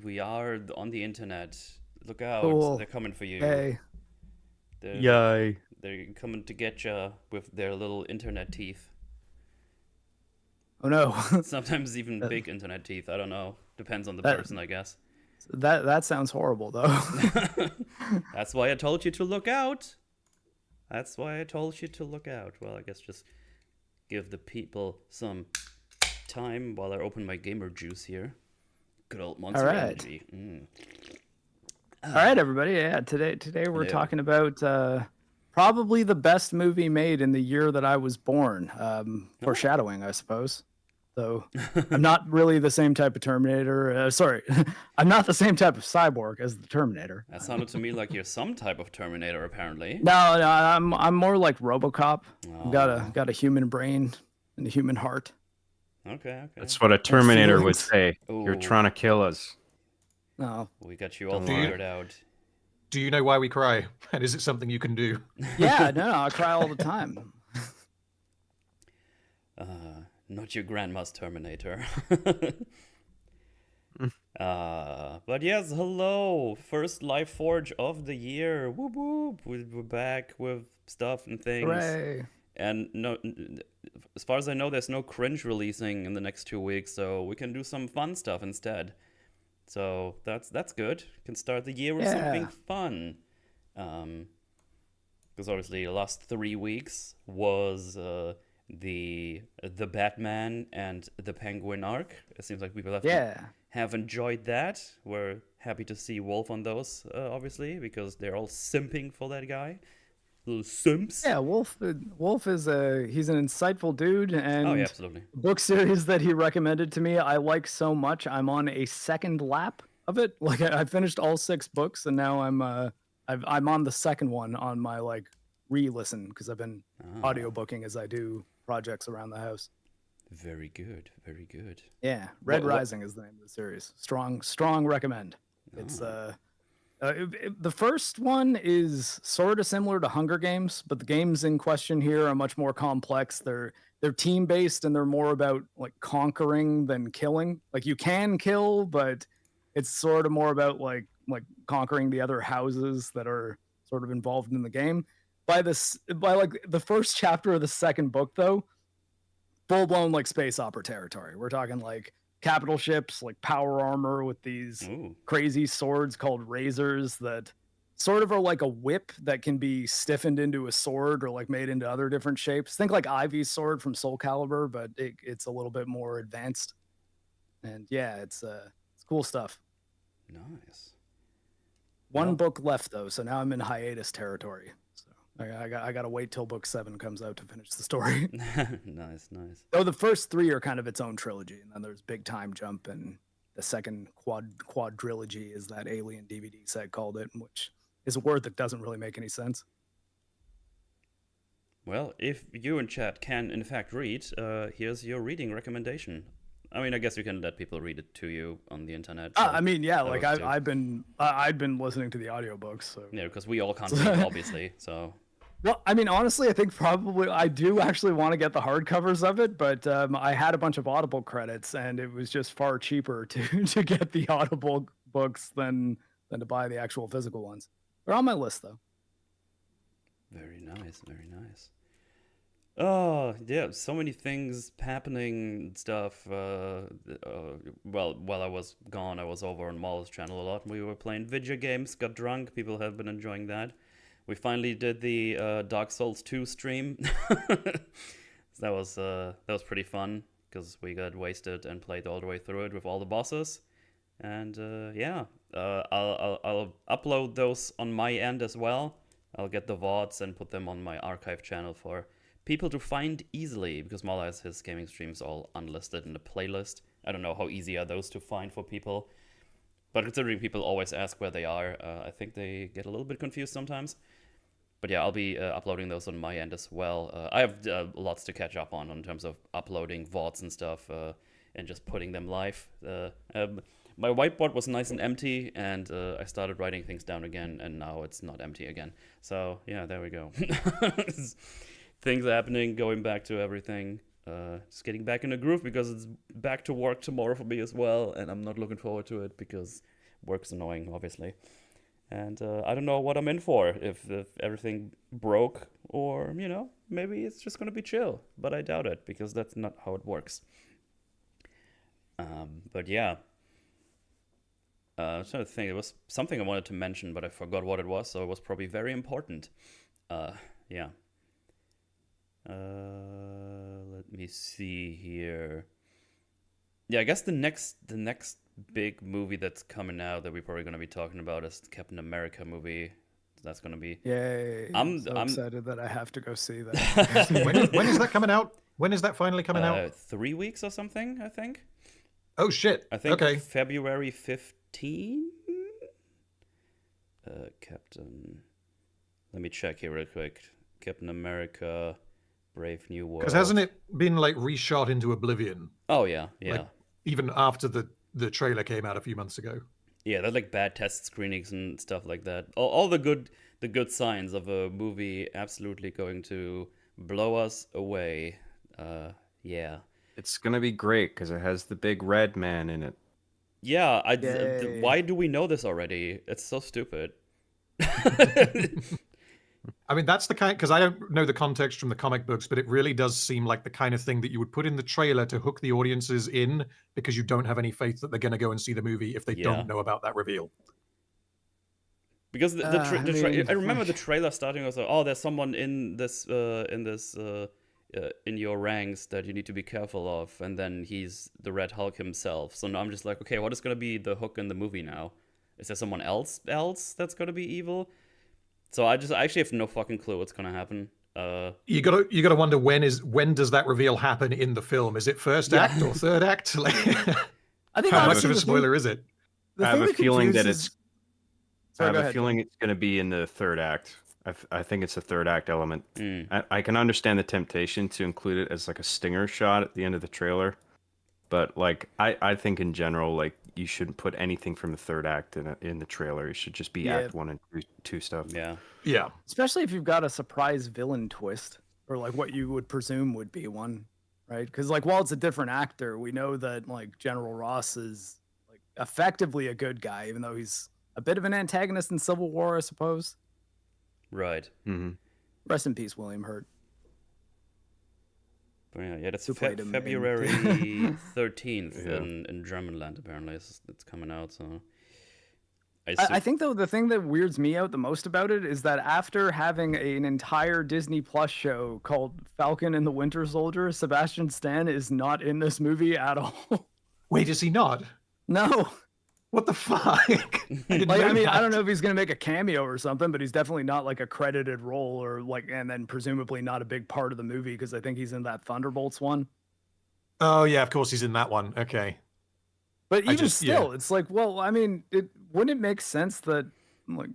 We are on the internet. Look out! Cool. They're coming for you. Hey. They're Yay. they're coming to get you with their little internet teeth. Oh no. Sometimes even that, big internet teeth. I don't know. Depends on the that person, I guess. that sounds horrible though. That's why I told you to look out. That's why I told you to look out. Well, I guess just give the people some time while I open my gamer juice here. Good old Monster All right. Energy. All right, everybody. Yeah, today we're Hello. talking about probably the best movie made in the year that I was born. Foreshadowing, I suppose. So I'm not really the same type of Terminator. Sorry, I'm not the same type of cyborg as the Terminator. That sounded to me like you're some type of Terminator, apparently. No, I'm more like RoboCop. Oh. Got a human brain and a human heart. Okay. That's what a Terminator would feelings. say. You're Ooh. trying to kill us. No. We got you all Don't lie. figured out. Do you know why we cry? And is it something you can do? Yeah, no, I cry all the time. Not your grandma's Terminator. But yes, hello. First Live Forge of the year. Whoop whoop. We're back with stuff and things. Hooray. And no, as far as I know, there's no cringe releasing in the next 2 weeks, so we can do some fun stuff instead. So that's good. Can start the year with something fun. Because obviously the last 3 weeks was the Batman and the Penguin arc. It seems like people have enjoyed that. We're happy to see Wolf on those, obviously, because they're all simping for that guy. Little simps. Yeah, Wolf is he's an insightful dude, and Oh yeah, absolutely. the book series that he recommended to me I like so much. I'm on a second lap of it. Like I finished all 6 books, and now I'm on the second one on my like re-listen because I've been audiobooking as I do projects around the house. Very good, very good. Yeah, Red Rising is the name of the series. Strong recommend. It's the first one is sort of similar to Hunger Games, but the games in question here are much more complex. They're team based and they're more about like conquering than killing. Like you can kill, but it's sort of more about like conquering the other houses that are sort of involved in the game. By like the first chapter of the second book, though, full blown like space opera territory. We're talking like capital ships, like power armor with these crazy swords called razors that sort of are like a whip that can be stiffened into a sword or like made into other different shapes. Think like Ivy's sword from Soul Calibur, but it's a little bit more advanced. And yeah, it's cool stuff. Nice. One book left though, so now I'm in hiatus territory. I got to wait till book 7 comes out to finish the story. Nice. So the first 3 are kind of its own trilogy, and then there's Big Time Jump, and the second quadrilogy is that Alien DVD set called it, which is a word that doesn't really make any sense. Well, if you in chat can in fact read, here's your reading recommendation. I mean, I guess you can let people read it to you on the internet. So I mean, yeah, like I've been listening to the audiobooks. So. Yeah, because we all can't read, obviously. So. Well, I mean, honestly, I think probably I do actually want to get the hardcovers of it, but I had a bunch of Audible credits, and it was just far cheaper to get the Audible books than to buy the actual physical ones. They're on my list, though. Very nice. Oh, yeah, so many things happening, stuff. Well, while I was gone, I was over on Maul's channel a lot. We were playing video games, got drunk. People have been enjoying that. We finally did the Dark Souls 2 stream. That was pretty fun because we got wasted and played all the way through it with all the bosses. And I'll upload those on my end as well. I'll get the VODs and put them on my archive channel for people to find easily because Maul has his gaming streams all unlisted in the playlist. I don't know how easy are those to find for people. But considering people always ask where they are, I think they get a little bit confused sometimes. But yeah, I'll be uploading those on my end as well. I have lots to catch up on in terms of uploading VODs and stuff and just putting them live. My whiteboard was nice and empty, and I started writing things down again, and now it's not empty again. So yeah, there we go. Things happening, going back to everything. just getting back in the groove because it's back to work tomorrow for me as well, and I'm not looking forward to it because work's annoying, obviously. And I don't know what I'm in for, if everything broke, or, maybe it's just going to be chill. But I doubt it, because that's not how it works. But yeah. I was trying to think, it was something I wanted to mention, but I forgot what it was, so it was probably very important. Yeah. Let me see here. Yeah, I guess the next big movie that's coming out that we're probably going to be talking about is the Captain America movie. That's going to be... Yay. I'm excited that I have to go see that. when is that coming out? When is that finally coming out? 3 weeks or something, I think. Oh, shit. I think okay. February 15? Captain... Let me check here real quick. Captain America, Brave New World. Because hasn't it been, like, reshot into oblivion? Oh, yeah. Like, even after the trailer came out a few months ago. Yeah, there's like bad test screenings and stuff like that. All the good signs of a movie absolutely going to blow us away. Yeah. It's gonna be great because it has the big red man in it. Yeah, why do we know this already? It's so stupid. I mean, that's the kind, because I don't know the context from the comic books, but it really does seem like the kind of thing that you would put in the trailer to hook the audiences in, because you don't have any faith that they're going to go and see the movie if they don't know about that reveal. Because I remember the trailer starting with, oh, there's someone in your ranks that you need to be careful of, and then he's the Red Hulk himself. So now I'm just like, okay, what is going to be the hook in the movie now? Is there someone else that's going to be evil? So I actually have no fucking clue what's gonna happen. You gotta wonder when does that reveal happen in the film? Is it first act or third act? Like, I think how much of a spoiler is it? I have a feeling that it's. I have a feeling it's going to be in the third act. I think it's a third act element. I can understand the temptation to include it as like a stinger shot at the end of the trailer, but like I think in general, like, you shouldn't put anything from the third act in the trailer. It should just be Act 1 and 2 stuff. Yeah. Especially if you've got a surprise villain twist, or like what you would presume would be one, right? Because like, while it's a different actor, we know that like General Ross is like effectively a good guy, even though he's a bit of an antagonist in Civil War, I suppose. Right. Mm-hmm. Rest in peace, William Hurt. But yeah, that's Who played him February 13th in German land, apparently. It's coming out, so... I think, though, the thing that weirds me out the most about it is that after having an entire Disney Plus show called Falcon and the Winter Soldier, Sebastian Stan is not in this movie at all. Wait, is he not? No. What the fuck? I don't know if he's gonna make a cameo or something, but he's definitely not like a credited role, or like, and then presumably not a big part of the movie, because I think he's in that Thunderbolts one. Oh yeah, of course he's in that one. Okay. But even still, it's like, well, I mean, wouldn't it make sense that, like,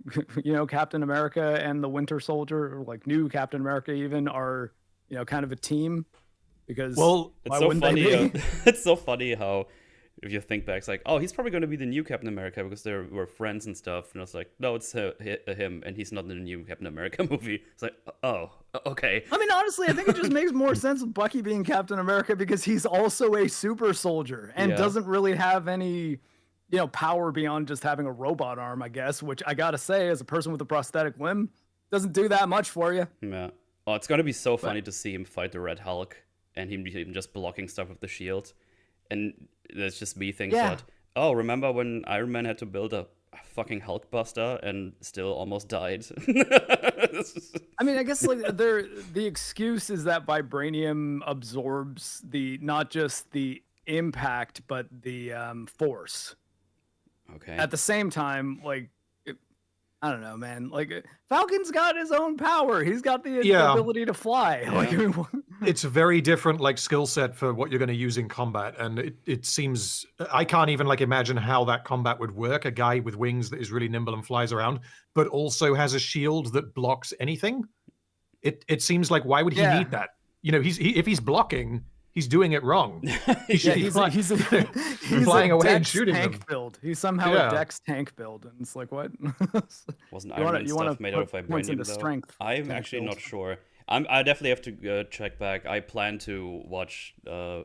Captain America and the Winter Soldier, or like new Captain America even, are, kind of a team? Because it's so funny. It's so funny how, if you think back, it's like, oh, he's probably going to be the new Captain America because they were friends and stuff. And I was like, no, it's him, and he's not in the new Captain America movie. It's like, oh, okay. I mean, honestly, I think it just makes more sense with Bucky being Captain America, because he's also a super soldier and doesn't really have any, power beyond just having a robot arm, I guess, which I got to say, as a person with a prosthetic limb, doesn't do that much for you. Yeah. Oh, it's going to be so funny to see him fight the Red Hulk and him just blocking stuff with the shield. And there's just me thinking that, oh, remember when Iron Man had to build a fucking Hulkbuster and still almost died? I mean, I guess like the excuse is that vibranium absorbs not just the impact, but the force. Okay. At the same time, like, I don't know, man. Like, Falcon's got his own power. He's got the ability to fly. Yeah. Like, it's a very different skill set for what you're going to use in combat, and it seems, I can't even imagine how that combat would work. A guy with wings that is really nimble and flies around, but also has a shield that blocks anything. It seems like, why would he need that? If he's blocking, he's doing it wrong. He's flying away and shooting tank them. Build. He's somehow a Dex tank build, and it's like, what? Wasn't Iron Man stuff made out of vibranium, though? Strength I'm actually not sure. I definitely have to check back. I plan to watch a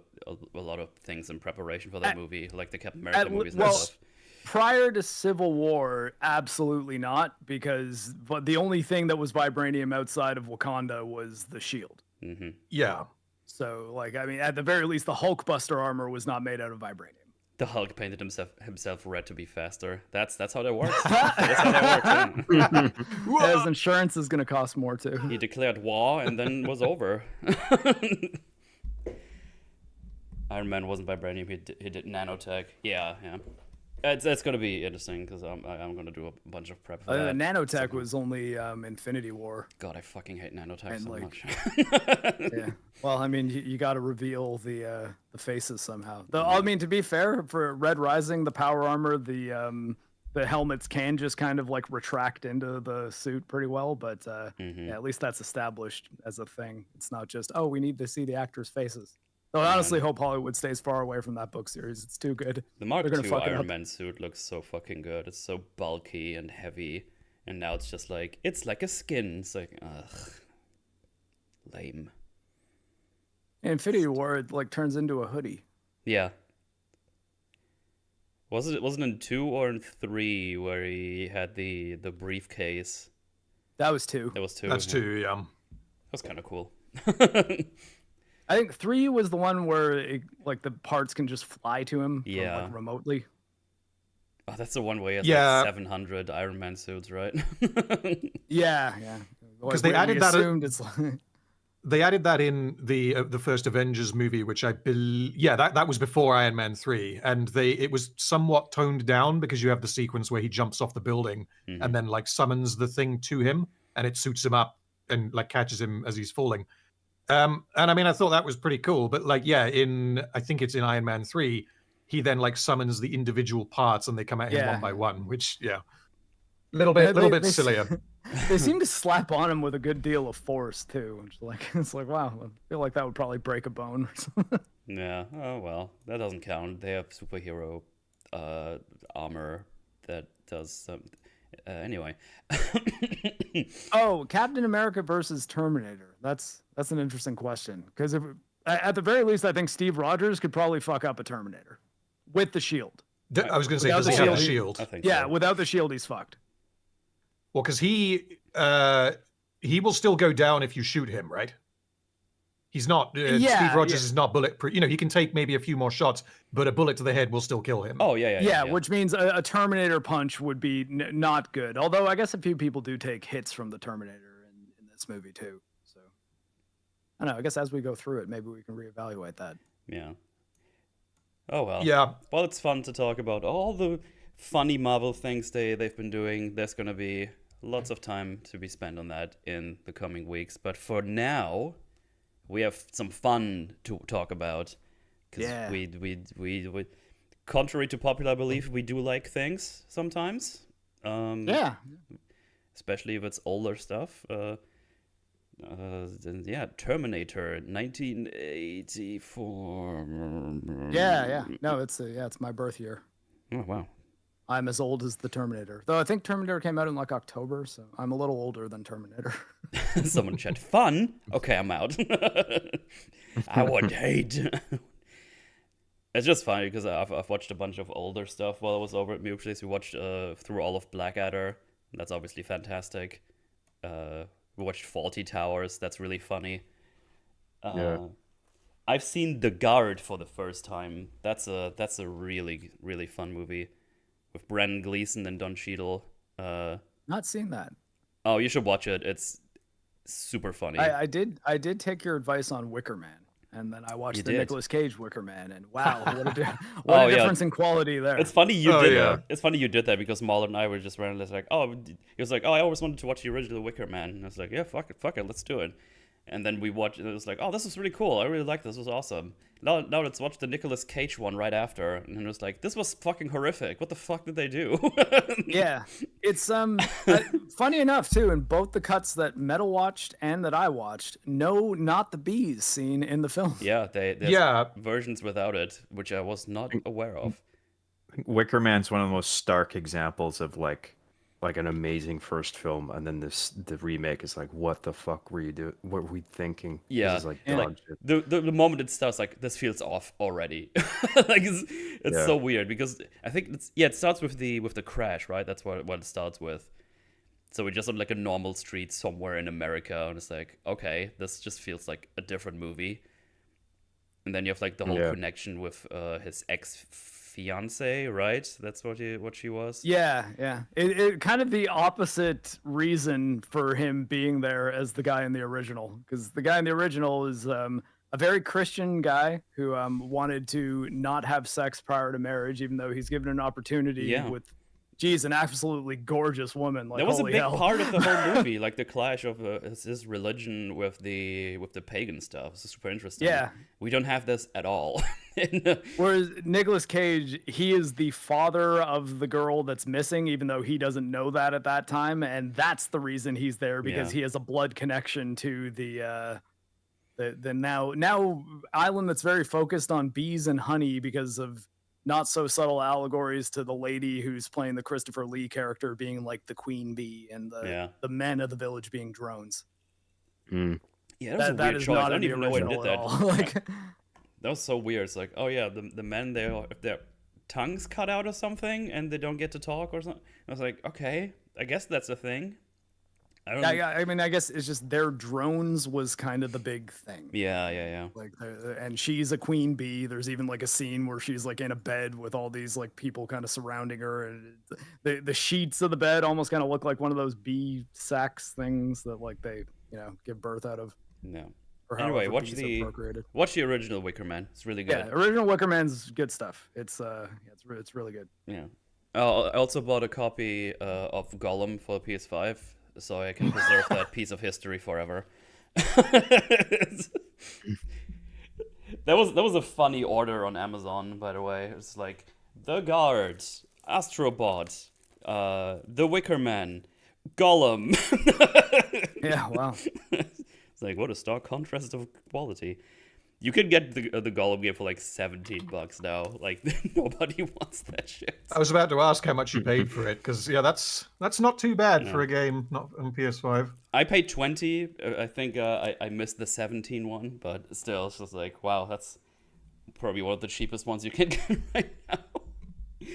lot of things in preparation for that movie, like the Captain America movies and stuff. Prior to Civil War, absolutely not, but the only thing that was vibranium outside of Wakanda was the shield. Mm-hmm. Yeah. So, like, I mean, at the very least, the Hulkbuster armor was not made out of vibranium. The Hulk painted himself red to be faster. That's how that works. That's how that works. Yeah. His insurance is going to cost more too. He declared war and then was over. Iron Man wasn't vibranium. He did nanotech. Yeah. It's going to be interesting because I'm going to do a bunch of prep for that. Nanotech was only Infinity War. God, I fucking hate nanotech so much. Yeah. Well, I mean, you got to reveal the faces somehow. Though, I mean, to be fair, for Red Rising, the power armor, the helmets can just kind of like retract into the suit pretty well. But yeah, at least that's established as a thing. It's not just, oh, we need to see the actors' faces. Though I honestly hope Hollywood stays far away from that book series. It's too good. The Mark II Iron Man suit looks so fucking good. It's so bulky and heavy. And now it's just like, it's like a skin. It's like, ugh. Lame. Infinity War, it like turns into a hoodie. Yeah. Wasn't in 2 or in 3 where he had the briefcase? That was 2. That was 2. That's 2, yeah. That was kind of cool. I think 3 was the one where like the parts can just fly to him from, like, remotely. Oh, that's the one where he has like 700 Iron Man suits, right? Yeah. Because they added that. It's like... They added that in the first Avengers movie, which I believe, that was before Iron Man 3, and it was somewhat toned down because you have the sequence where he jumps off the building and then like summons the thing to him, and it suits him up and like catches him as he's falling. And I mean, I thought that was pretty cool, but like, I think it's in Iron Man 3, he then like summons the individual parts and they come at him one by one, which a little bit sillier. They seem to slap on him with a good deal of force too. It's like wow, I feel like that would probably break a bone or something. Yeah. Oh well, that doesn't count. They have superhero armor that does some. Anyway. Oh, Captain America versus Terminator. That's an interesting question because at the very least, I think Steve Rogers could probably fuck up a Terminator with the shield. I was going to say, does he have the shield? I think yeah, so. Without the shield, he's fucked. Well, because he will still go down if you shoot him, right? He's not. Steve Rogers is not bulletproof. You know, he can take maybe a few more shots, but a bullet to the head will still kill him. Oh yeah. Which means a Terminator punch would be not good. Although I guess a few people do take hits from the Terminator in this movie too. So I don't know. I guess as we go through it, maybe we can reevaluate that. Yeah. Oh well. Yeah. Well, it's fun to talk about all the funny Marvel things they've been doing. There's gonna be lots of time to be spent on that in the coming weeks. But for now, we have some fun to talk about. Because we, contrary to popular belief, we do like things sometimes. Especially if it's older stuff. Terminator, 1984. Yeah. No, it's my birth year. Oh wow. I'm as old as the Terminator. Though I think Terminator came out in like October, so I'm a little older than Terminator. Someone chat fun. Okay, I'm out. I would hate. It's just funny because I've watched a bunch of older stuff while I was over at Mutuals. We watched through all of Blackadder. That's obviously fantastic. We watched Faulty Towers. That's really funny. I've seen The Guard for the first time. That's a really, really fun movie with Brendan Gleeson and Don Cheadle. Not seen that. Oh, you should watch it. It's super funny. I did take your advice on Wicker Man, and then I watched Nicolas Cage Wicker Man, and wow, what a difference in quality there. It's funny you did that. It's funny you did that because Mahler and I were just randomly like, he was like, I always wanted to watch the original Wicker Man, and I was like, yeah, fuck it, let's do it. And then we watched, and it was like, this is really cool. I really like this. This was awesome. Now let's watch the Nicolas Cage one right after. And it was like, this was fucking horrific. What the fuck did they do? Yeah. It's funny enough, too, in both the cuts that Metal watched and that I watched, no Not the Bees scene in the film. Yeah, there's versions without it, which I was not aware of. I think Wicker Man's one of the most stark examples of, like, like an amazing first film, and then the remake is like, what the fuck were you doing? What were we thinking? Yeah, This is like and, dog like shit. the moment it starts, like this feels off already. Like it's Yeah. so weird because I think it starts with the crash, right? That's what it starts with. So we're just on like a normal street somewhere in America, and it's like, okay, this just feels like a different movie. And then you have like the whole Yeah. connection with his ex fiance, right? That's what she was. Yeah. It kind of the opposite reason for him being there as the guy in the original, because the guy in the original is a very Christian guy who wanted to not have sex prior to marriage, even though he's given an opportunity Yeah. with, geez, an absolutely gorgeous woman. Like, That was a holy big hell. part of the whole movie, like the clash of his religion with the pagan stuff. It's super interesting. Yeah. We don't have this at all. Whereas Nicolas Cage, he is the father of the girl that's missing, even though he doesn't know that at that time, and that's the reason he's there, because Yeah. he has a blood connection to the now island that's very focused on bees and honey, because of not so subtle allegories to the lady who's playing the Christopher Lee character being like the queen bee, and the men of the village being drones. Mm. Yeah, that was a That weird is choice. I not don't in the even know why they original did at that. all. Like, That was so weird. It's like, oh yeah, the men, their tongues cut out or something, and they don't get to talk or something. I was like, okay, I guess that's a thing. I don't. yeah, I mean, I guess it's just their drones was kind of the big thing. Yeah. Like, and she's a queen bee. There's even like a scene where she's like in a bed with all these like people kind of surrounding her, and the sheets of the bed almost kind of look like one of those bee sacs things that like they give birth out of. No. Or Anyway, however watch bees are the procreated. original Wicker Man. It's really good. Yeah, original Wicker Man's good stuff. It's really good. Yeah. I also bought a copy of Gollum for PS5, so I can preserve that piece of history forever. That was a funny order on Amazon, by the way. It's like The Guard, Astrobot, The Wicker Man, Gollum. Yeah, wow. It's like, what a stark contrast of quality. You could get the Gollum game for like $17 now. Like, nobody wants that shit. I was about to ask how much you paid for it, because yeah, that's not too bad for a game not on PS5. I paid 20. I think I missed the 17 one, but still, it's just like, wow, that's probably one of the cheapest ones you can get right now.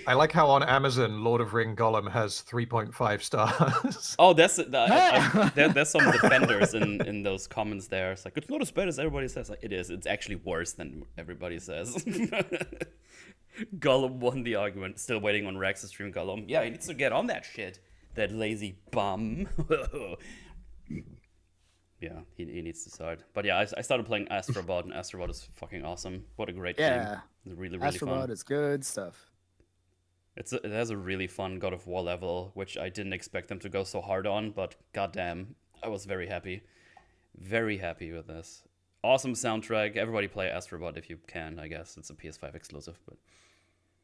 I like how on Amazon, Lord of Ring Gollum has 3.5 stars. Oh, there's some defenders in those comments there. It's like, it's not as bad as everybody says. Like, it is. It's actually worse than everybody says. Gollum won the argument. Still waiting on Rex to stream Gollum. Yeah, he needs to get on that shit. That lazy bum. Yeah, he needs to start. But yeah, I started playing Astrobot, and Astrobot is fucking awesome. What a great game. Yeah, It's really, really Astrobot fun. is good stuff. It has a really fun God of War level, which I didn't expect them to go so hard on, but goddamn, I was very happy. Very happy with this. Awesome soundtrack. Everybody play Astrobot if you can, I guess. It's a PS5 exclusive, but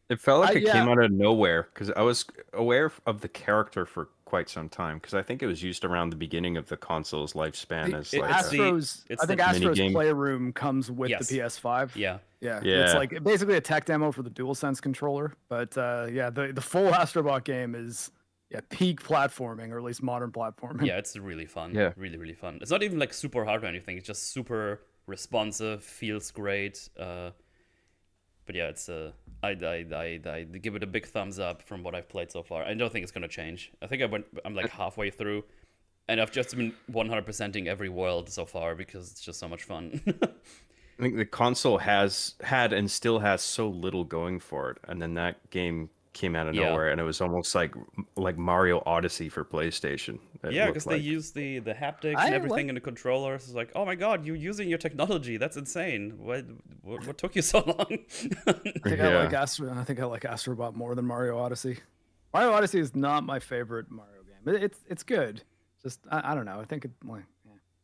It felt like it yeah. came out of nowhere, because I was aware of the character for quite some time, because I think it was used around the beginning of the console's lifespan as like it's Astro's. it's I think the Astro's minigame. Playroom comes with Yes. the PS5. yeah. Yeah, Yeah. it's like basically a tech demo for the DualSense controller. But yeah, the full Astrobot game is peak platforming, or at least modern platforming. Yeah, it's really fun. Yeah. Really, really fun. It's not even like super hard or anything. It's just super responsive, feels great. But yeah, it's I give it a big thumbs up from what I've played so far. I don't think it's gonna change. I think I'm like halfway through, and I've just been 100%ing every world so far because it's just so much fun. I think the console has had and still has so little going for it, and then that game came out of Yeah. nowhere, and it was almost like Mario Odyssey for PlayStation. It Yeah, looked because like. they use the haptics I and everything like- in the controllers. It's like, oh my god, you're using your technology. That's insane. What took you so long? I think I Yeah. like Astrobot more than Mario Odyssey. Mario Odyssey is not my favorite Mario game. It's good. Just I don't know. I think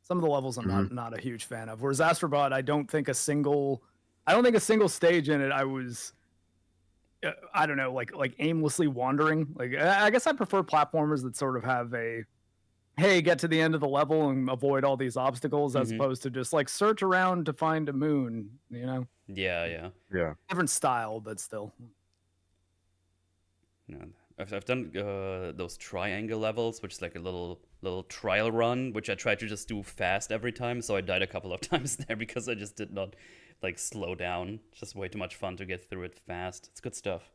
some of the levels I'm not a huge fan of. Whereas Astrobot, I don't think a single stage in it I was I don't know, like aimlessly wandering. Like I guess I prefer platformers that sort of have a hey, get to the end of the level and avoid all these obstacles, as opposed to just like search around to find a moon. Yeah. Yeah. Different style, but still. No. I've done those triangle levels, which is like a little trial run, which I tried to just do fast every time. So I died a couple of times there because I just did not like slow down. It's just way too much fun to get through it fast. It's good stuff.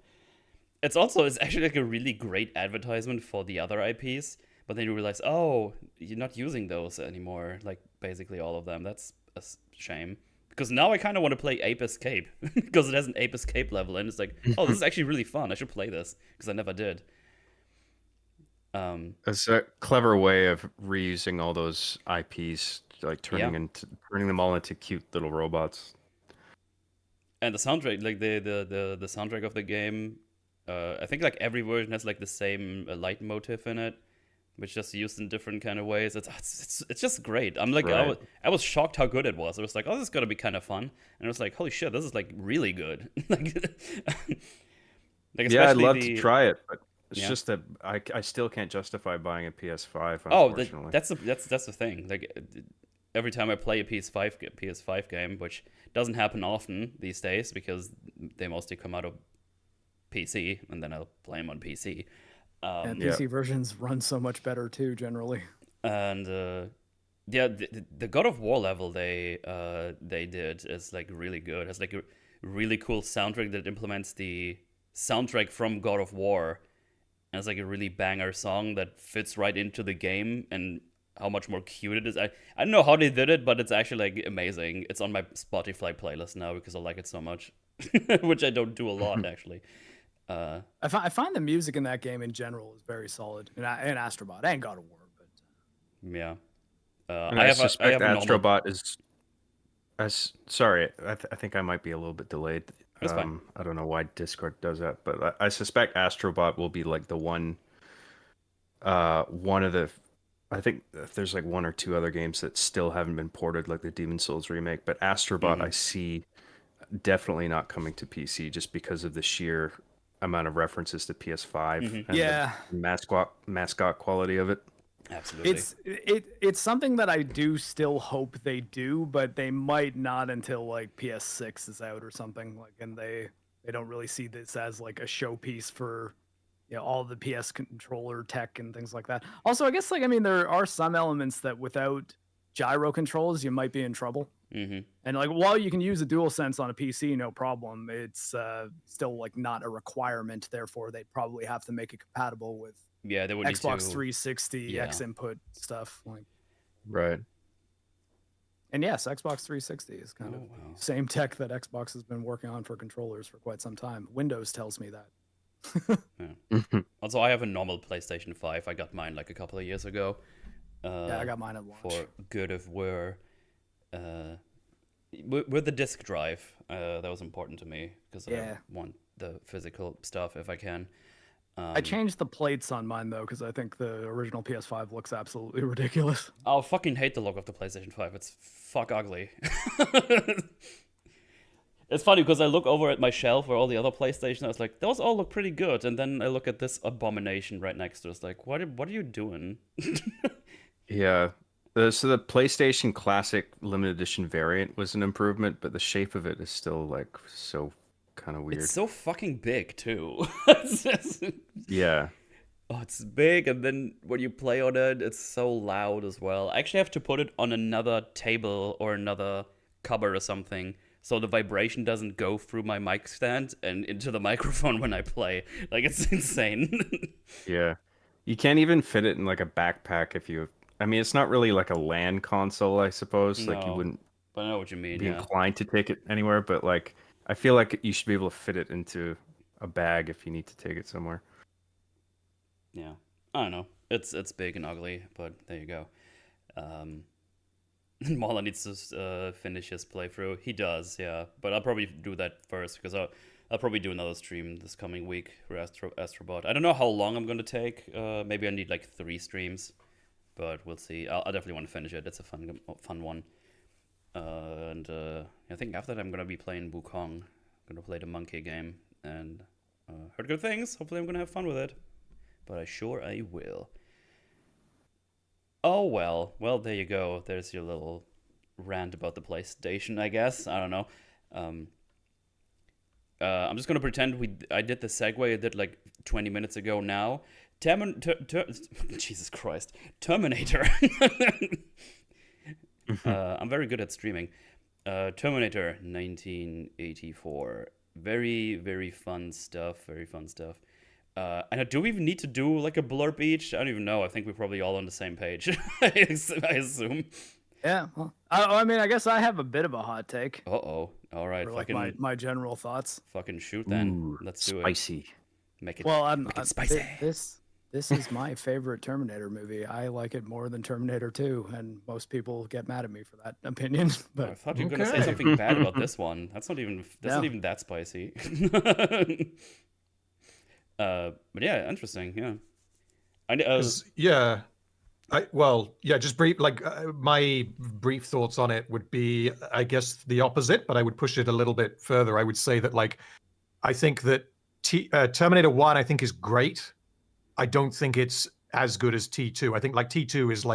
It's actually like a really great advertisement for the other IPs, but then you realize, oh, you're not using those anymore. Like basically all of them. That's a shame. Because now I kind of want to play Ape Escape because it has an Ape Escape level, and it's like, oh, this is actually really fun. I should play this because I never did. It's a clever way of reusing all those IPs, like turning them all into cute little robots. And the soundtrack, like the soundtrack of the game, I think like every version has like the same leitmotif in it, which just used in different kind of ways. It's just great. I'm like, Right. I was shocked how good it was. I was like, oh, this is gonna be kind of fun, and I was like, holy shit, this is like really good. Yeah, I'd love to try it, but it's Yeah. just that I still can't justify buying a PS5. Oh, Unfortunately, that's the thing. Like every time I play a PS5 game, which doesn't happen often these days because they mostly come out of PC, and then I'll play them on PC. And PC versions run so much better too, generally. And yeah, the God of War level they did is like really good. It's like a really cool soundtrack that implements the soundtrack from God of War. And it's like a really banger song that fits right into the game and how much more cute it is. I don't know how they did it, but it's actually like amazing. It's on my Spotify playlist now because I like it so much, which I don't do a lot actually. I find the music in that game in general is very solid. And Astrobot and God of War, but Yeah. and I suspect a normal- Astrobot is. Sorry, I think I might be a little bit delayed. That's fine. I don't know why Discord does that, but I suspect Astrobot will be like the one of the. I think there's like one or two other games that still haven't been ported, like the Demon's Souls remake. But Astrobot, I see definitely not coming to PC just because of the sheer amount of references to PS5 and the mascot quality of it. Absolutely. It's something that I do still hope they do, but they might not until like PS6 is out or something. Like, and they don't really see this as like a showpiece for all the PS controller tech and things like that. Also, I guess there are some elements that without gyro controls you might be in trouble. Mm-hmm. And like while you can use a DualSense on a PC, no problem, it's still like not a requirement. Therefore, they'd probably have to make it compatible with they would Xbox need to, 360 X input stuff. Like, right. and yes, Xbox 360 is kind of the same tech that Xbox has been working on for controllers for quite some time. Windows tells me that. Also, I have a normal PlayStation 5. I got mine like a couple of years ago. I got mine at launch. For God of War. With the disc drive, that was important to me because I want the physical stuff if I can. I changed the plates on mine though because I think the original PS5 looks absolutely ridiculous. I'll fucking hate the look of the PlayStation 5. It's fuck ugly. It's funny because I look over at my shelf where all the other PlayStation, I was like, those all look pretty good, and then I look at this abomination right next to it. It's like, what are you doing? Yeah. So the PlayStation Classic limited edition variant was an improvement, but the shape of it is still like so kind of weird. It's so fucking big too. Yeah. Oh, it's big, and then when you play on it, it's so loud as well. I actually have to put it on another table or another cupboard or something, so the vibration doesn't go through my mic stand and into the microphone when I play. Like, it's insane. Yeah. You can't even fit it in like a backpack if you... I mean, it's not really like a LAN console, I suppose. Like, you wouldn't but I know what you mean, be inclined to take it anywhere, but like, I feel like you should be able to fit it into a bag if you need to take it somewhere. Yeah. I don't know. It's big and ugly, but there you go. Marla needs to finish his playthrough. He does, yeah. But I'll probably do that first because I'll probably do another stream this coming week for Astrobot. I don't know how long I'm going to take. Maybe I need like 3 streams, but we'll see. I'll definitely want to finish it. It's a fun one. And I think after that I'm going to be playing Wukong. I'm going to play the monkey game and heard good things. Hopefully I'm going to have fun with it. But I will. Oh, well, there you go. There's your little rant about the PlayStation, I guess. I don't know. I'm just gonna pretend I did the segue I did like 20 minutes ago now. Jesus Christ, Terminator. I'm very good at streaming. Terminator 1984. Very, very fun stuff. Very fun stuff. And do we even need to do like a blurb each? I don't even know. I think we're probably all on the same page. I assume. Yeah. Well, I mean, I guess I have a bit of a hot take. Uh-oh. All right. Or like my general thoughts. Fucking shoot then. Ooh, Let's do spicy. it. Make it. Well, make it spicy. This is my favorite Terminator movie. I like it more than Terminator 2, and most people get mad at me for that opinion. But I thought you were gonna say something bad about this one. That's not even that spicy. But yeah, interesting. Yeah. Just brief. My brief thoughts on it would be, I guess, the opposite, but I would push it a little bit further. I would say that, I think that Terminator 1, I think, is great. I don't think it's as good as T2. I think T2 is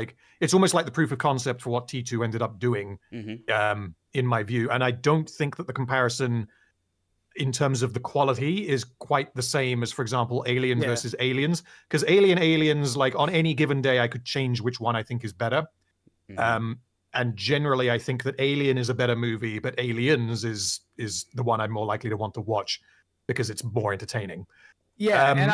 it's almost like the proof of concept for what T2 ended up doing, in my view. And I don't think that the comparison in terms of the quality is quite the same as, for example, Alien versus Aliens. Because Aliens, on any given day, I could change which one I think is better. And generally, I think that Alien is a better movie, but Aliens is the one I'm more likely to want to watch because it's more entertaining. Yeah, and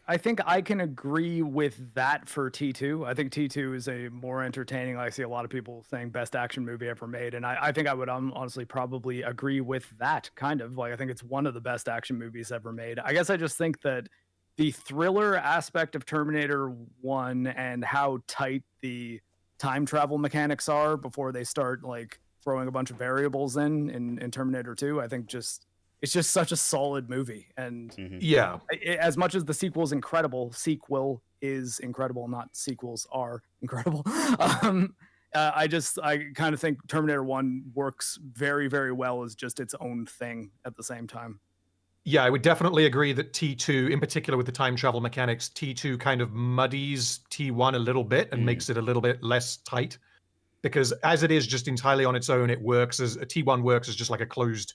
I think I can agree with that for T2. I think T2 is a more entertaining. I see a lot of people saying best action movie ever made, and I think I would honestly probably agree with that kind of. I think it's one of the best action movies ever made. I guess I just think that the thriller aspect of Terminator 1 and how tight the time travel mechanics are before they start throwing a bunch of variables in Terminator 2, I think it's just such a solid movie. And as much as the sequel is incredible, not sequels are incredible. I kind of think Terminator 1 works very, very well as just its own thing at the same time. Yeah, I would definitely agree that T2, in particular with the time travel mechanics, T2 kind of muddies T1 a little bit and makes it a little bit less tight. Because as it is just entirely on its own, it works as T1 works as just like a closed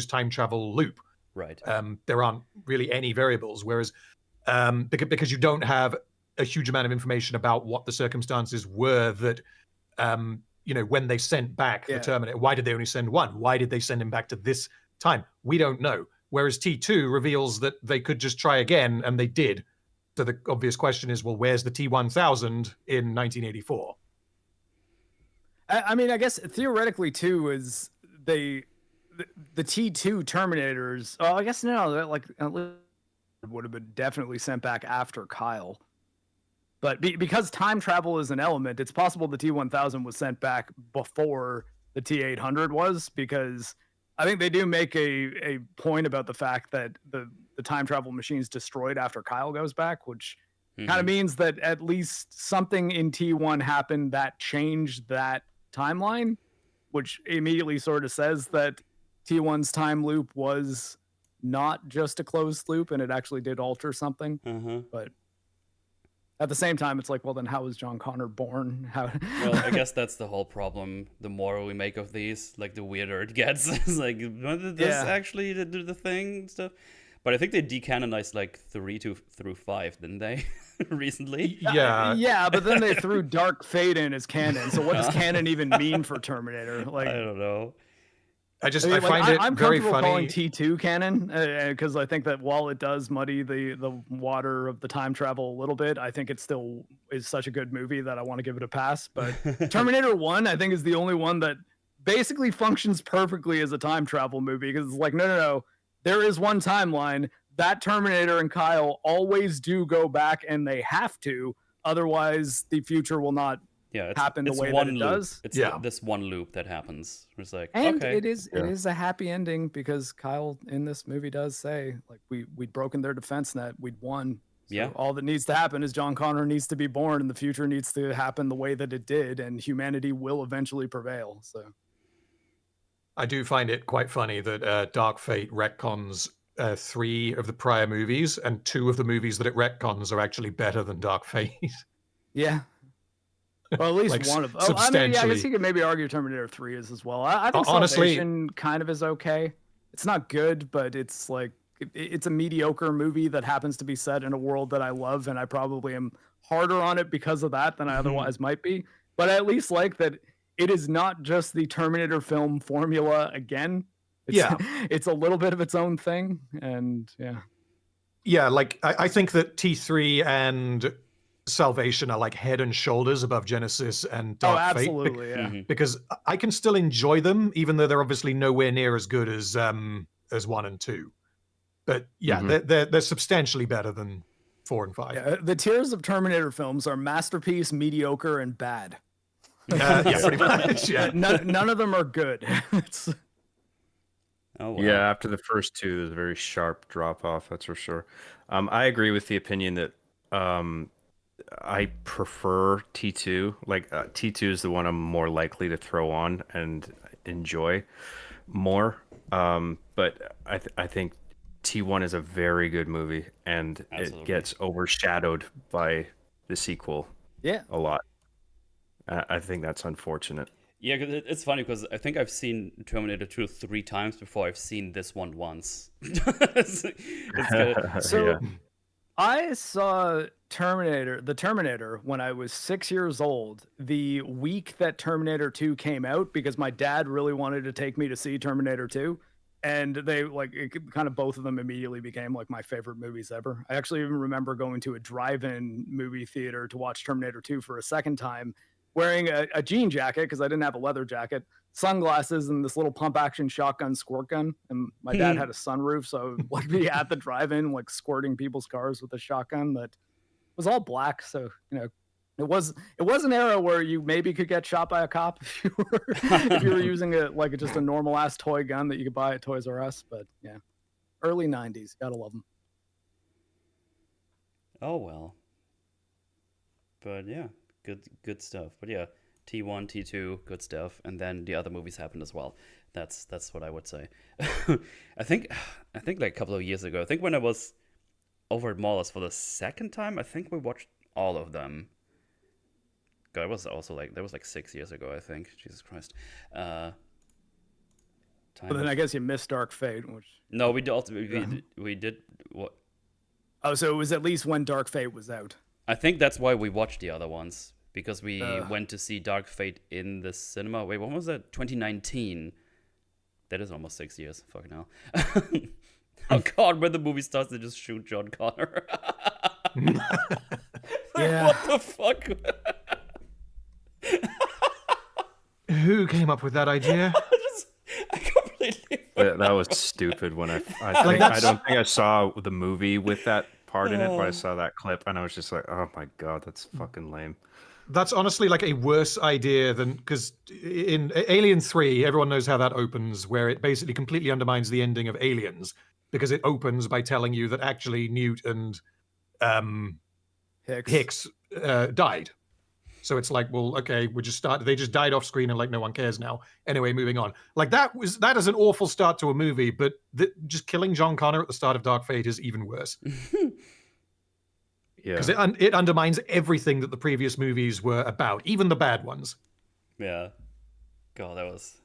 time travel loop. Right. There aren't really any variables, whereas because you don't have a huge amount of information about what the circumstances were that when they sent back the Terminator. Why did they only send one? Why did they send him back to this time? We don't know. Whereas T2 reveals that they could just try again, and they did. So the obvious question is, well, where's the T1000 in 1984? I mean, I guess theoretically too is the T2 Terminators. Oh, I guess no, that would have been definitely sent back after Kyle. But because time travel is an element, it's possible the T1000 was sent back before the T800 was, because I think they do make a point about the fact that the time travel machine's destroyed after Kyle goes back, which kind of means that at least something in T1 happened that changed that timeline, which immediately sort of says that T1's time loop was not just a closed loop and it actually did alter something. But at the same time, it's well, then how was John Connor born? Well, I guess that's the whole problem. The more we make of these, the weirder it gets. It's when did this actually do the thing and stuff? But I think they decanonized 3 through 5, didn't they? Recently? Yeah, but then they threw Dark Fate in as canon. So what does canon even mean for Terminator? I don't know. I find it very funny. I'm comfortable calling T2 canon because I think that while it does muddy the water of the time travel a little bit, I think it still is such a good movie that I want to give it a pass. But Terminator 1, I think, is the only one that basically functions perfectly as a time travel movie, because it's no. There is one timeline. That Terminator and Kyle always do go back, and they have to. Otherwise, the future will not happen the way that it does. It's this one loop that happens. It's it is a happy ending, because Kyle in this movie does say we'd broken their defense net, we'd won. So all that needs to happen is John Connor needs to be born, and the future needs to happen the way that it did, and humanity will eventually prevail. So I do find it quite funny that Dark Fate retcons 3 of the prior movies, and 2 of the movies that it retcons are actually better than Dark Fate. Yeah. Well, at least one of them. I guess you could maybe argue Terminator 3 is as well. I think honestly, Salvation kind of is okay. it's not good, but it's like it's a mediocre movie that happens to be set in a world that I love, and I probably am harder on it because of that than I otherwise might be. But I at least like that it is not just the Terminator film formula again. Yeah. It's a little bit of its own thing, and yeah. Yeah, like I think that T3 and Salvation are like head and shoulders above Genesis and Dark Fate. Absolutely, yeah. Because I can still enjoy them, even though they're obviously nowhere near as good as 1 and 2. But yeah, they're substantially better than 4 and 5. Yeah, the tiers of Terminator films are masterpiece, mediocre, and bad. Yeah, pretty much. Yeah. None of them are good. Oh, wow. Yeah, after the first 2, there's a very sharp drop off. That's for sure. I agree with the opinion that I prefer T2. Like T2 is the one I'm more likely to throw on and enjoy more. But I think T1 is a very good movie, and Absolutely. it gets overshadowed by the sequel Yeah. a lot. I think that's unfortunate. Yeah, 'cause it's funny because I think I've seen Terminator 2 3 times before I've seen this one once. It's good. So Yeah. I saw the Terminator, when I was 6 years old, the week that Terminator 2 came out, because my dad really wanted to take me to see Terminator 2. And they kind of both of them immediately became like my favorite movies ever. I actually even remember going to a drive-in movie theater to watch Terminator 2 for a second time, wearing a jean jacket because I didn't have a leather jacket, sunglasses, and this little pump action shotgun squirt gun. And my dad had a sunroof, so I would like be at the drive-in like squirting people's cars with a shotgun that was all black. So it was an era where you maybe could get shot by a cop if you were using just a normal ass toy gun that you could buy at Toys R Us. But yeah, early 90s, gotta love them. Oh, well. But yeah, good stuff. But yeah, T1, T2, good stuff. And then the other movies happened as well. That's what I would say. I think like a couple of years ago, I think when I was over at Mallers for the second time, I think we watched all of them. God, it was also that was like 6 years ago, I think. Jesus Christ. But then I guess you missed Dark Fate, which... No, we did what? Oh, so it was at least when Dark Fate was out. I think that's why we watched the other ones, because we went to see Dark Fate in the cinema. Wait, when was that? 2019. That is almost 6 years. Fucking hell. Oh God, when the movie starts, they just shoot John Connor. Yeah. What the fuck? Who came up with that idea? I completely. That was stupid. When I don't think I saw the movie with that part in it, but I saw that clip and I was just like, oh my God, that's fucking lame. That's honestly like a worse idea than, because in Alien 3, everyone knows how that opens, where it basically completely undermines the ending of Aliens, because it opens by telling you that actually Newt and Hicks died. So it's like, well, okay, they just died off screen and like no one cares now. Anyway, moving on. Like that is an awful start to a movie, but just killing John Connor at the start of Dark Fate is even worse. Yeah, because it undermines everything that the previous movies were about, even the bad ones. Yeah. God, that was.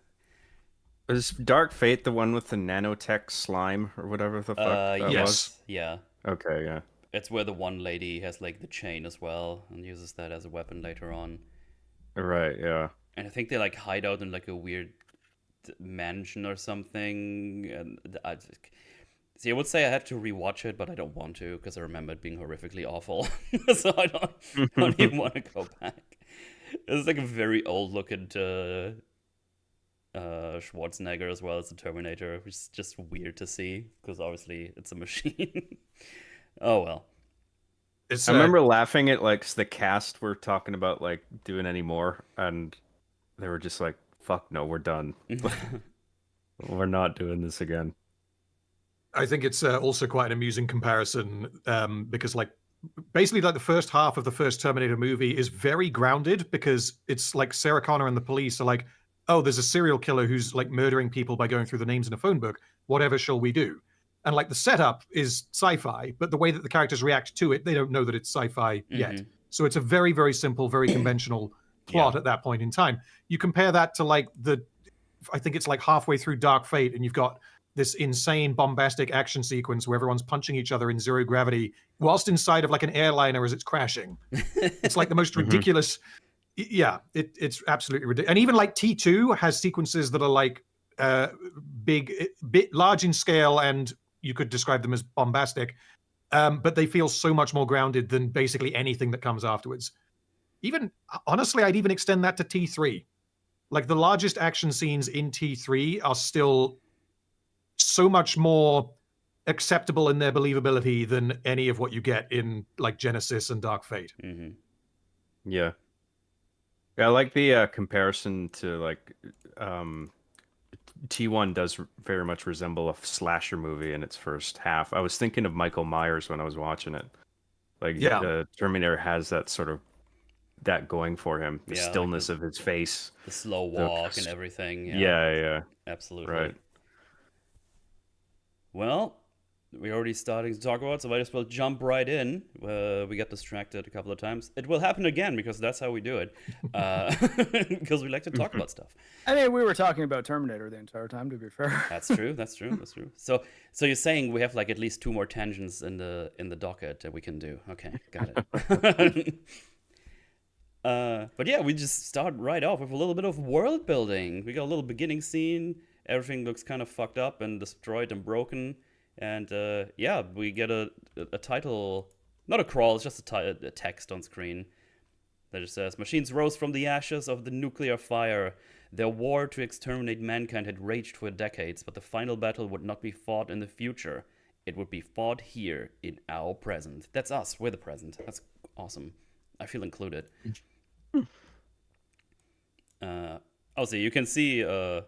Was Dark Fate the one with the nanotech slime or whatever the fuck that yes. was? Yeah. Okay, yeah. It's where the one lady has like the chain as well and uses that as a weapon later on. Right, yeah. And I think they like hide out in like a weird mansion or something. And I would say I had to rewatch it, but I don't want to because I remember it being horrifically awful. So I don't even want to go back. It's like a very old looking Schwarzenegger as well as the Terminator, which is just weird to see because obviously it's a machine. Oh well. I remember laughing at like the cast were talking about like doing any more, and they were just like, "Fuck no, we're done. We're not doing this again." I think it's also quite an amusing comparison because like basically like the first half of the first Terminator movie is very grounded because it's like Sarah Connor and the police are like, oh, there's a serial killer who's like murdering people by going through the names in a phone book. Whatever shall we do? And like the setup is sci-fi, but the way that the characters react to it, they don't know that it's sci-fi yet. So it's a very, very simple, very conventional plot at that point in time. You compare that to like I think it's like halfway through Dark Fate, and you've got this insane bombastic action sequence where everyone's punching each other in zero gravity whilst inside of like an airliner as it's crashing. It's like the most ridiculous. Yeah, it's absolutely ridiculous. And even like T2 has sequences that are like bit large in scale, and you could describe them as bombastic, but they feel so much more grounded than basically anything that comes afterwards. Even honestly, I'd even extend that to T3. Like the largest action scenes in T3 are still so much more acceptable in their believability than any of what you get in like Genesis and Dark Fate. Yeah. I like the comparison to like T1 does very much resemble a slasher movie in its first half. I was thinking of Michael Myers when I was watching it. Like Terminator has that sort of that going for him, the stillness of his face, the slow walk and everything. Yeah, absolutely. Right. Well, we're already starting to talk about it, so I just will jump right in. We got distracted a couple of times. It will happen again because that's how we do it. Because we like to talk about stuff. I mean, we were talking about Terminator the entire time, to be fair. That's true. So you're saying we have like at least 2 more tangents in the docket that we can do. Okay, got it. But yeah, we just start right off with a little bit of world building. We got a little beginning scene. Everything looks kind of fucked up and destroyed and broken. And we get a title, not a crawl, it's just a text on screen that just says, "Machines rose from the ashes of the nuclear fire. Their war to exterminate mankind had raged for decades, but the final battle would not be fought in the future. It would be fought here in our present." That's us. We're the present. That's awesome. I feel included. Also, you can see a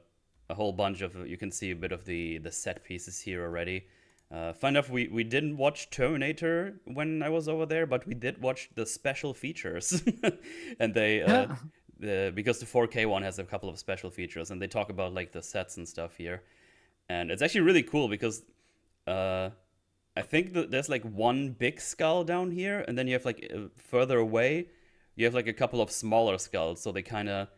whole bunch of, you can see a bit of the set pieces here already. Fun enough, we didn't watch Terminator when I was over there, but we did watch the special features. And they, because the 4K one has a couple of special features, and they talk about like the sets and stuff here. And it's actually really cool because I think that there's like one big skull down here, and then you have like further away, you have like a couple of smaller skulls. So they kind of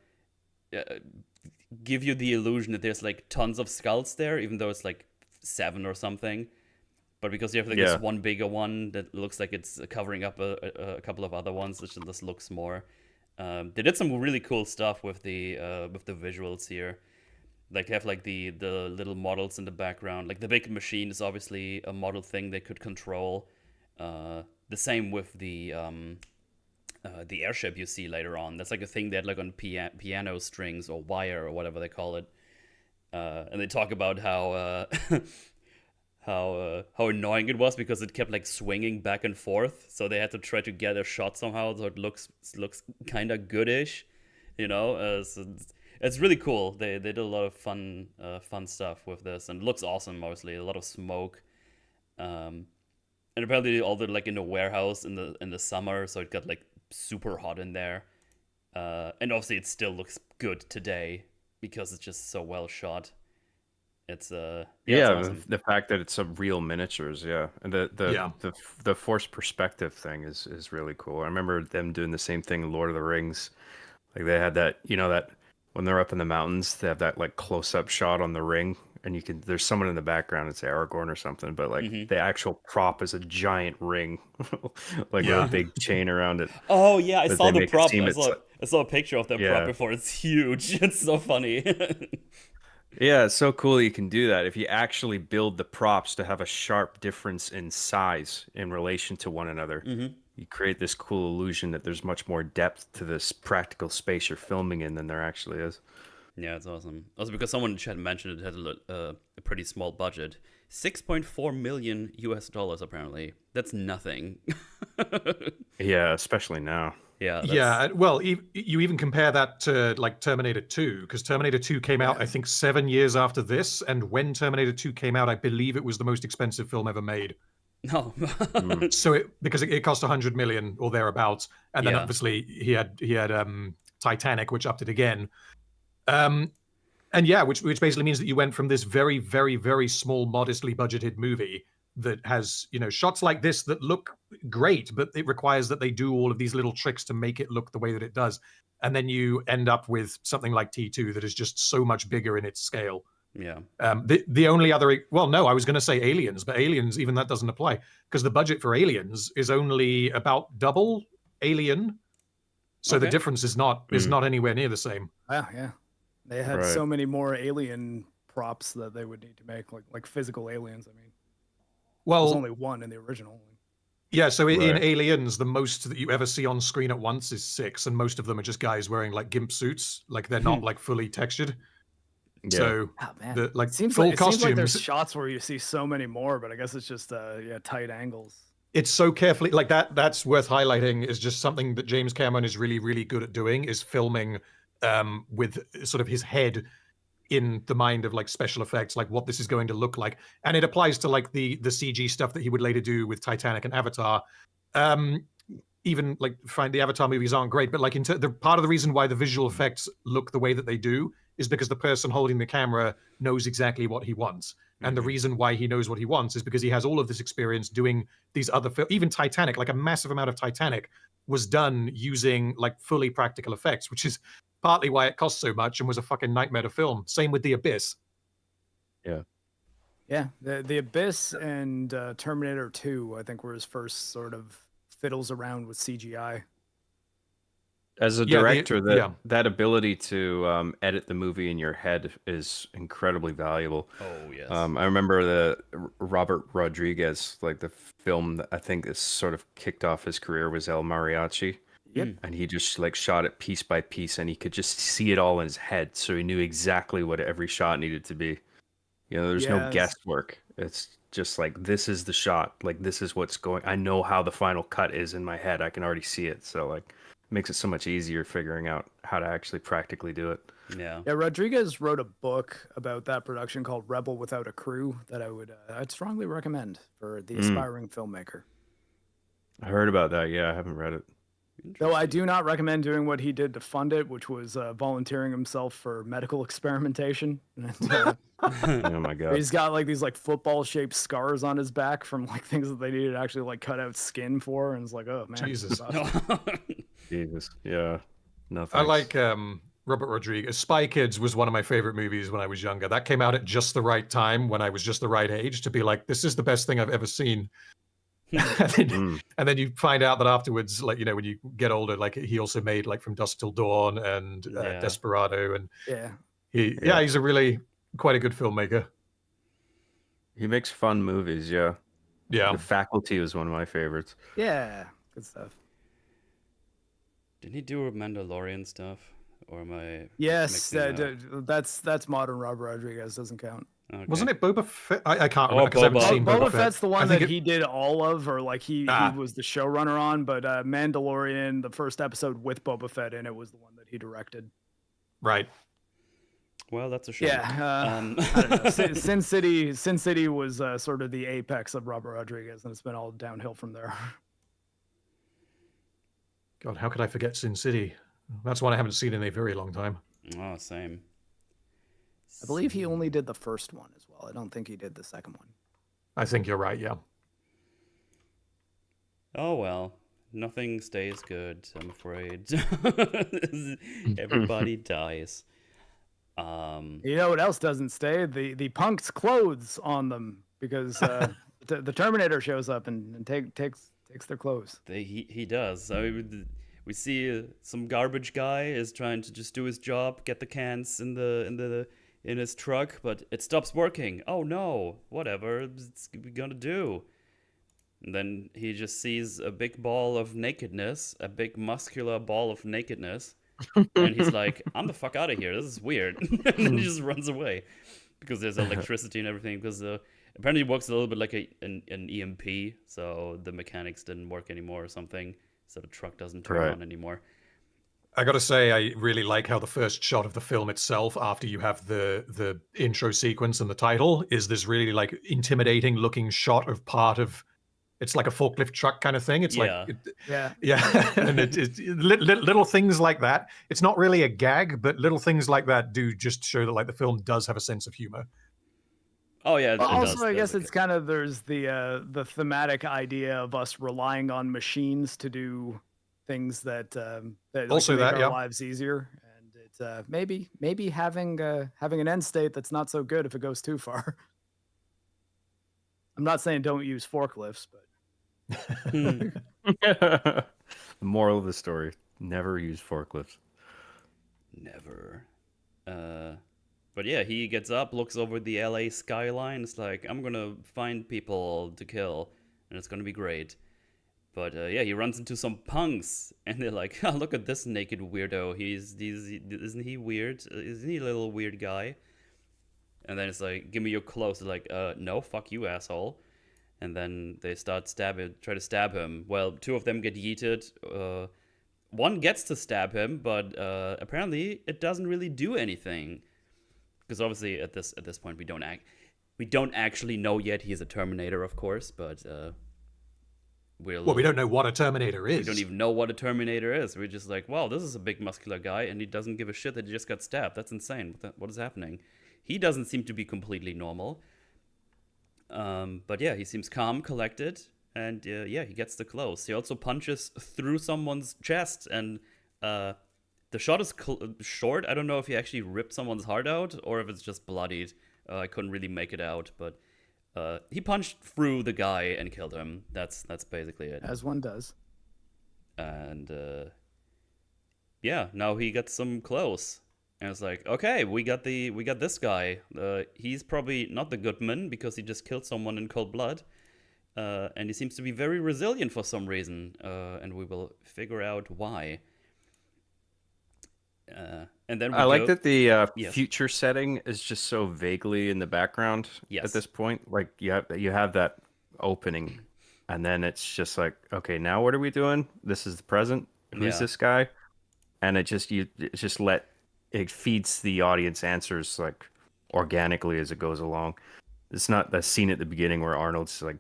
give you the illusion that there's like tons of skulls there, even though it's like 7 or something. But because you have like this one bigger one that looks like it's covering up a couple of other ones, which just looks more. They did some really cool stuff with the visuals here. Like they have like the little models in the background. Like the big machine is obviously a model thing they could control. The same with the airship you see later on. That's like a thing they had like on piano strings or wire or whatever they call it. And they talk about how how annoying it was because it kept like swinging back and forth. So they had to try to get a shot somehow so it looks kind of goodish, you know. So it's really cool. They did a lot of fun stuff with this, and it looks awesome. Obviously, a lot of smoke. And apparently all the like in a warehouse in the summer, so it got like super hot in there. And obviously it still looks good today because it's just so well shot. It's it's awesome. The fact that it's some real miniatures, and the forced perspective thing is really cool. I remember them doing the same thing in Lord of the Rings. Like they had that, you know, that when they're up in the mountains, they have that like close up shot on the ring, and there's someone in the background, it's Aragorn or something, but like the actual prop is a giant ring, like with a big chain around it. Oh yeah, I saw the prop. I saw a picture of that prop before. It's huge. It's so funny. Yeah, it's so cool that you can do that. If you actually build the props to have a sharp difference in size in relation to one another, you create this cool illusion that there's much more depth to this practical space you're filming in than there actually is. Yeah, it's awesome. Also, because someone in the chat mentioned it had a pretty small budget. $6.4 million apparently. That's nothing. Yeah, especially now. Yeah. Well, you even compare that to like Terminator 2, because Terminator 2 came out, I think, 7 years after this. And when Terminator 2 came out, I believe it was the most expensive film ever made. No. So because it cost 100 million or thereabouts. And then obviously he had Titanic, which upped it again. And which basically means that you went from this very, very, very small, modestly budgeted movie that has, you know, shots like this that look great, but it requires that they do all of these little tricks to make it look the way that it does. And then you end up with something like T2 that is just so much bigger in its scale. Yeah. The only other, well, no, I was going to say Aliens, but Aliens, even that doesn't apply because the budget for Aliens is only about double Alien, so the Okay. difference is not anywhere near the same. Yeah. They had so many more alien props that they would need to make, like physical aliens. I mean, Well, there's only one in the original. yeah, so in Aliens, the most that you ever see on screen at once is 6, and most of them are just guys wearing like gimp suits, like they're not like fully textured. Yeah. So Oh, man. the like It seems full like, it seems like costumes. there's shots where you see so many more, but I guess it's just tight angles. It's so carefully like that. That's worth highlighting. Is just something that James Cameron is really, really good at doing. Is filming with sort of his head in the mind of like special effects, like what this is going to look like, and it applies to like the CG stuff that he would later do with Titanic and Avatar. Even like find the Avatar movies aren't great, but like the part of the reason why the visual effects look the way that they do is because the person holding the camera knows exactly what he wants. And the reason why he knows what he wants is because he has all of this experience doing these other even Titanic, like a massive amount of Titanic was done using like fully practical effects, which is partly why it cost so much and was a fucking nightmare to film. Same with The Abyss. Yeah, the Abyss and Terminator 2, I think, were his first sort of fiddles around with CGI. As a Yeah, director, yeah. that ability to edit the movie in your head is incredibly valuable. Oh yes. I remember the Robert Rodriguez, like the film that I think is sort of kicked off his career was El Mariachi. Yep. And he just like shot it piece by piece, and he could just see it all in his head, so he knew exactly what every shot needed to be. You know, there's no guesswork. It's just like, this is the shot. Like, this is what's going. I know how the final cut is in my head. I can already see it. So like, it makes it so much easier figuring out how to actually practically do it. Yeah. Yeah, Rodriguez wrote a book about that production called Rebel Without a Crew that I'd strongly recommend for the aspiring filmmaker. I heard about that. Yeah, I haven't read it. Though I do not recommend doing what he did to fund it, which was volunteering himself for medical experimentation. And, Oh my god. he's got like these like football-shaped scars on his back from like things that they needed to actually like cut out skin for, and it's like, oh man, Jesus. Jesus. Yeah. No I thanks. like Robert Rodriguez. Spy Kids was one of my favorite movies when I was younger. That came out at just the right time when I was just the right age to be like, this is the best thing I've ever seen. And then you find out that afterwards, like, you know, when you get older, like he also made like From Dusk Till Dawn and Desperado, and he's a really quite a good filmmaker. He makes fun movies. Yeah. Yeah. The Faculty was one of my favorites. Yeah, good stuff. Didn't he do Mandalorian stuff? Or am I? Yes, mixing it up? that's modern Robert Rodriguez, doesn't count. Okay. Wasn't it Boba Fett? I can't remember because I haven't seen Boba Boba Fett. Fett's the one I think that he did all of, or like he was the showrunner on, but Mandalorian, the first episode with Boba Fett in it, was the one that he directed. Right. Well, that's a shame. Yeah, I don't know. Sin City was sort of the apex of Robert Rodriguez, and it's been all downhill from there. God, how could I forget Sin City? That's one I haven't seen in a very long time. Oh, same. I believe he only did the first one as well. I don't think he did the second one. I think you're right, yeah. Oh well, nothing stays good, I'm afraid. Everybody dies. You know what else doesn't stay? The punk's clothes on them, because the Terminator shows up and takes their clothes. He does. I mean, we see some garbage guy is trying to just do his job, get the cans in his truck, but it stops working. Oh no! Whatever it's gonna do. And then he just sees a big ball of nakedness, a big muscular ball of nakedness, and he's like, "I'm the fuck out of here. This is weird." And then he just runs away because there's electricity and everything. Because apparently it works a little bit like an EMP, so the mechanics didn't work anymore or something, so the truck doesn't turn on anymore. I gotta say, I really like how the first shot of the film itself, after you have the intro sequence and the title, is this really like intimidating looking shot of part of. It's like a forklift truck kind of thing. It's yeah, and it's little things like that. It's not really a gag, but little things like that do just show that like the film does have a sense of humor. Oh yeah. Well, also, I guess it's kind of there's the thematic idea of us relying on machines to do things that also make our lives easier, and maybe having an end state that's not so good if it goes too far. I'm not saying don't use forklifts, but The moral of the story: never use forklifts. Never. But yeah, he gets up, looks over the LA skyline. It's like, I'm gonna find people to kill, and it's gonna be great. But yeah, he runs into some punks, and they're like, oh, look at this naked weirdo. Isn't he weird? Isn't he a little weird guy? And then it's like, give me your clothes. They're like, no, fuck you, asshole. And then they try to stab him. Well, two of them get yeeted. One gets to stab him, but apparently it doesn't really do anything. Because obviously at this point we don't actually know yet he's a Terminator, of course, but we don't know what a Terminator is. We don't even know what a Terminator is. We're just like, wow, this is a big muscular guy, and he doesn't give a shit that he just got stabbed. That's insane. What is happening? He doesn't seem to be completely normal. But yeah, he seems calm, collected, and yeah, he gets the clothes. He also punches through someone's chest, and the shot is short. I don't know if he actually ripped someone's heart out or if it's just bloodied. I couldn't really make it out, but he punched through the guy and killed him. That's basically it. As one does. And yeah, now he gets some clothes. And it's like, okay, we got this guy. He's probably not the good man because he just killed someone in cold blood. And he seems to be very resilient for some reason. And we will figure out why. And then I like that the Yes. future setting is just so vaguely in the background Yes. at this point. Like you have that opening, and then it's just like, okay, now what are we doing? This is the present. Who's Yeah. this guy? And it feeds the audience answers like organically as it goes along. It's not that scene at the beginning where Arnold's like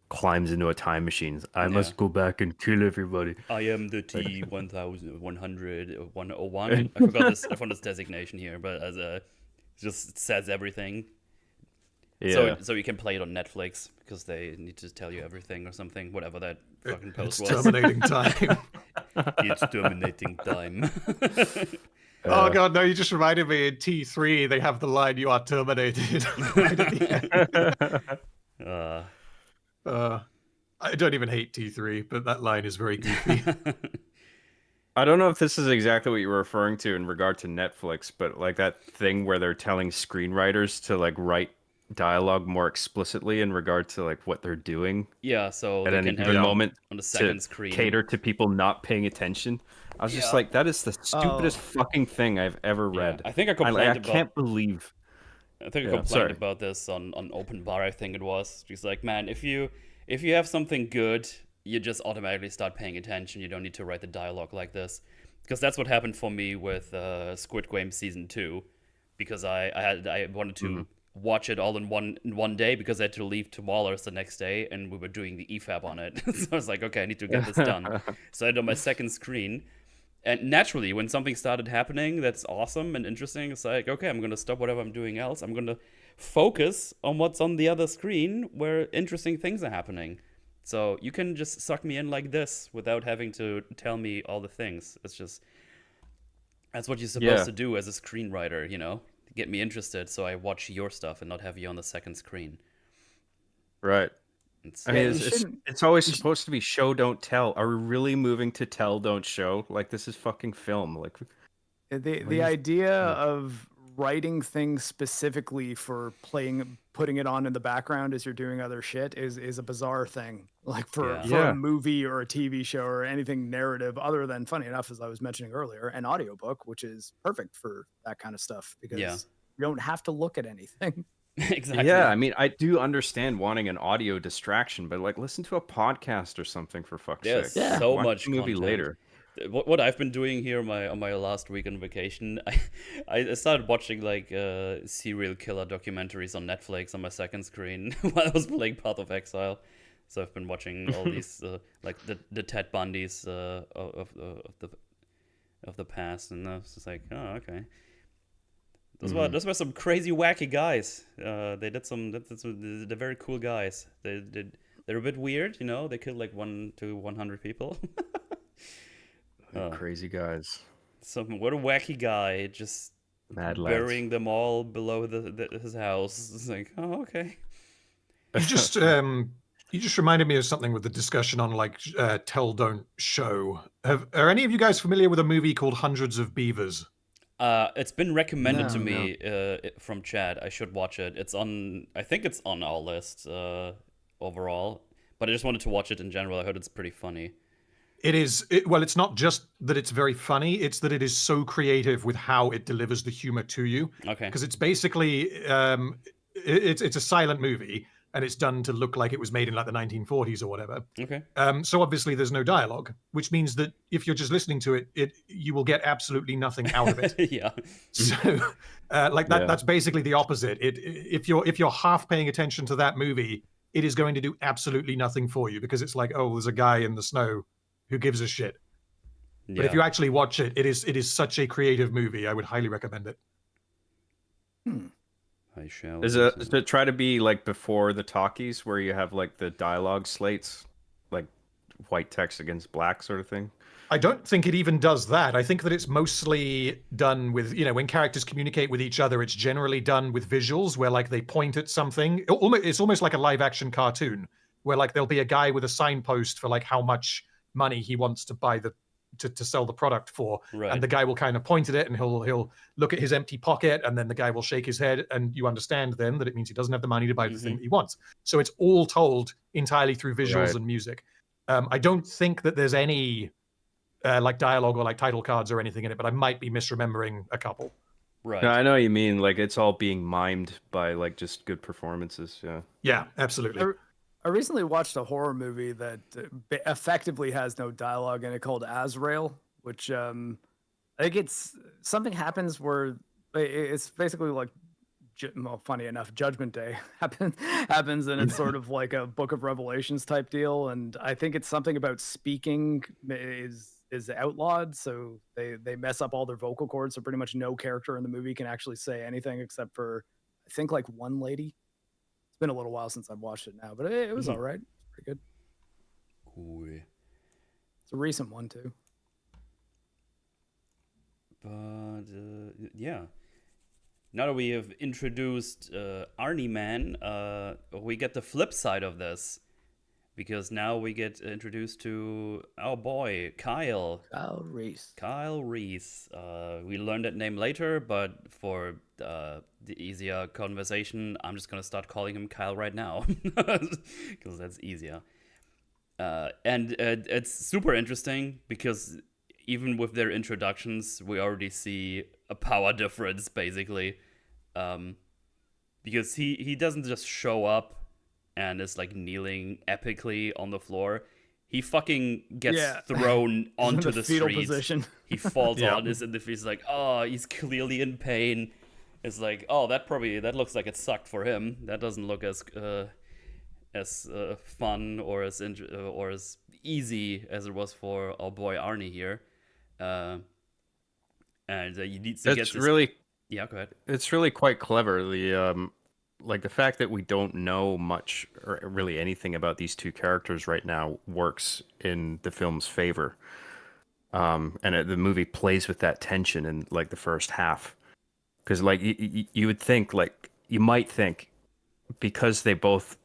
climbs into a time machine. I must go back and kill everybody. I am the T-1100 101. I forgot this designation here, but as it just says everything. Yeah. So you can play it on Netflix because they need to tell you everything or something, whatever that fucking post It's was. terminating time. It's terminating time. Oh god, no! You just reminded me. In T3, they have the line "You are terminated." Right at the end. I don't even hate T3, but that line is very goofy. I don't know if this is exactly what you were referring to in regard to Netflix, but like that thing where they're telling screenwriters to like write dialogue more explicitly in regard to like what they're doing Yeah, so at they any can have given it moment on the second to screen. cater to people not paying attention. I was just like, that is the stupidest fucking thing I've ever read. I think I complained I can't believe. I think I complained about this on Open Bar, I think it was. She's like, man, if you have something good, you just automatically start paying attention. You don't need to write the dialogue like this. Because that's what happened for me with Squid Game Season 2. Because I wanted to watch it all in one day because I had to leave to Waller's the next day and we were doing the EFAB on it. So I was like, okay, I need to get this done. So I had it on my second screen. And naturally, when something started happening that's awesome and interesting, it's like, okay, I'm going to stop whatever I'm doing else. I'm going to focus on what's on the other screen where interesting things are happening. So you can just suck me in like this without having to tell me all the things. It's just, that's what you're supposed to do as a screenwriter, you know? Get me interested so I watch your stuff and not have you on the second screen. Right. I mean, it's always supposed to be show, don't tell. Are we really moving to tell, don't show? Like, this is fucking film. Like, the idea of writing things specifically for putting it on in the background as you're doing other shit is a bizarre thing. Like for a movie or a TV show or anything narrative other than, funny enough, as I was mentioning earlier, an audiobook, which is perfect for that kind of stuff because you don't have to look at anything. Exactly. Yeah, I mean, I do understand wanting an audio distraction, but like, listen to a podcast or something for fuck's sake. Yeah, so much movie content. later. What I've been doing here on my last week on vacation, I started watching like serial killer documentaries on Netflix on my second screen while I was playing Path of Exile. So I've been watching all these like the Ted Bundys of the past, and I was just like, oh, okay. Those were some crazy wacky guys. They're very cool guys. They're a bit weird, you know. They killed like 1 to 100 people. Crazy guys. What a wacky guy, just Mad lads. burying them all below his house. It's like, oh, okay. You just reminded me of something with the discussion on like tell don't show. Are any of you guys familiar with a movie called Hundreds of Beavers? It's been recommended to No. me from chat. I should watch it. I think it's on our list overall. But I just wanted to watch it in general. I heard it's pretty funny. Well, it's not just that it's very funny, it's that it is so creative with how it delivers the humor to you. Okay. Because it's basically it's a silent movie, and it's done to look like it was made in like the 1940s or whatever. Okay. So obviously there's no dialogue, which means that if you're just listening to it, you will get absolutely nothing out of it. Yeah. So that's basically the opposite. If you're half paying attention to that movie, it is going to do absolutely nothing for you, because it's like, oh, there's a guy in the snow who gives a shit. But if you actually watch it, it is such a creative movie. I would highly recommend it. I shall. Does it try to be like before the talkies, where you have like the dialogue slates, like white text against black sort of thing? I don't think it even does that. I think that it's mostly done with, when characters communicate with each other, it's generally done with visuals where like they point at something. It's almost like a live action cartoon where like there'll be a guy with a signpost for like how much money he wants to buy to sell the product for. Right. And the guy will kind of point at it, and he'll look at his empty pocket, and then the guy will shake his head, and you understand then that it means he doesn't have the money to buy the thing that he wants. So it's all told entirely through visuals and music. I don't think that there's any like dialogue or like title cards or anything in it, but I might be misremembering a couple. Right. No, I know what you mean. Like it's all being mimed by like just good performances. Yeah. Yeah, absolutely. I recently watched a horror movie that effectively has no dialogue in it called Azrael, which I think it's something happens where it's basically like, well, funny enough, Judgment Day happens, and it's sort of like a Book of Revelations type deal. And I think it's something about speaking is outlawed, so they mess up all their vocal cords. So pretty much no character in the movie can actually say anything except for, I think, like one lady. It's been a little while since I've watched it now, but it was all right. Pretty good. Cool. It's a recent one too. But yeah. Now that we have introduced Arnie Man, we get the flip side of this. Because now we get introduced to our boy, Kyle. Kyle Reese. Kyle Reese. We learn that name later, but for the easier conversation, I'm just going to start calling him Kyle right now. Because that's easier. And it's super interesting because even with their introductions, we already see a power difference, basically. Because he doesn't just show up and is like kneeling epically on the floor. He fucking gets thrown onto the fetal street. position. He falls on, is in the he's like, oh, he's clearly in pain. It's like, oh, that looks like it sucked for him. That doesn't look as fun or as easy as it was for our boy Arnie here. And you need to get this. Yeah, go ahead. It's really quite clever. Like the fact that we don't know much or really anything about these two characters right now works in the film's favor. And the movie plays with that tension in like the first half. Because like you would think, like you might think, because they're both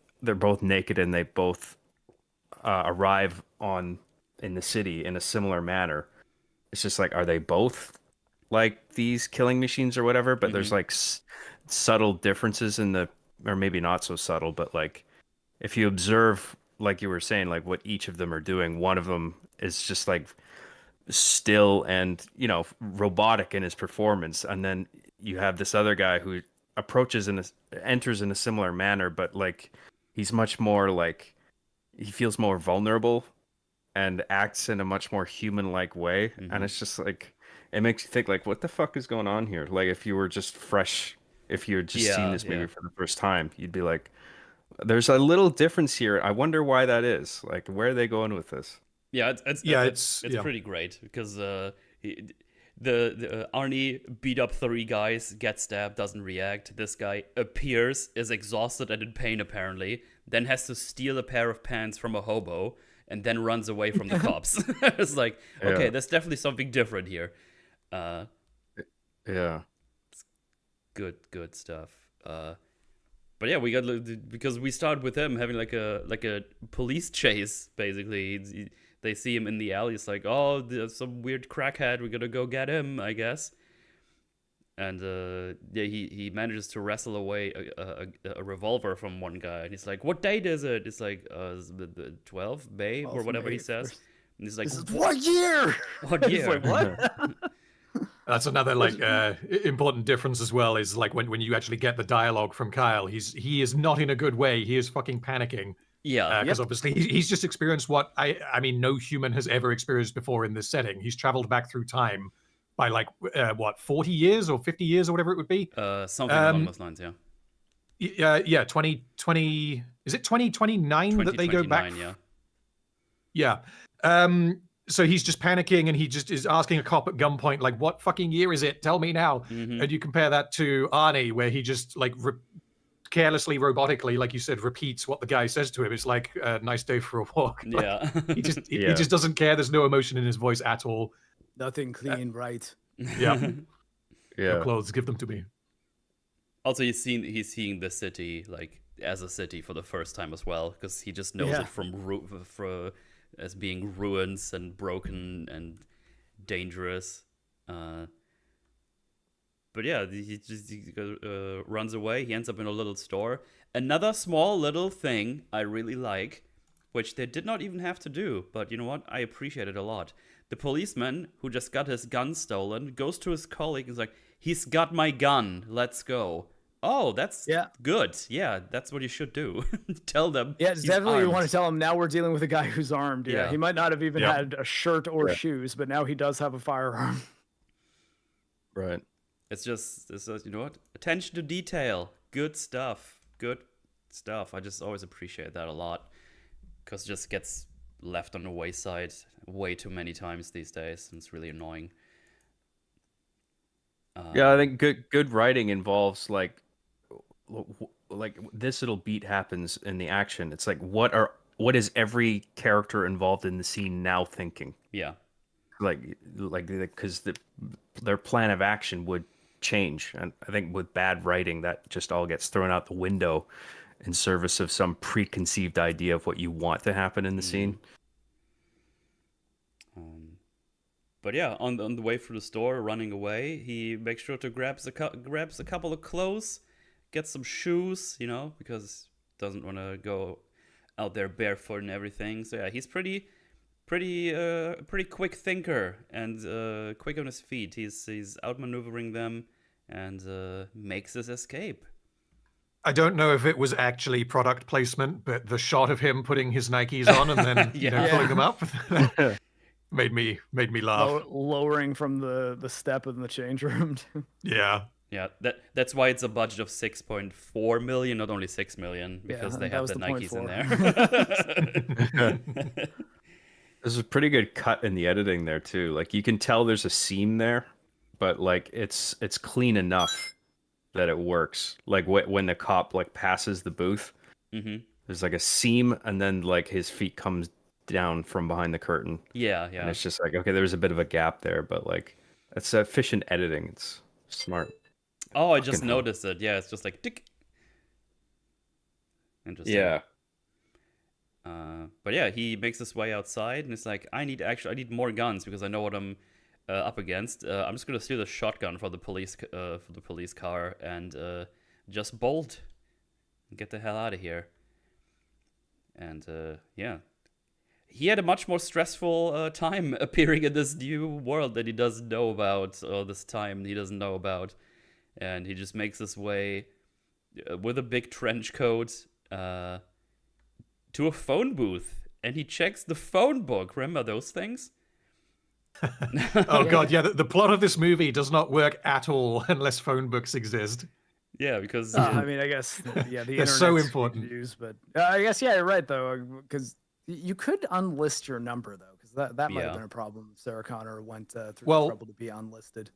naked and they both arrive in the city in a similar manner. It's just like, are they both like these killing machines or whatever? But there's like subtle differences or maybe not so subtle, but like if you observe, like you were saying, like what each of them are doing, one of them is just like still and robotic in his performance, and then you have this other guy who enters in a similar manner, but like he's much more like, he feels more vulnerable and acts in a much more human-like way. And it's just like, it makes you think like, what the fuck is going on here? Like if you were just fresh, if you had just seen this movie for the first time, you'd be like, there's a little difference here. I wonder why that is. Like, where are they going with this? Yeah, it's pretty great because the Arnie beat up 3 guys, gets stabbed, doesn't react. This guy appears, is exhausted and in pain apparently, then has to steal a pair of pants from a hobo, and then runs away from the cops. It's like, okay, there's definitely something different here. Yeah. Good stuff. But yeah, we got because we start with him having like a police chase. Basically, they see him in the alley. It's like, oh, there's some weird crackhead. We gotta go get him, I guess. And yeah, he manages to wrestle away a revolver from one guy, and he's like, "What date is it?" It's like the 12 May or whatever he says. And he's like, "What year? What year? Like, what?" That's another like important difference as well. Is like when you actually get the dialogue from Kyle, he is not in a good way. He is fucking panicking. Yeah, because obviously he's just experienced what I mean no human has ever experienced before in this setting. He's traveled back through time by like what 40 years or 50 years or whatever it would be. Something along those lines, yeah. Yeah, 2020. Is it 2029 that they go back? Yeah. So he's just panicking and he just is asking a cop at gunpoint, like, what fucking year is it? Tell me now. Mm-hmm. And you compare that to Arnie, where he just like carelessly, robotically, like you said, repeats what the guy says to him. It's like a nice day for a walk. Like, yeah. he just doesn't care. There's no emotion in his voice at all. Nothing clean, right? Yeah. Yeah. No clothes, give them to me. Also, he's seeing the city like as a city for the first time as well, because he just knows it from as being ruins and broken and dangerous. But yeah, he runs away. He ends up in a little store. Another small little thing I really like, which they did not even have to do, but you know what? I appreciate it a lot. The policeman who just got his gun stolen goes to his colleague and is like, "He's got my gun. Let's go." Oh, that's good. Yeah, that's what you should do. Tell them. Yeah, he's definitely. armed. You want to tell him now we're dealing with a guy who's armed. Yeah. He might not have even had a shirt or shoes, but now he does have a firearm. Right. It's just, you know what? Attention to detail. Good stuff. Good stuff. I just always appreciate that a lot, because it just gets left on the wayside way too many times these days, and it's really annoying. Yeah, I think good writing involves like this little beat happens in the action. It's like what is every character involved in the scene now thinking? Yeah. Like because their plan of action would change, and I think with bad writing that just all gets thrown out the window in service of some preconceived idea of what you want to happen in the scene. But yeah, on the way through the store, running away, he makes sure to grabs a couple of clothes, gets some shoes, you know, because he doesn't want to go out there barefoot and everything. So yeah, he's pretty quick thinker and quick on his feet. He's outmaneuvering them and makes his escape. I don't know if it was actually product placement, but the shot of him putting his Nikes on and then pulling them up made me laugh. Lowering from the step in the change room. Yeah. Yeah, that's why it's a budget of 6.4 million, not only 6 million, because they have the Nikes in there. There's a pretty good cut in the editing there too. Like you can tell there's a seam there, but like it's clean enough that it works. Like when the cop like passes the booth, there's like a seam, and then like his feet comes down from behind the curtain. Yeah. And it's just like, okay, there's a bit of a gap there, but like it's efficient editing. It's smart. Oh, I just noticed it. Yeah, it's just like tick. Interesting. Yeah. But yeah, he makes his way outside and it's like, I need more guns because I know what I'm up against. I'm just gonna steal the shotgun for the police car and just bolt and get the hell out of here. And yeah. He had a much more stressful time appearing in this new world that he doesn't know about, or this time he doesn't know about. And he just makes his way with a big trench coat to a phone booth. And he checks the phone book. Remember those things? Oh, God, yeah. The plot of this movie does not work at all unless phone books exist. Yeah, because... I mean, I guess, yeah, the internet's so important. Use, but I guess, yeah, you're right, though, because... You could unlist your number, though, because that might have been a problem. Sarah Connor went through the trouble to be unlisted.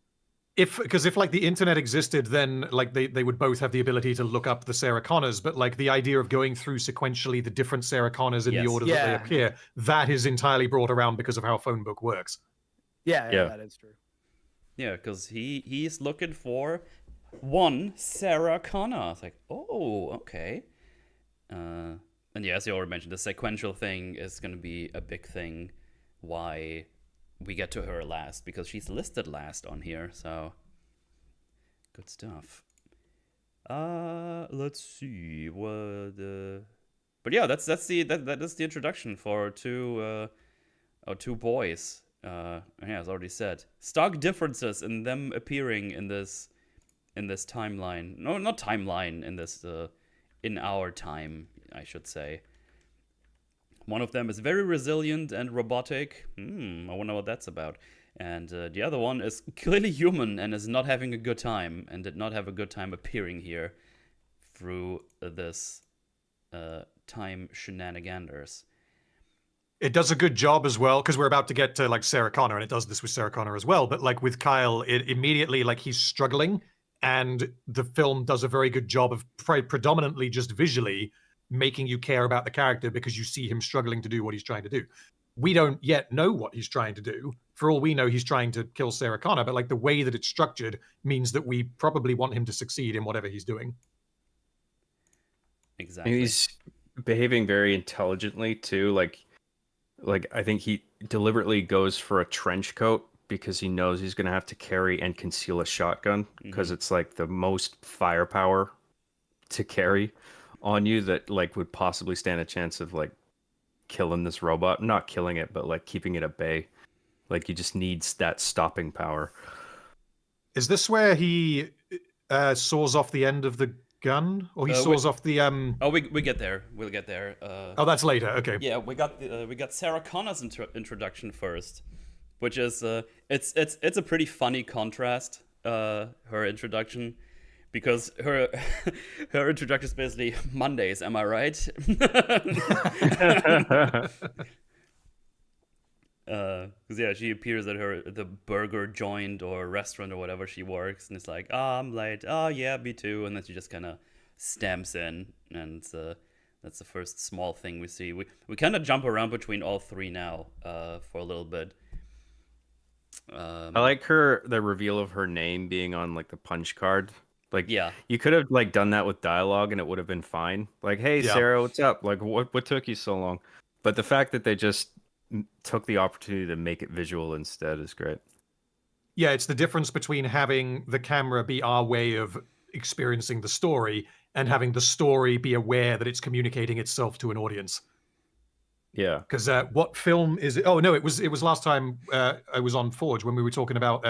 Because if like the internet existed, then like they would both have the ability to look up the Sarah Connors, but like the idea of going through sequentially the different Sarah Connors in the order that they appear, that is entirely brought around because of how phone book works. Yeah, that is true. Yeah, because he's looking for one Sarah Connor. It's like, oh, okay. And yeah, as you already mentioned, the sequential thing is going to be a big thing. Why we get to her last, because she's listed last on here. So good stuff. Let's see what. But yeah, that is the introduction for two boys. Yeah, as already said, stark differences in them appearing in this timeline. No, not timeline. In this in our time, I should say. One of them is very resilient and robotic. I wonder what that's about. And the other one is clearly human and is not having a good time, and did not have a good time appearing here through this time shenanigans. It does a good job as well, because we're about to get to like Sarah Connor, and it does this with Sarah Connor as well. But like with Kyle, it immediately like he's struggling, and the film does a very good job of predominantly just visually making you care about the character because you see him struggling to do what he's trying to do. We don't yet know what he's trying to do. For all we know, he's trying to kill Sarah Connor, but like the way that it's structured means that we probably want him to succeed in whatever he's doing. Exactly. And he's behaving very intelligently too. Like I think he deliberately goes for a trench coat because he knows he's going to have to carry and conceal a shotgun, because it's like the most firepower to carry on you that like would possibly stand a chance of like killing this robot. Not killing it, but like keeping it at bay. Like he just needs that stopping power. Is this where he saws off the end of the gun, or he saws off the Oh, we get there. We'll get there. Oh, that's later. Okay. Yeah, we got Sarah Connor's introduction first, which is it's a pretty funny contrast. Her introduction, because her introduction is basically Mondays. Am I right? Because yeah, she appears at the burger joint or restaurant or whatever she works, and it's like, I'm late. Oh yeah, me too. And then she just kind of stamps in, and that's the first small thing we see. We kind of jump around between all three now for a little bit. I like the reveal of her name being on like the punch card. Like, yeah, you could have like done that with dialogue and it would have been fine. Like, hey, Yeah. Sarah, what's up? Like, what took you so long? But the fact that they just took the opportunity to make it visual instead is great. Yeah, it's the difference between having the camera be our way of experiencing the story and having the story be aware that it's communicating itself to an audience. Yeah. Because what film is it? Oh no, it was last time I was on Forge when we were talking about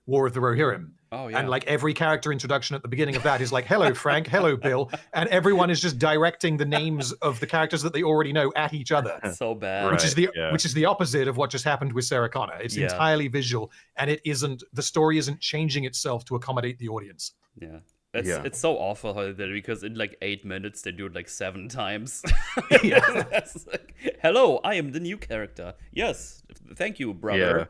War of the Rohirrim. Oh yeah. And like every character introduction at the beginning of that is like, hello Frank, hello Bill, and everyone is just directing the names of the characters that they already know at each other. So bad. Right. Which is the opposite of what just happened with Sarah Connor. It's entirely visual, and the story isn't changing itself to accommodate the audience. Yeah. It's so awful how they did it, because in like 8 minutes they do it like 7 times. Yeah. It's like, hello, I am the new character. Yes, thank you, brother.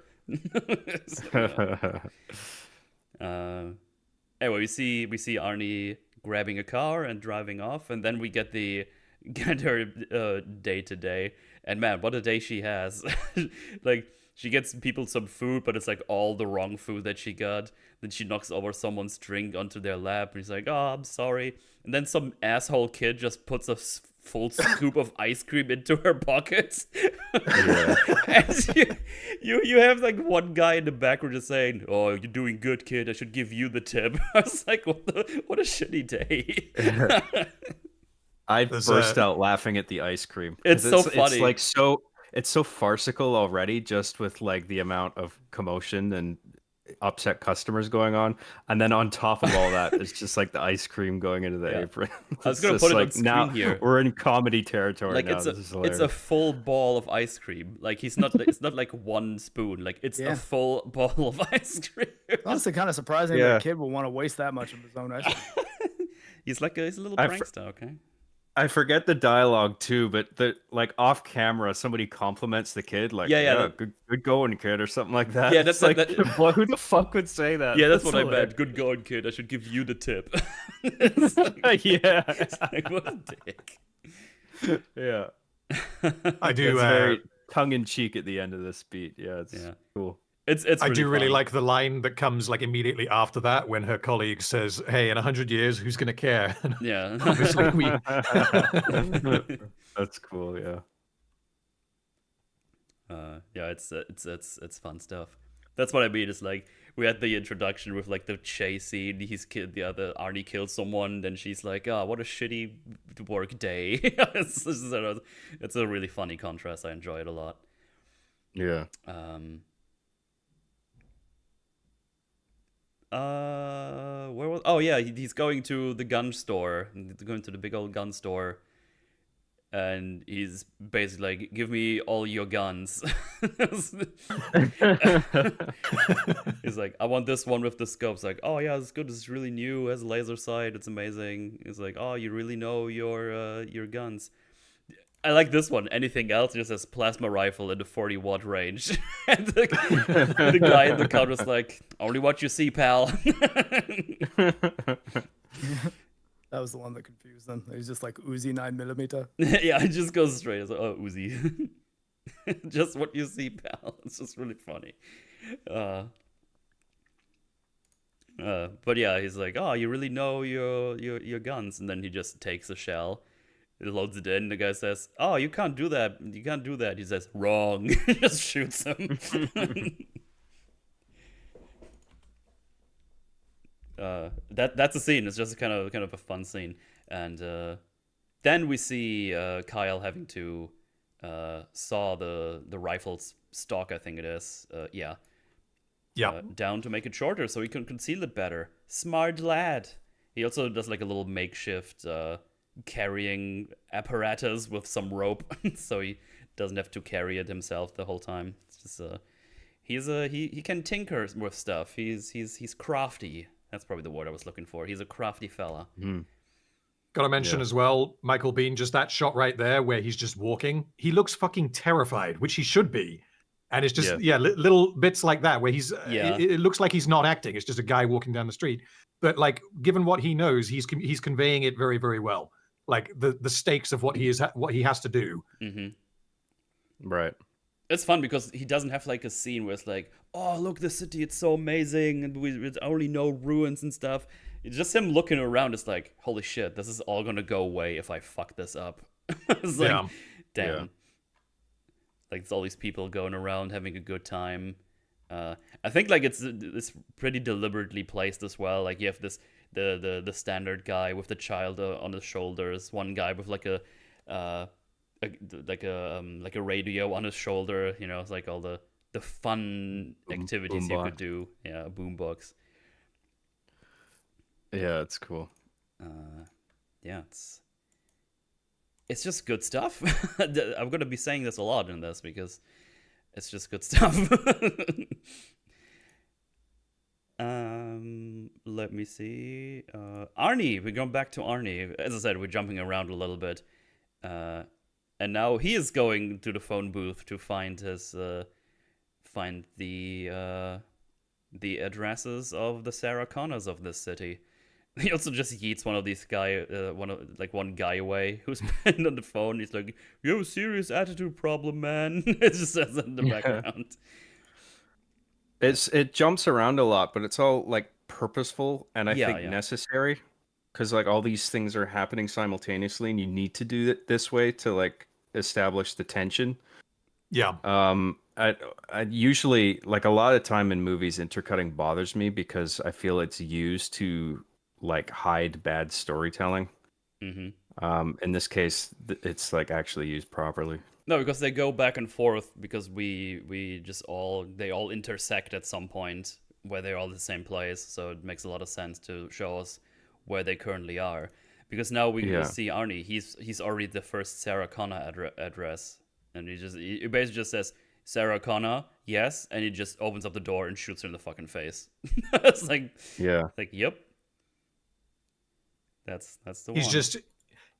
Anyway, we see Arnie grabbing a car and driving off, and then we get her day to day. And man, what a day she has! Like, she gets people some food, but it's like all the wrong food that she got. Then she knocks over someone's drink onto their lap, and he's like, "Oh, I'm sorry." And then some asshole kid just puts a full scoop of ice cream into her pockets. Yeah. And you have like one guy in the background just saying, "Oh, you're doing good, kid. I should give you the tip." I was like, what a shitty day. I burst out laughing at the ice cream. It's so funny. It's like it's so farcical already, just with like the amount of commotion and upset customers going on, and then on top of all that, it's just like the ice cream going into the apron. I was gonna put it on screen now here. We're in comedy territory Like now. it's a full ball of ice cream. Like it's not like one spoon. Like it's a full ball of ice cream. Honestly, kind of surprising that a kid would want to waste that much of his own ice cream. He's a little prankster, okay? I forget the dialogue too, but like off camera, somebody compliments the kid, like, good going, kid, or something like that. Yeah, that's like who the fuck would say that? Yeah, that's what I meant. Good going, kid. I should give you the tip. It's like, what a dick. Yeah. I do. It's very tongue in cheek at the end of this beat. Yeah, it's cool. It's I do really fun. like the line that comes like immediately after that when her colleague says, "Hey, in 100 years, who's going to care?" Yeah. Obviously, we. That's cool. Yeah. Yeah, it's fun stuff. That's what I mean. It's like we had the introduction with like the chase scene. He's killed the other Arnie kills someone, then she's like, "Oh, what a shitty work day." It's a really funny contrast. I enjoy it a lot. Yeah. Where was? Oh yeah, he's going to the gun store. He's going to the big old gun store. And he's basically like, "Give me all your guns." He's like, "I want this one with the scope." It's like, "Oh yeah, it's good. It's really new. It has a laser sight. It's amazing." He's like, "Oh, you really know your guns." I like this one. Anything else just says plasma rifle in the 40-watt range. And the guy in the counter's like, "Only what you see, pal." That was the one that confused them. It was just like Uzi 9mm. Yeah, it just goes straight. It's like, "Oh, Uzi." Just what you see, pal. It's just really funny. But yeah, he's like, "Oh, you really know your guns," and then he just takes a shell, he loads it in. The guy says, "Oh, you can't do that. You can't do that." He says, "Wrong." He just shoots him. That's a scene. It's just kind of a fun scene, and then we see Kyle having to saw the rifle's stock, I think it is. Yeah. Down to make it shorter so he can conceal it better. Smart lad. He also does like a little makeshift carrying apparatus with some rope, so he doesn't have to carry it himself the whole time. It's just he can tinker with stuff. He's crafty. That's probably the word I was looking for. He's a crafty fella. Got to mention as well, Michael Biehn, just that shot right there where he's just walking. He looks fucking terrified, which he should be. And it's just, little bits like that where he's, it looks like he's not acting. It's just a guy walking down the street. But like, given what he knows, he's conveying it very, very well. Like the stakes of what he has to do. Mm-hmm. Right. It's fun because he doesn't have like a scene where it's like, "Oh, look, the city, it's so amazing, and we only know ruins and stuff." It's just him looking around. It's like, holy shit, this is all gonna go away if I fuck this up. It's like, damn. Yeah. Like, it's all these people going around having a good time. I think like it's pretty deliberately placed as well. Like you have this the standard guy with the child on his shoulders, one guy with like a radio on his shoulder. You know, it's like all the fun activities you could do. Yeah, a boombox. Yeah, it's cool. Yeah, it's just good stuff. I'm gonna be saying this a lot in this because it's just good stuff. Let me see. Arnie, we're going back to Arnie. As I said, we're jumping around a little bit. And now he is going to the phone booth to find his the addresses of the Sarah Connors of this city. He also just yeets one of these one guy away who's been on the phone. He's like, "You have a serious attitude problem, man." It just says in the background. It jumps around a lot, but it's all like purposeful and I think necessary, because like all these things are happening simultaneously, and you need to do it this way to like establish the tension. Yeah. I usually, like, a lot of time in movies, intercutting bothers me because I feel it's used to like hide bad storytelling. Mm-hmm. In this case, it's like actually used properly. No, because they go back and forth because they all intersect at some point where they're all the same place. So it makes a lot of sense to show us where they currently are. Because now we can see Arnie. He's already the first Sarah Connor address, and he basically just says, "Sarah Connor, yes," and he just opens up the door and shoots her in the fucking face. It's like, yep. That's the one. He's just,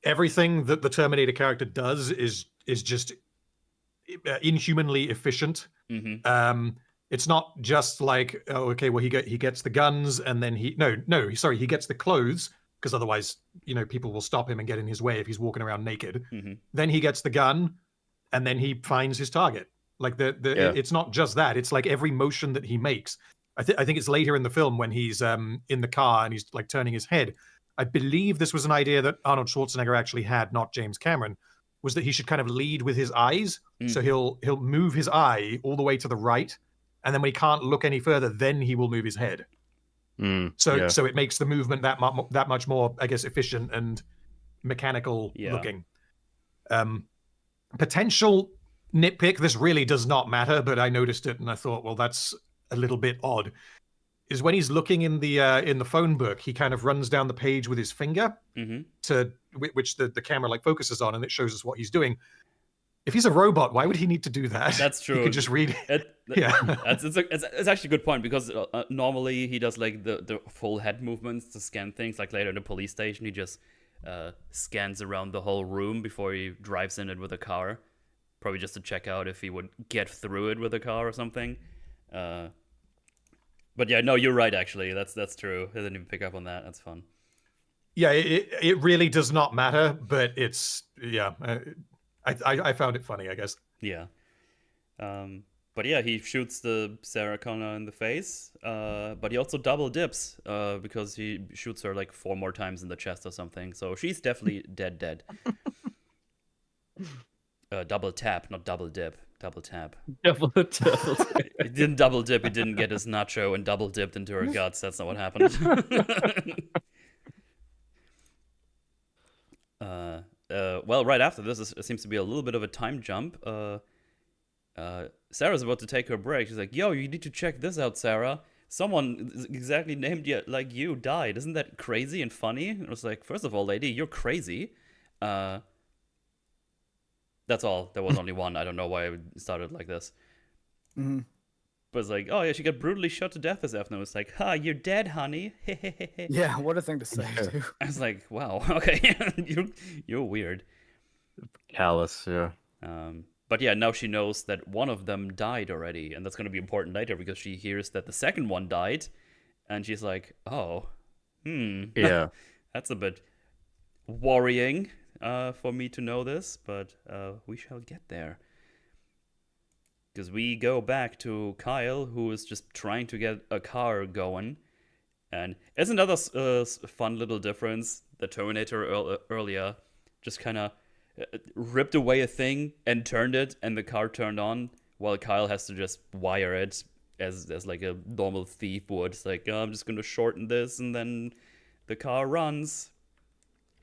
everything that the Terminator character does is just inhumanly efficient. Mm-hmm. It's not just like, oh, okay, well he gets the guns and then he gets the clothes, because otherwise, people will stop him and get in his way if he's walking around naked. Mm-hmm. Then he gets the gun, and then he finds his target. Like Yeah. it's not just that. It's like every motion that he makes. I think it's later in the film when he's in the car and he's like turning his head. I believe this was an idea that Arnold Schwarzenegger actually had, not James Cameron, was that he should kind of lead with his eyes. So he'll move his eye all the way to the right, and then when he can't look any further, then he will move his head. So it makes the movement that much more, I guess, efficient and mechanical looking. Potential nitpick, this really does not matter, but I noticed it and I thought, well, that's a little bit odd, is when he's looking in the phone book, he kind of runs down the page with his finger to which the camera like focuses on, and it shows us what he's doing. If he's a robot, why would he need to do that? That's true. He could just read it. It's actually a good point, because normally he does like the full head movements to scan things. Like later in the police station, he just scans around the whole room before he drives in it with a car, probably just to check out if he would get through it with a car or something. But yeah, no, you're right. Actually, that's true. I didn't even pick up on that. That's fun. Yeah, it really does not matter, but it's I found it funny, I guess. Yeah. But yeah, he shoots the Sarah Connor in the face, but he also double dips because he shoots her like 4 more times in the chest or something. So she's definitely dead. Double tap, not double dip. Double tap. Double tap. He didn't double dip. He didn't get his nacho and double dipped into her guts. That's not what happened. Well, right after this, it seems to be a little bit of a time jump. Sarah's about to take her break. She's like, yo, you need to check this out, Sarah. Someone exactly named you like you died. Isn't that crazy and funny? And I was like, first of all, lady, you're crazy. That's all. There was only one. I don't know why it started like this. But it's like, oh yeah, she got brutally shot to death this afternoon. It's like, ha, you're dead, honey. Yeah, what a thing to say, too. I was like, wow, okay, you're weird. Callous, yeah. But yeah, now she knows that one of them died already, and that's going to be important later because she hears that the second one died, and she's like, oh, Yeah. that's a bit worrying for me to know this, but we shall get there. Because we go back to Kyle, who is just trying to get a car going. And it's another fun little difference. The Terminator earlier just kind of ripped away a thing and turned it, and the car turned on, while Kyle has to just wire it as like a normal thief would. It's like, oh, I'm just going to shorten this, and then the car runs.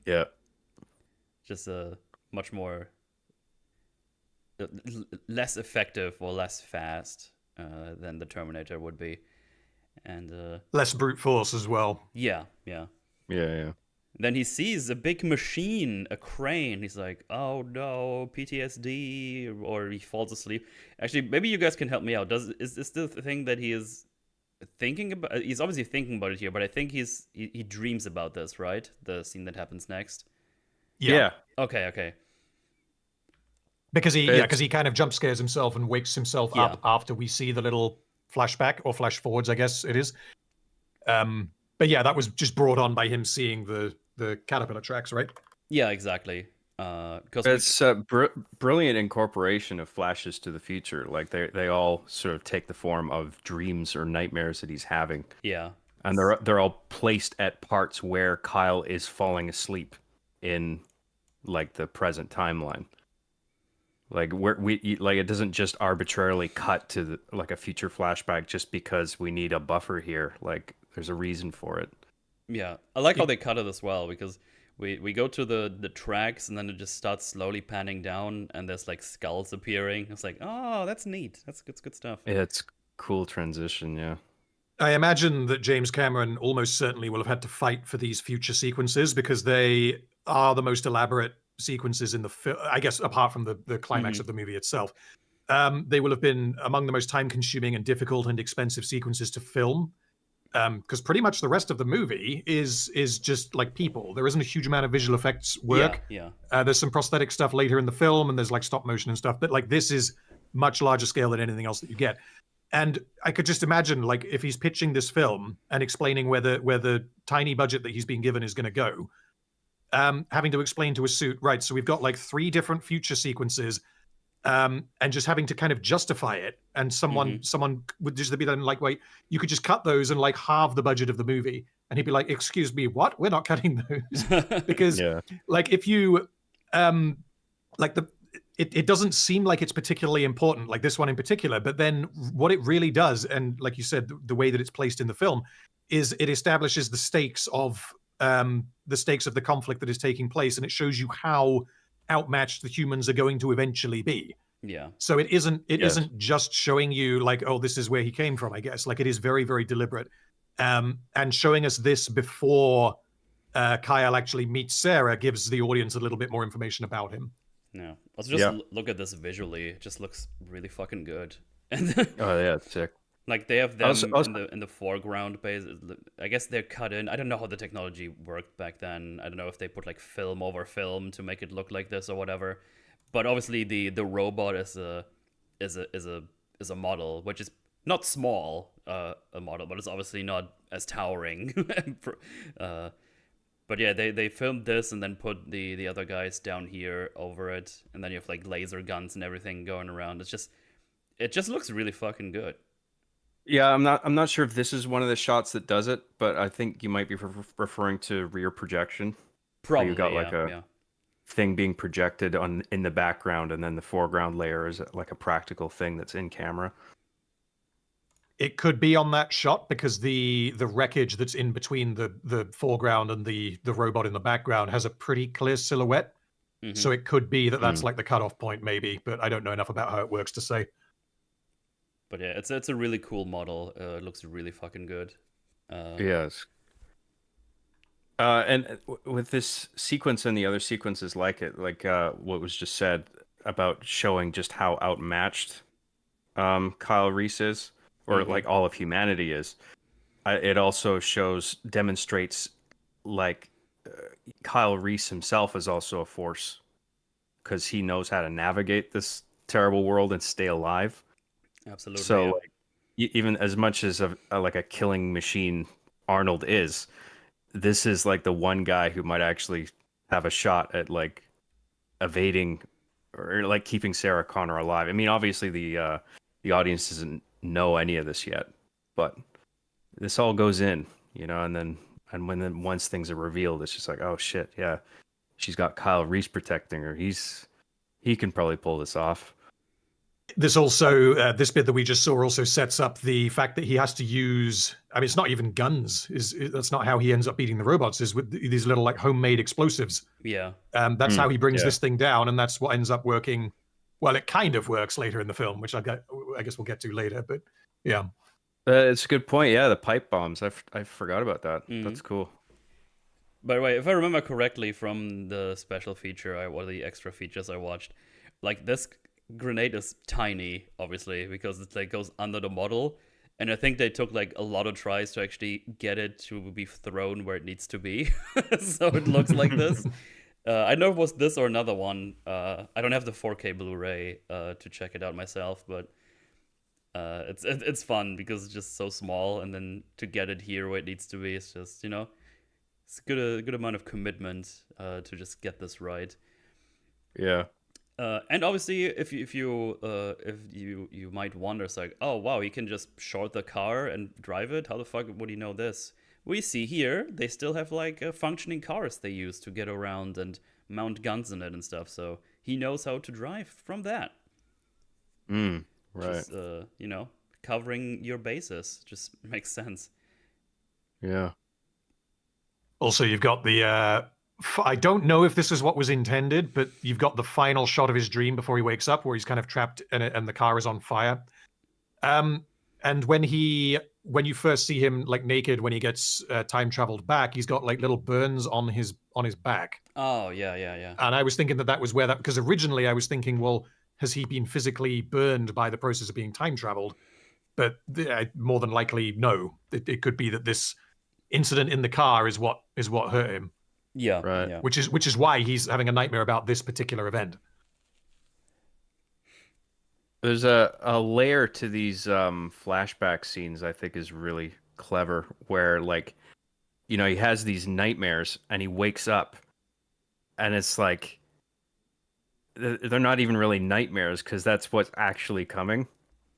Yeah. Just a much more less effective or less fast than the Terminator would be, and Less brute force as well. yeah. Then he sees a big machine, a crane. He's like, oh no, PTSD, or he falls asleep. Actually, maybe you guys can help me out. Is this the thing that he is thinking about? He's obviously thinking about it here, but I think he dreams about this, right? The scene that happens next. Yeah. Okay. Because he kind of jump scares himself and wakes himself up after we see the little flashback or flash forwards, I guess it is. But yeah, that was just brought on by him seeing the caterpillar tracks, right? Yeah, exactly. Because It's a brilliant incorporation of flashes to the future. Like they all sort of take the form of dreams or nightmares that he's having. Yeah. And they're all placed at parts where Kyle is falling asleep in like the present timeline. Like it doesn't just arbitrarily cut to like a future flashback just because we need a buffer here. Like there's a reason for it. Yeah, I like how they cut it as well, because we go to the tracks and then it just starts slowly panning down and there's like skulls appearing. It's like, oh, that's neat. That's good stuff. It's cool transition, yeah. I imagine that James Cameron almost certainly will have had to fight for these future sequences because they are the most elaborate sequences in the film, I guess, apart from the climax of the movie itself. They will have been among the most time-consuming and difficult and expensive sequences to film, because pretty much the rest of the movie is just like people. There isn't a huge amount of visual effects work. Yeah. There's some prosthetic stuff later in the film, and there's like stop motion and stuff, but like this is much larger scale than anything else that you get. And I could just imagine, like, if he's pitching this film and explaining where the tiny budget that he's been given is going to go, having to explain to a suit, right, so we've got like 3 different future sequences. and just having to kind of justify it. And someone would just be then like, wait, you could just cut those and like halve the budget of the movie. And he'd be like, excuse me, what? We're not cutting those. Because like if you like it doesn't seem like it's particularly important, like this one in particular, but then what it really does, and like you said, the way that it's placed in the film, is it establishes the stakes of the conflict that is taking place, and it shows you how outmatched the humans are going to eventually be. Yeah. So it isn't just showing you like, oh, this is where he came from, I guess. Like it is very, very deliberate. And showing us this before Kyle actually meets Sarah gives the audience a little bit more information about him. Yeah. Also, just look at this visually. It just looks really fucking good. And oh yeah, it's sick. like they have them in the foreground base. I guess they're cut in. I don't know how the technology worked back then. I don't know if they put like film over film to make it look like this or whatever. But obviously the robot is a model, which is not small, a model, but it's obviously not as towering. But yeah, they filmed this and then put the other guys down here over it, and then you have like laser guns and everything going around. It just looks really fucking good. Yeah, I'm not sure if this is one of the shots that does it, but I think you might be referring to rear projection. Probably, you got like a thing being projected in the background, and then the foreground layer is like a practical thing that's in camera. It could be on that shot because the wreckage that's in between the foreground and the robot in the background has a pretty clear silhouette. Mm-hmm. So it could be that's like the cutoff point, maybe, but I don't know enough about how it works to say. But yeah, it's a really cool model. It looks really fucking good. Yes. And with this sequence and the other sequences like it, like what was just said about showing just how outmatched Kyle Reese is, or like all of humanity is, it also demonstrates like Kyle Reese himself is also a force, because he knows how to navigate this terrible world and stay alive. Absolutely. So like, even as much as like a killing machine Arnold is, this is like the one guy who might actually have a shot at like evading or like keeping Sarah Connor alive. I mean, obviously the audience doesn't know any of this yet, but this all goes in, and once things are revealed, it's just like, oh shit, yeah, she's got Kyle Reese protecting her. He can probably pull this off. This also, this bit that we just saw also sets up the fact that he has to use, I mean, it's not even guns. That's not how he ends up beating the robots, is with these little like homemade explosives. Yeah. That's how he brings this thing down, and that's what ends up working. Well, it kind of works later in the film, which I guess we'll get to later, but yeah. It's a good point. Yeah, the pipe bombs. I forgot about that. That's cool. By the way, if I remember correctly from the special feature or the extra features I watched, like this grenade is tiny, obviously, because it like goes under the model, and I think they took like a lot of tries to actually get it to be thrown where it needs to be, so it looks like this. I know it was this or another one. I don't have the 4K Blu-ray to check it out myself, but it's fun because it's just so small, and then to get it here where it needs to be, it's just it's a good amount of commitment to just get this right. Yeah. And obviously, if you might wonder, it's like, oh wow, you can just short the car and drive it. How the fuck would he know this? We see here they still have like functioning cars they use to get around and mount guns in it and stuff. So he knows how to drive from that. Right. Just, covering your bases just makes sense. Yeah. Also, you've got the. I don't know if this is what was intended, but you've got the final shot of his dream before he wakes up, where he's kind of trapped in it and the car is on fire. And when you first see him like naked, when he gets time traveled back, he's got like little burns on his back. Oh yeah. And I was thinking that was where because originally I was thinking, well, has he been physically burned by the process of being time traveled? But more than likely, no. It could be that this incident in the car is what hurt him. Yeah, right. Yeah. Which is why he's having a nightmare about this particular event. There's a layer to these flashback scenes I think is really clever, where like, he has these nightmares and he wakes up and it's like they're not even really nightmares because that's what's actually coming,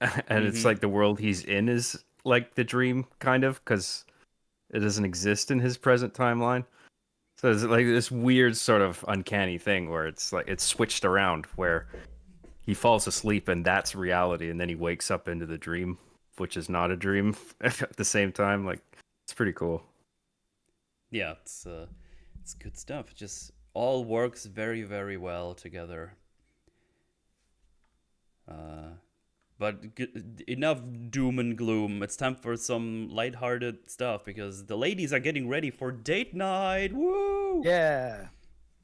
and it's like the world he's in is like the dream kind of because it doesn't exist in his present timeline. So it's like this weird sort of uncanny thing where it's like it's switched around where he falls asleep and that's reality, and then he wakes up into the dream, which is not a dream at the same time. Like, it's pretty cool. Yeah, it's good stuff. It just all works very, very well together. But enough doom and gloom. It's time for some lighthearted stuff because the ladies are getting ready for date night. Woo! Yeah.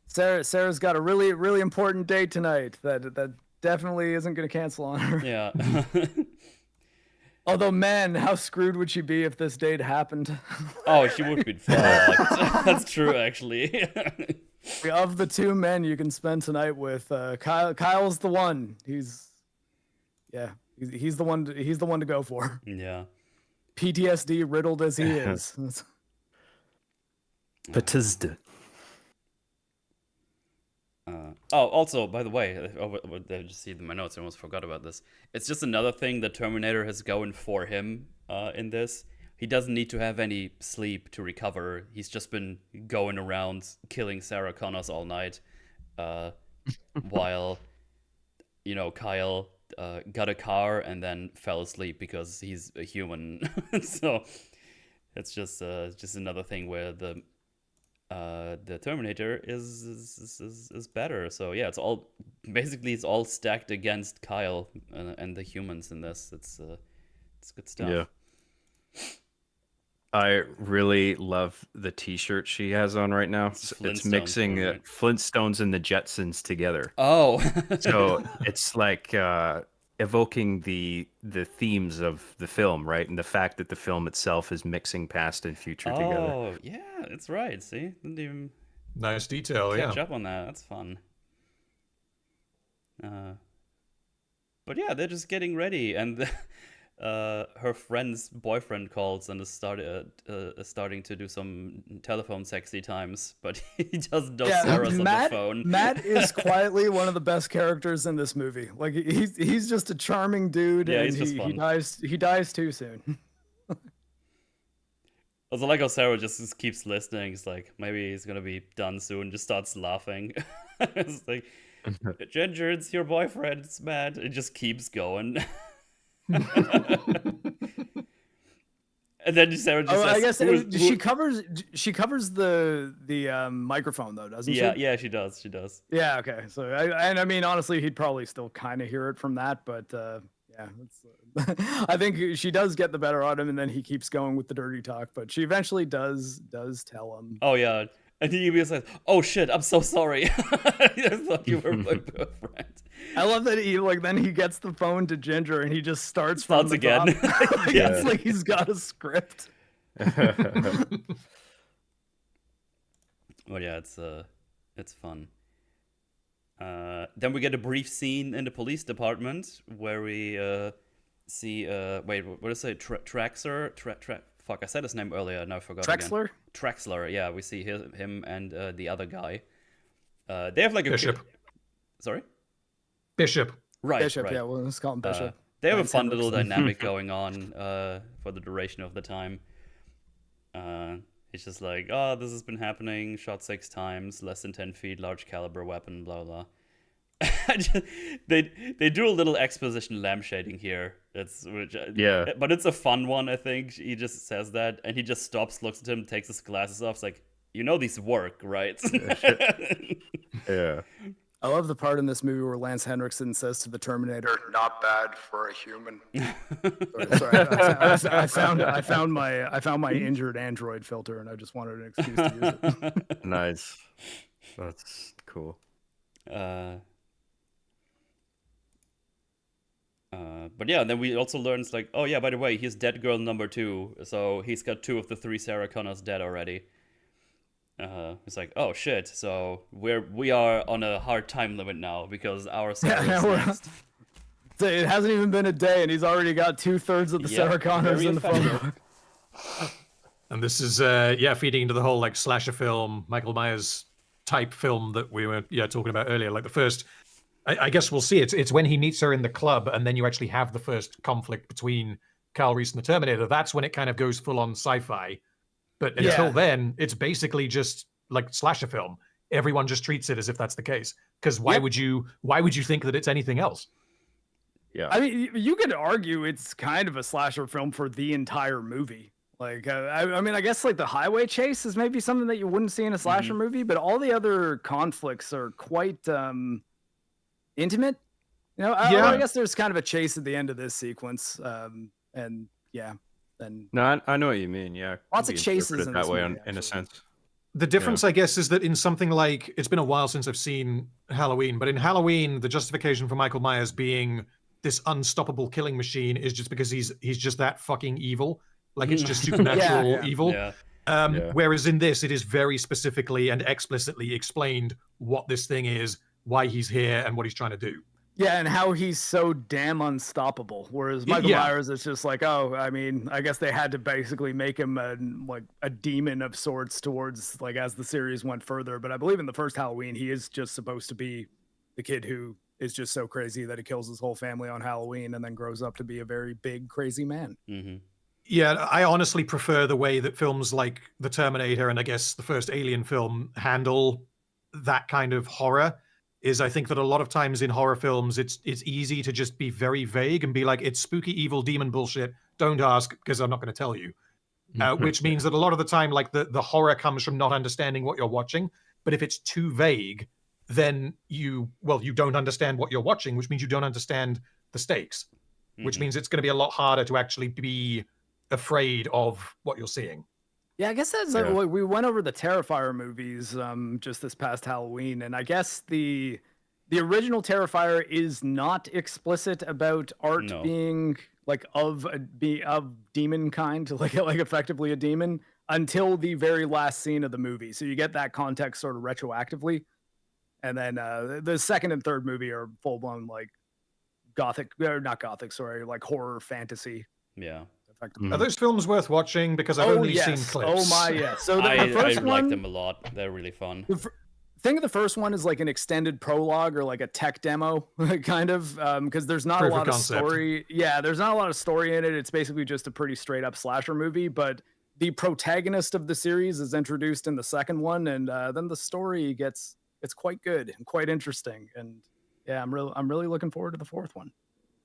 Sarah's got a really, really important date tonight that definitely isn't going to cancel on her. Yeah. Although, man, how screwed would she be if this date happened? Oh, she would be fucked. That's true, actually. Of the two men you can spend tonight with, Kyle's the one. He's the one. He's the one to go for. Yeah. PTSD riddled as he is. Bethesda. Also, by the way, I just see it in my notes. I almost forgot about this. It's just another thing that Terminator has going for him in this. He doesn't need to have any sleep to recover. He's just been going around killing Sarah Connors all night, while Kyle got a car and then fell asleep because he's a human. So it's just another thing where the Terminator is better. So yeah, it's all stacked against Kyle and the humans in this. It's good stuff. Yeah. I really love the T-shirt she has on right now. It's mixing Flintstones and the Jetsons together. Oh, so it's like evoking the themes of the film, right? And the fact that the film itself is mixing past and future together. Oh, yeah, that's right. See, didn't even nice detail. catch up on that. That's fun. But yeah, they're just getting ready, and her friend's boyfriend calls and is starting to do some telephone sexy times, but he just does Sarah's on the phone. Matt is quietly one of the best characters in this movie. Like he's just a charming dude, yeah, and he's just fun. he dies too soon. Also, like how Sarah just keeps listening. It's like maybe he's gonna be done soon. Just starts laughing. It's like, Ginger, it's your boyfriend. It's Matt. It just keeps going. And then Sarah just says, I guess she covers the microphone though, doesn't she? Yeah, she does. Yeah, okay. So I mean, honestly, he'd probably still kind of hear it from that, but yeah, I think she does get the better on him, and then he keeps going with the dirty talk. But she eventually does tell him. Oh yeah, and he even says, "Oh shit, I'm so sorry. I thought you were my boyfriend." I love that then he gets the phone to Ginger and he just starts again. Yeah. It's like he's got a script. Well, yeah, it's fun. Then we get a brief scene in the police department where we see wait, what is it? Traxler? Fuck, I said his name earlier. Now I forgot. Trexler? Again. Trexler. Yeah, we see him and the other guy. They have like a Bishop. Sorry. Bishop. Right. Bishop. Right. Yeah, well, let's call him Bishop. They have a fun little dynamic going on for the duration of the time. It's just like, oh, this has been happening. Shot 6 times, less than 10 feet, large caliber weapon, blah blah. They do a little exposition lampshading here. Yeah, but it's a fun one. I think he just says that, and he just stops, looks at him, takes his glasses off. It's like, these work, right? Yeah. I love the part in this movie where Lance Henriksen says to the Terminator, "Not bad for a human." Sorry, I found my injured Android filter, and I just wanted an excuse to use it. Nice. That's cool. But yeah, then we also learn it's like, oh yeah, by the way, he's dead girl number 2, so he's got 2 of the 3 Sarah Connors dead already. It's like, oh shit, so we are on a hard time limit now because our Sarah is next. It hasn't even been a day, and he's already got 2/3 of the Sarah Connors in the phone book. And this is feeding into the whole like slasher film, Michael Myers type film that we were talking about earlier. Like the first I guess we'll see. It's when he meets her in the club, and then you actually have the first conflict between Kyle Reese and the Terminator. That's when it kind of goes full on sci-fi. But until then, it's basically just like slasher film. Everyone just treats it as if that's the case. Because why would you think that it's anything else? Yeah. I mean, you could argue it's kind of a slasher film for the entire movie. Like, I mean, I guess like the highway chase is maybe something that you wouldn't see in a slasher movie, but all the other conflicts are quite intimate. You know, I guess there's kind of a chase at the end of this sequence, and no, I know what you mean. Yeah, lots of chases in that this way, movie, in a sense. The difference, I guess, is that in something like, it's been a while since I've seen Halloween, but in Halloween, the justification for Michael Myers being this unstoppable killing machine is just because he's just that fucking evil. Like, it's just supernatural evil. Yeah. Whereas in this, it is very specifically and explicitly explained what this thing is, why he's here, and what he's trying to do. Yeah, and how he's so damn unstoppable. Whereas Michael Myers is just like, oh, I mean, I guess they had to basically make him a demon of sorts towards, like, as the series went further. But I believe in the first Halloween, he is just supposed to be the kid who is just so crazy that he kills his whole family on Halloween and then grows up to be a very big, crazy man. Mm-hmm. Yeah, I honestly prefer the way that films like The Terminator and I guess the first Alien film handle that kind of horror. Is I think that a lot of times in horror films, it's easy to just be very vague and be like, it's spooky, evil, demon bullshit. Don't ask, because I'm not going to tell you. Which means that a lot of the time, like the horror comes from not understanding what you're watching. But if it's too vague, then you don't understand what you're watching, which means you don't understand the stakes, which means it's going to be a lot harder to actually be afraid of what you're seeing. Yeah, I guess that's like, we went over the Terrifier movies just this past Halloween, and I guess the original Terrifier is not explicit about art being like of demon kind, like effectively a demon, until the very last scene of the movie. So you get that context sort of retroactively, and then the second and third movie are full blown like like horror fantasy. Yeah. Are those films worth watching? Because I've only seen clips. Oh my, yeah. So the I first like one, them a lot. They're really fun. Think of the first one as like an extended prologue or like a tech demo, kind of, because there's not a lot of story. Yeah, there's not a lot of story in it. It's basically just a pretty straight up slasher movie. But the protagonist of the series is introduced in the second one, and then the story it's quite good and quite interesting. And yeah, I'm really looking forward to the fourth one.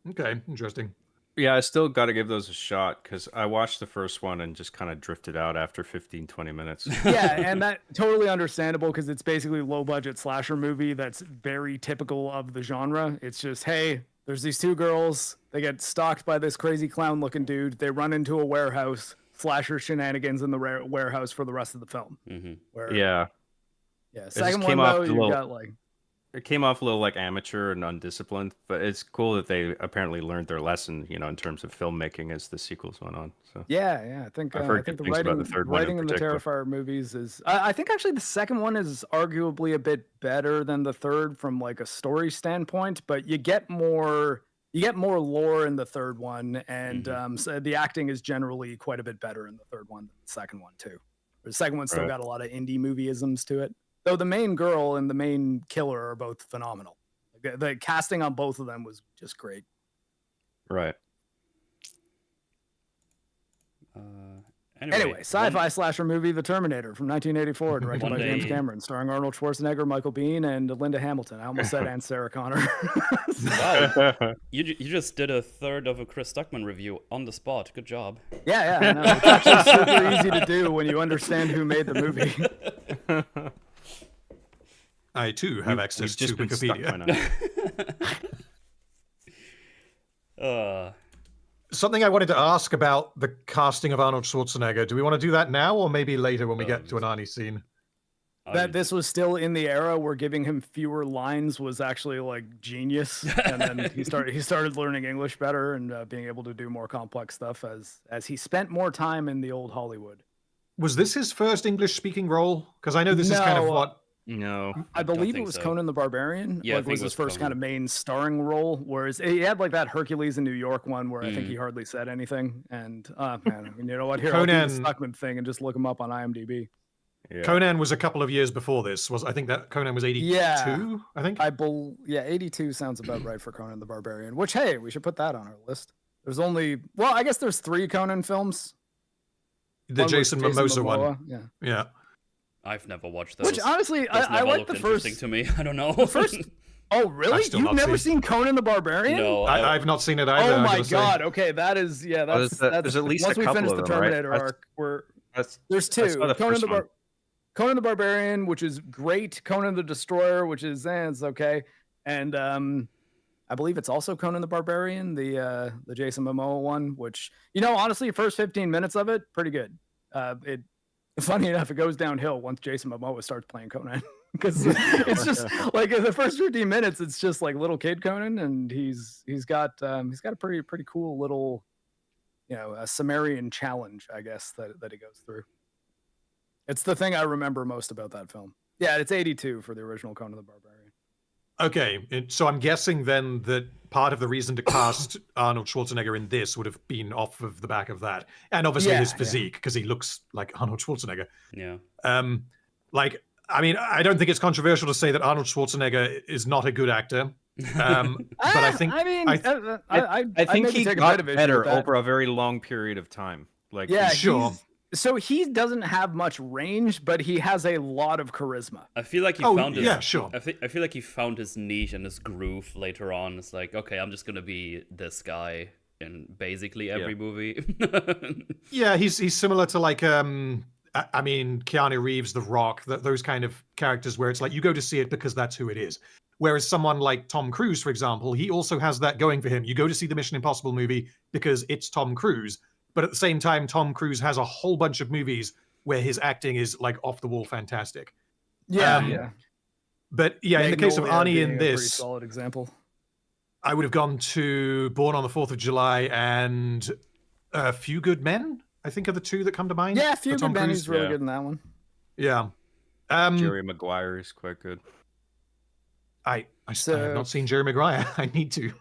Okay, interesting. Yeah, I still got to give those a shot because I watched the first one and just kind of drifted out after 15, 20 minutes. Yeah, and that totally understandable because it's basically a low-budget slasher movie that's very typical of the genre. It's just, hey, there's these two girls. They get stalked by this crazy clown-looking dude. They run into a warehouse. Slasher shenanigans in the warehouse for the rest of the film. Mm-hmm. Yeah. Second one, though, you got like... It came off a little like amateur and undisciplined, but it's cool that they apparently learned their lesson, you know, in terms of filmmaking as the sequels went on. So yeah, I think the writing in the Terrifier movies is. I think actually the second one is arguably a bit better than the third from like a story standpoint, but you get more lore in the third one, and so the acting is generally quite a bit better in the third one than the second one too. The second one still got a lot of indie movie-isms to it. Though the main girl and the main killer are both phenomenal. The casting on both of them was just great. Right. Anyway, sci-fi slasher movie The Terminator from 1984, directed by James Cameron, starring Arnold Schwarzenegger, Michael Biehn, and Linda Hamilton. I almost said and Sarah Connor. Wow. You just did a third of a Chris Stuckman review on the spot. Good job. Yeah. I know. It's actually super easy to do when you understand who made the movie. I, too, have access to Wikipedia. Something I wanted to ask about the casting of Arnold Schwarzenegger. Do we want to do that now or maybe later when we get to an Arnie scene? That this was still in the era where giving him fewer lines was actually like genius, and then he started learning English better and being able to do more complex stuff as he spent more time in the old Hollywood. Was this his first English-speaking role? Because I know this is kind of what... No, I believe it was Conan the Barbarian. Yeah, was his first kind of main starring role. Whereas he had like that Hercules in New York one where I think he hardly said anything. And man, you know what? Here, I'll do the Stuckman thing and just look him up on IMDb. Yeah. Conan was a couple of years before this. I think that Conan was 82, Yeah. I think. 82 sounds about right for Conan the Barbarian, which, hey, we should put that on our list. There's I guess there's 3 Conan films. The One was Jason Momoa one. Momoa, yeah. Yeah. I've never watched those. Which, honestly, Those I never like looked the first. interesting to me. I don't know. The first. Oh, really? I've still You've not never seen- seen Conan the Barbarian? No, I've not seen it either. Oh I my gotta say. God. Okay, that is that's there's at least once a we couple finish of the them, right? Terminator arc, there's I 2. saw the first one. Conan the Barbarian, which is great. Conan the Destroyer, which is it's okay, and I believe it's also Conan the Barbarian, the Jason Momoa one, which honestly, first 15 minutes of it, pretty good. Funny enough, it goes downhill once Jason Momoa starts playing Conan. Because it's just like in the first 15 minutes, it's just like little kid Conan, and he's got a pretty cool little, a Sumerian challenge, I guess that he goes through. It's the thing I remember most about that film. Yeah, it's 82 for the original Conan the Barbarian. Okay, so I'm guessing then that part of the reason to cast Arnold Schwarzenegger in this would have been off of the back of that, and obviously his physique, because he looks like Arnold Schwarzenegger. Yeah. I mean, I don't think it's controversial to say that Arnold Schwarzenegger is not a good actor. But I think I think he got better over a very long period of time. Like, yeah, sure. So he doesn't have much range, but he has a lot of charisma. I feel like he found his. Yeah, sure. I feel like he found his niche and his groove later on. It's like, okay, I'm just gonna be this guy in basically every movie. Yeah, he's similar to like I mean, Keanu Reeves, The Rock, those kind of characters where it's like you go to see it because that's who it is. Whereas someone like Tom Cruise, for example, he also has that going for him. You go to see the Mission Impossible movie because it's Tom Cruise. But at the same time, Tom Cruise has a whole bunch of movies where his acting is like off the wall fantastic. Yeah. But yeah, in the case of Arnie in a pretty this, solid example. I would have gone to Born on the 4th of July and A Few Good Men, I think are the 2 that come to mind. Yeah, A Few Good Men, Cruise. he's really good in that one. Yeah. Jerry Maguire is quite good. I have not seen Jerry Maguire. I need to.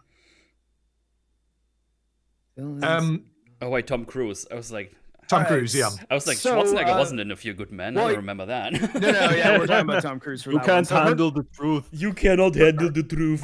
Oh wait, Tom Cruise. I was like, Tom Cruise, yeah. I was like, So, Schwarzenegger wasn't in A Few Good Men. I don't remember that. No, yeah, we're talking about Tom Cruise for You that can't one. So handle the truth. You cannot handle the truth.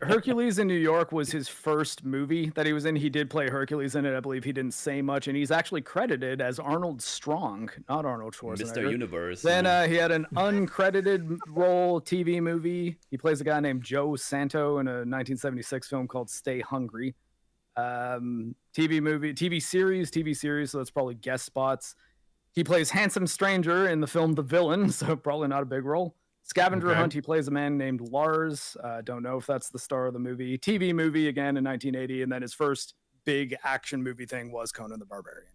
Hercules in New York was his first movie that he was in. He did play Hercules in it. I believe he didn't say much, and he's actually credited as Arnold Strong, not Arnold Schwarzenegger. Mr. Universe. Then he had an uncredited role TV movie. He plays a guy named Joe Santo in a 1976 film called Stay Hungry. TV series, so that's probably guest spots. He plays Handsome Stranger in the film The Villain, so probably not a big role. Scavenger Hunt, he plays a man named Lars. Don't know if that's the star of the movie. TV movie again in 1980, and then his first big action movie thing was Conan the Barbarian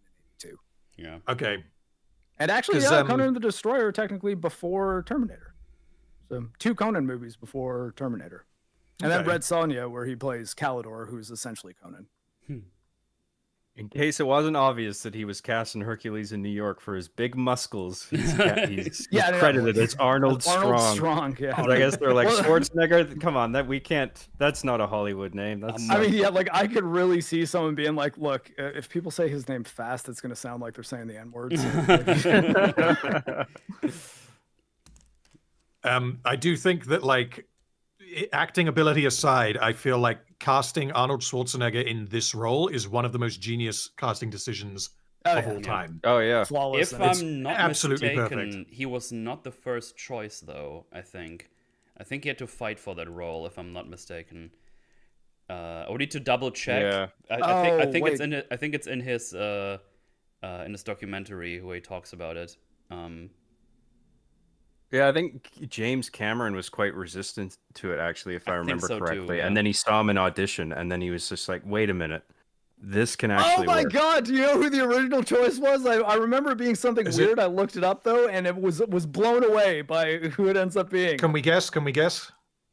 in 82. Yeah. Okay. And actually, Conan the Destroyer technically before Terminator. So 2 Conan movies before Terminator. And then Red Sonja, where he plays Calidor, who's essentially Conan. In case it wasn't obvious that he was casting Hercules in New York for his big muscles, he's credited as Arnold Strong. Yeah. I guess they're like, Schwarzenegger, come on, that's not a Hollywood name. I mean, yeah, like I could really see someone being like, look, if people say his name fast, it's going to sound like they're saying the N-word. I do think that, like, acting ability aside, I feel like casting Arnold Schwarzenegger in this role is one of the most genius casting decisions of all time. Oh yeah, flawless. If I'm not absolutely mistaken, perfect. he was not the first choice, though. I think he had to fight for that role. If I'm not mistaken, I would need to double check. Yeah. I think wait. it's in his documentary where he talks about it. Yeah, I think James Cameron was quite resistant to it, actually, if I remember so too, correctly. yeah. And then he saw him in audition, and then he was just like, wait a minminute, this can actually my work. God, do you know who the original choice was? I remember it being something weird. I looked it up, though, and it was blown away by who it ends up being. Can we guess?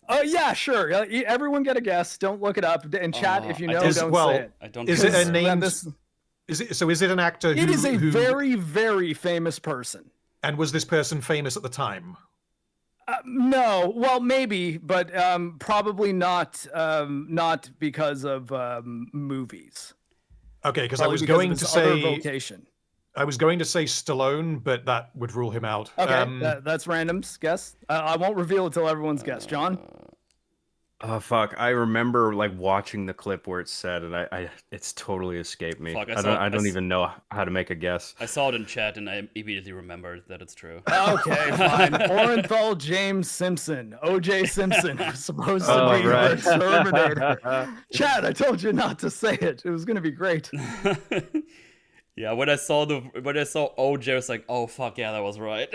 Oh, yeah, sure. Everyone get a guess. Don't look it up. In chat, if you know, don't say it. I don't. Is it a name? Is it an actor? It is a very, very famous person. And was this person famous at the time? No, well, maybe, but probably not. Not because of movies. Okay, because I was Probably because going of to his other say. vocation. I was going to say Stallone, but that would rule him out. Okay, that's random's guess. I won't reveal it till everyone's guess. John? Oh fuck! I remember like watching the clip where it's said, and it's totally escaped me. Fuck, I don't even know how to make a guess. I saw it in chat and I immediately remembered that it's true. Okay, fine. Orenthal James Simpson. O.J. Simpson was supposed to be right. the Terminator. Chad, I told you not to say it. It was going to be great. Yeah, when I saw OJ, I was like, oh fuck yeah, that was right.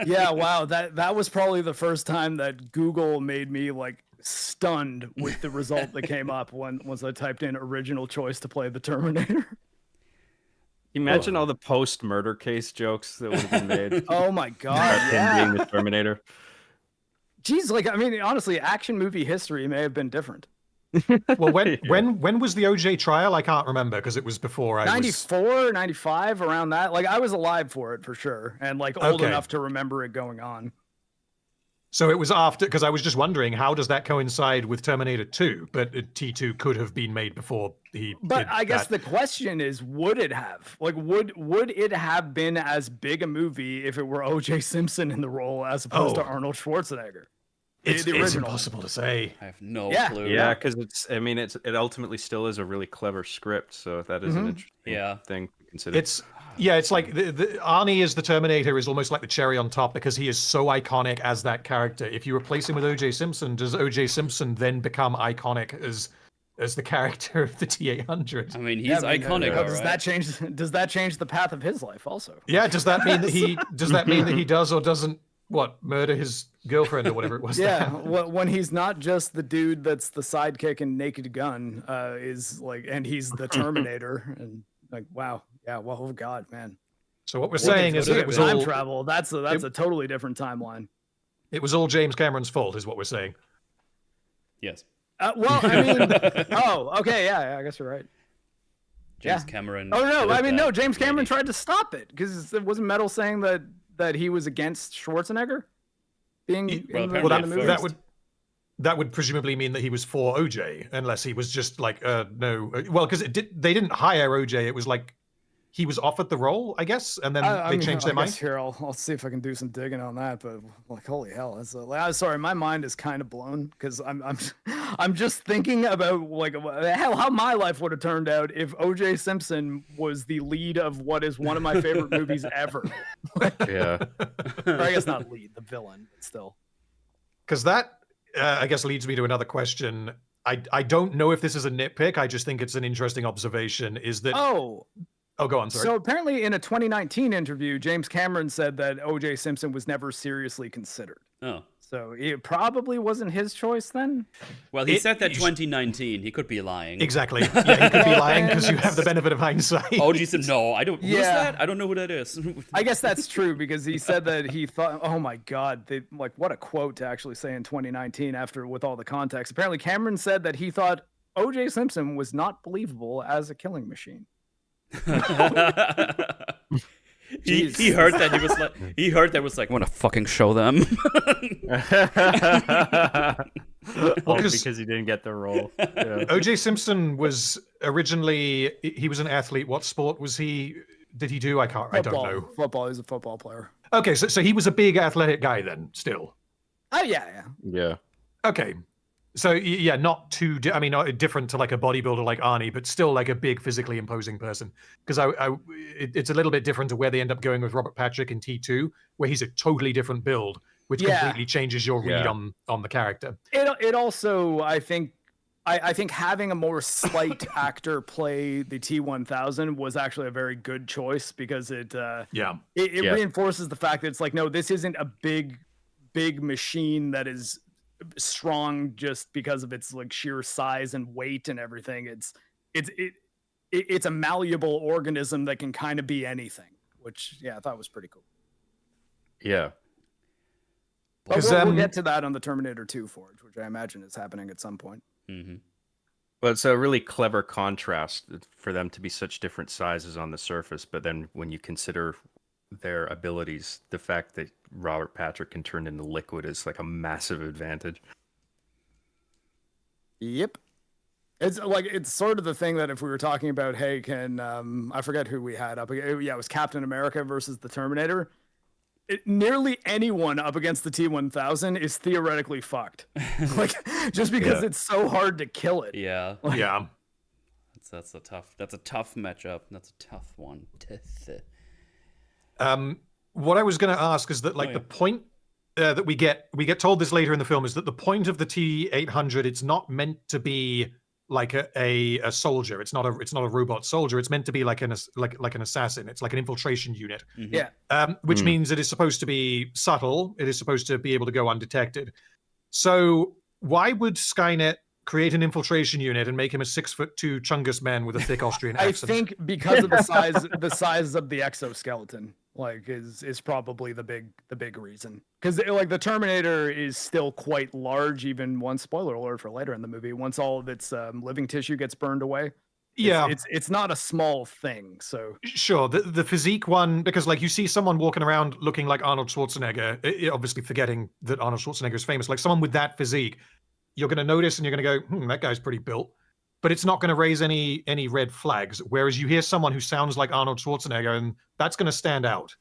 Yeah, wow. That was probably the first time that Google made me like stunned with the result that came up once I typed in original choice to play the Terminator. Imagine all the post-murder case jokes that would have been made. Oh my god, about yeah. him being the Terminator. Jeez, like I mean, honestly, action movie history may have been different. Well, when was the OJ trial? I can't remember because it was before I 94, 95, around that. Like I was alive for it for sure, and like old Okay. enough to remember it going on. So it was after, because I was just wondering, how does that coincide with Terminator 2? But T2 could have been made before he But did I guess that. the question is, would it have? Like, would it have been as big a movie if it were O.J. Simpson in the role as opposed to Oh. Arnold Schwarzenegger? It's the original. impossible to say. I have no Yeah. clue. Yeah, because it ultimately still is a really clever script, so that is an interesting Yeah. thing to consider. It's like the Arnie as the Terminator is almost like the cherry on top because he is so iconic as that character. If you replace him with O.J. Simpson, does O.J. Simpson then become iconic as the character of the T-800? I mean, he's Yeah, I mean, iconic, does alright. that change? Does that change the path of his life also? Yeah, does that mean that he does or doesn't murder his girlfriend or whatever it was? Yeah, when he's not just the dude that's the sidekick in Naked Gun, is like, and he's the Terminator, and like, wow, yeah, well, oh god, man. So what we're saying is that it was time all travel. That's a totally different timeline. it was all James Cameron's fault, is what we're saying. Yes. Well, I mean, oh, okay, yeah, I guess you're right. James Yeah. Cameron. Oh no, did I mean, no, that, James Cameron maybe. tried to stop it because it wasn't Metal saying that he was against Schwarzenegger being Well, in the apparently movie. at first. That would presumably mean that he was for OJ, unless he was just like, no. Well, because they didn't hire OJ. It was like he was offered the role, I guess, and then they changed their I mind. guess here, I'll see if I can do some digging on that. But like, holy hell, I'm sorry, my mind is kind of blown because I'm just thinking about like how my life would have turned out if O.J. Simpson was the lead of what is one of my favorite movies ever. Yeah. Or I guess not lead, the villain, but still. Because that, I guess, leads me to another question. I don't know if this is a nitpick. I just think it's an interesting observation. Is that? Oh, go on. Sorry. So apparently, in a 2019 interview, James Cameron said that O.J. Simpson was never seriously considered. Oh. So it probably wasn't his choice then. Well, he said that 2019. He could be lying. Exactly. Yeah, he could be lying because you have the benefit of hindsight. Oh, he said no. I don't. Who's Yeah. that? I don't know who that is. I guess that's true because he said that he thought, oh my God, like what a quote to actually say in 2019 after with all the context. Apparently, Cameron said that he thought O.J. Simpson was not believable as a killing machine. he heard that he was like I want to fucking show them. All because he didn't get the role. Yeah. O.J. Simpson was originally he was an athlete. What sport was he? Did he do? I don't know. Football. He's a football player. Okay, so he was a big athletic guy then. Still. Oh yeah. Yeah. Okay. So yeah, not too. Not different to like a bodybuilder like Arnie, but still like a big, physically imposing person. Because it's a little bit different to where they end up going with Robert Patrick in T2, where he's a totally different build, which completely changes your read on the character. It also, I think having a more slight actor play the T-1000 was actually a very good choice because it reinforces the fact that it's like, no, this isn't a big machine that is strong just because of its like sheer size and weight and everything. It's a malleable organism that can kind of be anything, which I thought was pretty cool. Yeah. But we'll get to that on the Terminator 2 Forge, which I imagine is happening at some point. Mm-hmm. Well, it's a really clever contrast for them to be such different sizes on the surface, but then when you consider their abilities, the fact that Robert Patrick can turn into liquid is like a massive advantage. Yep. It's like it's sort of the thing that if we were talking about, hey, can I forget who we had up? Yeah, it was Captain America versus the Terminator. Nearly anyone up against the T-1000 is theoretically fucked. Like just because it's so hard to kill it. Yeah. Like, Yeah. That's a tough matchup. That's a tough one. What I was going to ask is that, like, the point that we get told this later in the film is that the point of the T-800, it's not meant to be like a soldier. It's not a robot soldier. It's meant to be like an assassin. It's like an infiltration unit. yeah. Which means it is supposed to be subtle. It is supposed to be able to go undetected. So why would Skynet create an infiltration unit and make him a 6'2" Chungus man with a thick Austrian accent? I think because of the size of the exoskeleton, like is probably the big reason. Because like the Terminator is still quite large, even once, spoiler alert for later in the movie, once all of its living tissue gets burned away. It's not a small thing. So sure, the physique one, because like you see someone walking around looking like Arnold Schwarzenegger, obviously forgetting that Arnold Schwarzenegger is famous, like someone with that physique, you're going to notice and you're going to go, that guy's pretty built. But it's not going to raise any red flags. Whereas you hear someone who sounds like Arnold Schwarzenegger, and that's going to stand out.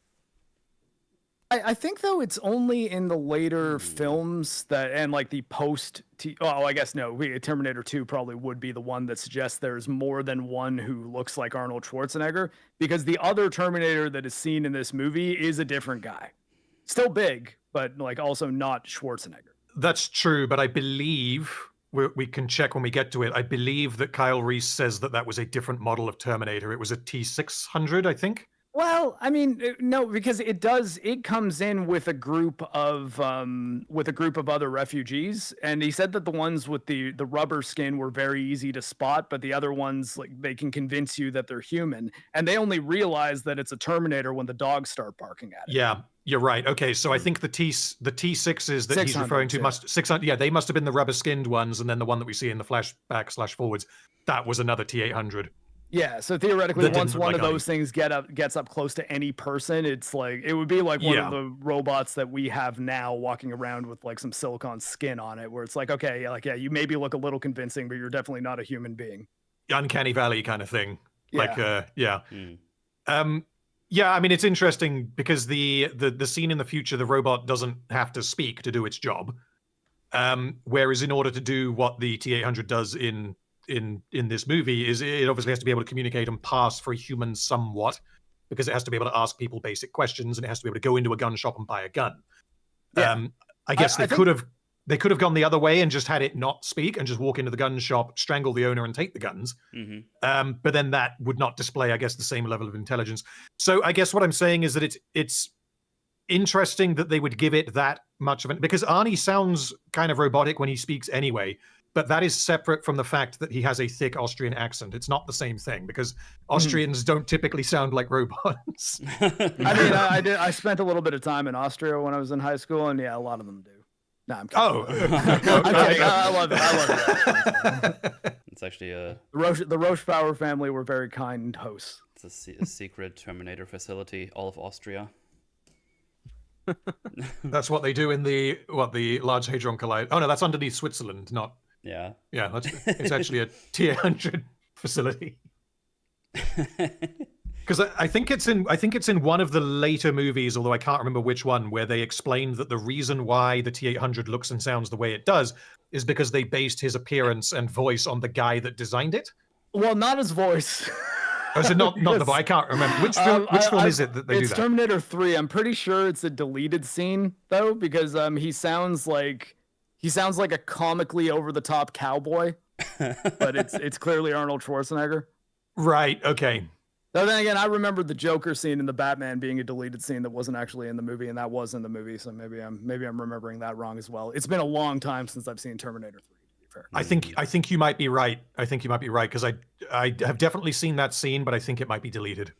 I think though it's only in the later films that, and like the I guess no, Terminator 2 probably would be the one that suggests there's more than one who looks like Arnold Schwarzenegger, because the other Terminator that is seen in this movie is a different guy. Still big, but like also not Schwarzenegger. That's true, but I believe we can check when we get to it. I believe that Kyle Reese says that was a different model of Terminator. It was a T-600, I think. Well, I mean, no, because it comes in with a group of other refugees, and he said that the ones with the rubber skin were very easy to spot, but the other ones, like, they can convince you that they're human, and they only realize that it's a Terminator when the dogs start barking at it. Yeah, you're right. Okay, so I think the T6s that he's referring to must 600. Yeah, they must have been the rubber skinned ones, and then the one that we see in the flashback/forwards, that was another T-800. Yeah, so theoretically, once one of those things gets up close to any person, it's like it would be like one of the robots that we have now walking around with like some silicone skin on it, where it's like, okay, you maybe look a little convincing, but you're definitely not a human being. Uncanny Valley kind of thing. Yeah. I mean, it's interesting because the scene in the future, the robot doesn't have to speak to do its job, whereas in order to do what the T-800 does in this movie, is it obviously has to be able to communicate and pass for a human somewhat, because it has to be able to ask people basic questions, and it has to be able to go into a gun shop and buy a gun. I guess they could have gone the other way and just had it not speak and just walk into the gun shop, strangle the owner, and take the guns. But then that would not display, I guess, the same level of intelligence. So I guess what I'm saying is that it's interesting that they would give it that much of it, because Arnie sounds kind of robotic when he speaks anyway. But that is separate from the fact that he has a thick Austrian accent. It's not the same thing, because Austrians don't typically sound like robots. I mean, I spent a little bit of time in Austria when I was in high school, and yeah, a lot of them do. No, I'm kidding. Oh, I'm kidding. I love it. It's actually the Rochbauer family were very kind hosts. It's a secret Terminator facility, all of Austria. That's what they do in the Large Hadron Collider. Oh no, that's underneath Switzerland, not. Yeah, it's actually a T-800 facility. Because I think it's in one of the later movies, although I can't remember which one, where they explained that the reason why the T-800 looks and sounds the way it does is because they based his appearance and voice on the guy that designed it. Well, not his voice. Oh, so not the voice. I can't remember which film is it that they do that. It's Terminator 3. I'm pretty sure it's a deleted scene though, because he sounds like a comically over-the-top cowboy, but it's clearly Arnold Schwarzenegger. Right. Okay. So then again, I remember the Joker scene in the Batman being a deleted scene that wasn't actually in the movie, and that was in the movie. So maybe I'm remembering that wrong as well. It's been a long time since I've seen Terminator 3. To be fair. I think you might be right. I think you might be right, because I have definitely seen that scene, but I think it might be deleted.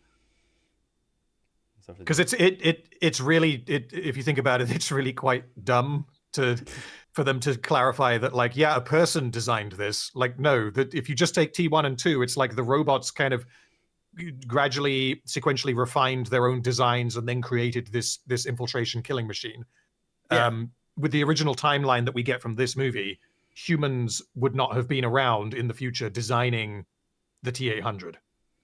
Because it's really if you think about it, it's really quite dumb for them to clarify that, like, yeah, a person designed this. Like, no, that if you just take T1 and 2, it's like the robots kind of gradually, sequentially refined their own designs and then created this infiltration killing machine. Yeah. With the original timeline that we get from this movie, humans would not have been around in the future designing the T-800.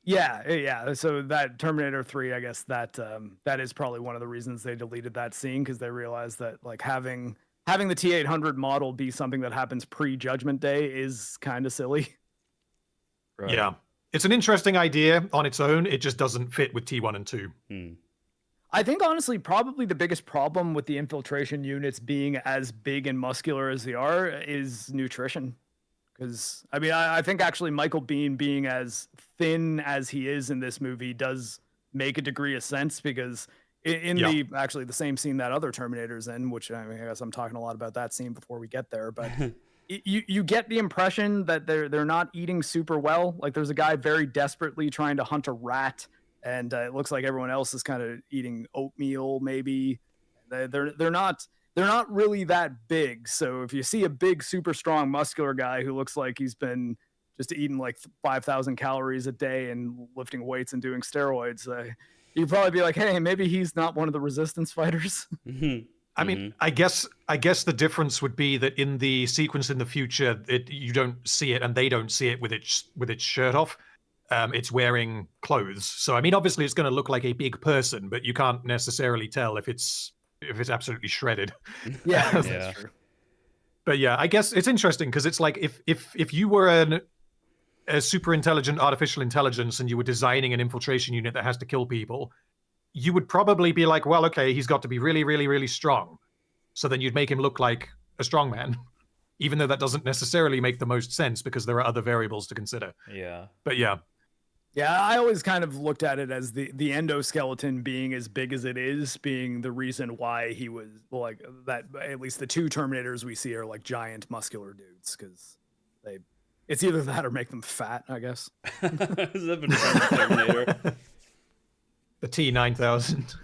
Yeah. So that Terminator 3, I guess that is probably one of the reasons they deleted that scene, because they realized that like having the T-800 model be something that happens pre-Judgment Day is kind of silly. Right. Yeah. It's an interesting idea on its own. It just doesn't fit with T1 and 2. I think honestly, probably the biggest problem with the infiltration units being as big and muscular as they are is nutrition. Because I mean, I think actually Michael Biehn being as thin as he is in this movie does make a degree of sense, because in the same scene that other Terminator's in, which I mean, I guess I'm talking a lot about that scene before we get there, but you get the impression that they're not eating super well. Like there's a guy very desperately trying to hunt a rat, and it looks like everyone else is kind of eating oatmeal. Maybe they're not really that big. So if you see a big, super strong, muscular guy who looks like he's been just eating like 5,000 calories a day and lifting weights and doing steroids, you'd probably be like, hey, maybe he's not one of the resistance fighters. I mean, I guess the difference would be that in the sequence in the future, you don't see it and they don't see it with its shirt off. It's wearing clothes. So I mean, obviously it's going to look like a big person, but you can't necessarily tell if it's absolutely shredded. Yeah, that's true. But yeah, I guess it's interesting because it's like if you were a super intelligent artificial intelligence and you were designing an infiltration unit that has to kill people, you would probably be like, well, okay, he's got to be really, really, really strong. So then you'd make him look like a strong man, even though that doesn't necessarily make the most sense because there are other variables to consider. Yeah. But yeah. Yeah, I always kind of looked at it as the endoskeleton being as big as it is being the reason why he was like that. At least the two Terminators we see are like giant muscular dudes, because it's either that or make them fat, I guess. Is that been Terminator? The T-9000.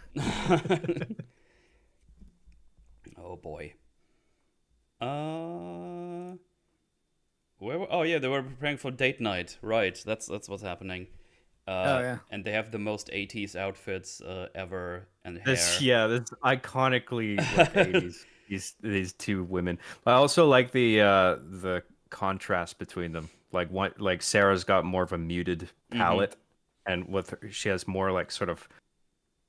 Oh boy. They were preparing for date night. Right, that's what's happening. And they have the most 80s outfits ever, and hair. This iconically like 80s. These two women. But I also like the contrast between them. Like Sarah's got more of a muted palette, and she has more like sort of,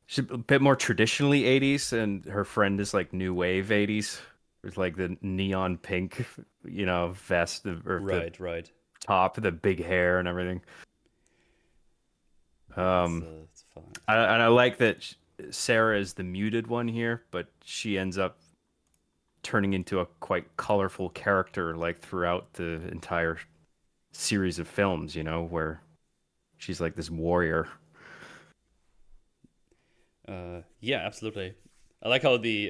she's a bit more traditionally 80s, and her friend is like new wave 80s. There's like the neon pink, vest or right. top, the big hair and everything. It's fun. And I like that Sarah is the muted one here, but she ends up turning into a quite colorful character like throughout the entire series of films, where she's like this warrior. Yeah, absolutely. I like how the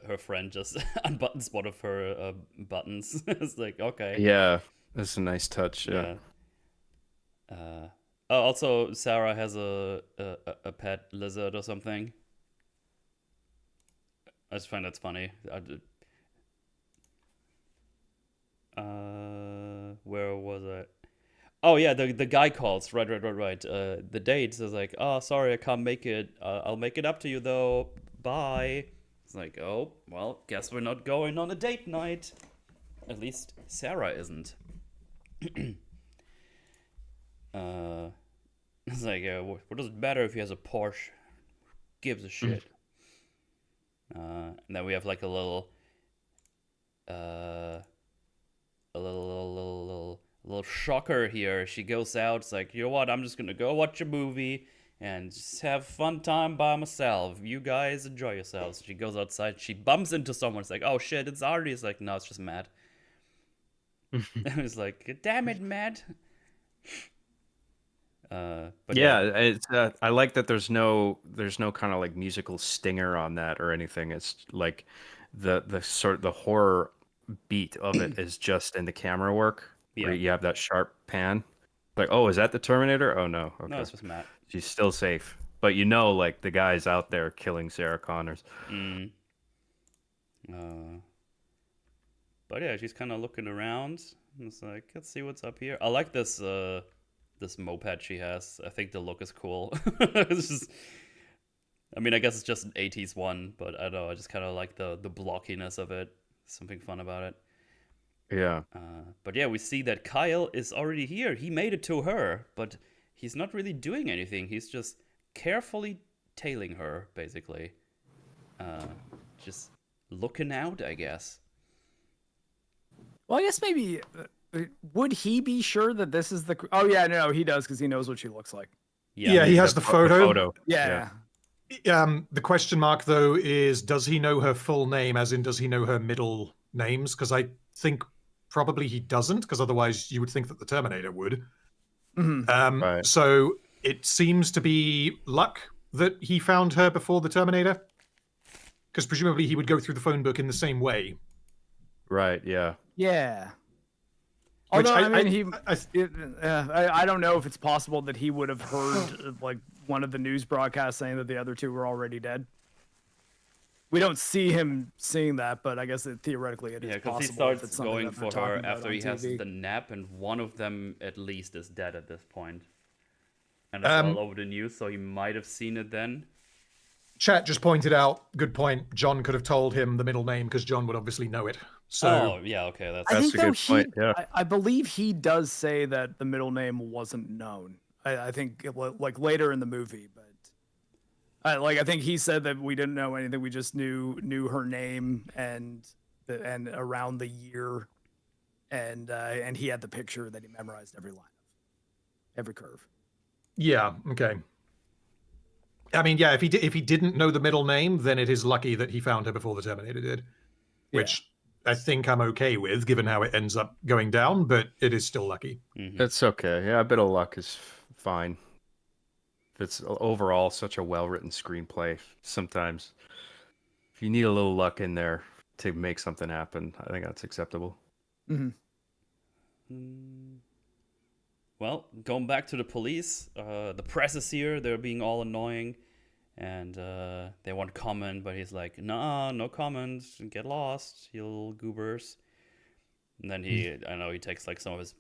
her friend just unbuttons one of her buttons. It's like, okay. Yeah, that's a nice touch. Yeah. Also, Sarah has a pet lizard or something. I just find that's funny. Where was I? Oh yeah, the guy calls. Right. The date is like, oh, sorry, I can't make it. I'll make it up to you though. Bye. It's like, oh, well, guess we're not going on a date night. At least Sarah isn't. It's like, what does it matter if he has a Porsche? Gives a shit. And then we have like a little shocker here. She goes out. It's like, you know what? I'm just gonna go watch a movie and just have fun time by myself. You guys enjoy yourselves. She goes outside. She bumps into someone. It's like, oh shit, it's Artie. It's like, no, it's just Matt. It's like, damn it, Matt. But yeah, it's I like that there's no kind of like musical stinger on that or anything. It's like the sort of the horror beat of it is just in the camera work. Yeah. Where you have that sharp pan. Like, oh, is that the Terminator? Oh no. Okay. No, it's just Matt. She's still safe. But like the guy's out there killing Sarah Connors. But yeah, she's kind of looking around. It's like, let's see what's up here. I like this this moped she has. I think the look is cool. It's just, I mean, I guess it's just an 80s one, but I don't know. I just kind of like the blockiness of it. Something fun about it. Yeah. But yeah, we see that Kyle is already here. He made it to her, but he's not really doing anything. He's just carefully tailing her, basically. Just looking out, I guess. Well, I guess maybe would he be sure that this is the? Oh yeah, no, he does because he knows what she looks like. Yeah, he has the photo. Yeah. The question mark though is, does he know her full name? As in, does he know her middle names? Because I think probably he doesn't. Because otherwise, you would think that the Terminator would. Right. So it seems to be luck that he found her before the Terminator. Because presumably he would go through the phone book in the same way. Right. Yeah. Yeah. Which Although I mean, I don't know if it's possible that he would have heard like one of the news broadcasts saying that the other two were already dead. We don't see him seeing that, but I guess theoretically it is because possible. he starts going for her after he has the nap, and one of them at least is dead at this point. And it's all over the news, so he might have seen it then. Chat just pointed out, good point, John could have told him the middle name because John would obviously know it. So, oh, yeah, okay. That's a good point, yeah. I believe he does say that the middle name wasn't known. I think like later in the movie, but I think he said that we didn't know anything. We just knew her name and around the year, and he had the picture that he memorized every line of, every curve. Yeah. Okay. I mean, yeah. If he didn't know the middle name, then it is lucky that he found her before the Terminator did, which I think I'm okay with, given how it ends up going down. But it is still lucky. Mm-hmm. It's okay. Yeah, a bit of luck is fine. It's overall such a well-written screenplay. Sometimes, if you need a little luck in there to make something happen, I think that's acceptable. Mm-hmm. Well, going back to the police, the press is here. They're being all annoying, and they want comment, but he's like, "Nah, no comment. Get lost, you little goobers." And then he takes like some of his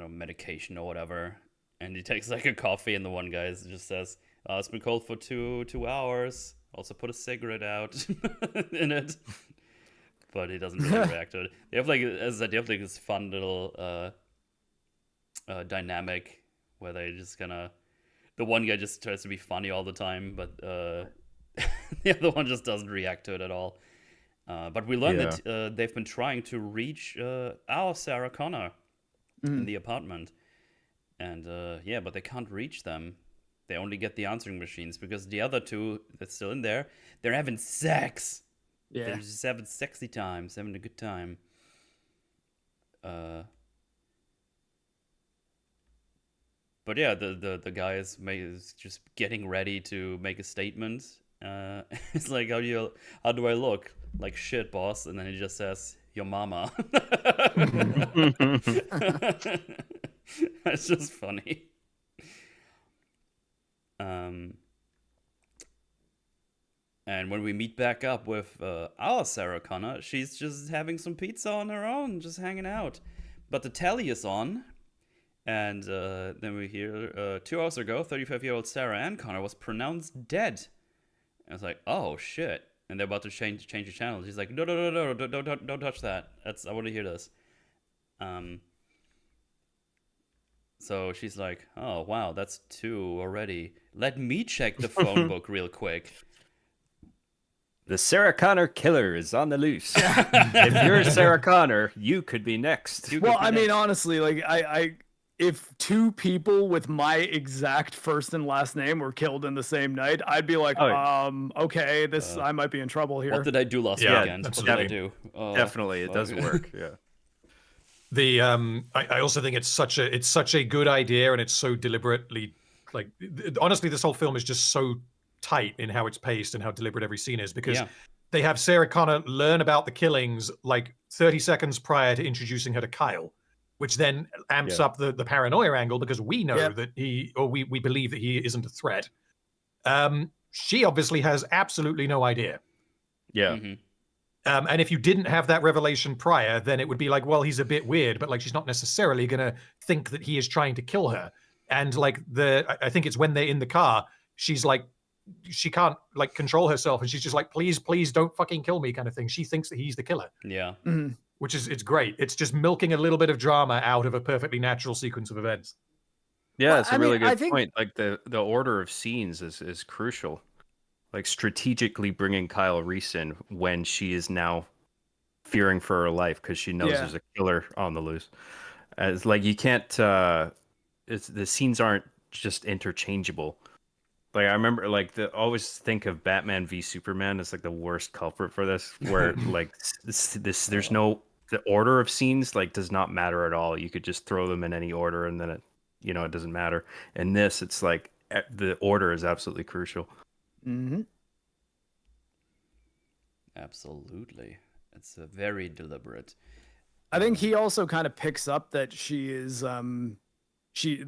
medication or whatever, and he takes like a coffee, and the one guy just says, "It's been cold for two hours. Also, put a cigarette out in it." But he doesn't really react to it. They have like, as I said, they have like this fun little dynamic where they just the one guy just tries to be funny all the time, but the other one just doesn't react to it at all. But we learned that they've been trying to reach our Sarah Connor in the apartment, and but they can't reach them. They only get the answering machines because the other two that's still in there, they're having sex. Yeah, they're just having sexy times, having a good time. But yeah, the guy is just getting ready to make a statement. It's like, how do I look? Like shit, boss. And then he just says, "Your mama." That's just funny. And when we meet back up with our Sarah Connor, she's just having some pizza on her own, just hanging out. But the tally is on. And then we hear 2 hours ago, 35-year-old Sarah Ann Connor was pronounced dead. And it's like, oh shit! And they're about to change the channel. She's like, no, don't touch that. I want to hear this. So she's like, oh wow, that's 2 already. Let me check the phone book real quick. The Sarah Connor killer is on the loose. If you're Sarah Connor, you could be next. I mean, honestly, like if 2 people with my exact first and last name were killed in the same night, I'd be like, okay, I might be in trouble here. What did I do last weekend? What did I do? Definitely, it does work. Yeah. I also think it's such a good idea, and it's so deliberately honestly, this whole film is just so tight in how it's paced and how deliberate every scene is, because they have Sarah Connor learn about the killings like 30 seconds prior to introducing her to Kyle, which then amps up the paranoia angle, because we know that we believe that he isn't a threat. She obviously has absolutely no idea. Yeah. Mm-hmm. And if you didn't have that revelation prior, then it would be like, well, he's a bit weird, but like she's not necessarily going to think that he is trying to kill her. And like I think it's when they're in the car, she's like, she can't like control herself, and she's just like, please don't fucking kill me, kind of thing. She thinks that he's the killer. Yeah. Mm-hmm. which is it's great. It's just milking a little bit of drama out of a perfectly natural sequence of events. Yeah, Well, it's a I really mean, I good think- point. Like the order of scenes is crucial. Like strategically bringing Kyle Reese in when she is now fearing for her life because she knows Yeah. there's a killer on the loose. As like you can't. The scenes aren't just interchangeable. Like I remember, like always think of Batman v Superman as like the worst culprit for this, where like this there's no the order of scenes like does not matter at all. You could just throw them in any order, and then it doesn't matter. In this, it's like the order is absolutely crucial. Mm-hmm. Absolutely. It's very deliberate. I think he also kind of picks up that she is she's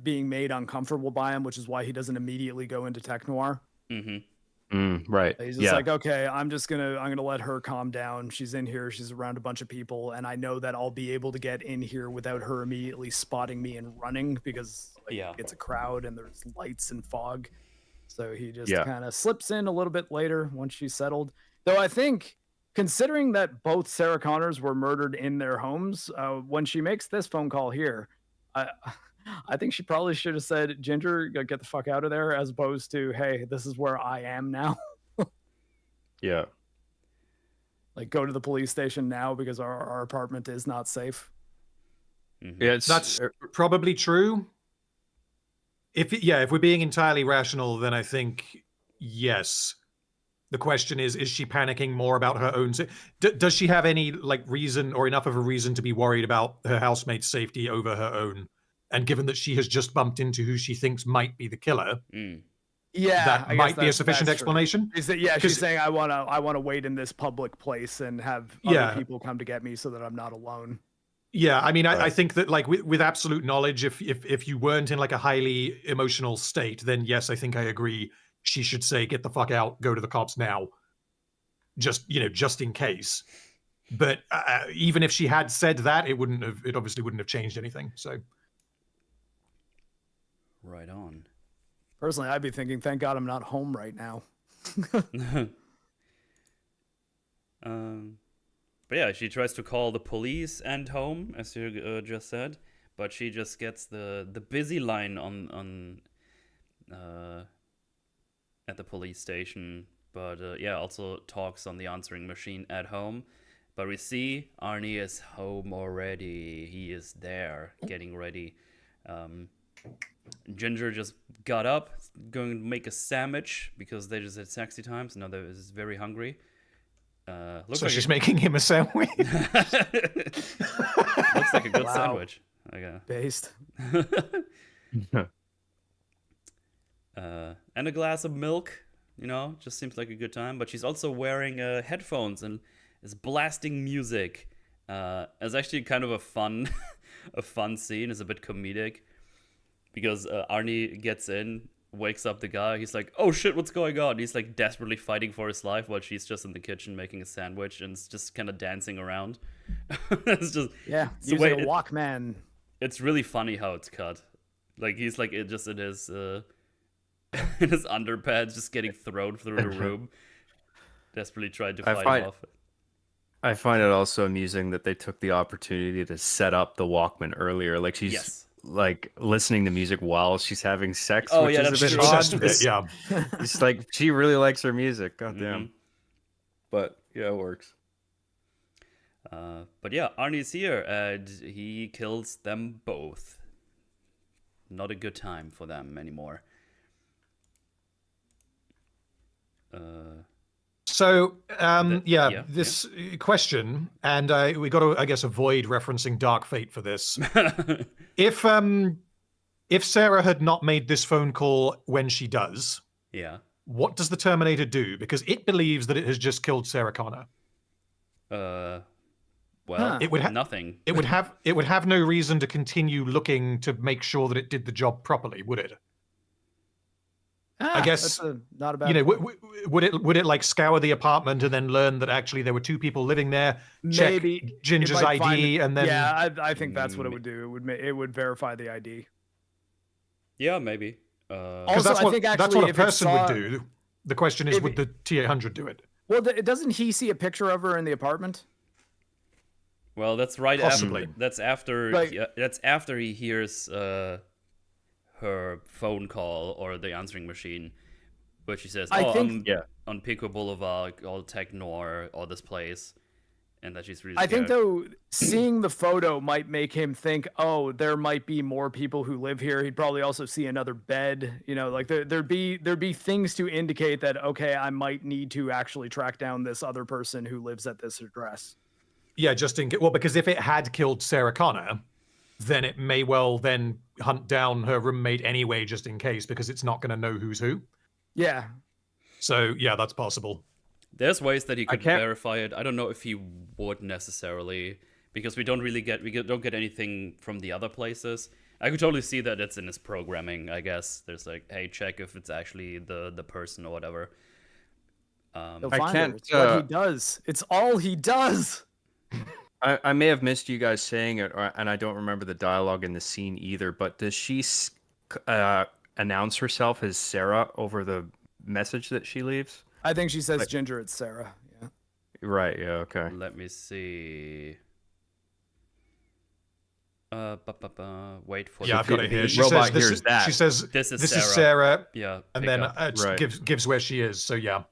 being made uncomfortable by him, which is why he doesn't immediately go into tech noir. Right. He's just like, okay, I'm gonna let her calm down. She's in here, she's around a bunch of people, and I know that I'll be able to get in here without her immediately spotting me and running because it's a crowd and there's lights and fog. So he just kind of slips in a little bit later once she's settled. Though I think, considering that both Sarah Connors were murdered in their homes, when she makes this phone call here, I think she probably should have said, Ginger, get the fuck out of there, as opposed to, hey, this is where I am now. Yeah. Like, go to the police station now because our apartment is not safe. Yeah, That's probably true. If we're being entirely rational, then I think yes. The question is she panicking more about her own? Does she have any like reason or enough of a reason to be worried about her housemate's safety over her own? And given that she has just bumped into who she thinks might be the killer, that might be a sufficient explanation. Is that she's saying I want to wait in this public place and have other people come to get me so that I'm not alone. Yeah, I mean, I think that like with absolute knowledge, if you weren't in like a highly emotional state, then yes, I think I agree. She should say, "Get the fuck out, go to the cops now," just in case. But even if she had said that, it obviously wouldn't have changed anything. So, right on. Personally, I'd be thinking, "Thank God I'm not home right now." But yeah, she tries to call the police and home, as you just said, but she just gets the busy line on at the police station. But also talks on the answering machine at home. But we see Arnie is home already. He is there, getting ready. Ginger just got up, going to make a sandwich because they just had sexy times. Now they're very hungry. So she's making him a sandwich. Looks like a good sandwich. Based. And a glass of milk, just seems like a good time. But she's also wearing headphones and is blasting music. It's actually kind of a fun scene. It's a bit comedic because Arnie gets in, wakes up the guy. He's like, "Oh shit, what's going on?" He's like desperately fighting for his life while she's just in the kitchen making a sandwich and just kind of dancing around. It's just using a Walkman. It's really funny how it's cut. Like he's like just in his in his underpants, just getting thrown through the room, desperately trying to fight him off. I find it also amusing that they took the opportunity to set up the Walkman earlier. Like she's like listening to music while she's having sex, which is a bit odd. It's like she really likes her music. Goddamn. But yeah, it works. But yeah, Arnie's here and he kills them both. Not a good time for them anymore. This question, and we got to, I guess, avoid referencing Dark Fate for this. If Sarah had not made this phone call when she does, what does the Terminator do? Because it believes that it has just killed Sarah Connor. It would have nothing. It would have no reason to continue looking to make sure that it did the job properly, would it? I guess not a bad. Would it like scour the apartment and then learn that actually there were two people living there? Maybe check Ginger's ID and then I think that's what it would do. It would verify the ID. Yeah, maybe. Also, that's what a person would do. The question is, would the T-800 do it? Well, doesn't he see a picture of her in the apartment? Well, that's right Possibly. after. That's after. Right. That's after he hears her phone call or the answering machine, where she says, I "Oh, think- I'm on Pico Boulevard, all tech noir, all this place," and that she's really. I Scared. think though, seeing the photo might make him think, oh, there might be more people who live here. He'd probably also see another bed. You know, like there'd be things to indicate that, okay, I might need to actually track down this other person who lives at this address. Yeah, because if it had killed Sarah Connor, then it may well then hunt down her roommate anyway, just in case, because it's not going to know who's who. Yeah. So yeah, that's possible. There's ways that he could can't- verify it. I don't know if he would necessarily, because we don't get anything from the other places. I could totally see that it's in his programming. I guess there's like, hey, check if it's actually the person or whatever. He'll I find can't, her. It's what he does. It's all he does. I may have missed you guys saying it, and I don't remember the dialogue in the scene either, but does she announce herself as Sarah over the message that she leaves? I think she says Ginger, it's Sarah. Yeah. Right, yeah, okay. Let me see. Wait for Yeah, I've got it here. She robot says, this hears is, that. she says, This is this is Sarah. Sarah, Yeah, and pick then up. it Right. gives where she is. So yeah.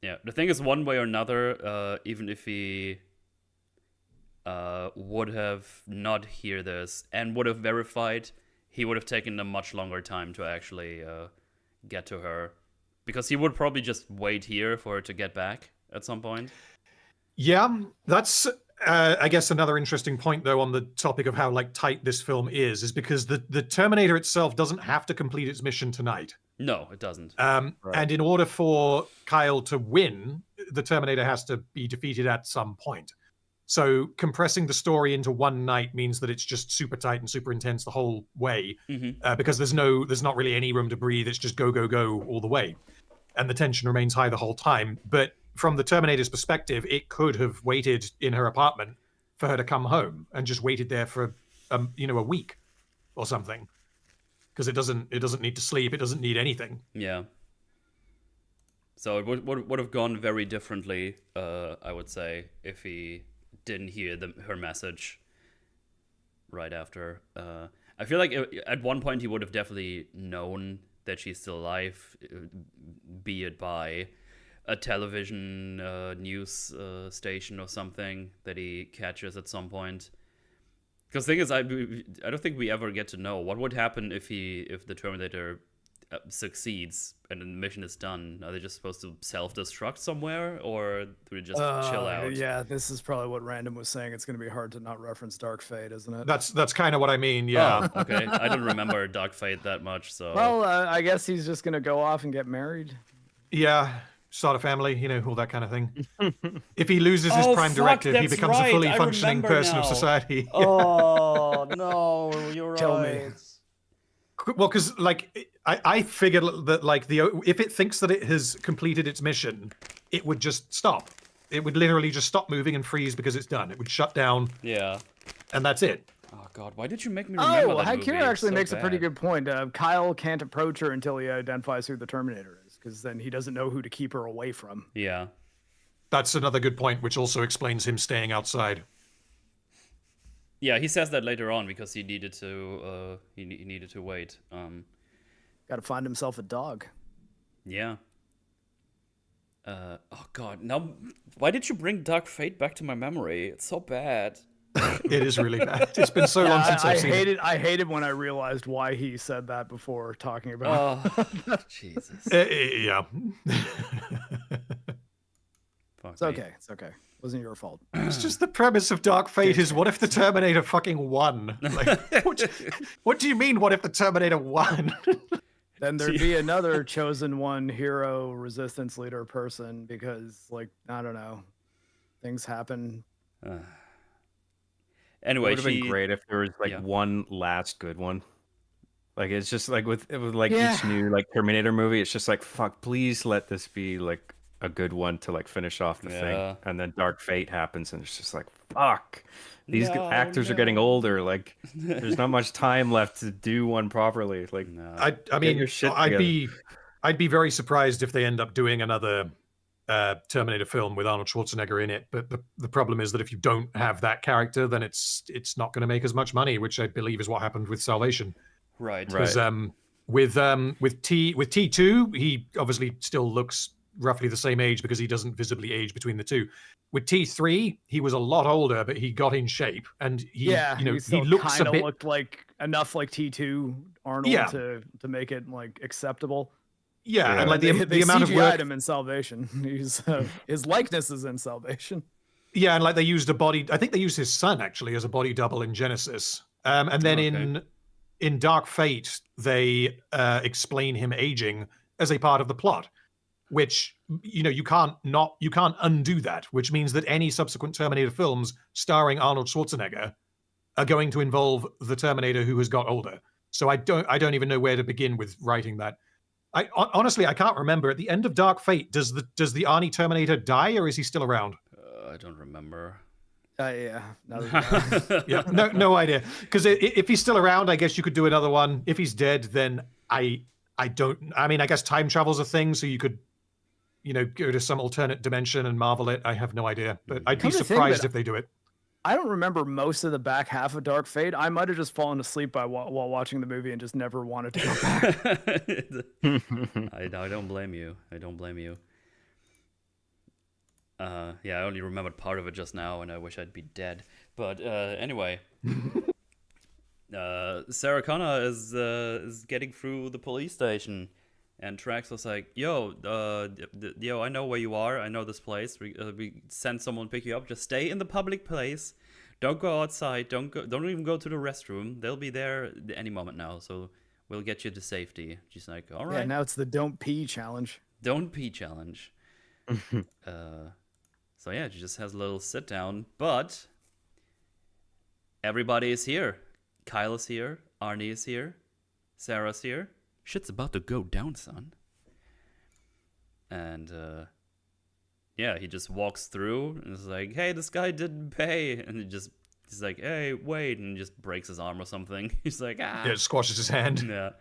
Yeah, the thing is, one way or another, even if he would have not hear this and would have verified, he would have taken a much longer time to actually get to her, because he would probably just wait here for her to get back at some point. Yeah, that's I guess another interesting point though on the topic of how like tight this film is because the Terminator itself doesn't have to complete its mission tonight. No, it doesn't. And in order for Kyle to win, the Terminator has to be defeated at some point. So compressing the story into one night means that it's just super tight and super intense the whole way, because there's not really any room to breathe. It's just go, go, go all the way. And the tension remains high the whole time. But from the Terminator's perspective, it could have waited in her apartment for her to come home and just waited there for a week or something. Because it doesn't need to sleep. It doesn't need anything. Yeah. So it would have gone very differently, I would say, if he didn't hear her message right after. I feel like at one point he would have definitely known that she's still alive, be it by a television news station or something that he catches at some point. Because the thing is, I don't think we ever get to know what would happen if the Terminator succeeds and the mission is done. Are they just supposed to self-destruct somewhere, or do we just chill out? Yeah, this is probably what Random was saying. It's going to be hard to not reference Dark Fate, isn't it? That's kind of what I mean. Yeah. Oh, okay. I don't remember Dark Fate that much, so. Well, I guess he's just going to go off and get married. Yeah. Start a family, all that kind of thing. If he loses his prime directive, he becomes a fully functioning person of society. Oh, no, you're right. Tell me. Well, because I figured that if it thinks that it has completed its mission, it would just stop. It would literally just stop moving and freeze because it's done. It would shut down. Yeah. And that's it. Oh God, why did you make me remember that movie? Hakira actually It's so makes a pretty bad. good point. Kyle can't approach her until he identifies who the Terminator is, because then he doesn't know who to keep her away from. Yeah. That's another good point, which also explains him staying outside. Yeah, he says that later on because he needed to. He needed to wait. Got to find himself a dog. Yeah. Oh God, now why did you bring Dark Fate back to my memory? It's so bad. It is really bad. It's been so long since I've seen it. I hated when I realized why he said that before talking about. Oh, Jesus. Yeah. Fuck It's me. okay. It's okay. Wasn't your fault. It's just the premise of Dark Fate is what if the Terminator fucking won? Like, what do you mean, what if the Terminator won? Then there'd be another chosen one hero resistance leader person because, I don't know, things happen. Anyway, It would have she. been great if there was yeah. one last good one. Like it's just like with Yeah. each new Terminator movie, it's just like fuck, please let this be like a good one to finish off the Yeah. thing. And then Dark Fate happens and it's just like fuck. These No, actors are getting older. Like there's not much time left to do one properly. Like No. I mean, your shit I'd be very surprised if they end up doing another Terminator film with Arnold Schwarzenegger in it. But the problem is that if you don't have that character, then it's not going to make as much money, which I believe is what happened with Salvation. Right. Because with T2, he obviously still looks roughly the same age because he doesn't visibly age between the two. With T3, he was a lot older, but he got in shape, and he looks a bit looked like enough like T2 Arnold to make it like acceptable. Yeah, and like they the amount of work him in Salvation. His likeness is in Salvation. Yeah, and like they used I think they used his son actually as a body double in Genesis. And then in Dark Fate, they explain him aging as a part of the plot, which you can't undo that, which means that any subsequent Terminator films starring Arnold Schwarzenegger are going to involve the Terminator who has got older. So I don't even know where to begin with writing that. Honestly, I can't remember. At the end of Dark Fate, does the Arnie Terminator die, or is he still around? I don't remember. Yeah. Yeah, no idea. Because if he's still around, I guess you could do another one. If he's dead, then I mean, I guess time travel's a thing, so you could, go to some alternate dimension and marvel it. I have no idea, but I'd be surprised if they do it. I don't remember most of the back half of Dark Fate. I might have just fallen asleep while watching the movie and just never wanted to go back. I don't blame you. Yeah, I only remembered part of it just now, and I wish I'd be dead. But anyway, Sarah Connor is getting through the police station, and Trax was like, "Yo, I know where you are. I know this place. We send someone pick you up. Just stay in the public place. Don't go outside. Don't even go to the restroom. They'll be there any moment now. So we'll get you to safety." She's like, "All right." Yeah, now it's the don't pee challenge. Don't pee challenge. So yeah, she just has a little sit down, but everybody is here. Kyle is here. Arnie is here. Sarah's here. Shit's about to go down, son. And yeah, he just walks through and is like, "Hey, this guy didn't pay," and he's like, "Hey, wait," and just breaks his arm or something. He's like, "Ah." Yeah, it squashes his hand. Yeah.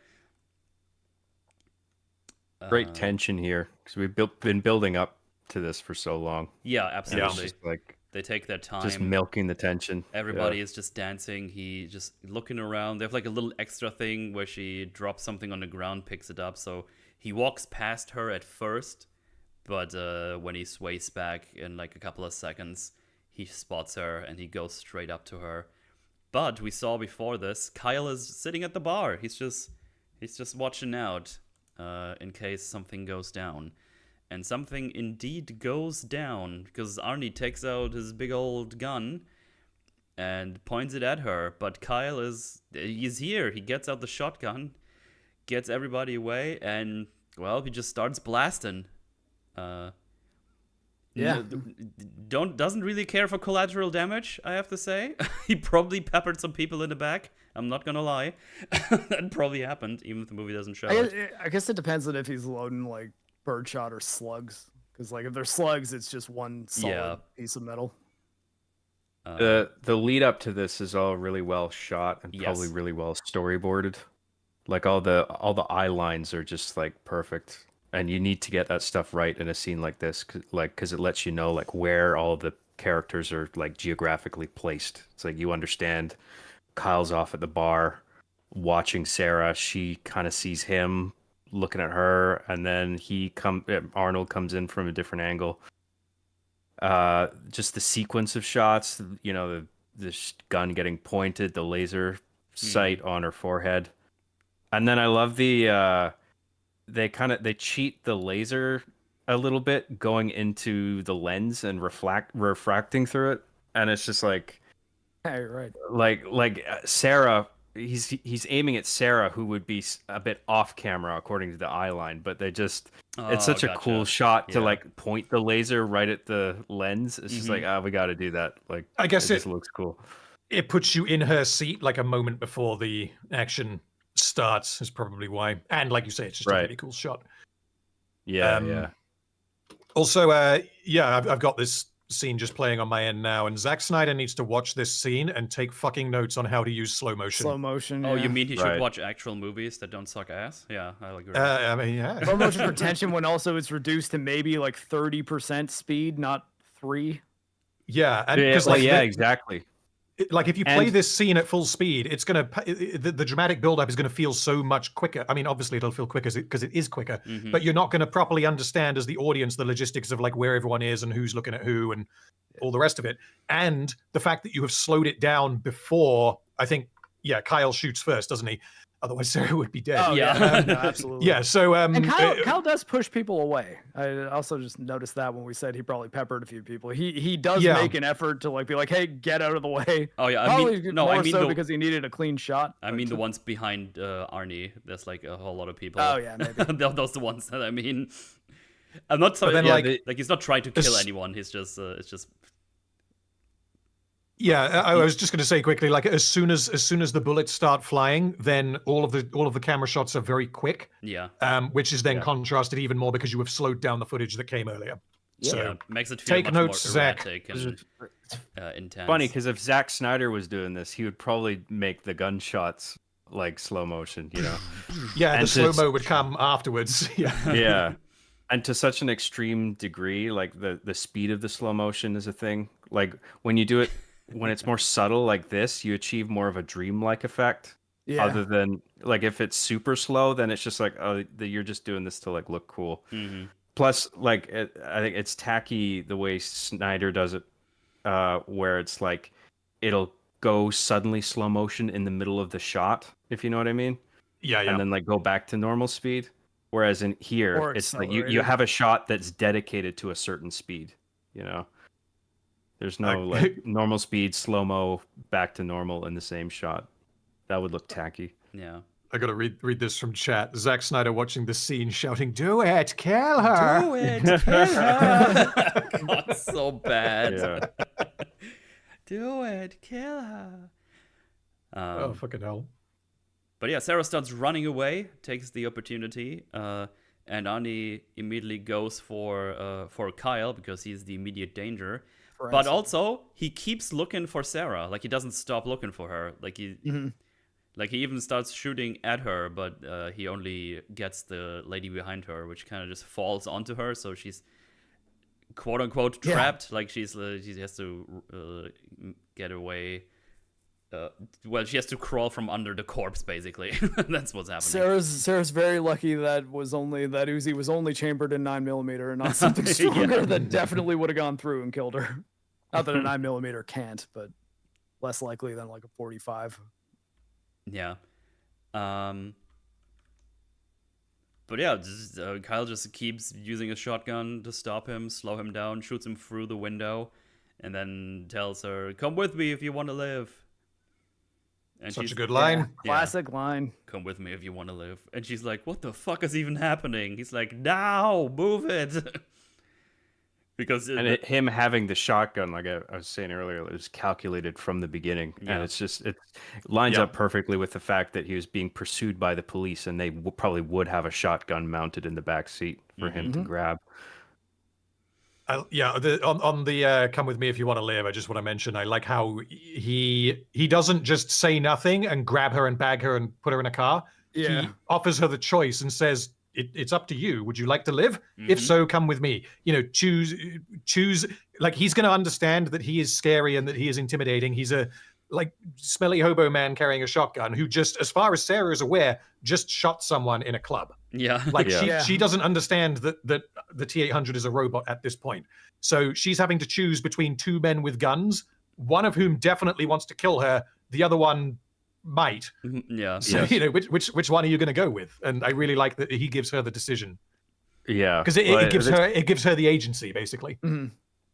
Great tension here because we've been building up to this for so long. Yeah, absolutely. It's just like they take their time, just milking the tension. Everybody is just dancing. He just looking around. They have like a little extra thing where she drops something on the ground, picks it up. So he walks past her at first, but when he sways back in like a couple of seconds, he spots her and he goes straight up to her. But we saw before this, Kyle is sitting at the bar. He's just watching out in case something goes down. And something indeed goes down, because Arnie takes out his big old gun and points it at her. But Kyle he's here. He gets out the shotgun, gets everybody away, and, well, he just starts blasting. Yeah. Doesn't really care for collateral damage, I have to say. He probably peppered some people in the back. I'm not gonna lie. That probably happened, even if the movie doesn't show it. I guess it depends on if he's loading, like, birdshot or slugs, because like if they're slugs, it's just one solid piece of metal. The lead up to this is all really well shot and probably really well storyboarded. Like all the eye lines are just like perfect, and you need to get that stuff right in a scene like this, because it lets you know like where all the characters are like geographically placed. It's like you understand Kyle's off at the bar watching Sarah. She kind of sees him looking at her, and then Arnold comes in from a different angle. Just the sequence of shots, the gun getting pointed, the laser sight on her forehead, and then I love they cheat the laser a little bit, going into the lens and refracting through it, and it's just like, hey, right, like Sarah. He's aiming at Sarah, who would be a bit off camera according to the eye line, but it's such a cool shot to like point the laser right at the lens. It's just like, we got to do that. Like, I guess it just looks cool. It puts you in her seat like a moment before the action starts is probably why. And like you say, it's just a really cool shot. Yeah. Also, I've got this scene just playing on my end now, and Zack Snyder needs to watch this scene and take fucking notes on how to use slow motion. Slow motion. Oh, yeah. you mean he should Right. watch actual movies that don't suck ass? Yeah, I agree. I mean, yeah. Slow motion retention when also it's reduced to maybe like 30% speed, not 3. Yeah, and Yeah, because well, like yeah, the- exactly. like if you play And- this scene at full speed, it's gonna the dramatic buildup is gonna feel so much quicker. I mean, obviously it'll feel quicker because it is quicker, but you're not gonna properly understand as the audience the logistics of like where everyone is and who's looking at who and all the rest of it. And the fact that you have slowed it down before, I think, yeah, Kyle shoots first, doesn't he? Otherwise, Sarah would be dead. Oh Yeah. no, absolutely. Yeah. So And Kyle does push people away. I also just noticed that when we said he probably peppered a few people. He does Yeah. make an effort to like be like, hey, get out of the way. Oh yeah, Probably no, I more mean so the, because he needed a clean shot. I mean the ones behind Arnie. There's like a whole lot of people. Oh yeah, maybe. Those the ones that I mean. I'm not so But then, yeah, like, he's not trying to kill as- anyone. He's just it's just Yeah, I was just going to say quickly, like as soon as the bullets start flying, then all of the camera shots are very quick, yeah. which is then Yeah. contrasted even more because you have slowed down the footage that came earlier. So Yeah, makes it feel take much notes, more Zach. erratic and intense. Funny, because if Zack Snyder was doing this, he would probably make the gunshots like slow motion, you know? yeah, the And slow to- mo would come afterwards. Yeah, Yeah. And to such an extreme degree, like the speed of the slow motion is a thing. Like when you do it, when it's more subtle like this, you achieve more of a dreamlike effect. Yeah. Other than like if it's super slow, then it's just like, oh, you're just doing this to like look cool. Mhm. Plus, like I think it's tacky the way Snyder does it, where it's like it'll go suddenly slow motion in the middle of the shot, if you know what I mean, yeah. and then like go back to normal speed. Whereas in here, Or it's like you accelerated. have a shot that's dedicated to a certain speed. You know, there's no like normal speed, slow mo, back to normal in the same shot. That would look tacky. Yeah. I got to read this from chat. Zack Snyder watching the scene, shouting, "Do it, kill her!" Do it, kill her. God, so bad. Yeah. Do it, kill her. Oh fucking hell! But yeah, Sarah starts running away, takes the opportunity, and Arnie immediately goes for Kyle because he's the immediate danger. For But instance. also, he keeps looking for Sarah. Like he doesn't stop looking for her. Like he even starts shooting at her, but he only gets the lady behind her, which kind of just falls onto her. So she's quote unquote Yeah. trapped. Like she has to get away. Well, she has to crawl from under the corpse, basically. That's what's happening. Sarah's very lucky that Uzi was only chambered in 9mm and not something stronger that definitely would have gone through and killed her. Not that a 9mm can't, but less likely than like a 45. Yeah. But yeah, Kyle just keeps using a shotgun to stop him, slow him down, shoots him through the window, and then tells her, "Come with me if you want to live." And Such she's- a good line. Yeah, classic line. "Come with me if you want to live." And she's like, "What the fuck is even happening?" He's like, "Now, move it." Because And him having the shotgun, like I was saying earlier, it was calculated from the beginning, Yeah. and it lines Yeah. up perfectly with the fact that he was being pursued by the police, and they probably would have a shotgun mounted in the back seat for him to grab. Yeah, on the "Come with me if you want to live," I just want to mention I like how he doesn't just say nothing and grab her and bag her and put her in a car. Yeah. He offers her the choice and says, "It's up to you. Would you like to live? If so, come with me. You know, choose." Like he's going to understand that he is scary and that he is intimidating. He's a like smelly hobo man carrying a shotgun who just, as far as Sarah is aware, just shot someone in a club. yeah, Like Yeah. she doesn't understand that the T-800 is a robot at this point. So she's having to choose between two men with guns, one of whom definitely wants to kill her, the other one might. yeah. So Yes. you know, which one are you going to go with? And I really like that he gives her the decision Yeah, because well, it gives her the agency basically.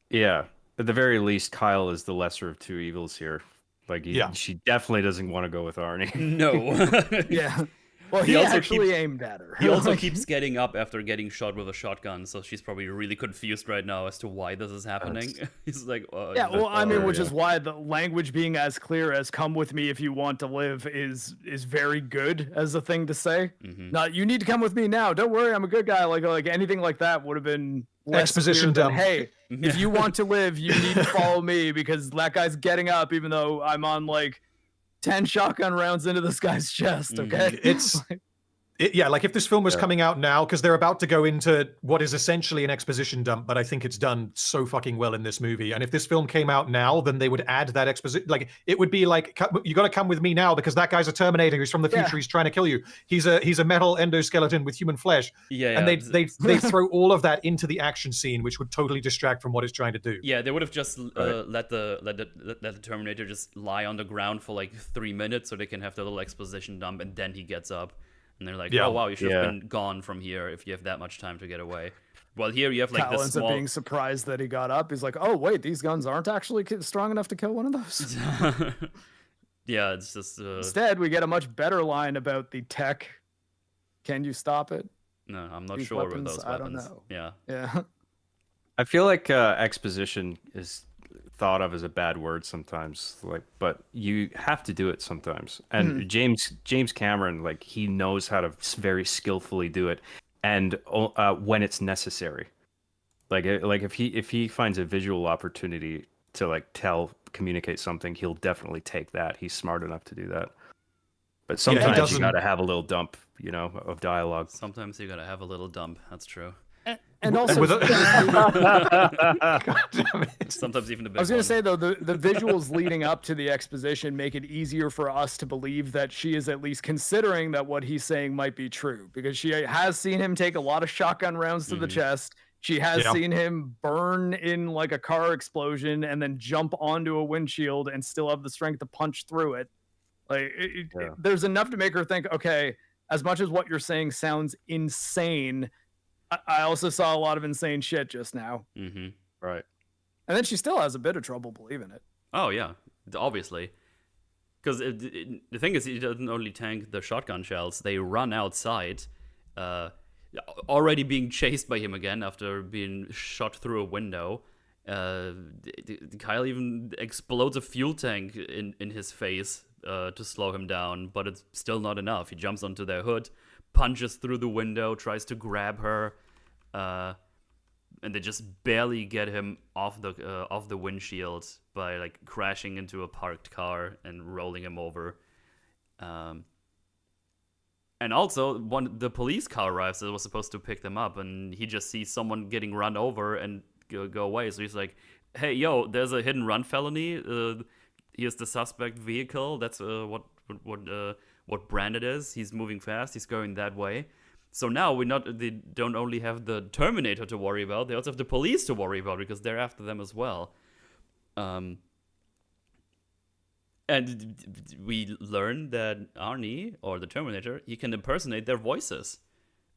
Yeah, at the very least, Kyle is the lesser of two evils here. Like, Yeah. she definitely doesn't want to go with Arnie. No. Yeah. Well, He he also actually keeps- aimed at her. He also Like, keeps getting up after getting shot with a shotgun, so she's probably really confused right now as to why this is happening. He's like, yeah, well, I mean, which yeah. is why the language being as clear as "come with me if you want to live" is very good as a thing to say. Not you need to come with me now. Don't worry, I'm a good guy. Like anything like that would have been less Exposition clear than, dump. hey, if you want to live, you need to follow me because that guy's getting up, even though I'm on like 10 shotgun rounds into this guy's chest. Okay, Yeah, like if this film was coming out now, because they're about to go into what is essentially an exposition dump, but I think it's done so fucking well in this movie. And if this film came out now, then they would add that exposition. Like it would be like, you got to come with me now because that guy's a Terminator. He's from the future. He's trying to kill you. He's a metal endoskeleton with human flesh. Yeah, and they throw all of that into the action scene, which would totally distract from what it's trying to do. Yeah, they would have just let the Terminator just lie on the ground for like 3 minutes so they can have the little exposition dump, and then he gets up. And they're like, oh, wow, you should have been gone from here if you have that much time to get away. Well, here you have like Kyle this ends small... up being surprised that he got up. He's like, oh, wait, these guns aren't actually strong enough to kill one of those. Yeah, it's just... Instead, we get a much better line about the tech. Can you stop it? No, I'm not These sure with weapons, those I don't weapons. know. Yeah. I feel like exposition is thought of as a bad word sometimes, like, but you have to do it sometimes. And James Cameron, like, he knows how to very skillfully do it, and when it's necessary. Like if he finds a visual opportunity to like communicate something, he'll definitely take that. He's smart enough to do that. But sometimes you gotta have a little dump, of dialogue. Sometimes you gotta have a little dump. That's true. And also, sometimes even a bit. I was going to say, though, the visuals leading up to the exposition make it easier for us to believe that she is at least considering that what he's saying might be true, because she has seen him take a lot of shotgun rounds to the chest. She has seen him burn in like a car explosion and then jump onto a windshield and still have the strength to punch through it. Like, there's enough to make her think, okay, as much as what you're saying sounds insane, I also saw a lot of insane shit just now. Right. And then she still has a bit of trouble believing it. Oh, yeah. Obviously. Because the thing is, he doesn't only tank the shotgun shells. They run outside, already being chased by him again after being shot through a window. Kyle even explodes a fuel tank in his face to slow him down, but it's still not enough. He jumps onto their hood, punches through the window, tries to grab her, and they just barely get him off the windshield by like crashing into a parked car and rolling him over. And also, the police car arrives that was supposed to pick them up, and he just sees someone getting run over and go away. So he's like, "Hey, yo, there's a hit and run felony. Here's the suspect vehicle. That's what brand it is. He's moving fast. He's going that way." So now they don't only have the Terminator to worry about, they also have the police to worry about because they're after them as well. And we learn that Arnie, or the Terminator, he can impersonate their voices.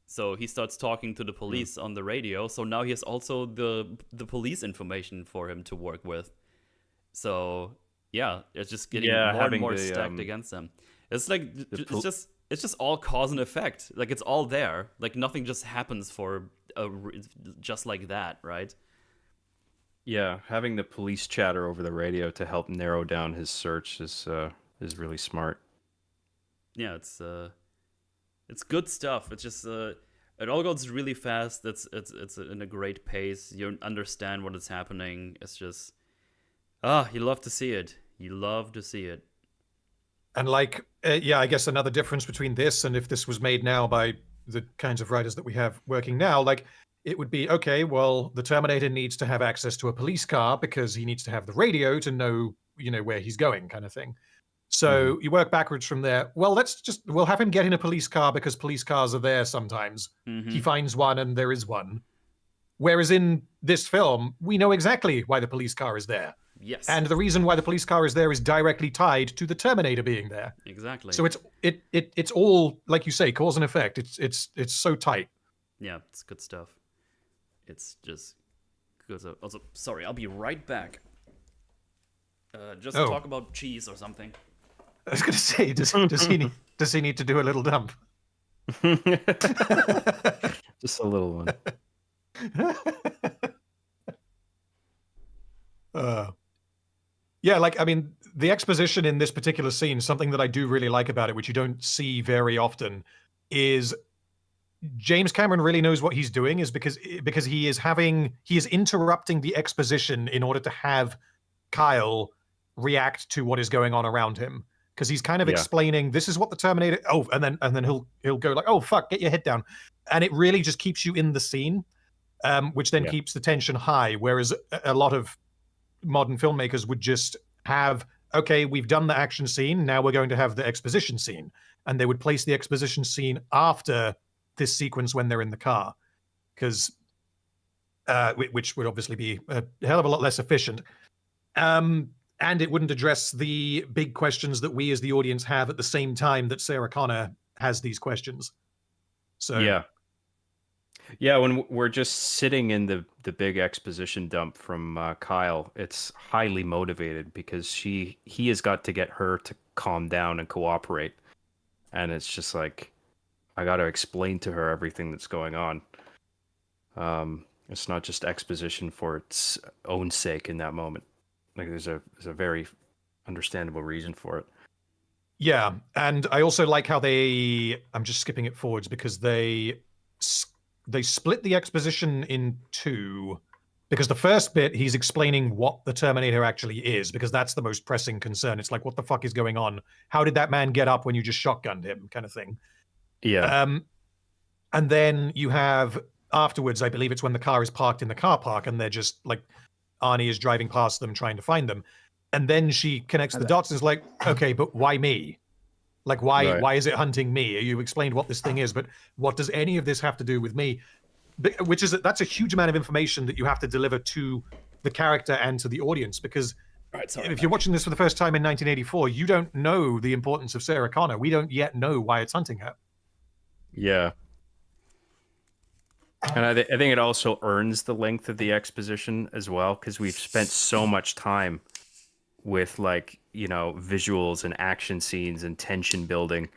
So he starts talking to the police on the radio. So now he has also the police information for him to work with. So yeah, it's just getting more and more stacked against them. It's like it's just all cause and effect. Like it's all there. Like nothing just happens for just like that, right? Yeah, having the police chatter over the radio to help narrow down his search is really smart. Yeah, it's good stuff. It's just it all goes really fast. It's in a great pace. You understand what is happening. It's just you love to see it. You love to see it. And like, I guess another difference between this and if this was made now by the kinds of writers that we have working now, like it would be, okay, well, the Terminator needs to have access to a police car because he needs to have the radio to know, where he's going, kind of thing. So you work backwards from there. Well, we'll have him get in a police car because police cars are there sometimes. He finds one and there is one. Whereas in this film, we know exactly why the police car is there. Yes. And the reason why the police car is there is directly tied to the Terminator being there. Exactly. So it's all, like you say, cause and effect. It's so tight. Yeah, it's good stuff. It's just good. Also, sorry, I'll be right back. Just talk about cheese or something. I was gonna say, does he need to do a little dump? Just a little one. Yeah, like, I mean, the exposition in this particular scene, something that I do really like about it, which you don't see very often, is James Cameron really knows what he's doing, is because he is interrupting the exposition in order to have Kyle react to what is going on around him. Because he's kind of explaining, this is what the Terminator, and then he'll go like, oh fuck, get your head down. And it really just keeps you in the scene, which then keeps the tension high. Whereas a lot of modern filmmakers would just have, okay, we've done the action scene, now we're going to have the exposition scene. And they would place the exposition scene after this sequence when they're in the car, because which would obviously be a hell of a lot less efficient. And it wouldn't address the big questions that we as the audience have at the same time that Sarah Connor has these questions. So yeah, when we're just sitting in the big exposition dump from Kyle, it's highly motivated because he has got to get her to calm down and cooperate, and it's just like, I got to explain to her everything that's going on. It's not just exposition for its own sake in that moment. Like there's a very understandable reason for it. Yeah, and I also like how I'm just skipping it forwards because they split the exposition in two, because the first bit he's explaining what the Terminator actually is, because that's the most pressing concern. It's like, what the fuck is going on? How did that man get up when you just shotgunned him, kind of thing. Yeah. And then you have afterwards, I believe it's when the car is parked in the car park and they're just like, Arnie is driving past them trying to find them. And then she connects the dots and is like, okay, but why me? Like, why is it hunting me? You explained what this thing is, but what does any of this have to do with me? That's a huge amount of information that you have to deliver to the character and to the audience, because if you're watching this for the first time in 1984, you don't know the importance of Sarah Connor. We don't yet know why it's hunting her. Yeah. And I think it also earns the length of the exposition as well, because we've spent so much time with, like, you know, visuals and action scenes and tension building,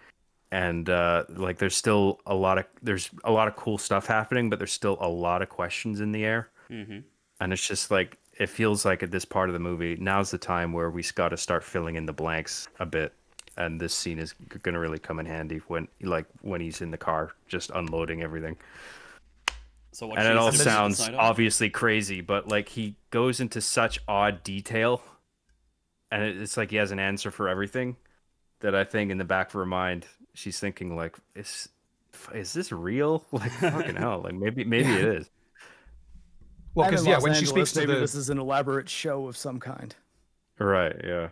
and like there's a lot of cool stuff happening, but there's still a lot of questions in the air. Mm-hmm. And it's just like, it feels like at this part of the movie, now's the time where we got to start filling in the blanks a bit. And this scene is going to really come in handy when he's in the car just unloading everything. So and it all sounds obviously crazy, but like he goes into such odd detail, and it's like he has an answer for everything, that I think in the back of her mind she's thinking like, is this real? Like, fucking hell, like maybe it is. Well, because when she speaks to this is an elaborate show of some kind. Right. Yeah.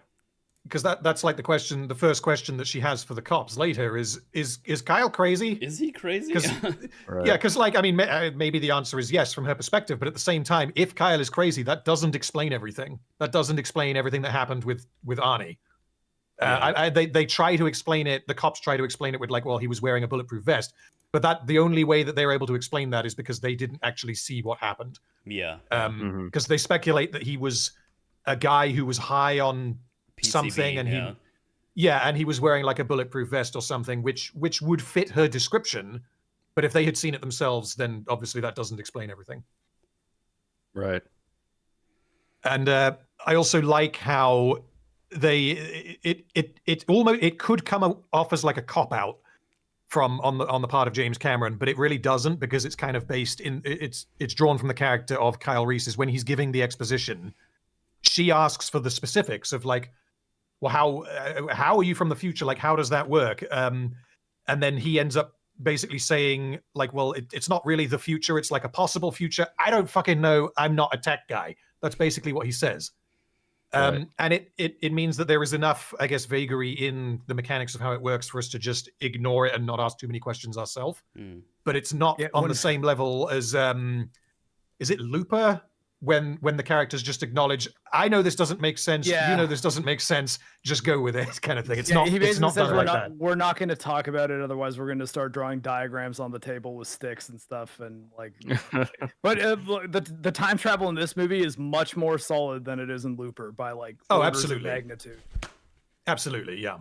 Because that's like the first question that she has for the cops later is Kyle crazy? Is he crazy? Yeah, because like, I mean, maybe the answer is yes from her perspective, but at the same time, if Kyle is crazy, that doesn't explain everything. That doesn't explain everything that happened with Arnie. They try to explain it. The cops try to explain it with like, well, he was wearing a bulletproof vest, but the only way that they're able to explain that is because they didn't actually see what happened. Yeah. Because they speculate that he was a guy who was high on PCB, something, and and he was wearing like a bulletproof vest or something, which would fit her description. But if they had seen it themselves, then obviously that doesn't explain everything. Right. And I also like how it could come off as like a cop out on the part of James Cameron, but it really doesn't, because it's kind of based in it's drawn from the character of Kyle Reese. When he's giving the exposition, she asks for the specifics of like, well, how are you from the future? Like, how does that work? And then he ends up basically saying like, well, it's not really the future. It's like a possible future. I don't fucking know. I'm not a tech guy. That's basically what he says. Right. And it means that there is enough, I guess, vagary in the mechanics of how it works for us to just ignore it and not ask too many questions ourselves. But it's not on the same level as, is it Looper? When the characters just acknowledge, I know this doesn't make sense. Yeah. You know this doesn't make sense. Just go with it, kind of thing. It's He basically says done like that. We're not going to talk about it. Otherwise, we're going to start drawing diagrams on the table with sticks and stuff. And like, but the time travel in this movie is much more solid than it is in Looper by like orders of magnitude. Absolutely, yeah.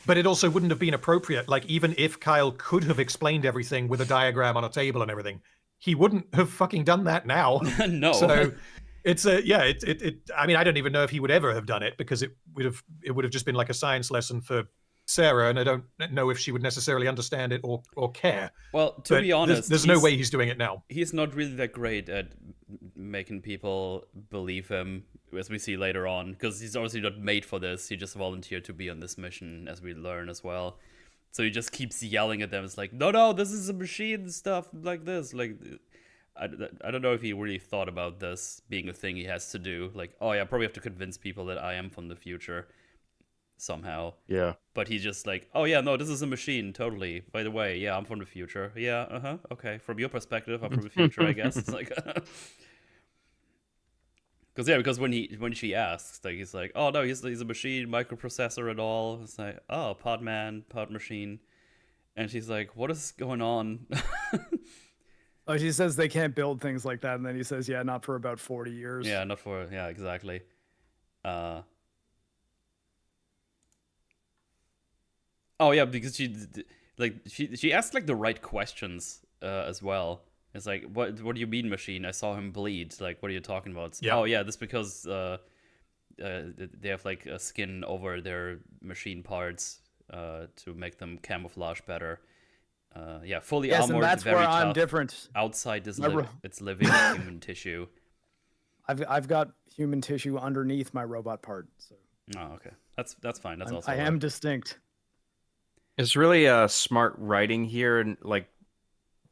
But it also wouldn't have been appropriate. Like, even if Kyle could have explained everything with a diagram on a table and everything, he wouldn't have fucking done that now. No. So it's a I mean, I don't even know if he would ever have done it, because it would have just been like a science lesson for Sarah, and I don't know if she would necessarily understand it or care. Well, to be honest, there's no way he's doing it now. He's not really that great at making people believe him, as we see later on, because he's obviously not made for this. He just volunteered to be on this mission, as we learn as well. So he just keeps yelling at them. It's like, no, this is a machine, stuff like this. Like, I don't know if he really thought about this being a thing he has to do. Like, oh yeah, I probably have to convince people that I am from the future somehow. Yeah. But he's just like, oh yeah, no, this is a machine, totally. By the way, yeah, I'm from the future. Yeah, okay. From your perspective, I'm from the future, I guess. It's like, because when she asks, like, he's like, oh no, he's a machine, microprocessor and all. It's like, oh, pod man, pod machine, and she's like, what is going on? Oh, she says they can't build things like that, and then he says, yeah, not for about 40 years. Yeah, exactly. Oh yeah, because she asked like the right questions as well. It's like, what do you mean, machine? I saw him bleed. Like, what are you talking about? Yeah. Oh yeah, this because they have like a skin over their machine parts to make them camouflage better. Yeah, fully Yes, armored, and that's very where tough. I'm different. Outside is My it's living human tissue. I've got human tissue underneath my robot part. So Oh, okay, that's fine. That's I am distinct. It's really smart writing here, and like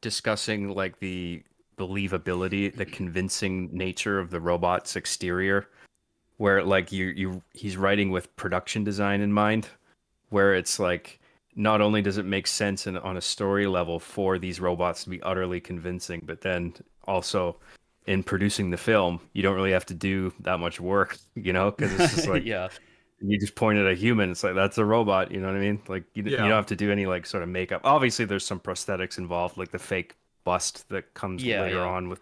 discussing like the believability, the convincing nature of the robot's exterior, where like he's writing with production design in mind, where it's like not only does it make sense on a story level for these robots to be utterly convincing, but then also in producing the film, you don't really have to do that much work, because it's just like yeah. You just point at a human. It's like, that's a robot. You know what I mean? Like you don't have to do any like sort of makeup. Obviously, there's some prosthetics involved, like the fake bust that comes later on with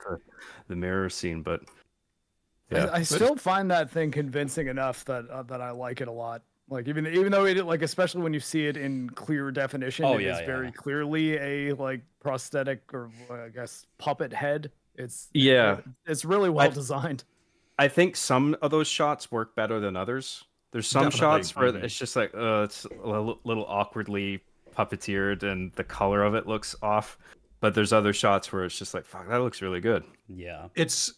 the mirror scene. But yeah, I still find that thing convincing enough that I like it a lot. Like even though it, like, especially when you see it in clear definition, it is very clearly a like prosthetic or I guess puppet head. It's really well designed. I think some of those shots work better than others. There's some shots where it's just like, it's a little awkwardly puppeteered and the color of it looks off. But there's other shots where it's just like, fuck, that looks really good. Yeah. It's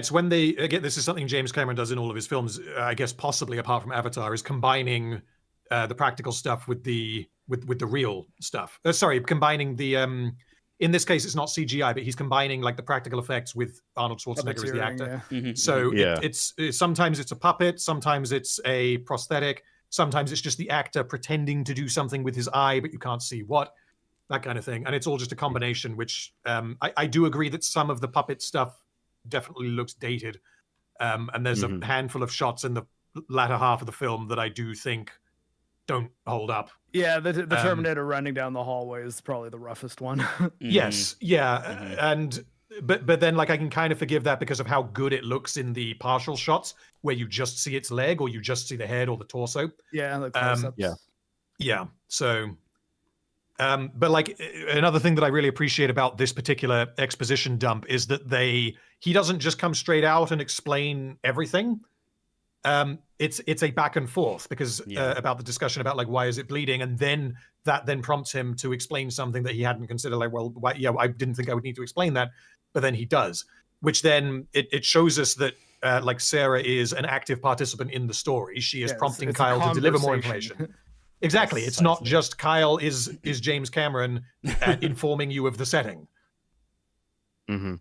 when they, again, this is something James Cameron does in all of his films, I guess possibly apart from Avatar, is combining the practical stuff with the real stuff. Combining the, in this case, it's not CGI, but he's combining like the practical effects with Arnold Schwarzenegger as the actor. Yeah. Mm-hmm. So it's sometimes it's a puppet, sometimes it's a prosthetic, sometimes it's just the actor pretending to do something with his eye, but you can't see what, that kind of thing. And it's all just a combination, which I do agree that some of the puppet stuff definitely looks dated. And there's a handful of shots in the latter half of the film that I do think don't hold up. Yeah, the Terminator running down the hallway is probably the roughest one. Yes, yeah. And but then like I can kind of forgive that because of how good it looks in the partial shots where you just see its leg or you just see the head or the torso. Yeah, the close-ups. Yeah. So but like another thing that I really appreciate about this particular exposition dump is that he doesn't just come straight out and explain everything. It's a back and forth because about the discussion about like why is it bleeding, and then that prompts him to explain something that he hadn't considered. Like, well, I didn't think I would need to explain that, but then he does, which then it shows us that like Sarah is an active participant in the story. She is prompting Kyle to deliver more information. Exactly. It's not just Kyle is James Cameron informing you of the setting. Mm-hmm.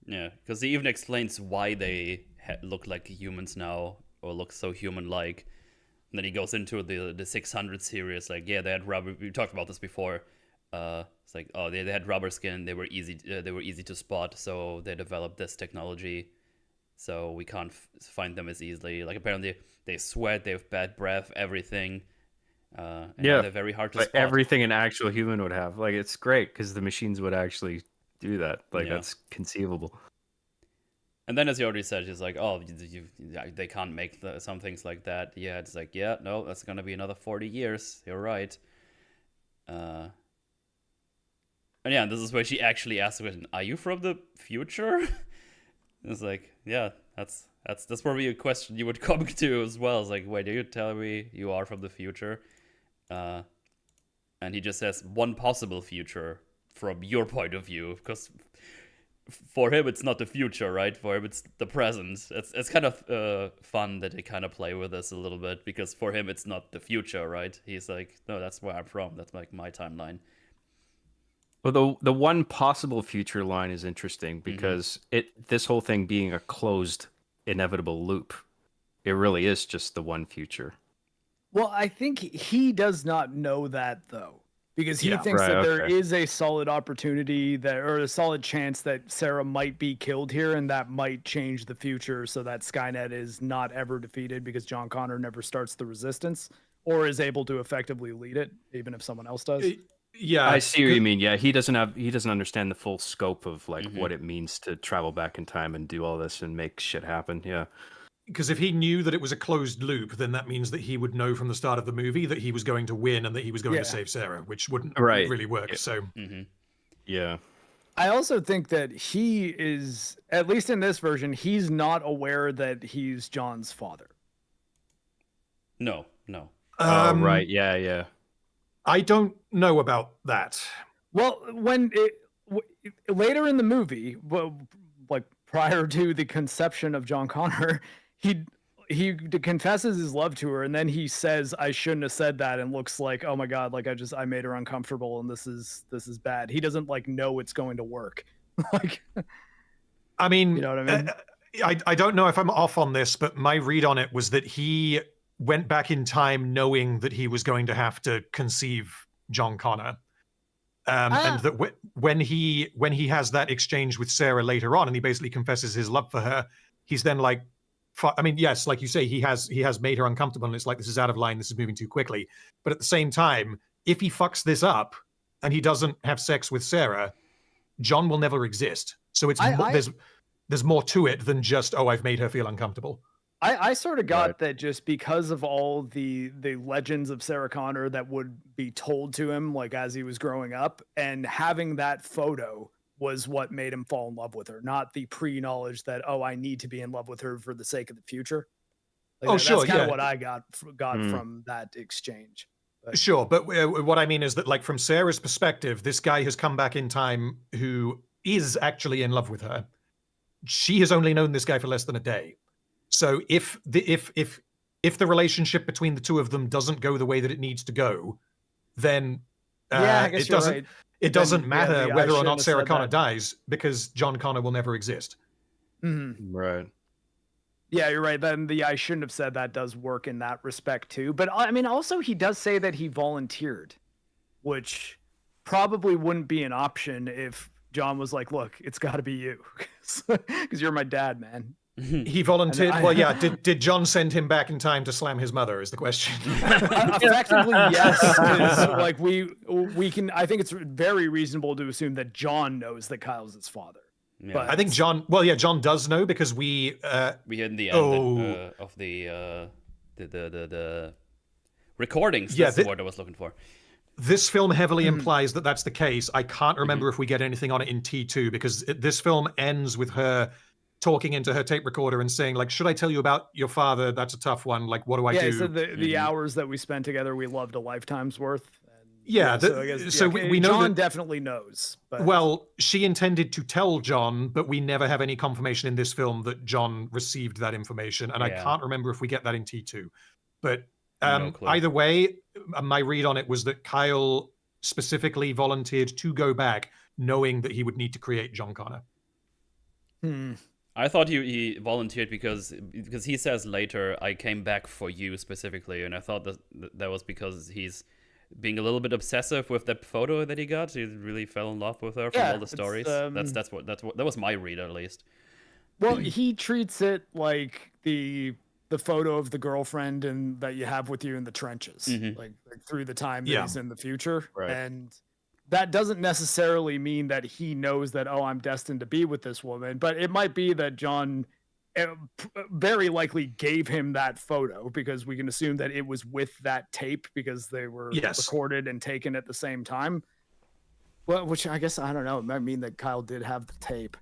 Yeah, because he even explains why they look like humans now, or look so human-like. And then he goes into the 600 series, like, yeah, they had rubber. We talked about this before. It's like, oh, they had rubber skin. They were easy to spot, so they developed this technology. So we can't find them as easily. Like apparently they sweat, they have bad breath, everything. And they're very hard to spot. Everything an actual human would have. Like it's great because the machines would actually do that. Like that's conceivable. And then, as you already said, he's like, "Oh, they can't make some things like that." Yeah, it's like, yeah, no, that's gonna be another 40 years. You're right. And yeah, this is where she actually asks the question, "Are you from the future?" It's like, yeah, that's probably a question you would come to as well. It's like, wait, do you tell me you are from the future? And he just says one possible future from your point of view, because for him it's not the future, right? For him it's the present. It's kind of fun that they kind of play with this a little bit, because for him it's not the future, right? He's like, no, that's where I'm from. That's like my timeline. Well, the one possible future line is interesting because this whole thing being a closed, inevitable loop, it really is just the one future. Well, I think he does not know that though, because he thinks Right, that there okay. is a solid opportunity or a solid chance that Sarah might be killed here, and that might change the future so that Skynet is not ever defeated because John Connor never starts the resistance or is able to effectively lead it, even if someone else does. Yeah, I see what you mean. Yeah, he doesn't understand the full scope of like what it means to travel back in time and do all this and make shit happen. Yeah. Because if he knew that it was a closed loop, then that means that he would know from the start of the movie that he was going to win and that he was going to save Sarah, which wouldn't really work. Yeah. So, Yeah. I also think that he is, at least in this version, he's not aware that he's John's father. No. Oh, right. Yeah. I don't know about that. Well, later in the movie, like prior to the conception of John Connor, he confesses his love to her, and then he says, "I shouldn't have said that," and looks like, "Oh my god, like I made her uncomfortable, and this is bad." He doesn't like know it's going to work. Like, I mean, you know what I mean? I don't know if I'm off on this, but my read on it was that he went back in time knowing that he was going to have to conceive John Connor. And that when he has that exchange with Sarah later on, and he basically confesses his love for her, he's then like, I mean, yes, like you say, he has made her uncomfortable, and it's like, this is out of line, this is moving too quickly. But at the same time, if he fucks this up and he doesn't have sex with Sarah, John will never exist. So it's there's more to it than just, oh, I've made her feel uncomfortable. I sort of got that just because of all the legends of Sarah Connor that would be told to him, like as he was growing up, and having that photo was what made him fall in love with her, not the pre-knowledge that, oh, I need to be in love with her for the sake of the future. Like sure, that's kind of what I got from that exchange. But, sure, but what I mean is that, like, from Sarah's perspective, this guy has come back in time who is actually in love with her. She has only known this guy for less than a day. So if the relationship between the two of them doesn't go the way that it needs to go, then it doesn't matter whether or not Sarah Connor dies, because John Connor will never exist. Mm-hmm. Right. Yeah, you're right. Then the I shouldn't have said that does work in that respect too. But I mean, also he does say that he volunteered, which probably wouldn't be an option if John was like, "Look, it's got to be you, because you're my dad, man." He volunteered. Well, yeah. Did John send him back in time to slam his mother? Is the question. Effectively, yes. Like we can. I think it's very reasonable to assume that John knows that Kyle's his father. Yeah. But I think John. Well, yeah, John does know, because we in the end of the recordings. That's the word I was looking for. This film heavily implies that that's the case. I can't remember if we get anything on it in T2, because this film ends with her talking into her tape recorder and saying, like, should I tell you about your father? That's a tough one. Like, what do I do? Yeah, so the hours that we spent together, we loved a lifetime's worth. Yeah, so I guess, we know John that, definitely knows. But... Well, she intended to tell John, but we never have any confirmation in this film that John received that information, and I can't remember if we get that in T2. But either way, my read on it was that Kyle specifically volunteered to go back, knowing that he would need to create John Connor. I thought he volunteered because he says later, "I came back for you specifically," and I thought that was because he's being a little bit obsessive with that photo that he got. He really fell in love with her from all the stories. That was my read, at least. Well, he treats it like the photo of the girlfriend that you have with you in the trenches, like through the time that he's in the future, Right. and that doesn't necessarily mean that he knows that, oh, I'm destined to be with this woman, but it might be that John very likely gave him that photo, because we can assume that it was with that tape because they were recorded and taken at the same time. Well, which I guess, I don't know, it might mean that Kyle did have the tape.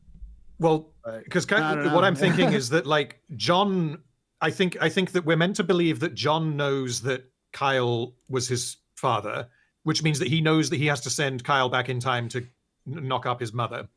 Well, because what I'm thinking is that, like, John, I think that we're meant to believe that John knows that Kyle was his father, which means that he knows that he has to send Kyle back in time to knock up his mother.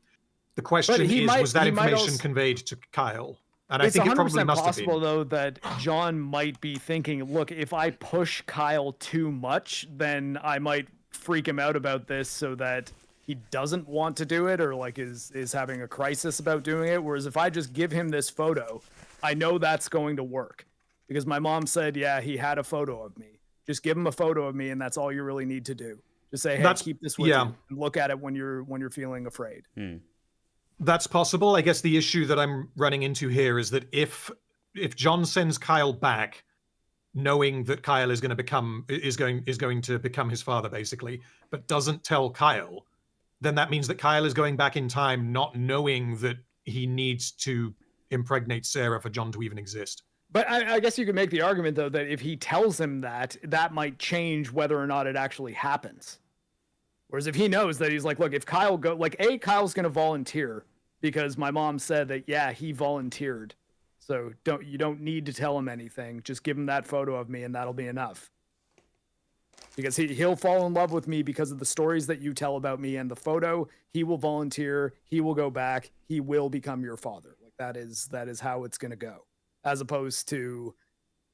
The question is, was that information conveyed to Kyle? And I think it probably must have been. It's 100% possible, though, that John might be thinking, look, if I push Kyle too much, then I might freak him out about this so that he doesn't want to do it, or like is having a crisis about doing it. Whereas if I just give him this photo, I know that's going to work, because my mom said, yeah, he had a photo of me. Just give him a photo of me, and that's all you really need to do. Just say, hey, keep this with you, and look at it when you're feeling afraid. That's possible. I guess the issue that I'm running into here is that if John sends Kyle back, knowing that Kyle is going to become his father, basically, but doesn't tell Kyle, then that means that Kyle is going back in time, not knowing that he needs to impregnate Sarah for John to even exist. But I guess you could make the argument, though, that if he tells him that, that might change whether or not it actually happens. Whereas if he knows that, he's like, look, if Kyle Kyle's going to volunteer, because my mom said that, yeah, he volunteered. So you don't need to tell him anything. Just give him that photo of me, and that'll be enough. Because he'll fall in love with me because of the stories that you tell about me and the photo. He will volunteer. He will go back. He will become your father. Like that is how it's going to go. As opposed to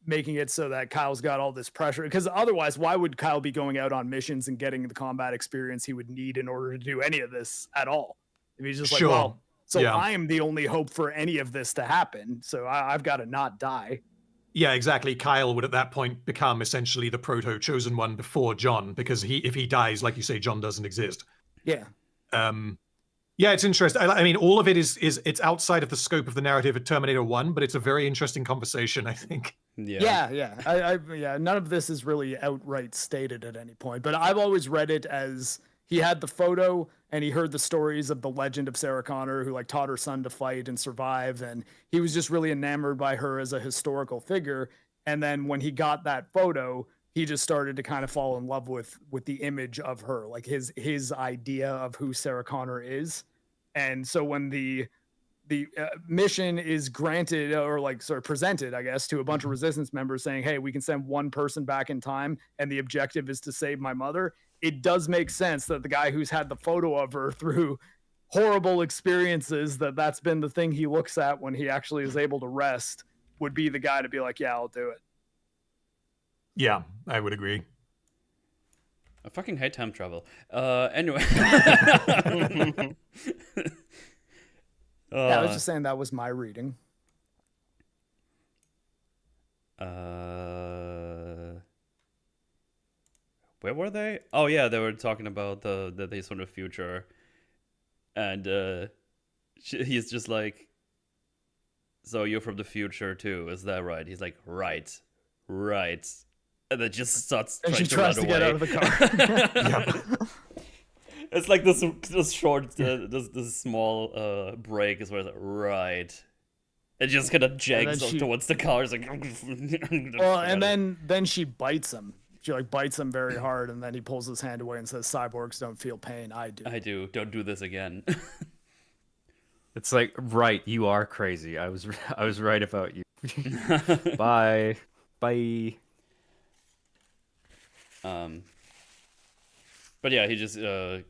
making it so that Kyle's got all this pressure. Because otherwise, why would Kyle be going out on missions and getting the combat experience he would need in order to do any of this at all? If he's just like, well, I am the only hope for any of this to happen, so I've got to not die. Yeah, exactly. Kyle would at that point become essentially the proto-chosen one before John, because if he dies, like you say, John doesn't exist. Yeah. Yeah, it's interesting. I mean, all of it is it's outside of the scope of the narrative of Terminator 1, but it's a very interesting conversation, I think. Yeah. None of this is really outright stated at any point, but I've always read it as he had the photo and he heard the stories of the legend of Sarah Connor, who like taught her son to fight and survive, and he was just really enamored by her as a historical figure. And then when he got that photo, he just started to kind of fall in love with the image of her, like his idea of who Sarah Connor is. And so when the mission is granted, or like sort of presented, I guess, to a bunch of resistance members saying, hey, we can send one person back in time and the objective is to save my mother, it does make sense that the guy who's had the photo of her through horrible experiences, that's been the thing he looks at when he actually is able to rest, would be the guy to be like, yeah, I'll do it. Yeah, I would agree. I fucking hate time travel. Anyway. Yeah, I was just saying that was my reading. Where were they? Oh yeah, they were talking about the days from the future, and he's just like, "So you're from the future too? Is that right?" He's like, "Right." And then just starts and trying she tries to get out of the car. It's like this short, this small break is where it's like, right. It just kind of jags up towards the car. It's like, well, and then she bites him. She like bites him very hard, and then he pulls his hand away and says, "Cyborgs don't feel pain. I do. I do. Don't do this again." It's like, right, you are crazy. I was right about you. Bye. But yeah, he just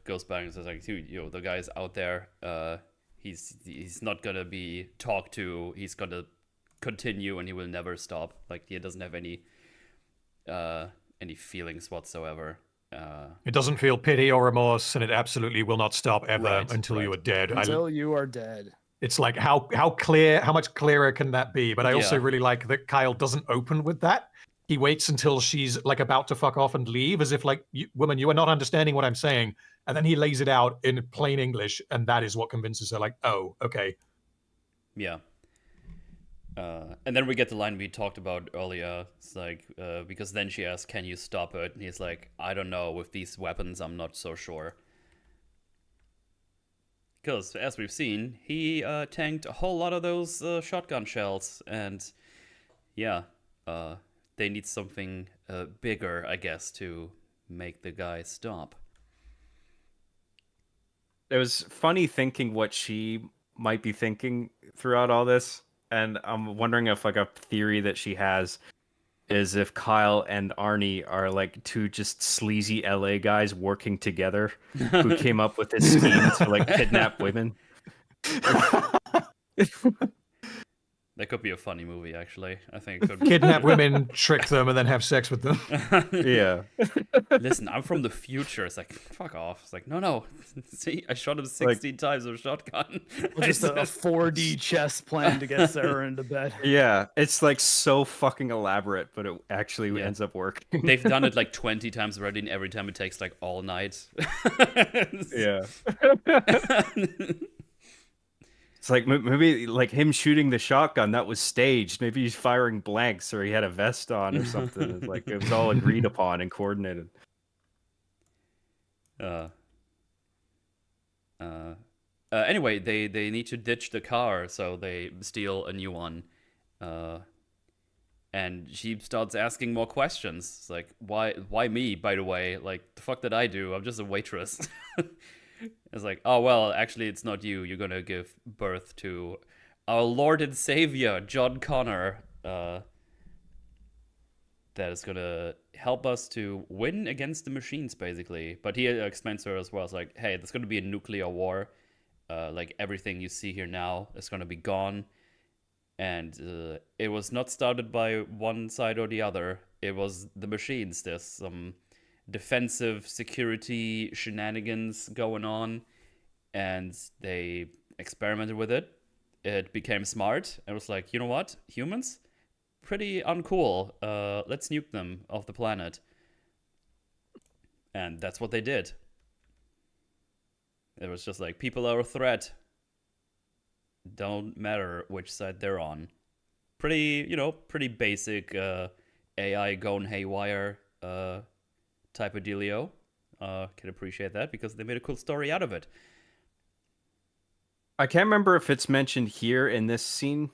goes back and says like, the guy's out there. He's not gonna be talked to. He's gonna continue, and he will never stop. Like he doesn't have any feelings whatsoever. It doesn't feel pity or remorse, and it absolutely will not stop ever until you are dead. Until you are dead. It's like how much clearer can that be? But I also really like that Kyle doesn't open with that. He waits until she's like about to fuck off and leave, as if like, woman, you are not understanding what I'm saying. And then he lays it out in plain English, and that is what convinces her, like, oh, okay. Yeah. And then we get the line we talked about earlier. It's like, because then she asks, "Can you stop it?" And he's like, "I don't know. With these weapons, I'm not so sure." Because, as we've seen, he tanked a whole lot of those shotgun shells, and yeah, they need something bigger, I guess, to make the guy stop. It was funny thinking what she might be thinking throughout all this, and I'm wondering if like a theory that she has is if Kyle and Arnie are like two just sleazy LA guys working together who came up with this scheme to like kidnap women. That could be a funny movie, actually. I think it could Kidnap women, trick them, and then have sex with them. Yeah. Listen, I'm from the future. It's like, fuck off. It's like, no. See, I shot him 16 times with a shotgun. Well, just a 4D chess plan to get Sarah into bed. Yeah, it's like so fucking elaborate, but it actually ends up working. They've done it like 20 times already, and every time it takes like all night. Yeah. It's like maybe like him shooting the shotgun that was staged. Maybe he's firing blanks or he had a vest on or something. It's like it was all agreed upon and coordinated. Anyway, they need to ditch the car, so they steal a new one. And she starts asking more questions. It's like, why me, by the way? Like, the fuck did I do? I'm just a waitress. It's like, oh, well, actually, it's not you. You're gonna give birth to our Lord and Savior, John Connor, that is gonna help us to win against the machines, basically. But he explains to her as well, it's like, hey, there's gonna be a nuclear war. Like, everything you see here now is gonna be gone. And it was not started by one side or the other. It was the machines. There's some defensive security shenanigans going on, and they experimented with it. It became smart. It was like, you know what? Humans? Pretty uncool. Let's nuke them off the planet. And that's what they did. It was just like, people are a threat. Don't matter which side they're on. Pretty basic AI going haywire type of dealio. Can appreciate that because they made a cool story out of it. I can't remember if it's mentioned here in this scene,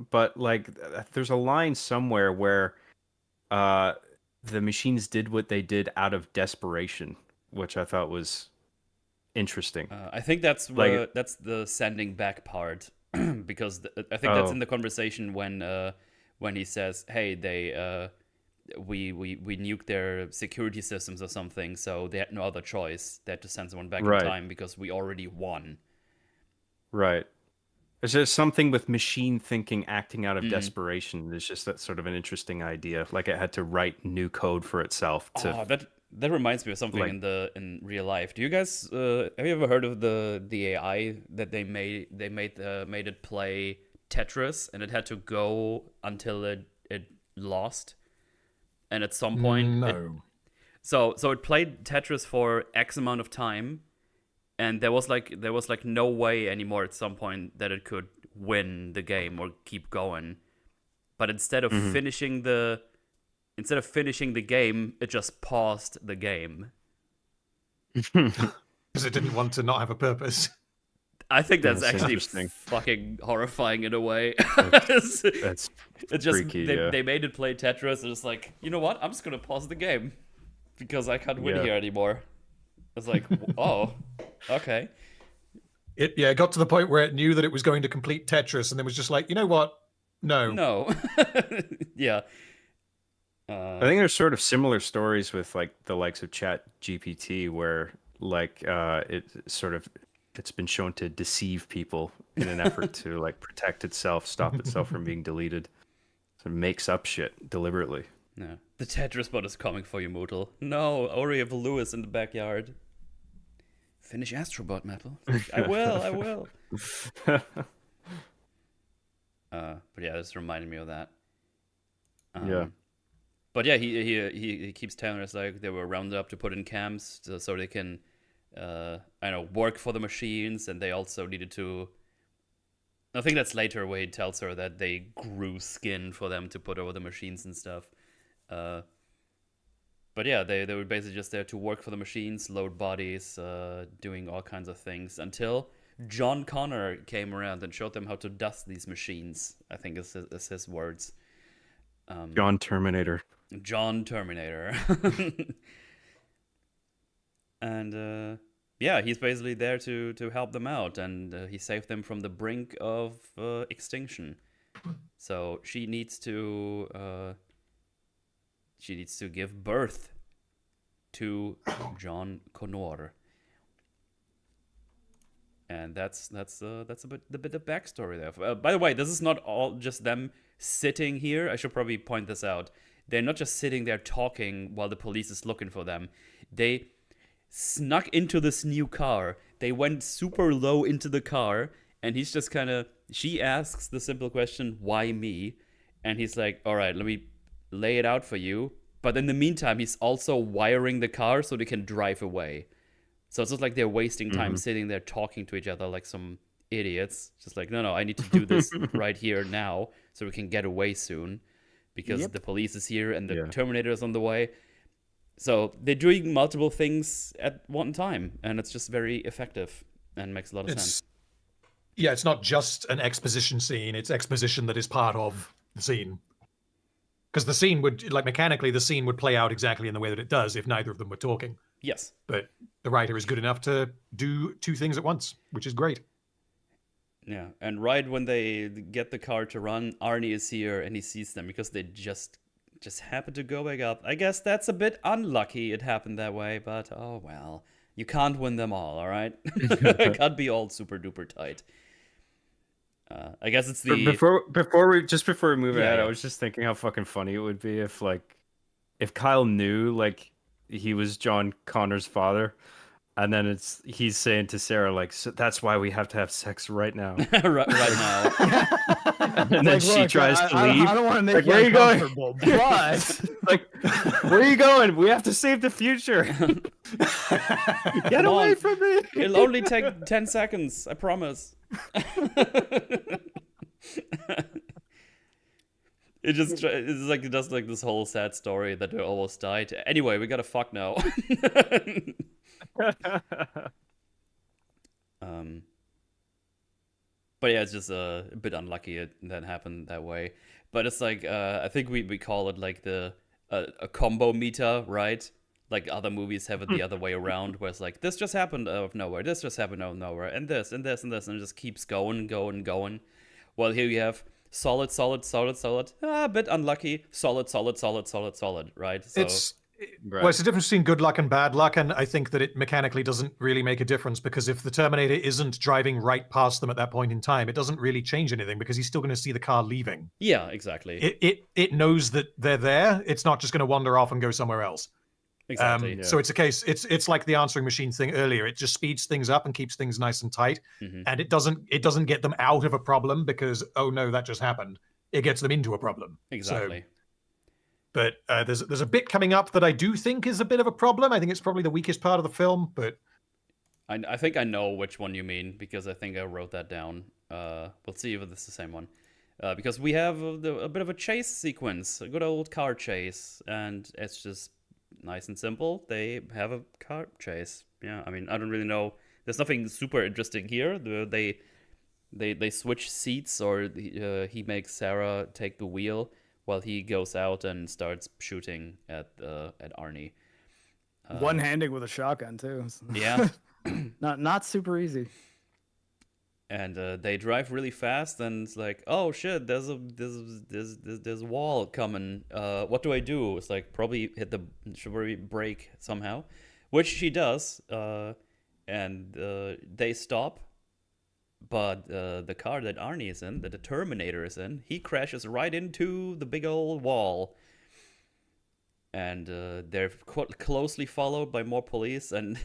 but like there's a line somewhere where the machines did what they did out of desperation, which I thought was interesting. I think that's that's the sending back part because I think that's in the conversation when he says, "Hey, we nuked their security systems or something, so they had no other choice. They had to send someone back in time because we already won." Right. It's just something with machine thinking acting out of desperation. There's just that sort of an interesting idea. Like it had to write new code for itself. That reminds me of something in real life. Do you guys have you ever heard of the AI that they made it play Tetris, and it had to go until it lost? And at some point, no. So it played Tetris for X amount of time, and there was like no way anymore at some point that it could win the game or keep going. But instead of finishing the game, it just paused the game. Because it didn't want to not have a purpose. I think that's actually fucking horrifying in a way. That's it's just freaky, they made it play Tetris, and it's like, you know what? I'm just gonna pause the game because I can't win here anymore. It's like, oh, okay. It got to the point where it knew that it was going to complete Tetris, and then was just like, you know what? No. Yeah. I think there's sort of similar stories with like the likes of Chat GPT, where like it's been shown to deceive people in an effort to like protect itself, stop itself from being deleted. So it makes up shit deliberately. Yeah. The Tetris bot is coming for you, Motel. No, I already have Lewis in the backyard. Finish Astrobot, Metal. I will. But yeah, this reminded me of that. But yeah, he keeps telling us like they were rounded up to put in camps so they can, work for the machines, and they also needed to. I think that's later where he tells her that they grew skin for them to put over the machines and stuff. But yeah, they were basically just there to work for the machines, load bodies, doing all kinds of things until John Connor came around and showed them how to dust these machines. I think is his words. John Terminator. John Terminator. And yeah, he's basically there to help them out, and he saved them from the brink of extinction. So she needs to give birth to John Connor. And that's a bit of backstory there. By the way, this is not all just them sitting here. I should probably point this out. They're not just sitting there talking while the police is looking for them. They snuck into this new car. They went super low into the car, and he's just kind of... She asks the simple question, why me? And he's like, all right, let me lay it out for you. But in the meantime, he's also wiring the car so they can drive away. So it's just like they're wasting time sitting there talking to each other like some idiots. Just like, no, I need to do this right here now so we can get away soon. Because the police is here and the Terminator is on the way. So they're doing multiple things at one time. And it's just very effective and makes a lot of sense. Yeah, it's not just an exposition scene. It's exposition that is part of the scene. Because the scene would, like mechanically, the scene would play out exactly in the way that it does if neither of them were talking. Yes. But the writer is good enough to do two things at once, which is great. Yeah, and right when they get the car to run, Arnie is here and he sees them because they just happen to go back up. I guess that's a bit unlucky it happened that way, but oh well. You can't win them all right? Can't be all super duper tight. I guess it's the... Before we move ahead, I was just thinking how fucking funny it would be if Kyle knew, like, he was John Connor's father, and then he's saying to Sarah, like, so that's why we have to have sex right now. right now. And then she tries to leave. I don't want to make like, you where are you going? uncomfortable, but... Like, where are you going? We have to save the future. Get away from me. It'll only take 10 seconds, I promise. It's like it does like this whole sad story that they almost died. Anyway, we gotta fuck now. But yeah, it's just a bit unlucky that happened that way. But it's like I think we call it like a combo meter, right? Like other movies have it the other way around, where it's like this just happened out of nowhere, this just happened out of nowhere, and this and this and this, and it just keeps going. Well, here you have solid. A bit unlucky. Solid, right? So Well, it's a difference between good luck and bad luck, and I think that it mechanically doesn't really make a difference, because if the Terminator isn't driving right past them at that point in time, it doesn't really change anything, because he's still going to see the car leaving. Yeah, exactly. It knows that they're there. It's not just going to wander off and go somewhere else. Exactly. So it's a case. It's like the answering machine thing earlier. It just speeds things up and keeps things nice and tight, and it doesn't get them out of a problem because, oh no, that just happened. It gets them into a problem. Exactly. So, but there's a bit coming up that I do think is a bit of a problem. I think it's probably the weakest part of the film, but I think I know which one you mean, because I think I wrote that down. We'll see if it's the same one. Because we have a bit of a chase sequence, a good old car chase, and it's just nice and simple. They have a car chase. Yeah, I mean, I don't really know. There's nothing super interesting here. They switch seats, or he makes Sarah take the wheel while he goes out and starts shooting at Arnie. One-handed with a shotgun too. Yeah. not super easy. And they drive really fast, and it's like, oh shit, there's a wall coming. What do I do? It's like, probably should brake somehow, which she does. And they stop, but the car that Arnie is in, that the Terminator is in, he crashes right into the big old wall. And they're closely followed by more police, and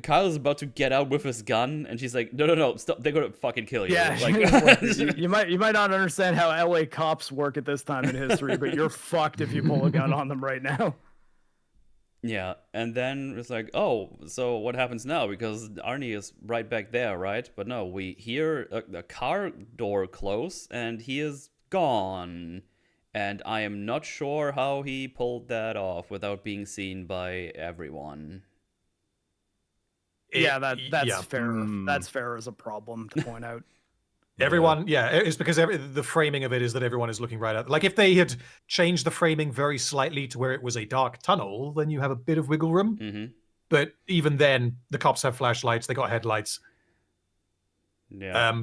Kyle's about to get out with his gun, and she's like, no, stop, they're gonna fucking kill you. Yeah, like, you might not understand how LA cops work at this time in history, but you're fucked if you pull a gun on them right now. Yeah, and then it's like, oh, so what happens now? Because Arnie is right back there, right? But no, we hear a car door close, and he is gone. And I am not sure how he pulled that off without being seen by everyone. that's fair. Mm. That's fair as a problem to point out. Everyone, it's because the framing of it is that everyone is looking right at. Like if they had changed the framing very slightly to where it was a dark tunnel, then you have a bit of wiggle room. Mm-hmm. But even then, the cops have flashlights. They got headlights. Yeah.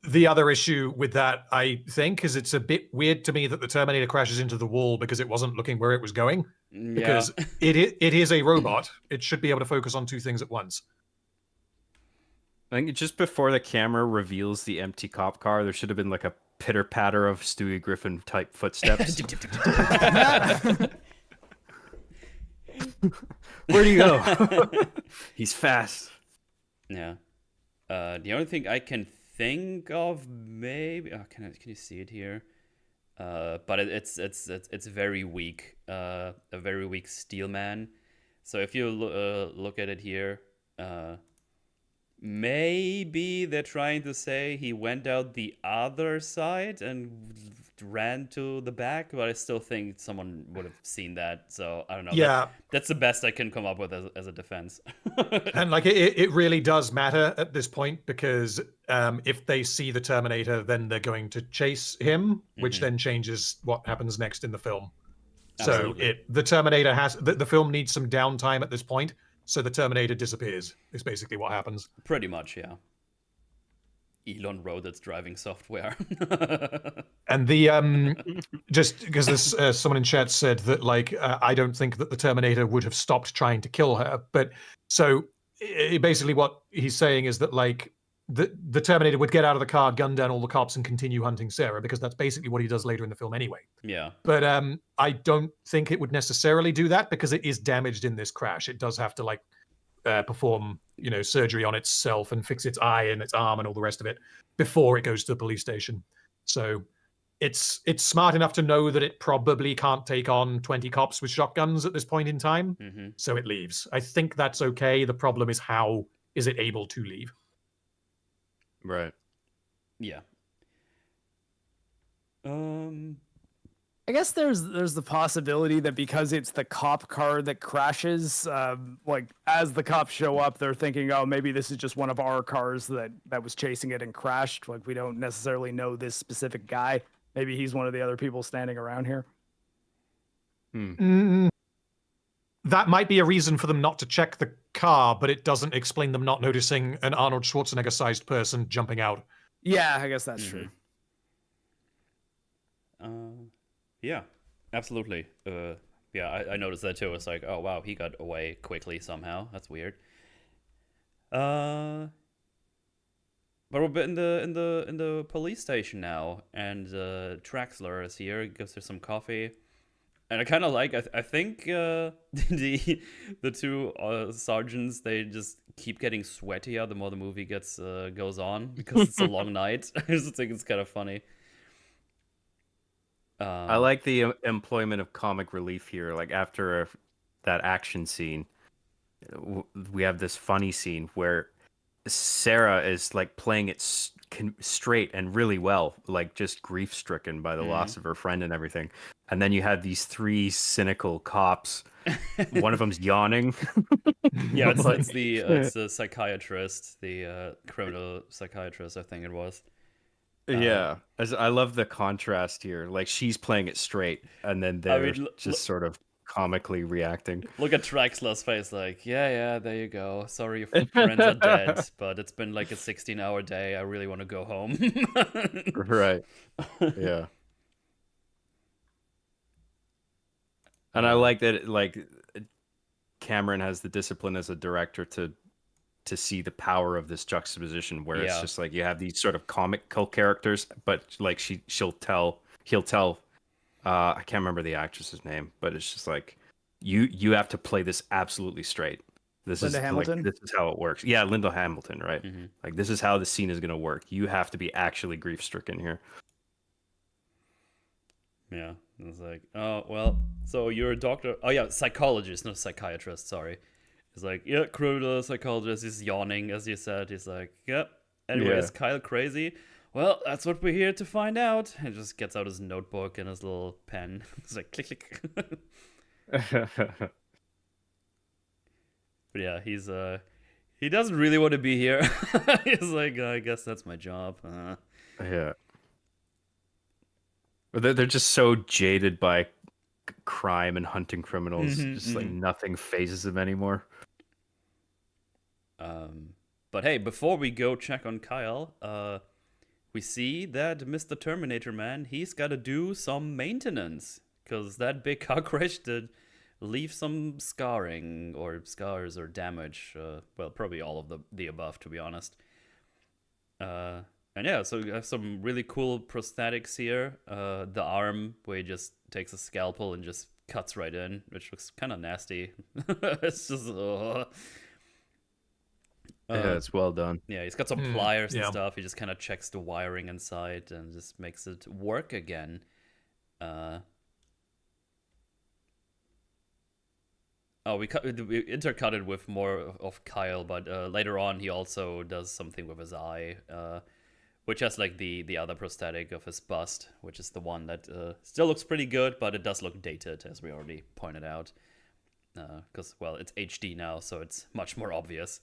The other issue with that, I think, is it's a bit weird to me that the Terminator crashes into the wall because it wasn't looking where it was going. Because it is a robot. It should be able to focus on two things at once. I think just before the camera reveals the empty cop car, there should have been like a pitter patter of Stewie Griffin type footsteps. Where'd he go? He's fast. Yeah. The only thing I can think of, maybe, can you see it here? But it's very weak. A very weak steel man. So if you look at it here, maybe they're trying to say he went out the other side and ran to the back, but I still think someone would have seen that. So I don't know. Yeah. That's the best I can come up with as a defense. And like it really does matter at this point because if they see the Terminator, then they're going to chase him, which then changes what happens next in the film. Absolutely. So the Terminator has the film needs some downtime at this point. So the Terminator disappears. Is basically what happens. Pretty much, yeah. Elon wrote its driving software. And the just because there's someone in chat said that like I don't think that the Terminator would have stopped trying to kill her, but so basically what he's saying is that like the Terminator would get out of the car, gun down all the cops, and continue hunting Sarah because that's basically what he does later in the film anyway. Yeah. But I don't think it would necessarily do that because it is damaged in this crash. It does have to like perform, surgery on itself and fix its eye and its arm and all the rest of it before it goes to the police station. So it's smart enough to know that it probably can't take on 20 cops with shotguns at this point in time. Mm-hmm. So it leaves. I think that's okay. The problem is how is it able to leave? Right. Yeah. I guess there's the possibility that because it's the cop car that crashes, like as the cops show up, they're thinking, oh, maybe this is just one of our cars that was chasing it and crashed. Like we don't necessarily know this specific guy. Maybe he's one of the other people standing around here. That might be a reason for them not to check the car, but it doesn't explain them not noticing an Arnold Schwarzenegger-sized person jumping out. Yeah, I guess that's true. Yeah, absolutely. I noticed that too. It's like, oh wow, he got away quickly somehow. That's weird. But we're in the police station now, and Traxler is here. He gives her some coffee, and I kind of like. I think the two sergeants, they just keep getting sweatier the more the movie goes on because it's a long night. I just think it's kind of funny. I like the employment of comic relief here. Like after that action scene, we have this funny scene where Sarah is like playing it straight and really well, like just grief stricken by the loss of her friend and everything. And then you have these three cynical cops. One of them's yawning. Yeah, it's the psychiatrist, the criminal psychiatrist, I think it was. Yeah, I love the contrast here. Like she's playing it straight, and then they're just sort of comically reacting. Look at Traxler's face, like, yeah, there you go. Sorry, your friends are dead, but it's been like a 16-hour day. I really want to go home. Right. Yeah. And I like that. Like Cameron has the discipline as a director to see the power of this juxtaposition where it's just like you have these sort of comical characters, but like he'll tell I can't remember the actress's name, but it's just like you have to play this absolutely straight. Linda Hamilton? This is how it works. Yeah, Linda Hamilton, right? Mm-hmm. Like this is how the scene is going to work. You have to be actually grief stricken here. Yeah, it's like, oh well, so you're a doctor? Oh yeah, psychologist, not a psychiatrist. Sorry. He's like, yeah, criminal psychologist. He's yawning, as you said. He's like, yep. Anyway, is Kyle crazy? Well, that's what we're here to find out. And just gets out his notebook and his little pen. It's like, click, click. But yeah, he's He doesn't really want to be here. He's like, I guess that's my job. Yeah. But they're just so jaded by crime and hunting criminals. Just like nothing phases them anymore. But hey, before we go check on Kyle, we see that Mr. Terminator Man, he's got to do some maintenance because that big car crash did leave some scarring or scars or damage. Well, probably all of the above, to be honest. And yeah, so you have some really cool prosthetics here. The arm where he just takes a scalpel and just cuts right in, which looks kind of nasty. It's just... yeah, it's well done. Yeah, he's got some pliers and stuff. He just kind of checks the wiring inside and just makes it work again. We intercut it with more of Kyle, but later on he also does something with his eye, which has like the other prosthetic of his bust, which is the one that still looks pretty good, but it does look dated, as we already pointed out. Because, well, it's HD now, so it's much more obvious.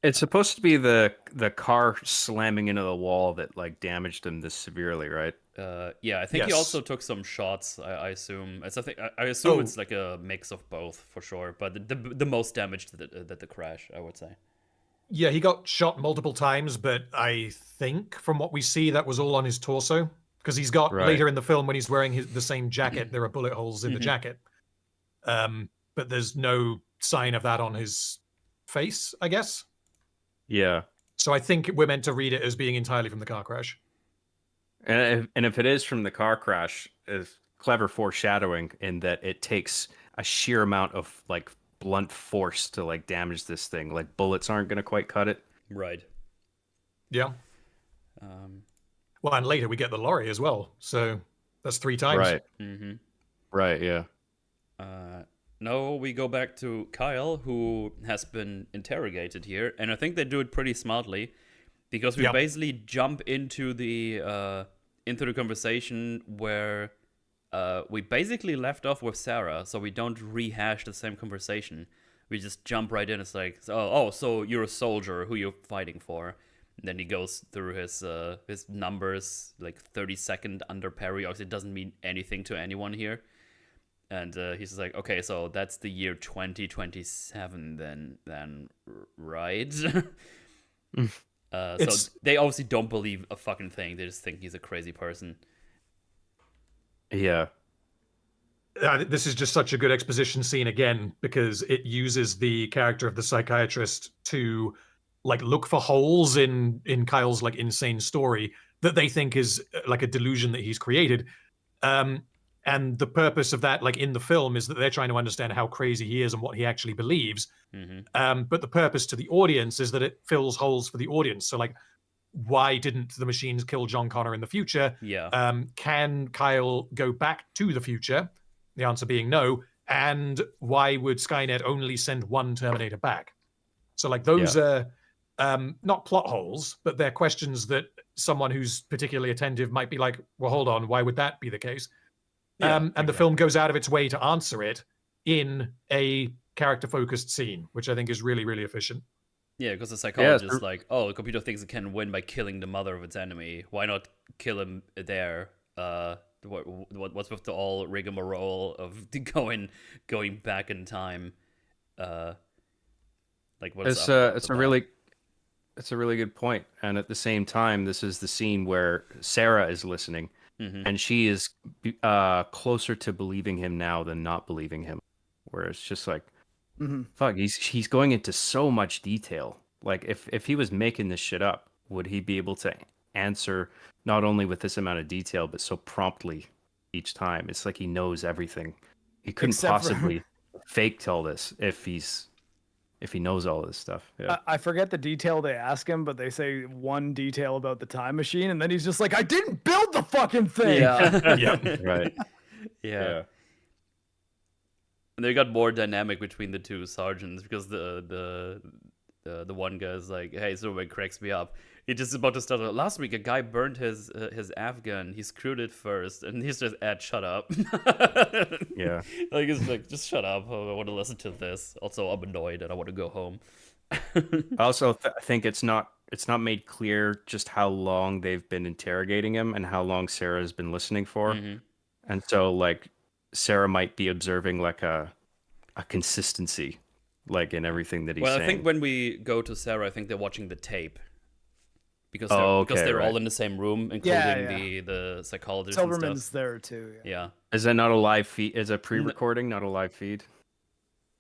It's supposed to be the car slamming into the wall that like damaged him this severely, right? Yeah, I think he also took some shots. I assume I assume it's like a mix of both for sure. But the most damage to the crash, I would say. Yeah, he got shot multiple times, but I think from what we see, that was all on his torso because he's got later in the film when he's wearing the same jacket, there are bullet holes in the jacket, but there's no sign of that on his face, I guess. Yeah. So I think we're meant to read it as being entirely from the car crash. And if it is from the car crash, is clever foreshadowing in that it takes a sheer amount of like blunt force to like damage this thing. Like bullets aren't going to quite cut it. Right. Yeah. Well, and later we get the lorry as well. So that's 3 times. Right. Right. Yeah. No, we go back to Kyle, who has been interrogated here, and I think they do it pretty smartly, because we basically jump into the conversation where we basically left off with Sarah, so we don't rehash the same conversation. We just jump right in. It's like, so you're a soldier. Who you're fighting for? And then he goes through his numbers, like 30-second under parry. Obviously, it doesn't mean anything to anyone here. And he's just like, okay, so that's the year 2027 then right? So they obviously don't believe a fucking thing. They just think he's a crazy person. Yeah. This is just such a good exposition scene again, because it uses the character of the psychiatrist to like look for holes in Kyle's like insane story that they think is like a delusion that he's created. And the purpose of that, like in the film, is that they're trying to understand how crazy he is and what he actually believes. But the purpose to the audience is that it fills holes for the audience. So, like, why didn't the machines kill John Connor in the future? Yeah. Can Kyle go back to the future? The answer being no. And why would Skynet only send one Terminator back? So, like, those are not plot holes, but they're questions that someone who's particularly attentive might be like, well, hold on, why would that be the case? And the film goes out of its way to answer it in a character-focused scene, which I think is really, really efficient. Yeah, because the psychologist is like, the computer thinks it can win by killing the mother of its enemy. Why not kill him there? What's with the all rigmarole of going back in time? Like, what's it's a really good point. And at the same time, this is the scene where Sarah is listening. And she is closer to believing him now than not believing him. Where it's just like, fuck, he's going into so much detail. Like, if he was making this shit up, would he be able to answer not only with this amount of detail, but so promptly each time? It's like he knows everything. He couldn't possibly fake all this if he knows all this stuff. Yeah. I forget the detail they ask him, but they say one detail about the time machine, and then he's just like, I didn't build the fucking thing. Yeah. Yeah. Right. Yeah. And they got more dynamic between the two sergeants, because the one guy's like, hey, so it cracks me up. He's just about to start. Last week, a guy burned his Afghan. He screwed it first, and he's just, shut up. Yeah. Like, it's like, just shut up. I want to listen to this. Also, I'm annoyed, and I want to go home. I also think it's not made clear just how long they've been interrogating him and how long Sarah has been listening for. And so like Sarah might be observing like a consistency like in everything that he's saying. Well, I think when we go to Sarah, I think they're watching the tape. Because they're all in the same room, including the psychologist and Silverman's stuff. there too. Yeah. Is that not a live feed? Is a pre-recording, not a live feed?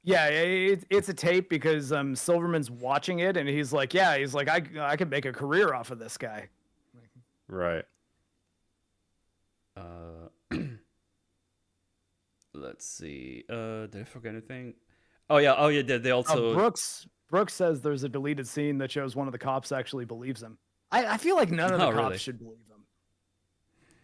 Yeah, it's a tape because Silverman's watching it and he's like, I could make a career off of this guy. Right. Let's see. Did I forget anything? Oh yeah. They also Brooks says there's a deleted scene that shows one of the cops actually believes him. I feel like none of the cops should believe him.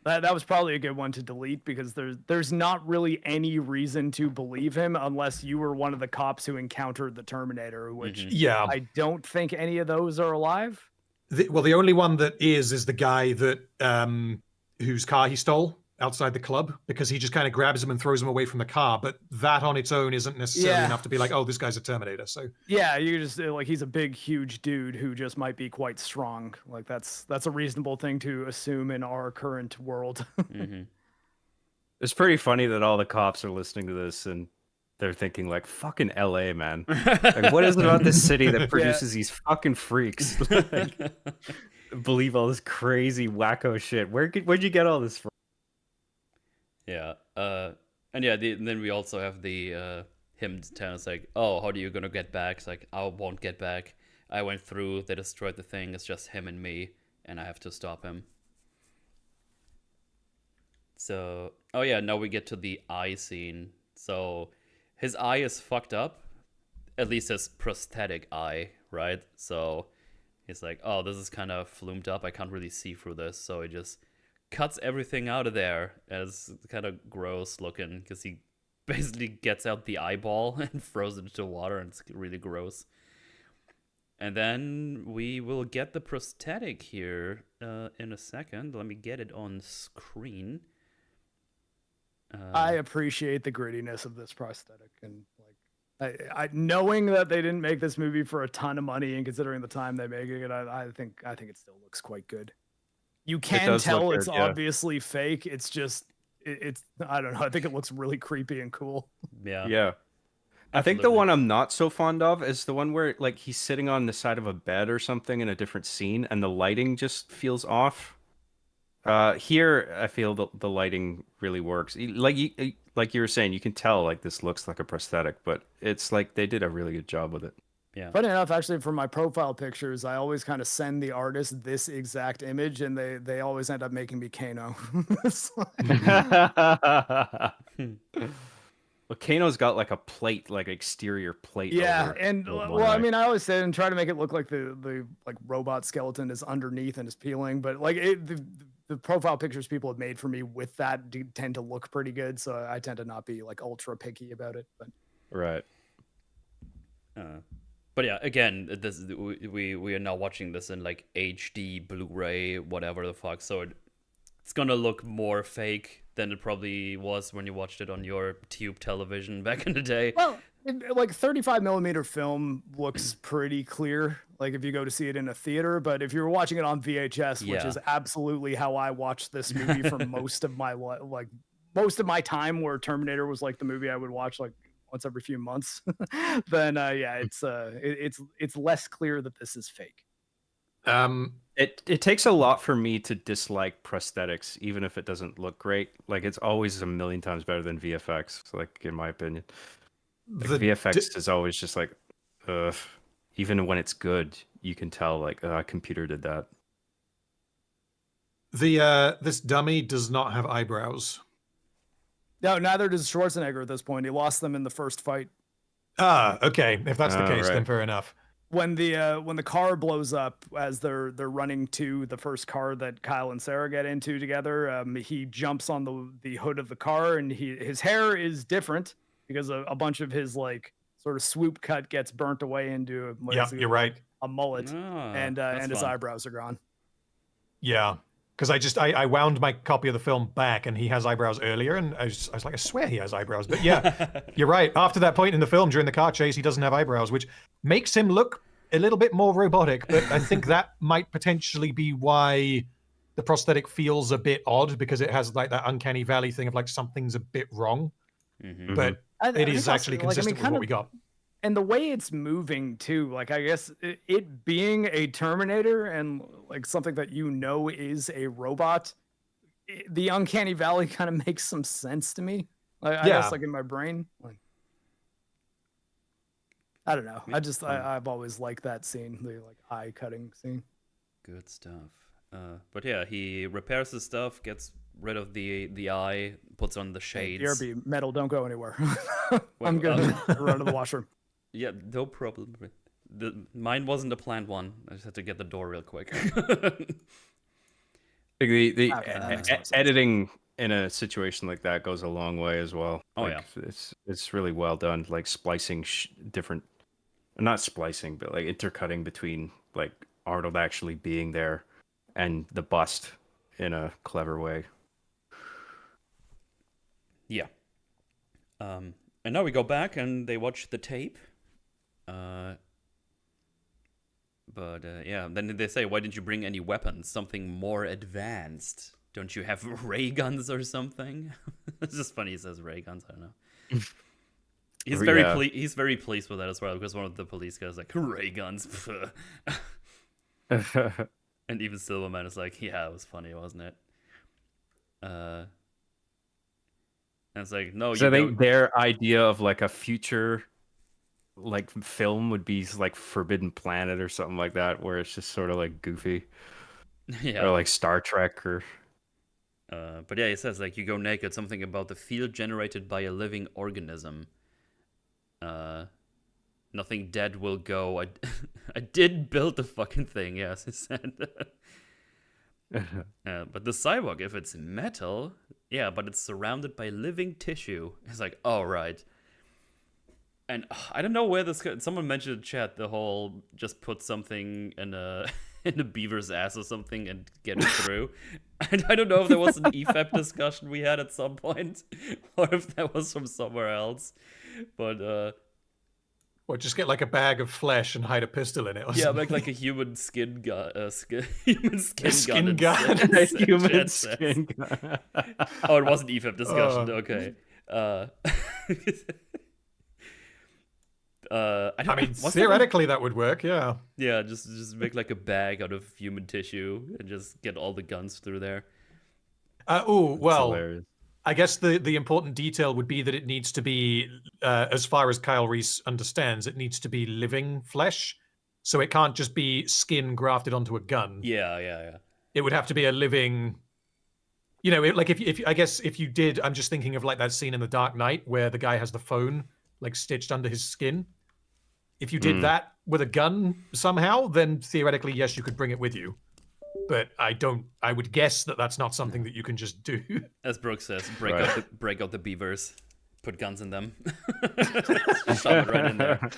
That was probably a good one to delete because there's not really any reason to believe him unless you were one of the cops who encountered the Terminator, which I don't think any of those are alive. The only one that is the guy that whose car he stole outside the club, because he just kind of grabs him and throws him away from the car. But that on its own isn't necessarily enough to be like, oh, this guy's a Terminator. So yeah, you just like he's a big, huge dude who just might be quite strong. Like that's a reasonable thing to assume in our current world. It's pretty funny that all the cops are listening to this and they're thinking like, fucking LA, man. Like, what is it about this city that produces these fucking freaks? Like, believe all this crazy wacko shit. Where'd you get all this from? Yeah. And yeah, then we also have the him telling us like, oh, how are you gonna get back? It's like, I won't get back. I went through, they destroyed the thing, it's just him and me, and I have to stop him. So, oh yeah, now we get to the eye scene. So, his eye is fucked up, at least his prosthetic eye, right? So, he's like, oh, this is kind of flumed up, I can't really see through this, so he just cuts everything out of there, as kind of gross looking, because he basically gets out the eyeball and throws it into water, and it's really gross. And then we will get the prosthetic here in a second. Let me get it on screen. I appreciate the grittiness of this prosthetic, and like I knowing that they didn't make this movie for a ton of money, and considering the time they're making it, I think it still looks quite good. You can tell it's obviously fake. It's just it's I don't know. I think it looks really creepy and cool. Yeah. Yeah. I think the one I'm not so fond of is the one where like he's sitting on the side of a bed or something in a different scene and the lighting just feels off. Here I feel the lighting really works. Like you were saying, you can tell like this looks like a prosthetic, but it's like they did a really good job with it. Yeah. Funny enough, actually, for my profile pictures, I always kind of send the artist this exact image, and they always end up making me Kano. Well, Kano's got like a plate, like exterior plate. Yeah, over and well, I mean, I always say and try to make it look like the like robot skeleton is underneath and is peeling, but like the profile pictures people have made for me with that do tend to look pretty good, so I tend to not be like ultra picky about it. But right. But yeah, again, this we are now watching this in like HD, Blu-ray, whatever the fuck. So it's gonna look more fake than it probably was when you watched it on your tube television back in the day. Well, like 35mm film looks pretty clear. Like if you go to see it in a theater, but if you're watching it on VHS, which is absolutely how I watched this movie for most of my time, where Terminator was like the movie I would watch like once every few months, then it's less clear that this is fake. It takes a lot for me to dislike prosthetics, even if it doesn't look great. Like it's always a million times better than VFX, like in my opinion. Like, VFX is always just like, even when it's good, you can tell like a computer did that. This dummy does not have eyebrows. No, neither does Schwarzenegger at this point. He lost them in the first fight. Ah, okay. If that's the case, then fair enough. When the car blows up as they're running to the first car that Kyle and Sarah get into together, he jumps on the hood of the car, and his hair is different because a bunch of his like sort of swoop cut gets burnt away into you're right, a mullet, and his eyebrows are gone. Yeah. Because I wound my copy of the film back, and he has eyebrows earlier, and I was like, I swear he has eyebrows. But yeah, you're right. After that point in the film, during the car chase, he doesn't have eyebrows, which makes him look a little bit more robotic, but I think that might potentially be why the prosthetic feels a bit odd, because it has like that uncanny valley thing of like something's a bit wrong. Mm-hmm. But I it think is also, actually like, I mean, consistent with kind what of- we got. And the way it's moving too, like I guess it being a Terminator and like something that you know is a robot, the uncanny valley kind of makes some sense to me. Like, I guess Yeah. like in my brain, like I don't know. I've always liked that scene, the like eye cutting scene. Good stuff. But yeah, he repairs his stuff, gets rid of the eye, puts on the shades. BRB, Metal, don't go anywhere. Well, I'm gonna run to the washroom. Yeah, no problem. Mine wasn't a planned one. I just had to get the door real quick. The Okay, that makes more sense. editing in a situation like that goes a long way as well. Oh, like, it's really well done. Like splicing different, not splicing, but like intercutting between like Arnold actually being there and the bust in a clever way. Yeah. And now we go back and they watch the tape. But yeah, then they say, why didn't you bring any weapons? Something more advanced. Don't you have ray guns or something? It's just funny he says ray guns, I don't know. He's very pleased with that as well, because one of the police guys is like, ray guns. And even Silverman is like, yeah, it was funny, wasn't it? And it's like, no, So you I think don't. their idea of like a future like film would be like Forbidden Planet or something like that, where it's just sort of like goofy. Yeah. Or like Star Trek or But yeah, he says like you go naked, something about the field generated by a living organism. Nothing dead will go. I did build the fucking thing, yes, he said. But the cyborg, if it's metal, yeah, but it's surrounded by living tissue. It's like, oh, right. And I don't know where this. Someone mentioned in chat the whole just put something in a in a beaver's ass or something and get it through. And I don't know if there was an EFAP discussion we had at some point, or if that was from somewhere else. But Or just get like a bag of flesh and hide a pistol in it. Or yeah, something. make like a human skin gun, human skin skin gun. gun. human skin gun. Oh, it wasn't EFAP discussion. Oh. Okay. I mean, what's that one? theoretically that would work, yeah. Yeah, just make like a bag out of human tissue and just get all the guns through there. Well, Hilarious. I guess the important detail would be that it needs to be, as far as Kyle Reese understands, it needs to be living flesh. So it can't just be skin grafted onto a gun. Yeah. It would have to be a living, you know, like if I guess if you did, I'm just thinking of like that scene in The Dark Knight where the guy has the phone like stitched under his skin. If you did that with a gun somehow, then theoretically, yes, you could bring it with you. But I would guess that that's not something that you can just do. As Brooke says, Right. break out the beavers, put guns in them, shove it right in there.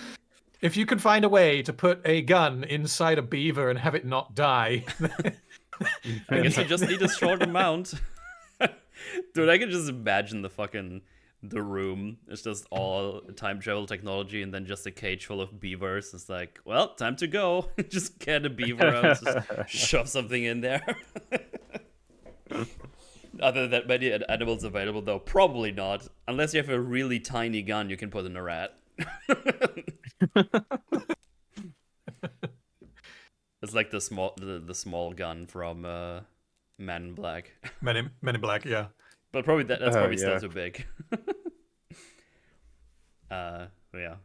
If you can find a way to put a gun inside a beaver and have it not die. I guess you just need a short amount. Dude, I can just imagine the room. It's just all time travel technology and then just a cage full of beavers. It's like, well, time to go. Just get a beaver out, just shove something in there. Other than many animals available, though, probably not. Unless you have a really tiny gun you can put in a rat. It's like the small gun from Man in Black. Men in Black, yeah. But probably that's probably yeah. still too big. Yeah.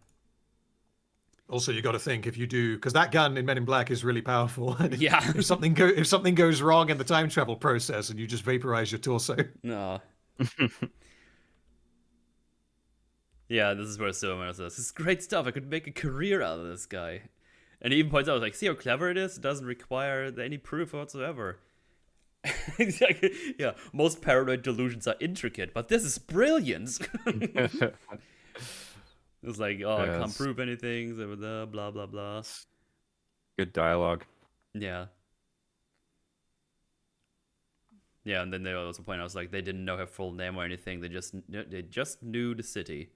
Also, you got to think if you do, because that gun in Men in Black is really powerful. Yeah. if something goes wrong in the time travel process and you just vaporize your torso. No. Yeah, this is where Silverman says, "This is great stuff. I could make a career out of this guy." And he even points out, like, see how clever it is? It doesn't require any proof whatsoever. Yeah, most paranoid delusions are intricate, but this is brilliant. It's like, oh, I can't Yes. prove anything, blah, blah, blah. Good dialogue. Yeah. Yeah, and then they also point out, like, they didn't know her full name or anything. They just knew the city.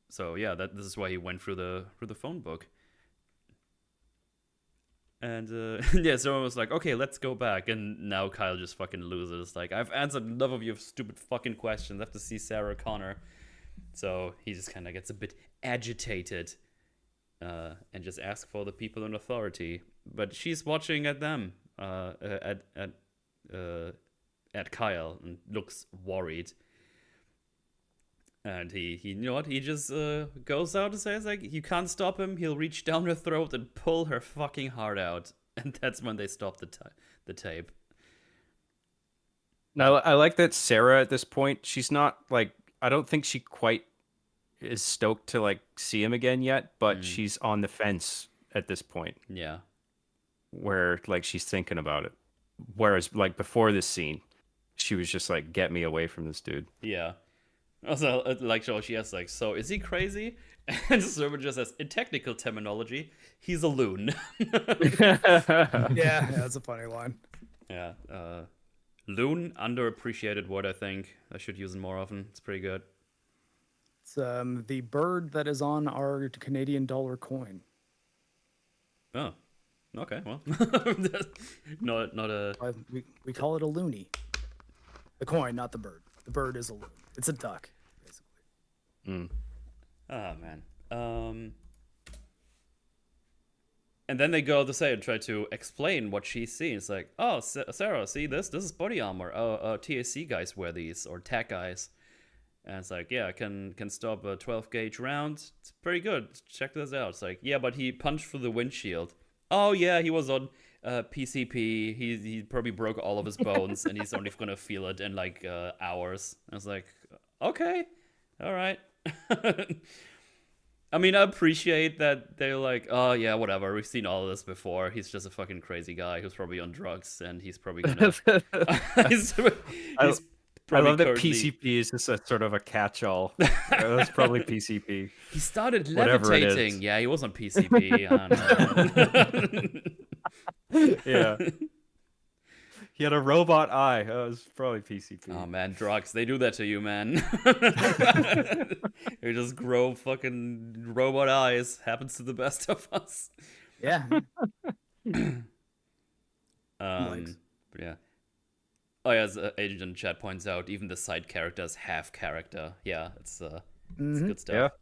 So yeah, this is why he went through the phone book. And yeah, so I was like, okay, let's go back. And now Kyle just fucking loses. Like, I've answered enough of your stupid fucking questions. I have to see Sarah Connor. So he just kind of gets a bit agitated and just asks for the people in authority. But she's watching at them, at Kyle, and looks worried. And he you know what? He just goes out and says, like, you can't stop him. He'll reach down her throat and pull her fucking heart out. And that's when they stop the tape. Now, I like that Sarah at this point, she's not, like, I don't think she quite is stoked to, like, see him again yet, but she's on the fence at this point. Yeah. Where, like, she's thinking about it. Whereas, like, before this scene, she was just like, get me away from this dude. Yeah. Also, like, so she asks, like, so is he crazy? And Server just says, in technical terminology, he's a loon. Yeah, that's a funny line. Yeah. Loon, underappreciated word, I think. I should use it more often. It's pretty good. It's the bird that is on our Canadian dollar coin. Oh. Okay, well. not a... We call it a loony. The coin, not the bird. The bird is a loon. It's a duck, basically. Oh, man. And then they go to say and try to explain what she's seen. It's like, oh, Sarah, see this? This is body armor. TAC guys wear these, or TAC guys. And it's like, yeah, can stop a 12 gauge round. It's pretty good. Check this out. It's like, yeah, but he punched through the windshield. Oh, yeah, he was on PCP. He probably broke all of his bones, and he's only gonna feel it in like hours. I was like, okay, all right. I mean, I appreciate that they're like, oh yeah, whatever. We've seen all of this before. He's just a fucking crazy guy who's probably on drugs, and he's probably gonna. I love that PCP is just a sort of a catch-all. That's probably PCP. He started Whatever it levitating. is. Yeah, he was on PCP. I don't know. Yeah. He had a robot eye. Oh, it was probably PCP. Oh man, drugs. They do that to you, man. You just grow fucking robot eyes. Happens to the best of us. Yeah. But yeah. Oh yeah, as Agent in chat points out, even the side characters have character. Yeah, it's good stuff.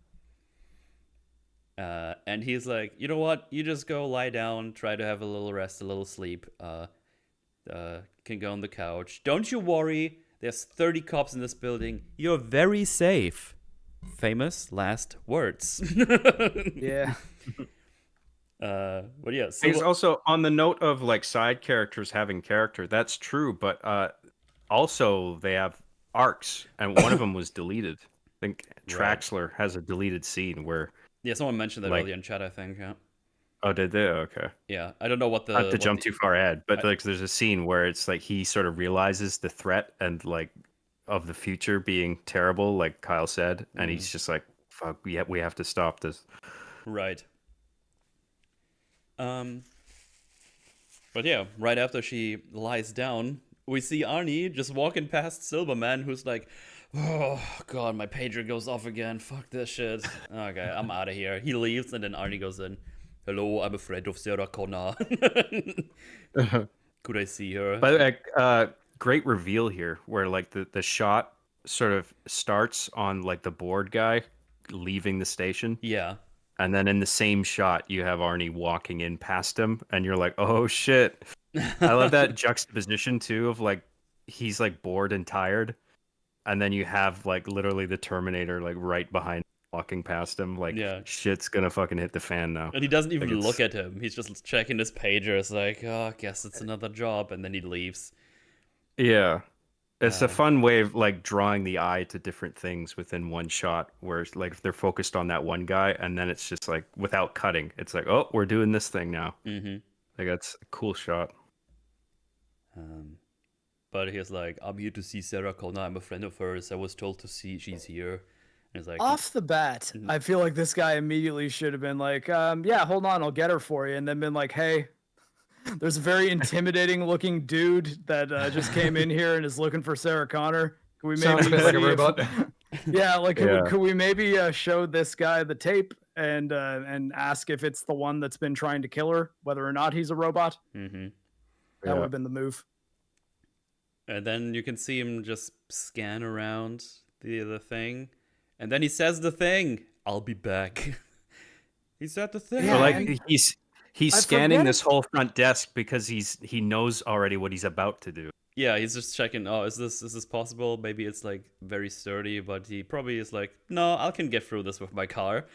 Yeah. And he's like, you know what? You just go lie down, try to have a little rest, a little sleep. Can go on the couch. Don't you worry. There's 30 cops in this building. You're very safe. Famous last words. Yeah. But yeah. So Because also on the note of like side characters having character, that's true. But also they have arcs, and one of them was deleted. I think Traxler has a deleted scene where. Yeah, someone mentioned that earlier in chat, I think. Yeah. Oh, did they? Okay. Yeah, I don't know what the. Not to jump too far ahead, but like there's a scene where it's like he sort of realizes the threat and like of the future being terrible, like Kyle said, and he's just like, "Fuck, we have to stop this." Right. But yeah, right after she lies down, we see Arnie just walking past Silverman, who's like, oh god, my pager goes off again. Fuck this shit. Okay, I'm out of here. He leaves, and then Arnie goes in. Hello, I'm a friend of Sarah Connor. Could I see her? But great reveal here, where like the shot sort of starts on like the board guy leaving the station. Yeah. And then in the same shot, you have Arnie walking in past him, and you're like, oh shit. I love that juxtaposition too of like he's like bored and tired, and then you have like literally the Terminator like right behind walking past him, like shit's gonna fucking hit the fan now. And he doesn't even look at him. He's just checking his pager. It's like, oh, I guess it's another job, and then he leaves. Yeah. It's a fun way of like drawing the eye to different things within one shot, where like if they're focused on that one guy, and then it's just like without cutting, it's like, oh, we're doing this thing now. Mm-hmm. Like that's a cool shot. But he's like, I'm here to see Sarah Connor. I'm a friend of hers. I was told to see she's here. And it's like, off the bat, I feel like this guy immediately should have been like, yeah, hold on, I'll get her for you, and then been like, hey. There's a very intimidating looking dude that just came in here and is looking for Sarah Connor. Can we maybe Sounds a bit like a robot. Yeah, like Yeah. could we maybe show this guy the tape and ask if it's the one that's been trying to kill her, whether or not he's a robot? Mm-hmm. That would have been the move. And then you can see him just scan around the thing, and then he says the thing. I'll be back. He said the thing. Yeah, But like and he's I scanning forget this whole front desk because he knows already what he's about to do. Yeah, he's just checking. Oh, is this possible? Maybe it's like very sturdy, but he probably is like, no, I can get through this with my car.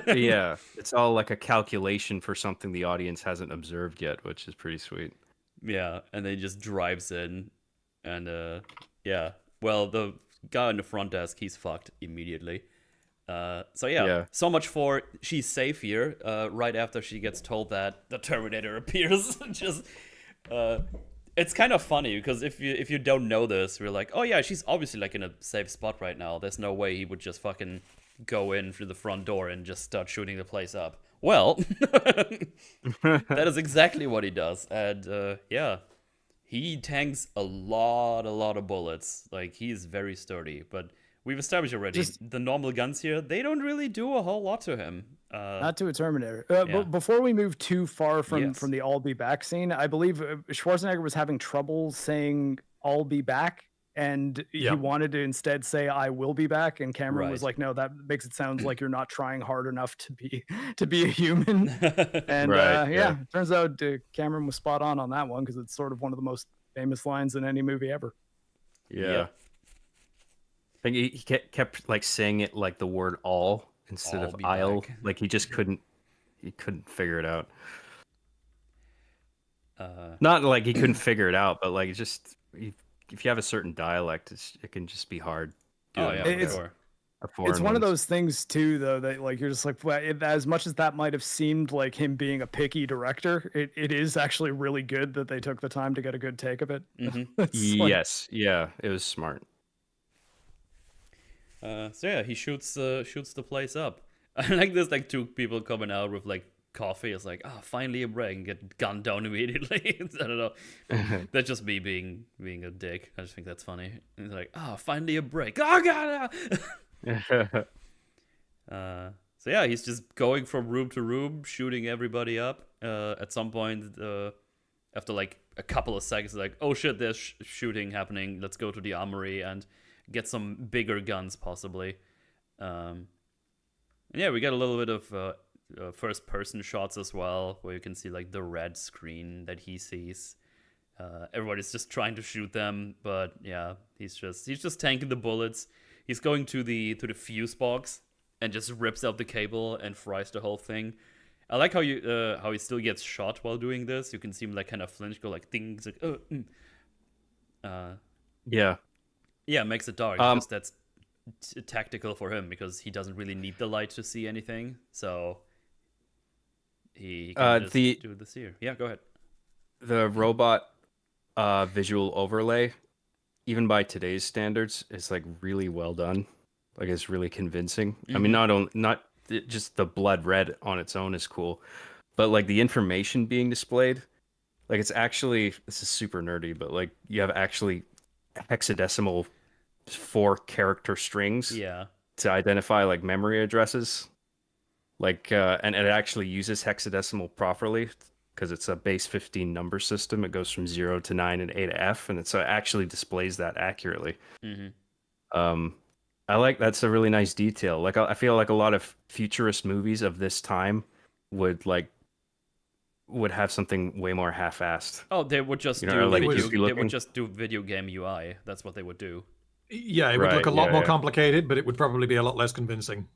Yeah, it's all like a calculation for something the audience hasn't observed yet, which is pretty sweet. Yeah, and then he just drives in, and yeah. Well, the guy on the front desk, he's fucked immediately. So yeah, so much for she's safe here. Right after she gets told that the Terminator appears, just it's kind of funny because if you don't know this, we're like, oh yeah, she's obviously like in a safe spot right now. There's no way he would just fucking go in through the front door and just start shooting the place up. Well, that is exactly what he does, and yeah, he tanks a lot of bullets. Like he's very sturdy, but we've established already the normal guns here, they don't really do a whole lot to him. Not to a Terminator. yeah. But before we move too far from Yes. the "I'll be back" scene, I believe Schwarzenegger was having trouble saying "I'll be back," and he wanted to instead say "I will be back." And Cameron was Right. like, "No, that makes it sound like you're not trying hard enough to be a human." And Right, yeah, turns out Cameron was spot on that one because it's sort of one of the most famous lines in any movie ever. Yeah. Yep. I think he kept like saying it like the word all instead I'll of be I'll. back. Like he couldn't figure it out. Uh, Not like he couldn't figure it out, but like if you have a certain dialect, it can just be hard. oh doing yeah, like for It's- sure. a foreign It's one of ones. those things too, though, that like you're just like, well, as much as that might have seemed like him being a picky director, it is actually really good that they took the time to get a good take of it. Mhm. It's like- Yes, yeah, it was smart. So yeah, he shoots the place up. I like this, like two people coming out with like coffee. It's like, oh, finally a break, and get gunned down immediately. I don't know. That's just me being a dick. I just think that's funny. And it's like, oh, finally a break. Oh god. So yeah, he's just going from room to room, shooting everybody up. At some point, after like a couple of seconds, like, oh shit, there's shooting happening. Let's go to the armory and get some bigger guns, possibly. And yeah, we get a little bit of first-person shots as well, where you can see like the red screen that he sees. Everybody's just trying to shoot them, but yeah, he's just tanking the bullets. He's going to the fuse box and just rips out the cable and fries the whole thing. I like how he still gets shot while doing this. You can see him like kind of flinch, go like things like Yeah. yeah, it makes it dark. Just that's tactical for him because he doesn't really need the light to see anything. So he can just do this here. Yeah, go ahead. The robot visual overlay, even by today's standards, is like really well done. Like it's really convincing. I mean, not just the blood red on its own is cool, but like the information being displayed, like it's actually, this is super nerdy, but like you have actually hexadecimal 4-character strings Yeah. to identify like memory addresses. Like and it actually uses hexadecimal properly because it's a base 15 number system. It goes from 0 to 9 and A to F, and it actually displays that accurately. I like, that's a really nice detail. Like I feel like a lot of futurist movies of this time would have something way more half-assed. Oh, they would just You know, do like, video, if you they look would just do video game UI. That's what they would do. Yeah, it would Right, look a lot yeah, more yeah. complicated, but it would probably be a lot less convincing.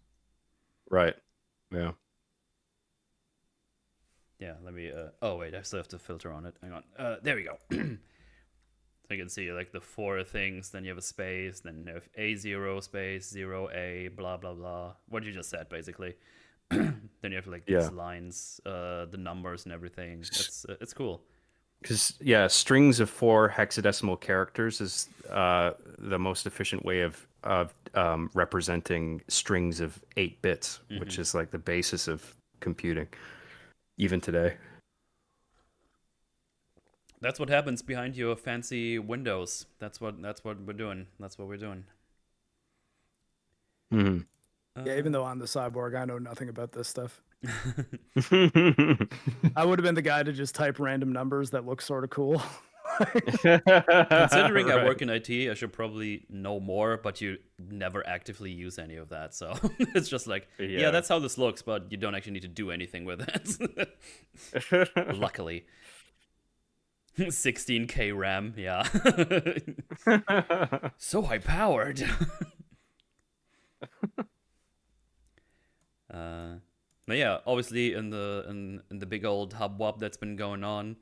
Right. Yeah. Yeah, let me oh wait, I still have to filter on it. Hang on. There we go. So you can see like the 4 things, then you have a space, then you have A0 space, 0A, blah blah blah. What you just said basically. Then you have like these lines, the numbers and everything. It's cool. Because yeah, strings of 4 hexadecimal characters is the most efficient way of representing strings of 8 bits, which is like the basis of computing, even today. That's what happens behind your fancy windows. That's what we're doing. That's what we're doing. Mhm. Yeah, even though I'm the cyborg, I know nothing about this stuff. I would have been the guy to just type random numbers that look sort of cool. Considering I Right. work in IT, I should probably know more, but you never actively use any of that. So it's just like, yeah, that's how this looks, but you don't actually need to do anything with it. Luckily. 16K RAM, yeah. So high powered. But yeah, obviously in the big old hub-wop that's been going on,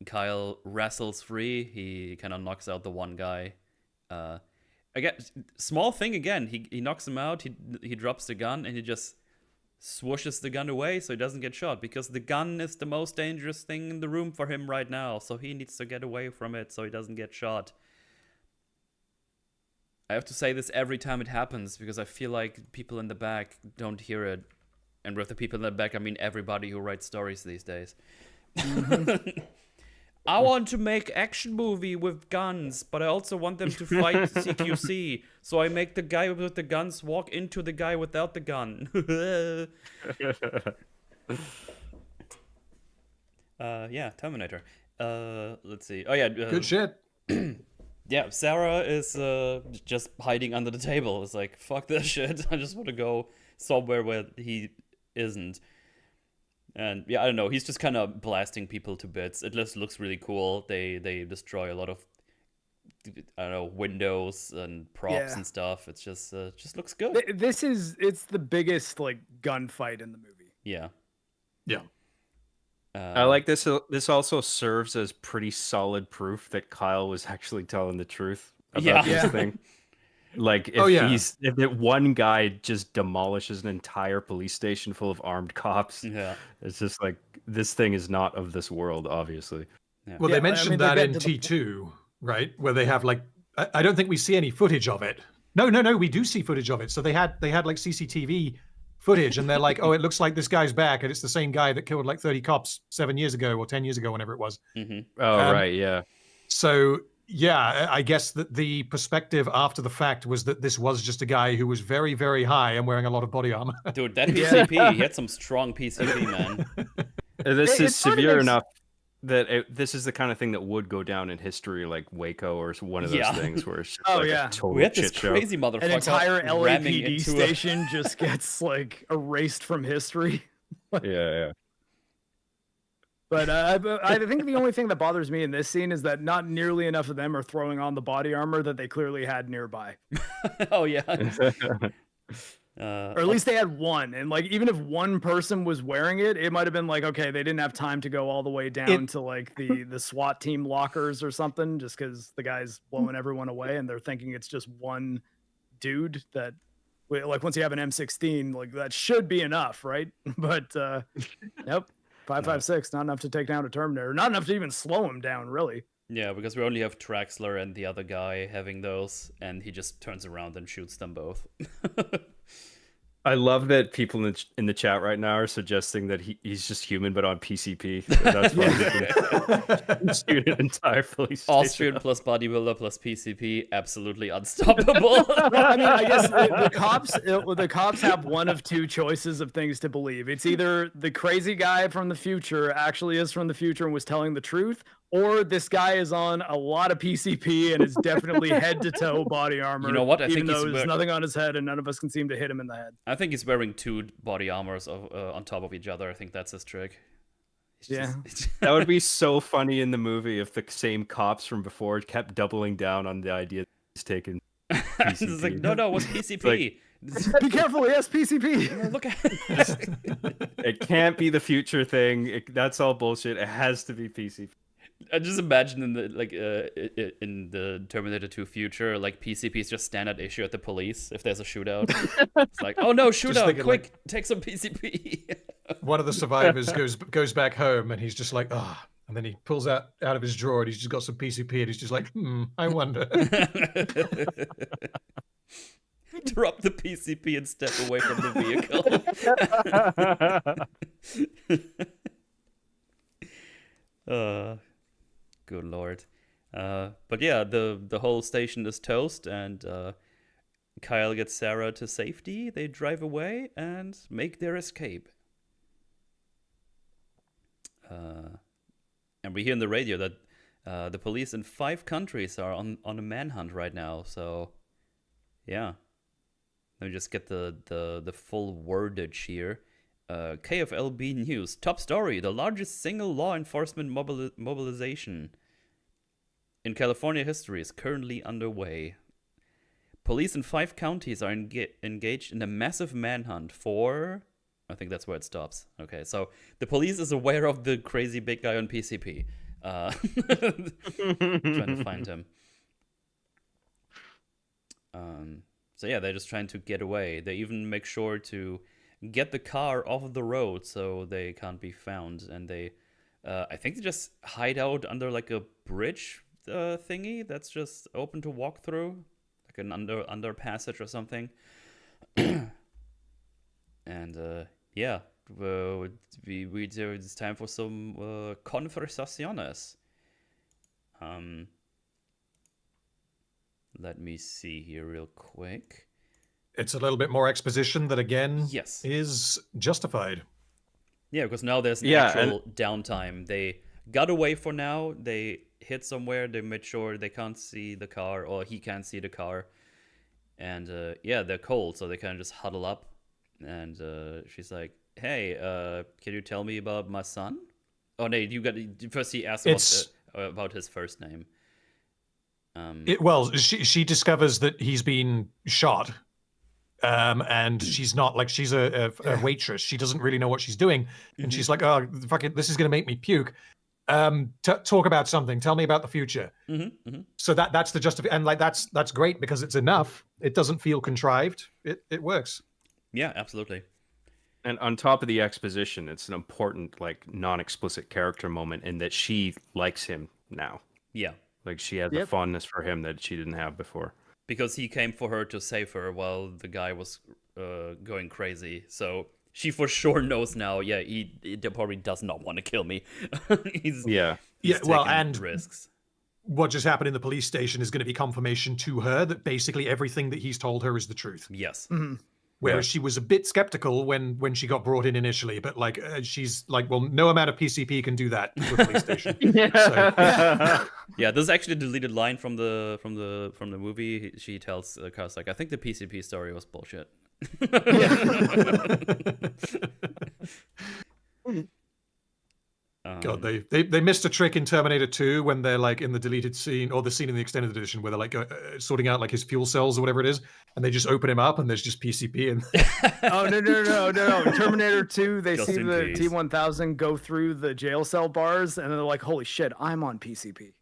Kyle wrestles free. He kind of knocks out the one guy. Again, small thing again. He knocks him out. He drops the gun and he just swooshes the gun away so he doesn't get shot, because the gun is the most dangerous thing in the room for him right now. So he needs to get away from it so he doesn't get shot. I have to say this every time it happens because I feel like people in the back don't hear it. And with the people in the back, I mean everybody who writes stories these days. I want to make action movie with guns, but I also want them to fight CQC. So I make the guy with the guns walk into the guy without the gun. Yeah, Terminator. Let's see. Oh yeah. Good shit. Yeah, Sarah is just hiding under the table. It's like, fuck this shit. I just want to go somewhere where he isn't. And yeah, I don't know. He's just kind of blasting people to bits. It just looks really cool. They destroy a lot of, I don't know, windows and props and stuff. It's just looks good. It's the biggest like gunfight in the movie. Yeah. Yeah. I like this. This also serves as pretty solid proof that Kyle was actually telling the truth about this thing. Like, if that one guy just demolishes an entire police station full of armed cops, it's just like, this thing is not of this world, obviously. Yeah. Well, they mentioned that in T2, right? Where they have like, I don't think we see any footage of it. No, we do see footage of it. So they had like CCTV footage, and they're like, oh, it looks like this guy's back, and it's the same guy that killed like 30 cops 7 years ago or 10 years ago, whenever it was. Mm-hmm. Oh, right, yeah. So yeah, I guess that the perspective after the fact was that this was just a guy who was very, very high and wearing a lot of body armor. Dude, that PCP, he had some strong PCP, man. This is severe enough that this is the kind of thing that would go down in history, like Waco or one of those things where it's just a total we had this shit show. crazy motherfucker. An entire LAPD station just gets like erased from history. Yeah. But I think the only thing that bothers me in this scene is that not nearly enough of them are throwing on the body armor that they clearly had nearby. Oh, yeah. Or at least they had one. And like, even if one person was wearing it, it might have been like, okay, they didn't have time to go all the way down to like the SWAT team lockers or something, just because the guy's blowing everyone away and they're thinking it's just one dude that, like, once you have an M16, like that should be enough, right? But nope. 5.56, not enough to take down a Terminator. Not enough to even slow him down, really. Yeah, because we only have Traxler and the other guy having those, and he just turns around and shoots them both. I love that people in the chat right now are suggesting that he's just human, but on PCP. That's why shoot an entire police station. Austrian plus bodybuilder plus PCP, absolutely unstoppable. I mean, I guess the cops have one of two choices of things to believe. It's either the crazy guy from the future actually is from the future and was telling the truth, or this guy is on a lot of PCP and is definitely head to toe body armor. You know what? I even think though there's nothing on his head and none of us can seem to hit him in the head. I think he's wearing two body armors on top of each other. I think that's his trick. That would be so funny in the movie if the same cops from before kept doubling down on the idea that he's taking PCP. It's like, no, what's PCP? Be careful, yes, PCP. Look at it. It can't be the future thing. That's all bullshit. It has to be PCP. I just imagine in the Terminator 2 future, like PCPs just stand at issue at the police if there's a shootout. It's like, oh no, shootout! Quick, take some PCP. One of the survivors goes back home and he's just like, and then he pulls out of his drawer and he's just got some PCP and he's just like, I wonder. Drop the PCP and step away from the vehicle. Good lord. But yeah, the whole station is toast, and Kyle gets Sarah to safety. They drive away and make their escape. And we hear in the radio that the police in 5 countries are on a manhunt right now. So, yeah. Let me just get the full wordage here. KFLB News. Top story. The largest single law enforcement mobilization in California history is currently underway. Police in 5 counties are engaged in a massive manhunt for... I think that's where it stops. Okay, so the police is aware of the crazy big guy on PCP. Trying to find him. So yeah, they're just trying to get away. They even make sure to get the car off the road so they can't be found. And they, I think they just hide out under like a bridge thingy that's just open to walk through, like an under passage or something. And yeah, it's time for some conversaciones. Let me see here real quick. It's a little bit more exposition that, again, Yes, is justified. Yeah, because now there's an actual downtime. They got away for now. They hid somewhere. They made sure they can't see the car, or he can't see the car. And yeah, they're cold, so they kind of just huddle up. And she's like, "Hey, can you tell me about my son?" Oh, no, first he asks about his first name. She discovers that he's been shot, and she's not like she's a waitress. She doesn't really know what she's doing, and she's like, "Oh, fuck it, this is gonna make me puke." Talk about something. Tell me about the future. So that's the justification, and like that's great because it's enough. It doesn't feel contrived. It works. Yeah, absolutely. And on top of the exposition, it's an important, like, non-explicit character moment in that she likes him now. Yeah. Like, she has a fondness for him that she didn't have before. Because he came for her to save her while the guy was going crazy. So she for sure knows now, yeah, he probably does not want to kill me. he's taking risks. What just happened in the police station is going to be confirmation to her that basically everything that he's told her is the truth. Yes. Whereas she was a bit skeptical when she got brought in initially, but like she's like, well, no amount of PCP can do that to a police station. Yeah, this is actually a deleted line from the movie. She tells Carl's like, I think the PCP story was bullshit. God, they missed a trick in Terminator 2 when they're like in the deleted scene or the scene in the extended edition where they're like sorting out like his fuel cells or whatever it is, and they just open him up and there's just PCP in there. Oh no! Terminator 2, they see the T-1000 go through the jail cell bars, and they're like, "Holy shit, I'm on PCP."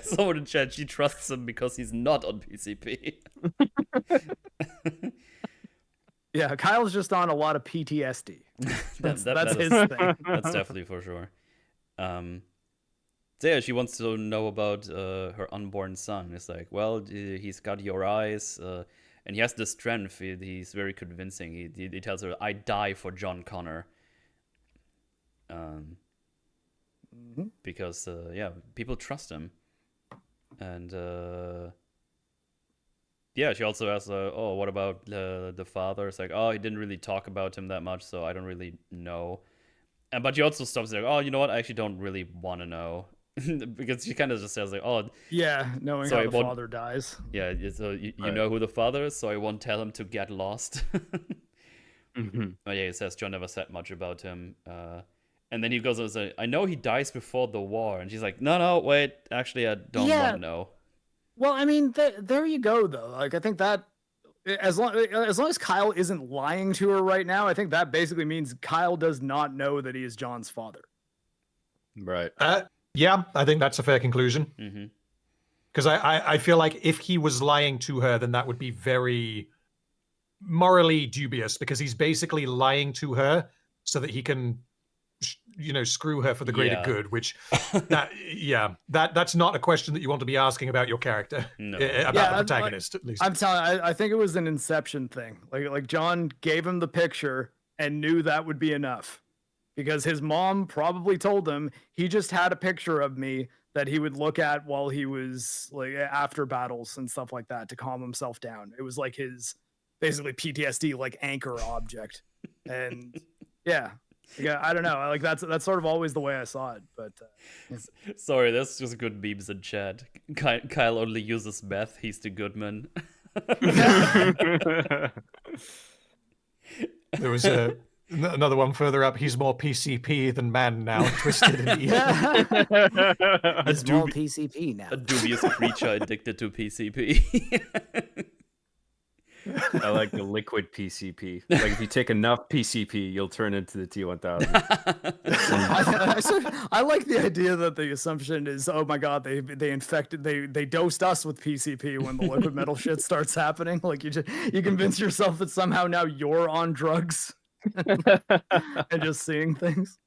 Someone in chat, she trusts him because he's not on PCP. Yeah, Kyle's just on a lot of PTSD. That's his thing. That's definitely for sure. So yeah, she wants to know about her unborn son. It's like, well, he's got your eyes, and he has the strength. He's very convincing. He tells her, "I die for John Connor." Because yeah, people trust him, and yeah, she also asks, "Oh, what about the father?" It's like, "Oh, he didn't really talk about him that much, so I don't really know." But she also stops there, like, "Oh, you know what? I actually don't really want to know," because she kind of just says like, "Oh, yeah, knowing how the father dies." Yeah, so you know who the father is, so I won't tell him to get lost. But yeah, he says John never said much about him, and then he goes and says, "I know he dies before the war," and she's like, "No, wait, actually, I don't want to know." Well, I mean, there you go, though. Like, I think that as long as Kyle isn't lying to her right now, I think that basically means Kyle does not know that he is John's father. Right. Yeah, I think that's a fair conclusion. Because I feel like if he was lying to her, then that would be very morally dubious, because he's basically lying to her so that he can, screw her for the greater good, which that's not a question that you want to be asking about your character, about the protagonist, at least. I'm telling you, I think it was an Inception thing. Like John gave him the picture and knew that would be enough, because his mom probably told him, he just had a picture of me that he would look at while he was like after battles and stuff like that to calm himself down. It was like his basically PTSD like anchor object. And yeah, I don't know. Like that's sort of always the way I saw it. But Sorry, that's just good memes in chat. Kyle only uses meth. He's the good man. There was another one further up. He's more PCP than man now, twisted and evil. He's more PCP now. A dubious creature addicted to PCP. I like the liquid PCP. Like if you take enough PCP, you'll turn into the T1000. I like the idea that the assumption is, oh my god, they dosed us with PCP when the liquid metal shit starts happening. Like you convince yourself that somehow now you're on drugs and just seeing things.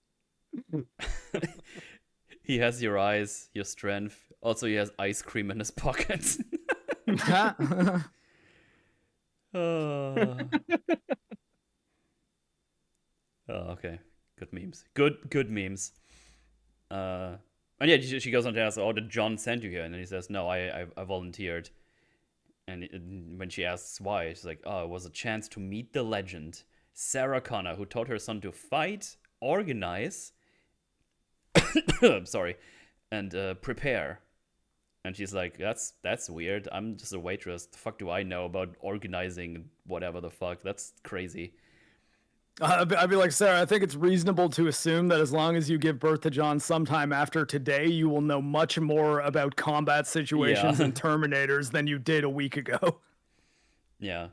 He has your eyes, your strength. Also, he has ice cream in his pockets. Oh, okay. Good memes. Good memes. And yeah, she goes on to ask, "Oh, did John send you here?" And then he says, "No, I volunteered." And when she asks why, she's like, "Oh, it was a chance to meet the legend, Sarah Connor, who taught her son to fight, organize, I'm sorry, and prepare." And she's like, that's weird. I'm just a waitress. The fuck do I know about organizing whatever the fuck? That's crazy. I'd be like, Sarah, I think it's reasonable to assume that as long as you give birth to John sometime after today, you will know much more about combat situations and Terminators than you did a week ago. Yeah.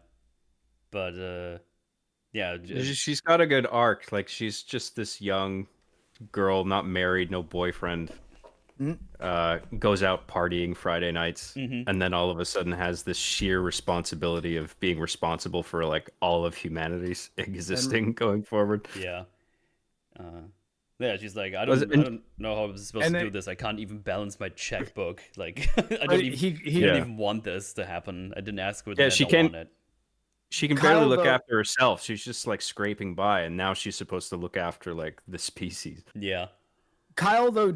But, yeah. She's got a good arc. Like, she's just this young girl, not married, no boyfriend. Goes out partying Friday nights, and then all of a sudden has this sheer responsibility of being responsible for like all of humanity's existing going forward. Yeah. Yeah, she's like, I don't know how I'm supposed to do this. I can't even balance my checkbook. Like, I don't even want this to happen. I didn't ask for that. She can barely look after herself. She's just like scraping by, and now she's supposed to look after like the species. Yeah. Kyle, though,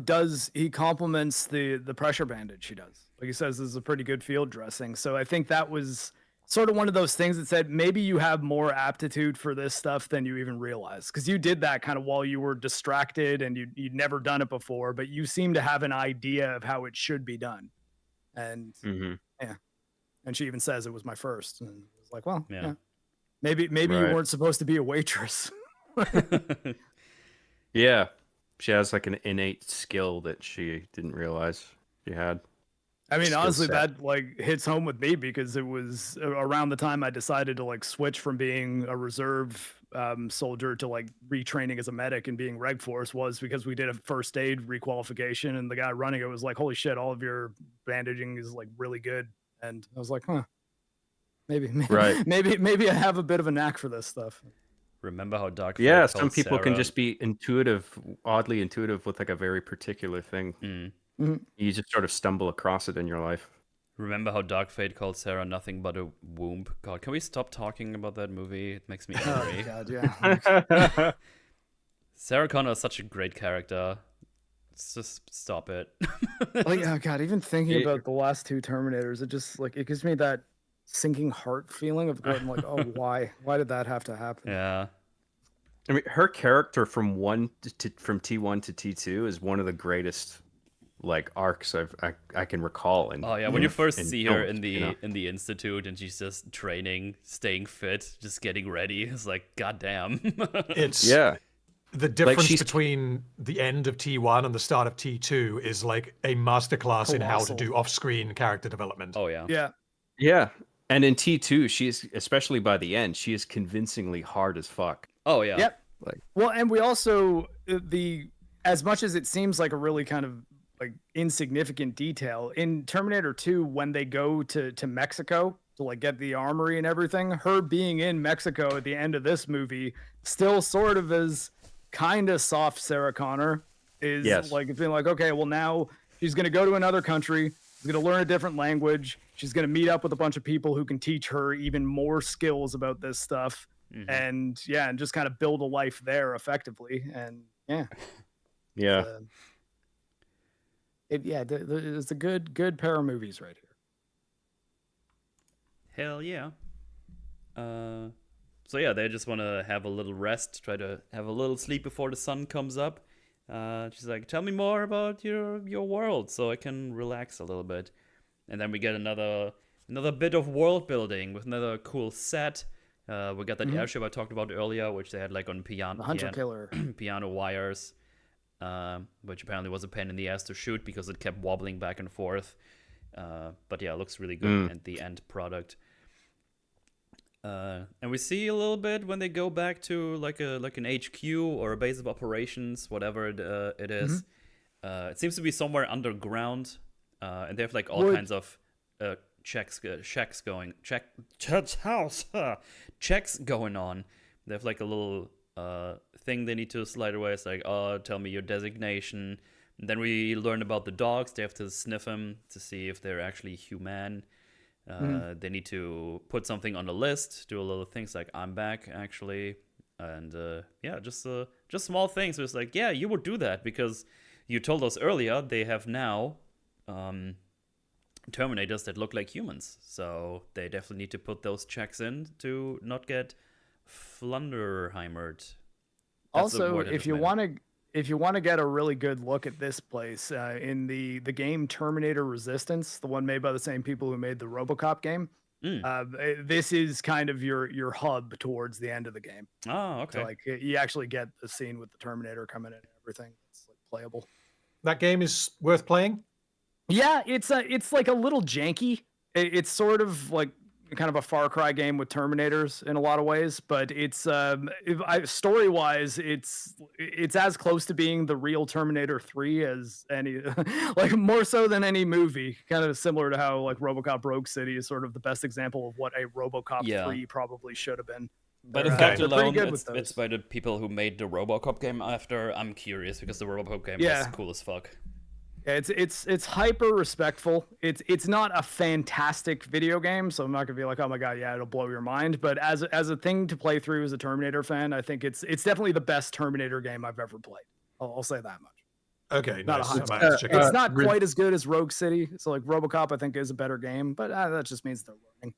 he compliments the pressure bandage she does. Like he says, this is a pretty good field dressing. So I think that was sort of one of those things that said, maybe you have more aptitude for this stuff than you even realize. Because you did that kind of while you were distracted and you'd never done it before, but you seem to have an idea of how it should be done. And yeah. And she even says it was my first. And I was like, well, yeah. Maybe you weren't supposed to be a waitress. Yeah. She has like an innate skill that she didn't realize she had. I mean, honestly, that like hits home with me because it was around the time I decided to like switch from being a reserve soldier to like retraining as a medic and being Reg Force, was because we did a first aid requalification and the guy running it was like, holy shit, all of your bandaging is like really good. And I was like, maybe I have a bit of a knack for this stuff. Remember how Dark? Yeah, some people can just be oddly intuitive with like a very particular thing. You just sort of stumble across it in your life. Remember how Dark Fate called Sarah nothing but a womb? God, can we stop talking about that movie? It makes me angry. Oh God, yeah. Sarah Connor is such a great character. Let's just stop it. Like, oh God, even thinking about the last two Terminators, it just like it gives me that sinking heart feeling of going like, oh, why did that have to happen? Yeah. I mean, her character from T1 to T2 is one of the greatest like arcs I can recall. And when you first see her in the institute and she's just training, staying fit, just getting ready, it's like, goddamn. It's the difference between the end of T1 and the start of T2 is like a masterclass in how to do off-screen character development. Oh yeah. Yeah. And in T2, she is, especially by the end, she is convincingly hard as fuck. Oh yeah. Yep. Well, and we also as much as it seems like a really kind of like insignificant detail in Terminator 2, when they go to Mexico to like get the armory and everything, her being in Mexico at the end of this movie still sort of is kind of soft Sarah Connor is like being like, okay, well now she's going to go to another country. She's going to learn a different language. She's going to meet up with a bunch of people who can teach her even more skills about this stuff. And and just kind of build a life there effectively. And It's a good pair of movies right here. Hell yeah. So yeah, they just want to have a little rest, try to have a little sleep before the sun comes up. She's like, tell me more about your world so I can relax a little bit. And then we get another bit of world building with another cool set. We got that airship I talked about earlier, which they had like on The Hunter Killer. piano wires, which apparently was a pain in the ass to shoot because it kept wobbling back and forth. But yeah, it looks really good at the end product. And we see a little bit when they go back to like an HQ or a base of operations, whatever it is. It seems to be somewhere underground, and they have like all kinds of checks going on. They have like a little thing they need to slide away. It's like, oh, tell me your designation. And then we learn about the dogs. They have to sniff them to see if they're actually human. They need to put something on the list, do a little things like I'm back actually, and just small things. It's like, yeah, you would do that because you told us earlier they have now Terminators that look like humans, so they definitely need to put those checks in to not get Flunderheimered. Also, if you want to get a really good look at this place, in the game Terminator Resistance, the one made by the same people who made the RoboCop game, this is kind of your hub towards the end of the game. Oh, okay. So like you actually get the scene with the Terminator coming in and everything. It's like playable. That game is worth playing? Yeah, it's like a little janky. It's sort of like kind of a Far Cry game with Terminators in a lot of ways, but it's story-wise, it's as close to being the real Terminator 3 as any, like more so than any movie. Kind of similar to how like RoboCop Rogue City is sort of the best example of what a RoboCop 3 probably should have been. By the fact alone, it's by the people who made the RoboCop game after. I'm curious because the RoboCop game was cool as fuck. Yeah, it's hyper respectful. It's not a fantastic video game, so I'm not gonna be like, oh my god, yeah, it'll blow your mind. But as a thing to play through as a Terminator fan, I think it's definitely the best Terminator game I've ever played. I'll say that much. Okay, not nice. It's not quite as good as Rogue City. So like RoboCop, I think is a better game, but that just means they're learning.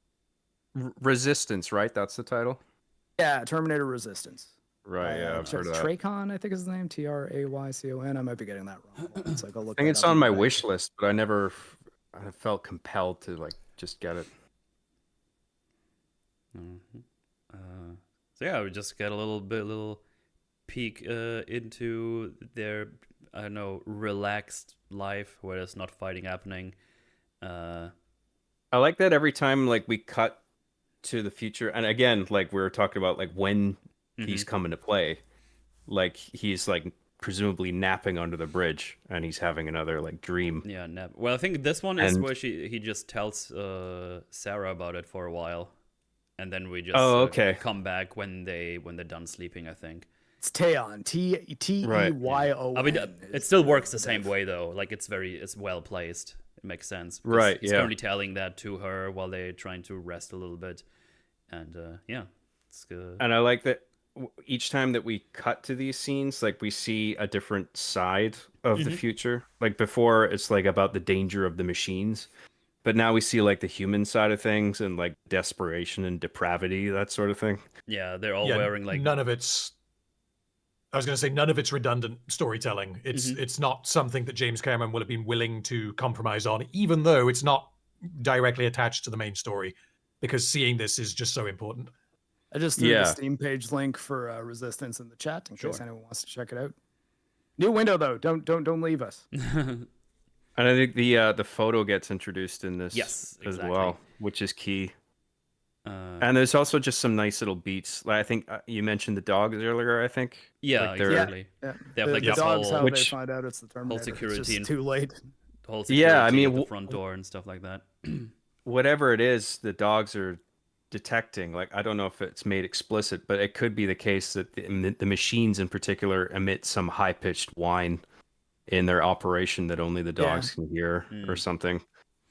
Resistance, right? That's the title. Yeah, Terminator Resistance. Right, yeah, I've heard of that. Traycon, I think is his name. Traycon. I might be getting that wrong. It's like, I think it's on my wish list, but I felt compelled to like just get it. So yeah, we just get a little peek into their, I don't know, relaxed life where there's not fighting happening. I like that every time like we cut to the future, and again, like we were talking about, like when he's coming to play, like he's like presumably napping under the bridge and he's having another like dream. Yeah, nap. Well, I think this one is where he just tells Sarah about it for a while, and then we just come back when they're done sleeping, I think. It's Teon, T-E-Y-O-N. I mean, it still works the same way though. Like it's well placed. It makes sense. Right. He's currently telling that to her while they're trying to rest a little bit, and it's good. And I like that each time that we cut to these scenes, like we see a different side of the future. Like before, it's like about the danger of the machines, but now we see like the human side of things and like desperation and depravity, that sort of thing. Yeah, they're all wearing like none of it's redundant storytelling. It's not something that James Cameron would have been willing to compromise on, even though it's not directly attached to the main story, because seeing this is just so important. I just threw the Steam page link for Resistance in the chat in case anyone wants to check it out. New window though. Don't leave us. And I think the photo gets introduced in this as well, which is key. And there's also just some nice little beats. Like I think you mentioned the dogs earlier. I think. Yeah, like exactly. Yeah. They have like the this dogs, whole how they find out it's the Terminator. whole security it's just too late. Whole security I mean, at the front door and stuff like that. Whatever it is, the dogs are detecting. Like I don't know if it's made explicit, but it could be the case that the machines in particular emit some high-pitched whine in their operation that only the dogs can hear or something.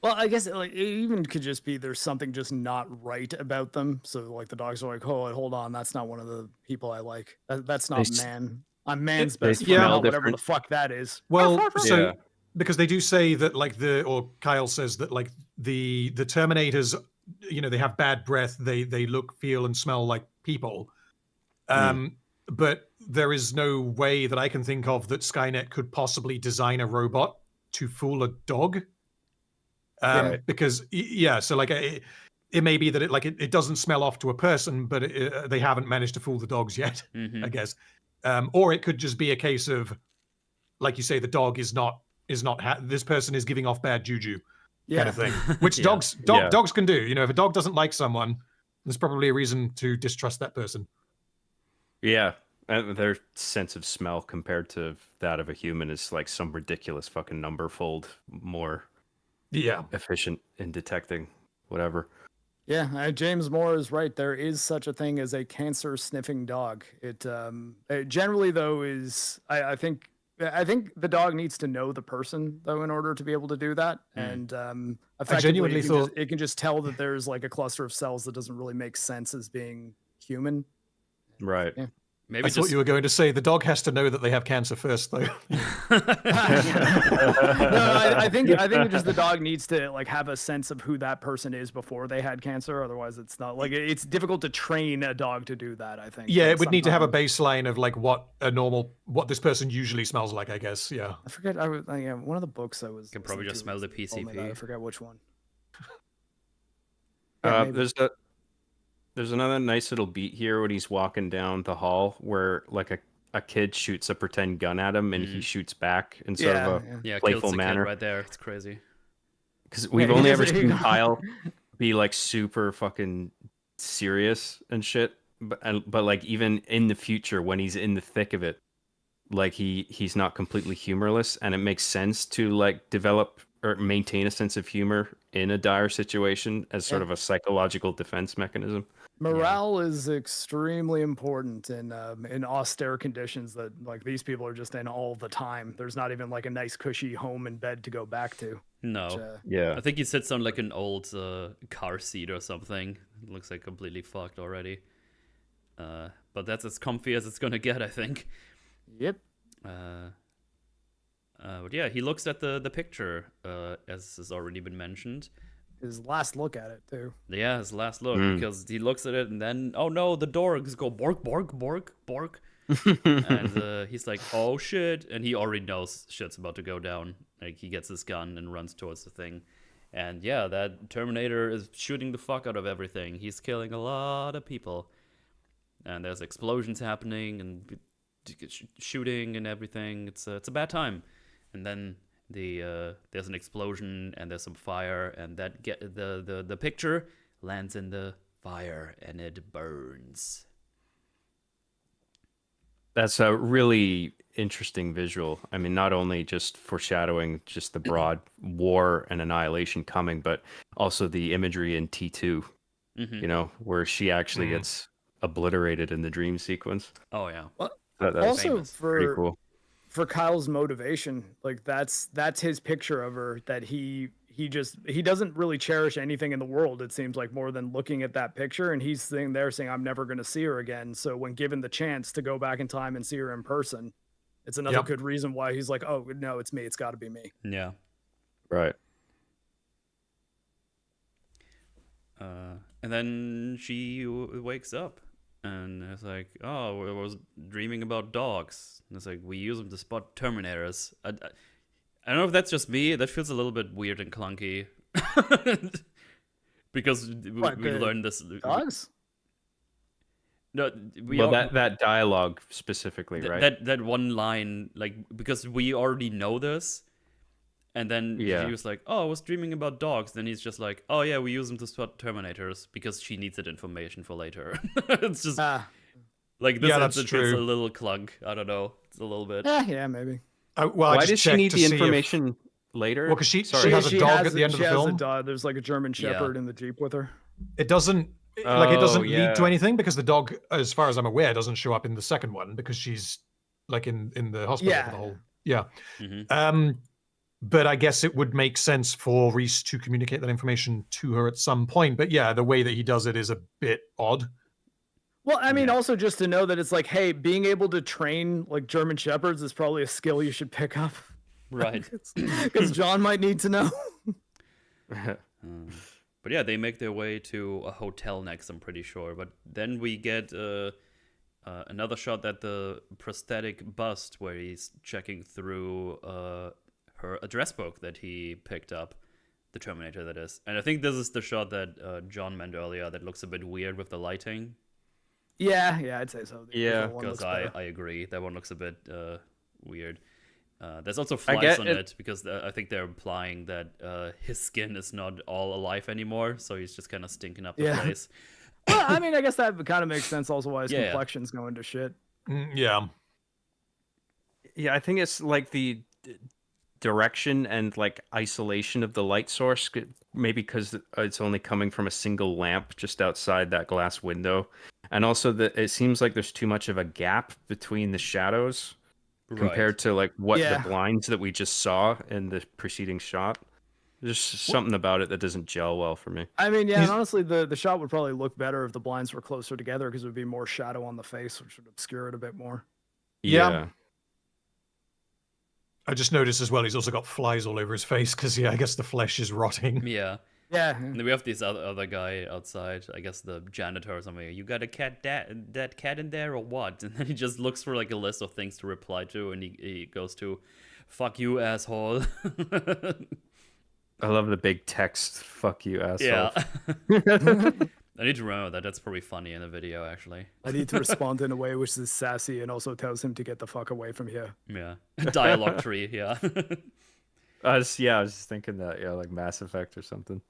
Well, I guess like it even could just be there's something just not right about them. So like the dogs are like, oh, hold on, that's not one of the people I like. That's not man. I'm man's best friend. Whatever the fuck that is. Well, so because they do say that or Kyle says that like the Terminators, they have bad breath. They look, feel, and smell like people. But there is no way that I can think of that Skynet could possibly design a robot to fool a dog. Because so like it may be that it doesn't smell off to a person, but they haven't managed to fool the dogs yet, I guess. Or it could just be a case of, like you say, the dog is not this person is giving off bad juju, kind of thing, which dogs can do. If a dog doesn't like someone, there's probably a reason to distrust that person. Yeah, and their sense of smell compared to that of a human is like some ridiculous fucking number-fold more efficient in detecting whatever. Yeah, James Moore is right. There is such a thing as a cancer-sniffing dog. It generally, though, is I think the dog needs to know the person, though, in order to be able to do that. And effectively, it can just tell that there's like a cluster of cells that doesn't really make sense as being human. Right. Yeah. Maybe I thought you were going to say the dog has to know that they have cancer first, though. No, I think just the dog needs to like have a sense of who that person is before they had cancer. Otherwise, it's not like it's difficult to train a dog to do that. I think. Yeah, it would need to have a baseline of like what this person usually smells like. I guess. Yeah. I forget. One of the books I was. Can probably just smell the PCP. I forget which one. There's another nice little beat here when he's walking down the hall where like a kid shoots a pretend gun at him and he shoots back in sort of a playful manner. Right there, it's crazy. Because we've only ever seen Kyle be like super fucking serious and shit, but like even in the future when he's in the thick of it, like he's not completely humorless, and it makes sense to like develop or maintain a sense of humor in a dire situation as sort of a psychological defense mechanism. Morale is extremely important in austere conditions that like these people are just in all the time. There's not even like a nice cushy home and bed to go back to. No. Which, I think he sits on like an old car seat or something. It looks like completely fucked already. But that's as comfy as it's gonna get, I think. Yep. But yeah, he looks at the picture, as has already been mentioned. His last look at it too. Yeah, his last look, because he looks at it and then, oh no, the dogs go bork, bork, bork, bork. And he's like, oh shit. And he already knows shit's about to go down. Like, he gets his gun and runs towards the thing. And yeah, that Terminator is shooting the fuck out of everything. He's killing a lot of people. And there's explosions happening and shooting and everything. It's a bad time. And then there's an explosion and there's some fire, and that the picture lands in the fire and it burns. That's a really interesting visual. I mean, not only just foreshadowing just the broad war and annihilation coming, but also the imagery in T2, where she actually gets obliterated in the dream sequence. Oh yeah. Well, that's also pretty cool. For Kyle's motivation, like that's his picture of her, that he doesn't really cherish anything in the world, it seems like, more than looking at that picture, and he's sitting there saying, I'm never going to see her again. So when given the chance to go back in time and see her in person, it's another good reason why he's like, oh no, it's me, it's got to be me. Yeah. Right. And then she wakes up. And it's like, oh, I was dreaming about dogs. And it's like, we use them to spot Terminators. I don't know if that's just me. That feels a little bit weird and clunky. Because we learned this. Dogs? No, that dialogue specifically, right? That one line, like, because we already know this. And then he was like, oh, I was dreaming about dogs. Then he's just like, oh, yeah, we use them to spot Terminators because she needs that information for later. It's just like this instance is a little clunk. I don't know. It's a little bit. Yeah, maybe. Why does she need the information later? Well, because she has a dog at the end of the film. There's like a German Shepherd in the Jeep with her. It doesn't lead to anything because the dog, as far as I'm aware, doesn't show up in the second one because she's like in the hospital. Yeah. But I guess it would make sense for Reese to communicate that information to her at some point. But yeah, the way that he does it is a bit odd. Well, I mean, also just to know that it's like, hey, being able to train like German Shepherds is probably a skill you should pick up. Right. Because John might need to know. But yeah, they make their way to a hotel next, I'm pretty sure. But then we get another shot at the prosthetic bust where he's checking through her address book that he picked up, the Terminator, that is. And I think this is the shot that John meant earlier that looks a bit weird with the lighting. Yeah, I'd say so. Yeah, because I agree. That one looks a bit weird. There's also flies on it because I think they're implying that his skin is not all alive anymore, so he's just kind of stinking up the place. Well, I mean, I guess that kind of makes sense also why his Yeah. complexion's going to shit. Yeah. Yeah, I think it's like the direction and like isolation of the light source, maybe because it's only coming from a single lamp just outside that glass window, and also that it seems like there's too much of a gap between the shadows compared to like what the blinds that we just saw in the preceding shot. There's something about it that doesn't gel well for me. I mean, yeah, and honestly, the shot would probably look better if the blinds were closer together because it would be more shadow on the face, which would obscure it a bit more. Yeah. I just noticed as well he's also got flies all over his face because, I guess the flesh is rotting. Yeah. Yeah. And then we have this other guy outside, I guess the janitor or something. You got a cat, that cat in there or what? And then he just looks for like a list of things to reply to, and he goes to, "Fuck you, asshole." I love the big text, "Fuck you, asshole." Yeah. I need to remember that. That's probably funny in the video, actually. I need to respond in a way which is sassy and also tells him to get the fuck away from here. Yeah. Dialogue tree, yeah. I was just thinking that, like Mass Effect or something.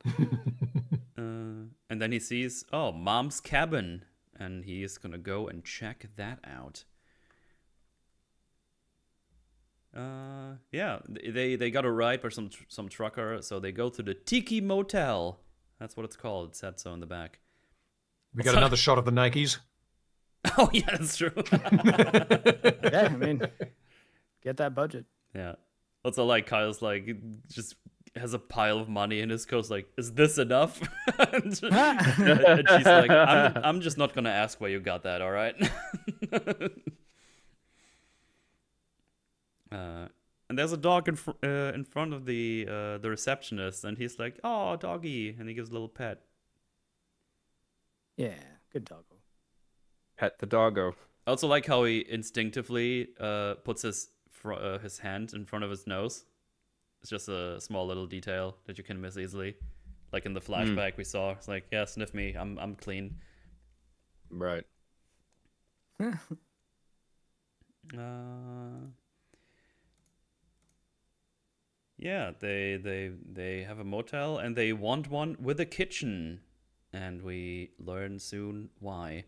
And then he sees, Mom's cabin, and he's gonna go and check that out. Yeah, they got a ride by some trucker, so they go to the Tiki Motel. That's what it's called. It said so in the back. We got another shot of the Nikes. Oh yeah, that's true. Yeah, I mean, get that budget. Yeah. Also, like, Kyle's like just has a pile of money in his coat. Like, is this enough? And she's like, I'm just not gonna ask where you got that. All right. And there's a dog in front of the receptionist, and he's like, "Oh, doggy," and he gives a little pet. Yeah, good doggo. Pet the doggo. I also like how he instinctively puts his hand in front of his nose. It's just a small little detail that you can miss easily. Like in the flashback we saw, it's like, yeah, sniff me, I'm clean. Right. Yeah, they have a motel and they want one with a kitchen, and we learn soon why.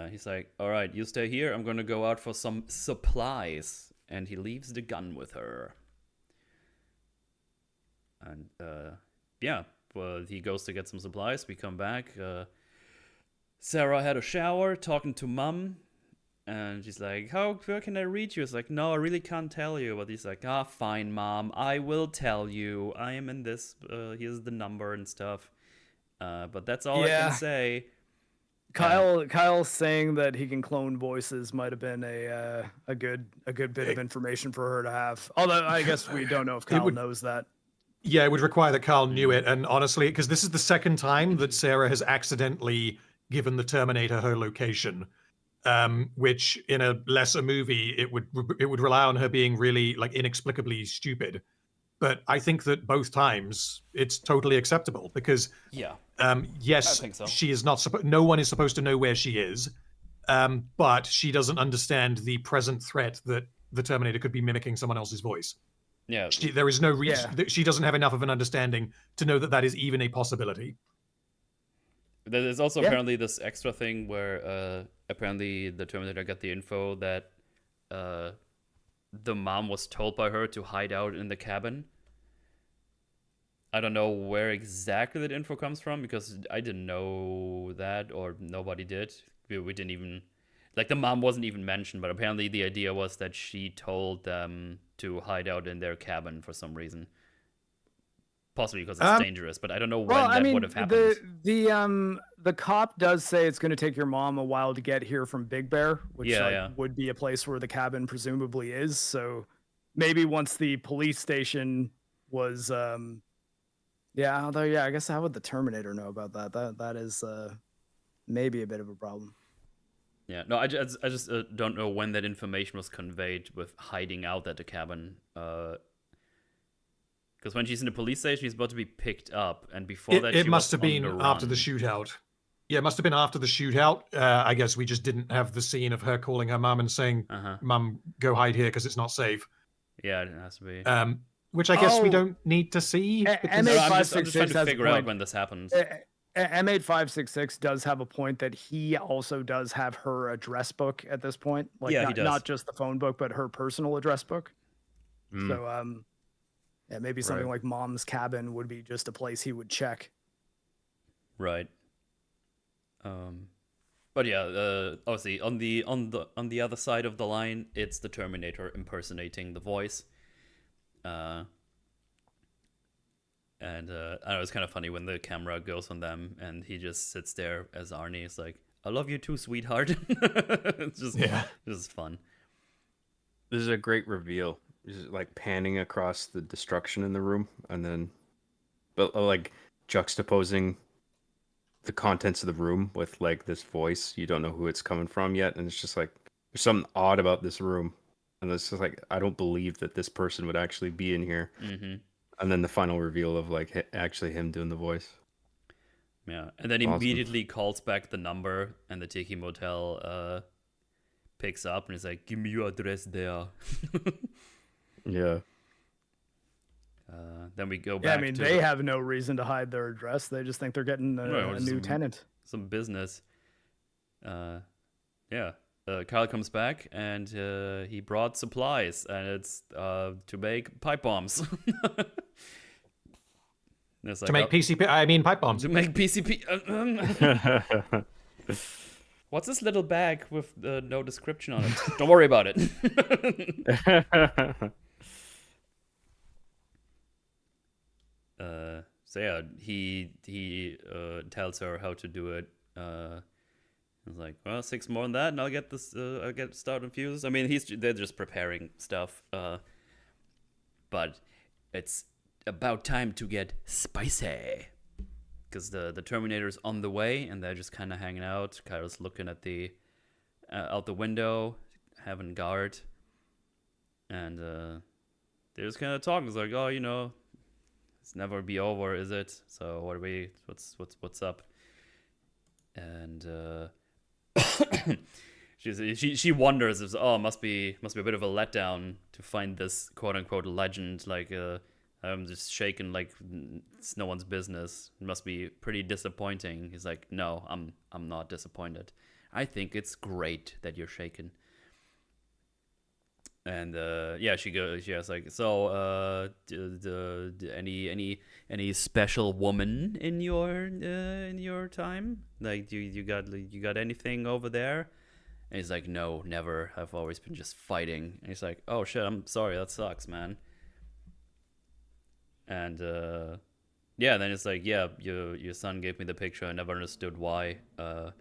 He's like, "All right, you stay here. I'm gonna go out for some supplies," and he leaves the gun with her. And yeah, well, he goes to get some supplies. We come back. Sarah had a shower, talking to Mom. And she's like, where can I reach you? It's like, no, I really can't tell you. But he's like, fine, Mom. I will tell you. I am in this. Here's the number and stuff. But that's all I can say. Kyle saying that he can clone voices might have been a good bit of information for her to have. Although I guess we don't know if Kyle knows that. Yeah, it would require that Kyle knew it. And honestly, because this is the second time that Sarah has accidentally given the Terminator her location. Which in a lesser movie it would rely on her being really like inexplicably stupid, but I think that both times it's totally acceptable because yes, I think so. She is not no one is supposed to know where she is, but she doesn't understand the present threat that the Terminator could be mimicking someone else's voice. Yeah, there is no reason. She doesn't have enough of an understanding to know that is even a possibility. There's also apparently this extra thing where apparently the Terminator got the info that the mom was told by her to hide out in the cabin. I don't know where exactly that info comes from because I didn't know that, or nobody did. We didn't even, like, the mom wasn't even mentioned, but apparently the idea was that she told them to hide out in their cabin for some reason. Possibly because it's dangerous, but I don't know when that would have happened. The cop does say it's going to take your mom a while to get here from Big Bear, which would be a place where the cabin presumably is. So maybe once the police station was, yeah, although yeah, I guess how would the Terminator know about that? That is maybe a bit of a problem. Yeah, no, I just don't know when that information was conveyed with hiding out at the cabin. Because when she's in the police station, she's about to be picked up, and before that, It she must was have been on the after the run. shootout. Yeah, it must have been after the shootout. I guess we just didn't have the scene of her calling her mum and saying, "Mum, go hide here because it's not safe." Yeah, it has to be. Which I guess we Oh. don't need to see. Because... No, I'm M8566 just trying to has a figure out point. when this happened. M8566 does have a point that he also does have her address book at this point. Like, Yeah, he does. not just the phone book, but her personal address book. Mm. So, yeah, maybe something Right. like Mom's cabin would be just a place he would check. Right. But yeah, obviously on the other side of the line, it's the Terminator impersonating the voice. And I know it's kind of funny when the camera goes on them and he just sits there as Arnie. It's like, "I love you too, sweetheart." It's just fun. This is a great reveal. Just like panning across the destruction in the room, and then, but like juxtaposing the contents of the room with like this voice. You don't know who it's coming from yet, and it's just like there's something odd about this room, and it's just like I don't believe that this person would actually be in here. Mm-hmm. And then the final reveal of like actually him doing the voice. Yeah, and then Awesome. immediately calls back the number, and the Tiki Motel picks up and is like, "Give me your address there." Yeah. Then we go back. Yeah, I mean, to they have no reason to hide their address. They just think they're getting a just new tenant. some business. Yeah. Kyle comes back and he brought supplies, and it's to make pipe bombs. It's like, to make PCP, I mean pipe bombs. to make PCP. What's this little bag with no description on it? Don't worry about it. So yeah, he tells her how to do it. He's like, "Well, 6 more than that, and I'll get this. I'll get started on fuses." I mean, they're just preparing stuff. But it's about time to get spicy, because the Terminator's on the way, and they're just kind of hanging out. Kyle's looking at the out the window, having guard, and they're just kind of talking. It's like, "Oh, you know, it's never be over, is it? So what's up?" And she wonders if must be a bit of a letdown to find this quote unquote legend. Like I'm just shaken like it's no one's business. It must be pretty disappointing. He's like, "No, I'm not disappointed. I think it's great that you're shaken." And yeah, she has like, "So any special woman in your time? Like, you got anything over there?" And he's like, "No, never. I've always been just fighting." And he's like, "Oh shit, I'm sorry. That sucks, man." And yeah, then it's like, "Yeah, your son gave me the picture. I never understood why up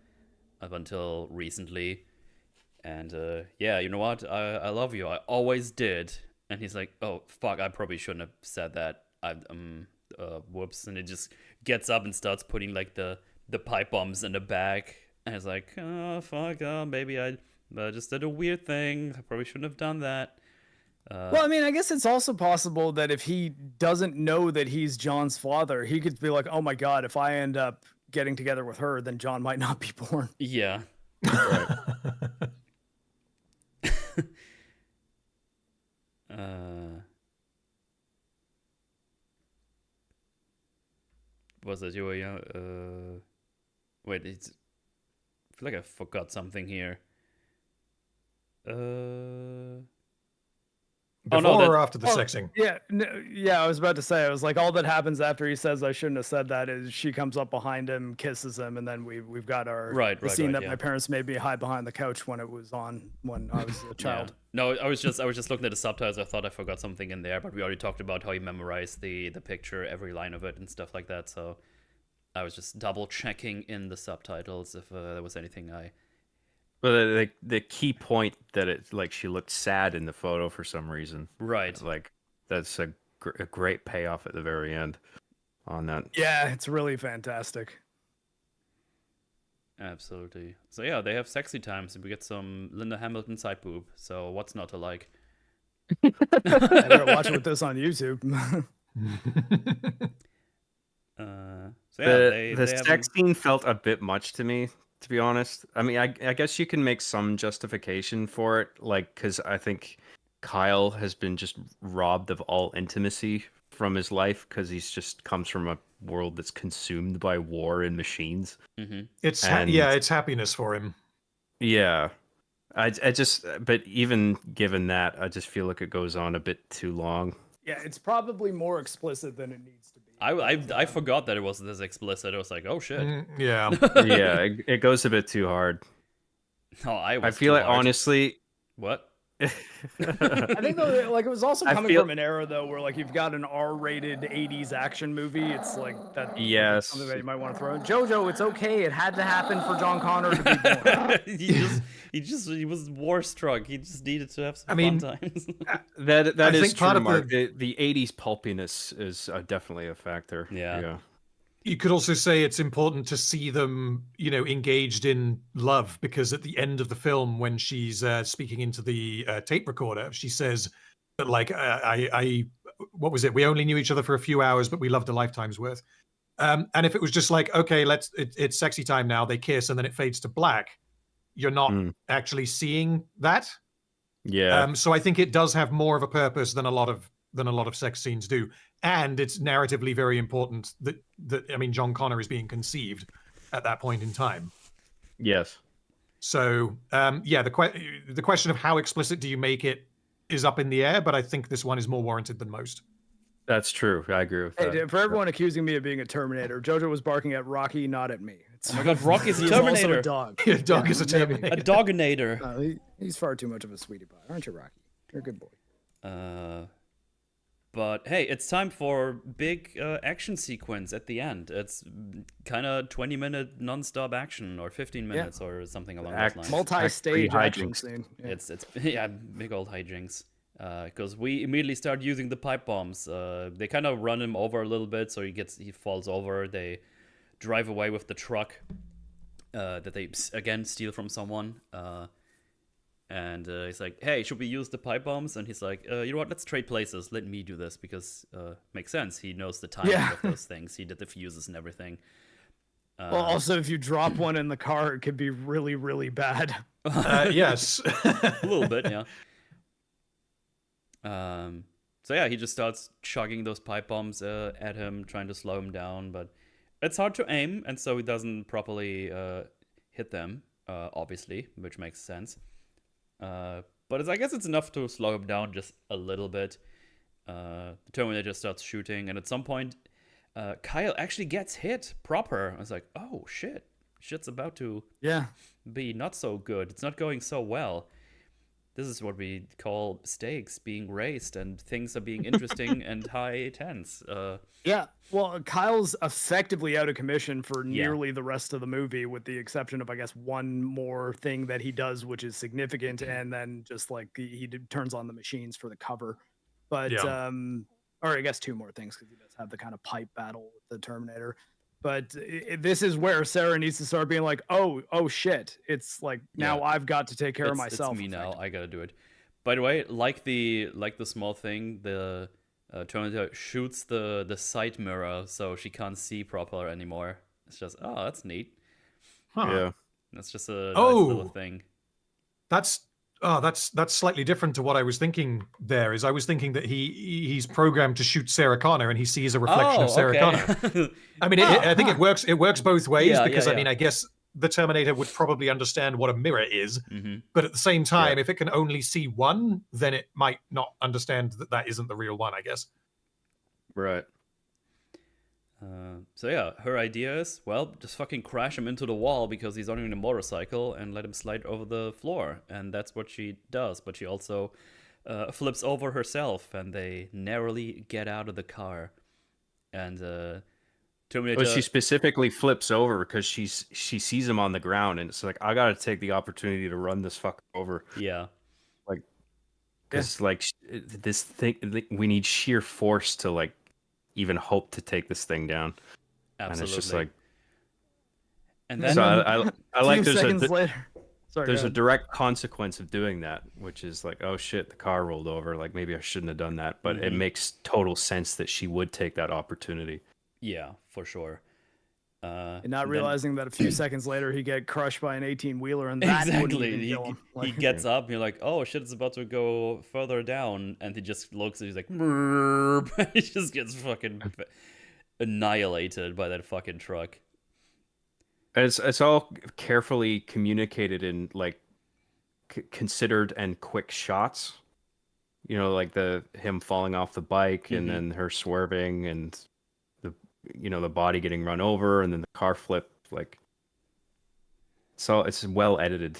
until recently. And yeah, you know what? I love you. I always did." And he's like, "Oh fuck, I probably shouldn't have said that. Whoops." And it just gets up and starts putting like the pipe bombs in the bag. And it's like, "Oh fuck, maybe I just did a weird thing. I probably shouldn't have done that." Well, I mean, I guess it's also possible that if he doesn't know that he's John's father, he could be like, "Oh my god, if I end up getting together with her, then John might not be born." Yeah. Right. Was it you? Wait, I feel like I forgot something here. Before or after the Oh, sexing? Yeah, yeah, I was about to say, I was like, all that happens after he says I shouldn't have said that is she comes up behind him, kisses him, and then we've got our the scene that yeah. my parents made me hide behind the couch when it was on when I was a child. Yeah. No, I was just looking at the subtitles. I thought I forgot something in there, but we already talked about how he memorized the picture, every line of it, and stuff like that. So I was just double checking in the subtitles if there was anything I But the key point that it's like she looked sad in the photo for some reason. Right. Like that's a great payoff at the very end on that. Yeah, it's really fantastic. Absolutely. So yeah, they have sexy times. We get some Linda Hamilton side boob. So what's not to like? I better watch it with this on YouTube. So yeah, The sex scene felt a bit much to me, to be honest. I mean, I guess you can make some justification for it, like because I think Kyle has been just robbed of all intimacy from his life because he's just comes from a world that's consumed by war and machines. Mm-hmm. It's it's happiness for him. Yeah, I just, but even given that, I just feel like it goes on a bit too long. Yeah, it's probably more explicit than it needs to be. I forgot that it was this explicit. I was like, oh shit. Yeah. Yeah, it goes a bit too hard. No, I feel like honestly. What? I think though, like it was also coming from an era though where like you've got an R-rated 80s action movie. It's like that. Yes. Something that you might want to throw in. JoJo, it's okay. It had to happen for John Connor to be born. he was war struck. He just needed to have some fun times. that I is think true, part of Mark. The 80s pulpiness is definitely a factor. Yeah. You could also say it's important to see them, engaged in love, because at the end of the film, when she's speaking into the tape recorder, she says that, like, what was it? We only knew each other for a few hours, but we loved a lifetime's worth. And if it was just like, okay, it's sexy time now, they kiss, and then it fades to black, you're not actually seeing that. Yeah. So I think it does have more of a purpose than a lot of sex scenes do. And it's narratively very important that John Connor is being conceived at that point in time. Yes. So the question of how explicit do you make it is up in the air, but I think this one is more warranted than most. That's true. I agree with that. Hey, for everyone accusing me of being a Terminator, JoJo was barking at Rocky, not at me. Oh my god, Rocky's a He's Terminator. also a dog. A dog is a Terminator. A doginator. He's far too much of a sweetie pie, aren't you, Rocky? You're a good boy. But hey, it's time for big action sequence at the end. It's kind of 20-minute non-stop action, or 15 minutes, or something along those lines. Multi-stage action scene. Yeah. It's big old hijinks. Because we immediately start using the pipe bombs. They kind of run him over a little bit, so he falls over. They drive away with the truck that they again steal from someone. And he's like, hey, should we use the pipe bombs? And he's like, you know what, let's trade places. Let me do this, because makes sense. He knows the timing of those things. He did the fuses and everything. Well, also, if you drop one in the car, it could be really, really bad. Yes. A little bit, yeah. So yeah, he just starts chugging those pipe bombs at him, trying to slow him down. But it's hard to aim, and so he doesn't properly hit them, obviously, which makes sense. But I guess it's enough to slow him down just a little bit. The Terminator starts shooting, and at some point, Kyle actually gets hit proper. I was like, oh shit, shit's about to be not so good. It's not going so well. This is what we call stakes being raised, and things are being interesting and high tense. Yeah, well, Kyle's effectively out of commission for nearly the rest of the movie, with the exception of, I guess, one more thing that he does, which is significant, and then just like he turns on the machines for the cover. But, or I guess two more things, because he does have the kind of pipe battle with the Terminator. But this is where Sarah needs to start being like, oh shit. It's like, now I've got to take care of myself. It's me now. I gotta do it. By the way, like the small thing, the Terminator shoots the side mirror, so she can't see proper anymore. It's just, oh, that's neat. Huh. Yeah. That's just a nice little thing. That's slightly different to what I was thinking. I was thinking that he's programmed to shoot Sarah Connor, and he sees a reflection of Sarah Connor. I mean, I think it works both ways, because I mean, I guess the Terminator would probably understand what a mirror is, but at the same time, if it can only see one, then it might not understand that isn't the real one, I guess. Right. So yeah, her idea is, well, just fucking crash him into the wall because he's on a motorcycle, and let him slide over the floor. And that's what she does. But she also flips over herself, and they narrowly get out of the car. And Terminator. But she specifically flips over because she sees him on the ground, and it's like, I gotta take the opportunity to run this fucker over. Yeah. Like, because like this thing, we need sheer force to like even hope to take this thing down. Absolutely. And it's just like, and then so I like few seconds later. Sorry, there's go a ahead. direct consequence of doing that, which is like, oh shit, the car rolled over. Like maybe I shouldn't have done that, but it makes total sense that she would take that opportunity. Yeah, for sure. And not realizing that a few seconds later he get crushed by an 18-wheeler, and that wouldn't even kill him. He gets up, and you're like, oh shit, it's about to go further down, and he just looks, and he's like, "Merp." He just gets fucking annihilated by that fucking truck. It's all carefully communicated in like considered and quick shots. You know, like him falling off the bike, and then her swerving, and the body getting run over, and then the car flip. Like, so it's well edited.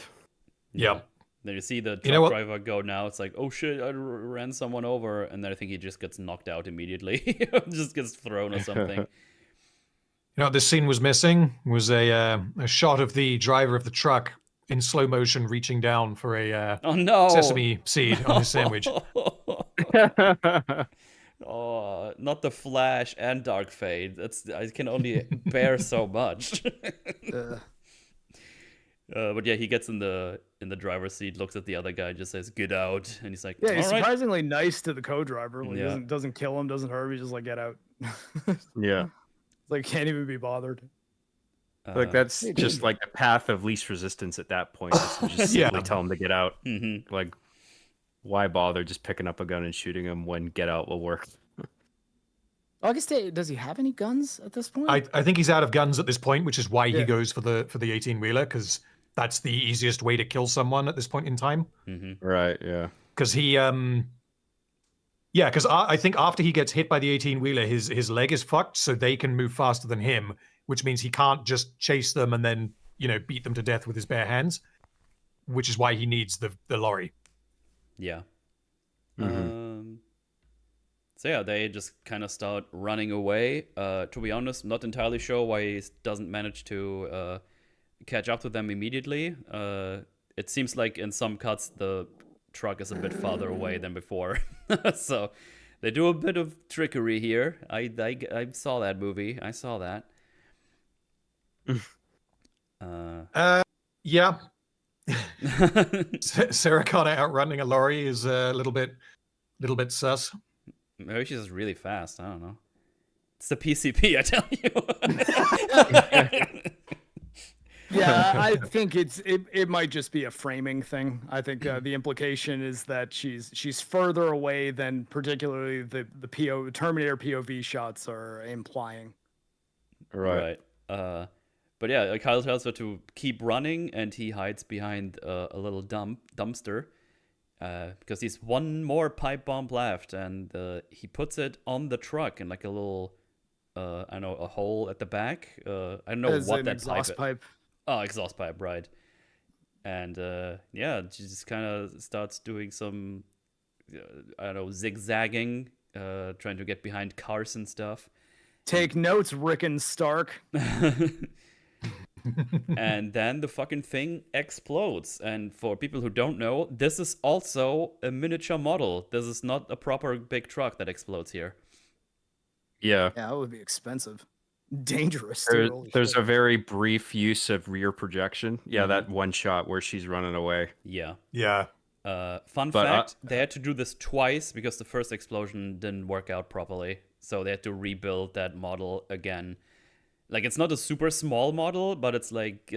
Yeah. Then you see the truck driver go now. It's like, oh shit, I ran someone over, and then I think he just gets knocked out immediately. Just gets thrown or something. You know what this scene was missing was a shot of the driver of the truck in slow motion reaching down for a oh no sesame seed on his sandwich. Oh, not the Flash and Dark Fate. I can only bear so much. But yeah, he gets in the driver's seat, looks at the other guy, just says, "Get out," and he's like, Yeah, he's "All right." surprisingly nice to the co-driver. Like, doesn't kill him, doesn't hurt him. He's just like, "Get out." Yeah. Like, can't even be bothered. Like that's just like the path of least resistance at that point. Just simply tell him to get out. Like, why bother just picking up a gun and shooting him when get out will work? August, does he have any guns at this point? I think he's out of guns at this point, which is why he goes for the 18-wheeler, because that's the easiest way to kill someone at this point in time. Right, yeah. Because because I think after he gets hit by the 18-wheeler, his leg is fucked, so they can move faster than him, which means he can't just chase them and then, beat them to death with his bare hands, which is why he needs the lorry. Yeah. So yeah, they just kind of start running away. To be honest, not entirely sure why he doesn't manage to catch up to them immediately. It seems like in some cuts the truck is a bit farther away than before. So they do a bit of trickery here. I saw that movie. I saw that. Yeah. Sarah Connor outrunning a lorry is a little bit sus. Maybe she's just really fast. I don't know. It's the PCP, I tell you. Yeah, I think it might just be a framing thing. I think the implication is that she's further away than particularly the Terminator POV shots are implying. Right. But yeah, Kyle tells her to keep running, and he hides behind a little dumpster. Because he's one more pipe bomb left, and he puts it on the truck in like a little, I don't know, a hole at the back. I don't know what that exhaust pipe. Oh, exhaust pipe, right. And yeah, she just kind of starts doing some, I don't know, zigzagging, trying to get behind cars and stuff. Take notes, Rick and Stark. And then the fucking thing explodes. And for people who don't know, this is also a miniature model. This is not a proper big truck that explodes here. Yeah. Yeah, that would be expensive. Dangerous. There's a very brief use of rear projection. Yeah, that one shot where she's running away. Yeah. Yeah. Fun fact, they had to do this twice because the first explosion didn't work out properly. So they had to rebuild that model again. Like, it's not a super small model, but it's like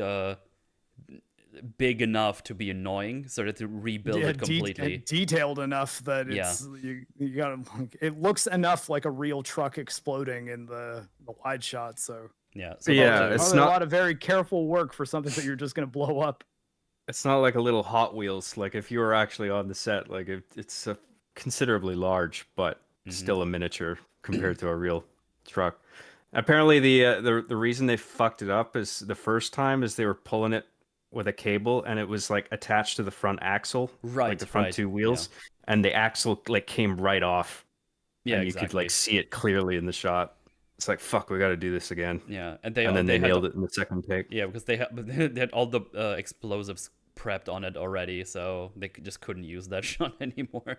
big enough to be annoying, so they had to rebuild it completely. Detailed enough that it's you gotta. It looks enough like a real truck exploding in the wide shot. So it's not a lot of very careful work for something that you're just gonna blow up. It's not like a little Hot Wheels. Like if you were actually on the set, like it's considerably large, but still a miniature compared to a real truck. Apparently, the reason they fucked it up is the first time is they were pulling it with a cable, and it was like attached to the front axle, like the front two wheels, and the axle like came right off. Yeah, and you could like see it clearly in the shot. it's like, fuck, we got to do this again. Yeah, and then they had nailed it in the second take. Yeah, because they had all the explosives prepped on it already, so they just couldn't use that shot anymore.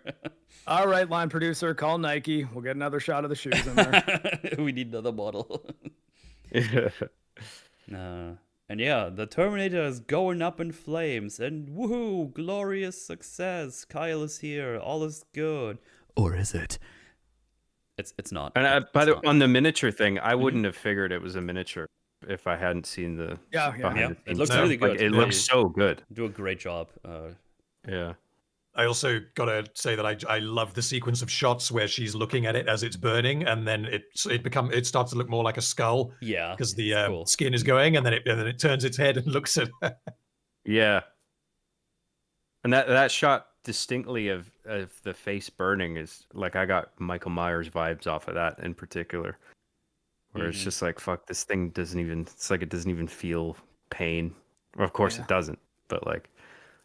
All right, line producer, call Nike. We'll get another shot of the shoes in there. We need another model. Yeah. And yeah, the Terminator is going up in flames, and woohoo, glorious success. Kyle is here, all is good. Or is it? It's not. And on the miniature thing, I wouldn't have figured it was a miniature if I hadn't seen the behind the it looks scenes really stuff. good. It looks so good. Do a great job. Yeah. I also gotta say that I love the sequence of shots where she's looking at it as it's burning, and then it starts to look more like a skull. Yeah, because the skin is going, and then it turns its head and looks at her. Yeah. And that shot distinctly of the face burning is like, I got Michael Myers vibes off of that in particular, where it's just like, fuck, this thing doesn't even feel pain. Well, of course it doesn't, but like,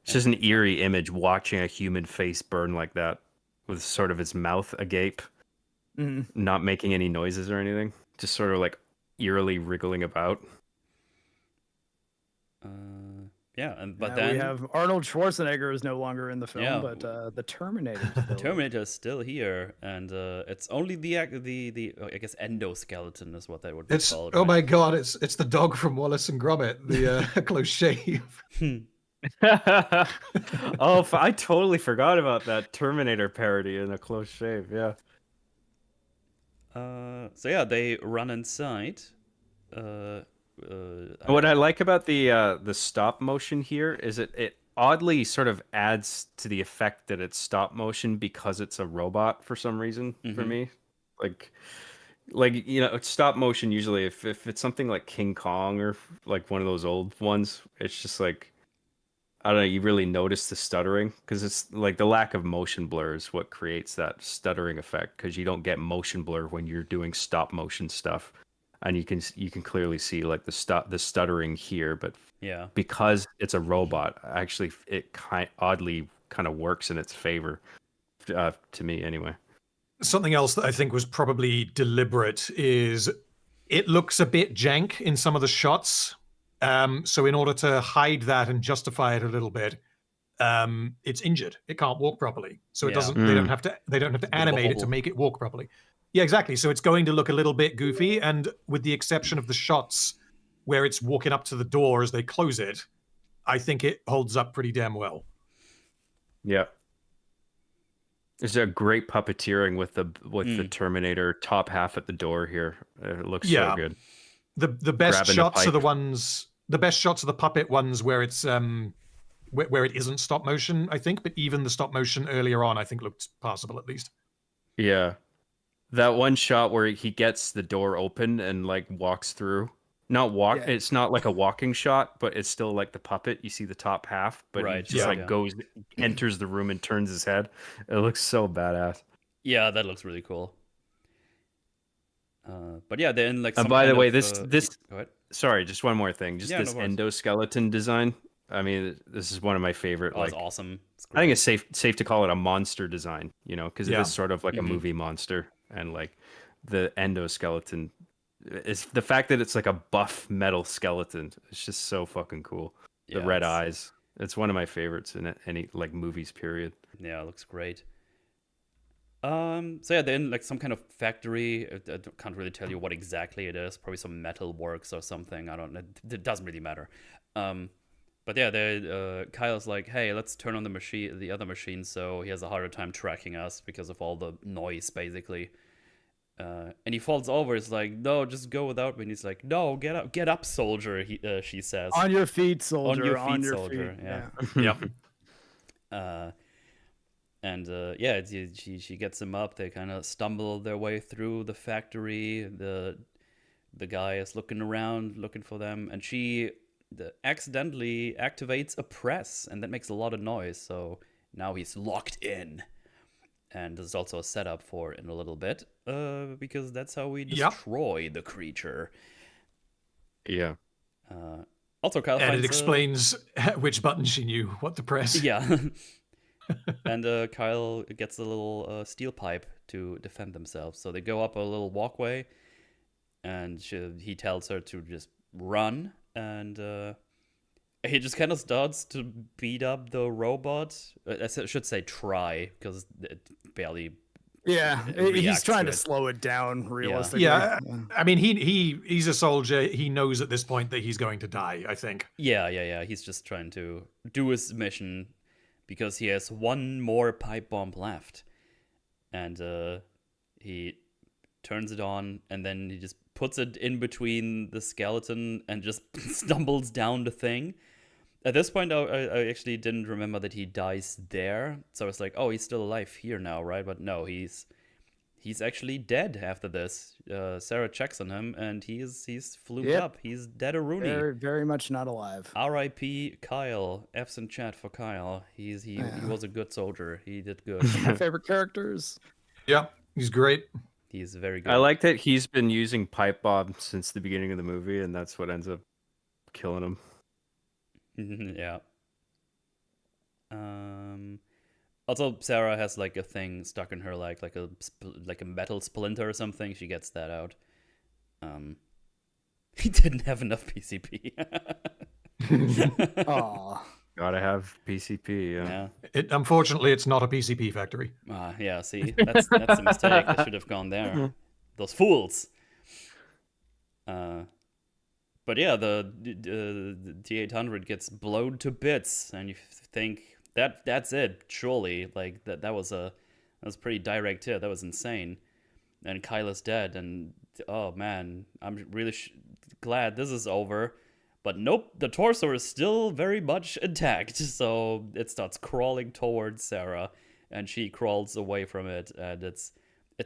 it's just an eerie image watching a human face burn like that with sort of its mouth agape, not making any noises or anything, just sort of like eerily wriggling about. But then we have Arnold Schwarzenegger is no longer in the film, but the Terminator. The Terminator is still here, and it's only the I guess endoskeleton is what they would call it. Oh my god, it's the dog from Wallace and Gromit, the close shave. Oh, I totally forgot about that Terminator parody in a close shave. Yeah. So yeah, they run inside. What I like about the stop motion here is it oddly sort of adds to the effect that it's stop motion because it's a robot for some reason for me. Like it's stop motion usually if it's something like King Kong or like one of those old ones, it's just like, I don't know, you really notice the stuttering because it's like the lack of motion blur is what creates that stuttering effect, because you don't get motion blur when you're doing stop motion stuff. And you can clearly see like the stuttering here, but because it's a robot, actually it oddly kind of works in its favor, to me anyway. Something else that I think was probably deliberate is it looks a bit jank in some of the shots. So in order to hide that and justify it a little bit, it's injured. It can't walk properly, so it doesn't. They don't have to animate it to make it walk properly. Yeah, exactly. So it's going to look a little bit goofy, and with the exception of the shots where it's walking up to the door as they close it, I think it holds up pretty damn well. Yeah. There's a great puppeteering with the Terminator top half at the door here. It looks so good. The best shots are the best shots are the puppet ones where it's where it isn't stop motion, I think, but even the stop motion earlier on I think looked passable at least. Yeah. That one shot where he gets the door open and like walks through. It's not like a walking shot, but it's still like the puppet. You see the top half, but he just enters the room and turns his head. It looks so badass. Yeah, that looks really cool. But yeah, then like. And by the way, this go ahead. Sorry, just one more thing. Just this endoskeleton design. I mean, this is one of my favorite. It's awesome. I think it's safe to call it a monster design. Because it is sort of like a movie monster, and like the endoskeleton is the fact that it's like a buff metal skeleton. It's just so fucking cool. The red eyes. It's one of my favorites in any like movies. Period. Yeah, it looks great. So yeah, they're in like some kind of factory. I can't really tell you what exactly it is. Probably some metal works or something. I don't know. It doesn't really matter. But yeah, Kyle's like, hey, let's turn on the other machine, so he has a harder time tracking us because of all the noise, basically. And he falls over. It's like, no, just go without me. And he's like, no, get up, soldier. She says, on your feet, soldier. On your feet, soldier. Yeah. Yep. And she gets him up. They kind of stumble their way through the factory. The guy is looking around, looking for them, and she accidentally activates a press, and that makes a lot of noise. So now he's locked in, and there's also a setup for in a little bit, because that's how we destroy the creature. Yeah. Also, Kyle and finds, it explains which button she knew what to press. Yeah. And Kyle gets a little steel pipe to defend themselves. So they go up a little walkway, and he tells her to just run, and he just kind of starts to beat up the robot. I should say try, because it barely. Yeah, It he's reacts trying to to it. slow it down realistically. Yeah, I mean, he's a soldier. He knows at this point that he's going to die, I think. Yeah. He's just trying to do his mission because he has one more pipe bomb left. And he turns it on, and then he just puts it in between the skeleton and just stumbles down the thing. At this point, I actually didn't remember that he dies there. So I was like, oh, he's still alive here now, right? But no, he's actually dead after this. Sarah checks on him, and he's fluked up. He's dead a Rooney. Very, very much not alive. R.I.P. Kyle. F's in chat for Kyle. He was a good soldier. He did good. My favorite characters. Yeah, he's great. He's very good. I like that he's been using pipe bombs since the beginning of the movie, and that's what ends up killing him. Yeah. Also, Sarah has like a thing stuck in her leg, like a metal splinter or something. She gets that out. He didn't have enough PCP. Aw. Gotta have PCP. Yeah. Unfortunately, it's not a PCP factory. Yeah. See, that's a mistake. I should have gone there. Those fools. But yeah, the T-800 gets blown to bits, and you think that's it. Surely, like that was pretty direct hit. That was insane. And Kyla's dead, and oh man, I'm really glad this is over. But nope, the torso is still very much intact. So it starts crawling towards Sarah, and she crawls away from it, and it's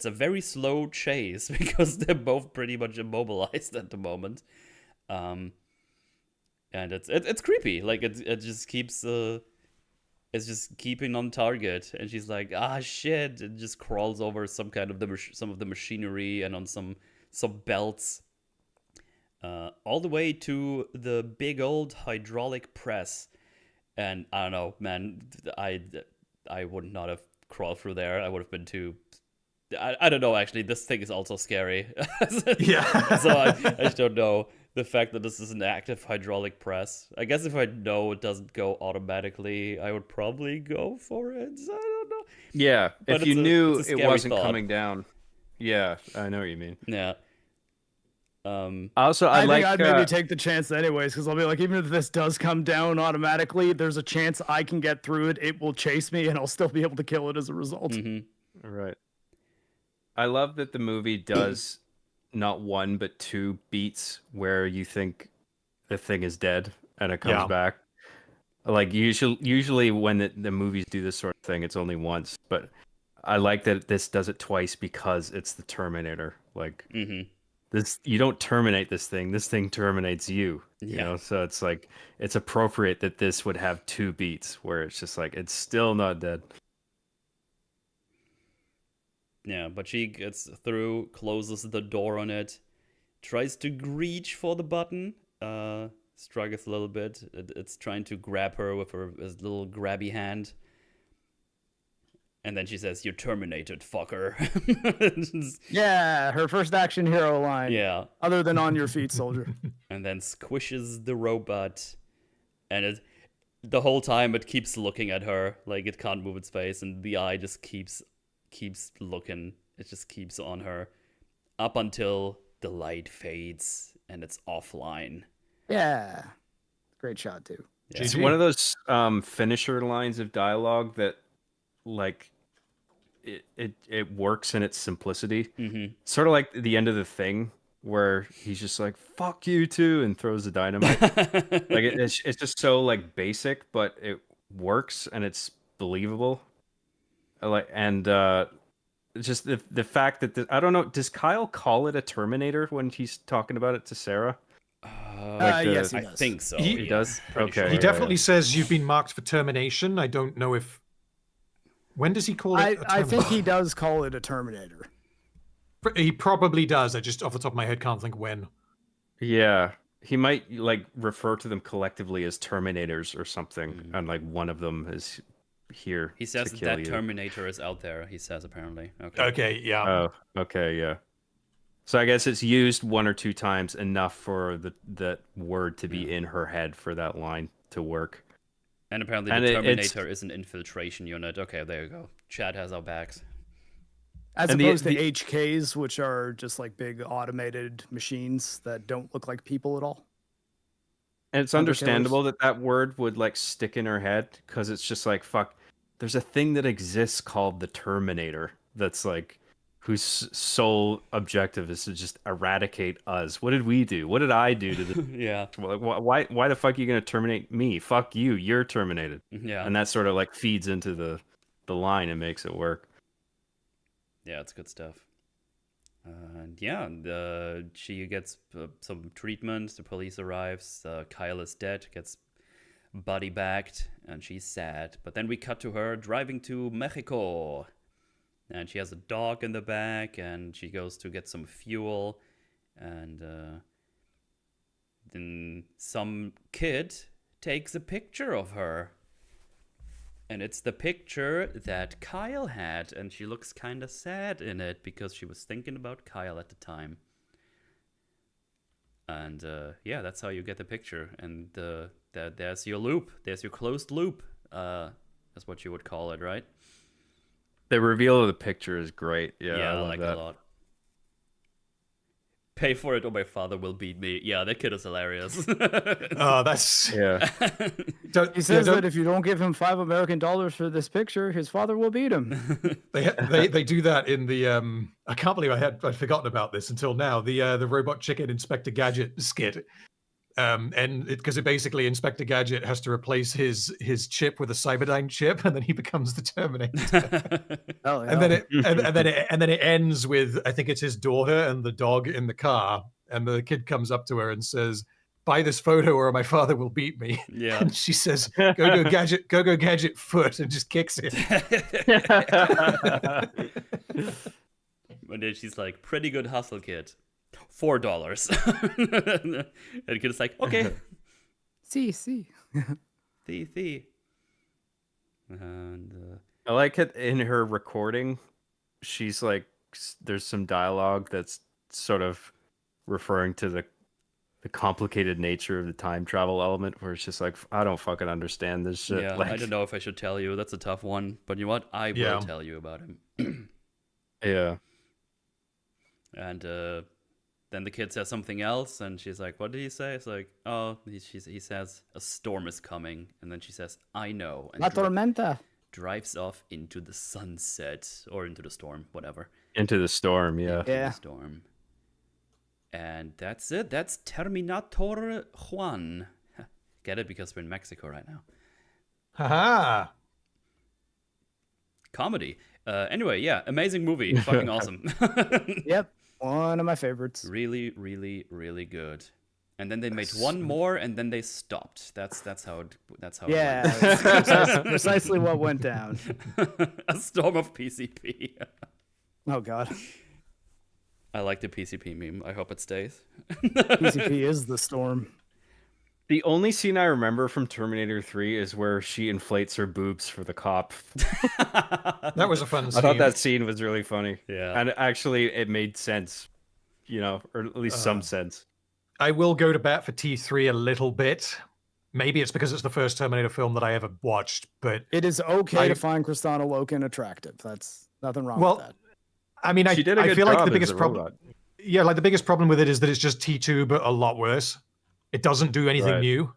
a very slow chase because they're both pretty much immobilized at the moment. And it's creepy. Like it just keeps it's just keeping on target, and she's like, shit, it just crawls over some kind of some of the machinery and on some belts, all the way to the big old hydraulic press. And I don't know, man, I would not have crawled through there. I would have been too. I don't know, actually. This thing is also scary. Yeah. So I just don't know. The fact that this is an active hydraulic press. I guess if I know it doesn't go automatically, I would probably go for it. I don't know. Yeah, But if you knew it's a it scary wasn't thought. coming down. Yeah, I know what you mean. Yeah. Also, I like think I'd maybe take the chance anyways, because I'll be like, even if this does come down automatically, there's a chance I can get through it. It will chase me, and I'll still be able to kill it as a result. Mm-hmm. Right. I love that the movie does not one but two beats where you think the thing is dead and it comes back. Like usually when the movies do this sort of thing, it's only once. But I like that this does it twice because it's the Terminator. Like this, you don't terminate this thing. This thing terminates you. You know, so it's like it's appropriate that this would have two beats where it's just like it's still not dead. Yeah, but she gets through, closes the door on it, tries to reach for the button, struggles a little bit. It's trying to grab her with his little grabby hand. And then she says, "You're terminated, fucker." Yeah, her first action hero line. Yeah. Other than on your feet, soldier. And then squishes the robot. And the whole time it keeps looking at her, like it can't move its face, and the eye just keeps looking. It just keeps on her up until the light fades and it's offline. Yeah. Great shot, too. Yeah. It's one of those finisher lines of dialogue that, like, it works in its simplicity. Sort of like the end of The Thing, where he's just like, "Fuck you too," and throws the dynamite. Like it's just so like basic, but it works and it's believable. Just the fact that I don't know, does Kyle call it a Terminator when he's talking about it to Sarah? Yes, he I does. think so. He does? Pretty Okay. sure. He definitely says you've been marked for termination. I don't know if. When does he call it? I think he does call it a Terminator. He probably does. I just off the top of my head can't think when. Yeah, he might like refer to them collectively as Terminators or something, and like one of them is here. He says to that kill you. Terminator is out there, he says, apparently. Okay. Okay, yeah. Oh, okay, yeah. So I guess it's used 1 or 2 times enough for that word to be in her head for that line to work. And apparently the Terminator is an infiltration unit. Okay, there you go. Chad has our backs. As opposed to HKs, which are just like big automated machines that don't look like people at all. And it's understandable that word would like stick in her head because it's just like, fuck, there's a thing that exists called the Terminator that's like, whose sole objective is to just eradicate us. What did we do? What did I do to the... Yeah. Why the fuck are you going to terminate me? Fuck you. You're terminated. Yeah. And that sort of like feeds into the line and makes it work. Yeah, it's good stuff. And yeah, she gets some treatment. The police arrives. Kyle is dead, gets body bagged, and she's sad. But then we cut to her driving to Mexico. And she has a dog in the back, and she goes to get some fuel. And then some kid takes a picture of her. And it's the picture that Kyle had, and she looks kind of sad in it because she was thinking about Kyle at the time. And yeah, that's how you get the picture. And there's your loop. There's your closed loop. That's what you would call it, right? The reveal of the picture is great. Yeah, I love like that. it a lot. Pay for it or my father will beat me. Yeah, that kid is hilarious. Oh, that's... Yeah. He says that if you don't give him $5 American for this picture, his father will beat him. They do that in the I can't believe I'd forgotten about this until now. The Robot Chicken Inspector Gadget skit. And because it basically Inspector Gadget has to replace his chip with a Cyberdyne chip, and then he becomes the Terminator. And then it ends with, I think it's his daughter and the dog in the car, and the kid comes up to her and says, "Buy this photo or my father will beat me." Yeah. And she says, go gadget foot," and just kicks it. And then she's like, "Pretty good hustle, kid. $4." And the kid is like, "Okay." See. And I like it in her recording. She's like, there's some dialogue that's sort of referring to the complicated nature of the time travel element, where it's just like, I don't fucking understand this shit. yeah, Like, I don't know if I should tell you. That's a tough one. But you know what? I will tell you about him. yeah. And then the kid says something else, and she's like, "What did he say?" It's like, "Oh, he says a storm is coming," and then she says, "I know," and La tormenta. drives off into the sunset or into the storm, whatever. Into the storm, yeah. Into the storm. And that's it. That's Terminator Juan. Get it? Because we're in Mexico right now. Haha. Comedy. Anyway, yeah, amazing movie. Fucking awesome. Yep. One of my favorites. Really, really, really good. And then they made one more, and then they stopped. That's how it Yeah, went. precisely what went down. A storm of PCP. Oh God, I like the PCP meme. I hope it stays. PCP is the storm. The only scene I remember from Terminator 3 is where she inflates her boobs for the cop. That was a fun scene. I thought that scene was really funny. Yeah. And actually, it made sense, or at least some sense. I will go to bat for T3 a little bit. Maybe it's because it's the first Terminator film that I ever watched, but... It is okay to find Kristanna Loken attractive. That's nothing wrong with that. I mean, I feel like the biggest problem... Yeah, like the biggest problem with it is that it's just T2, but a lot worse. It doesn't do anything new.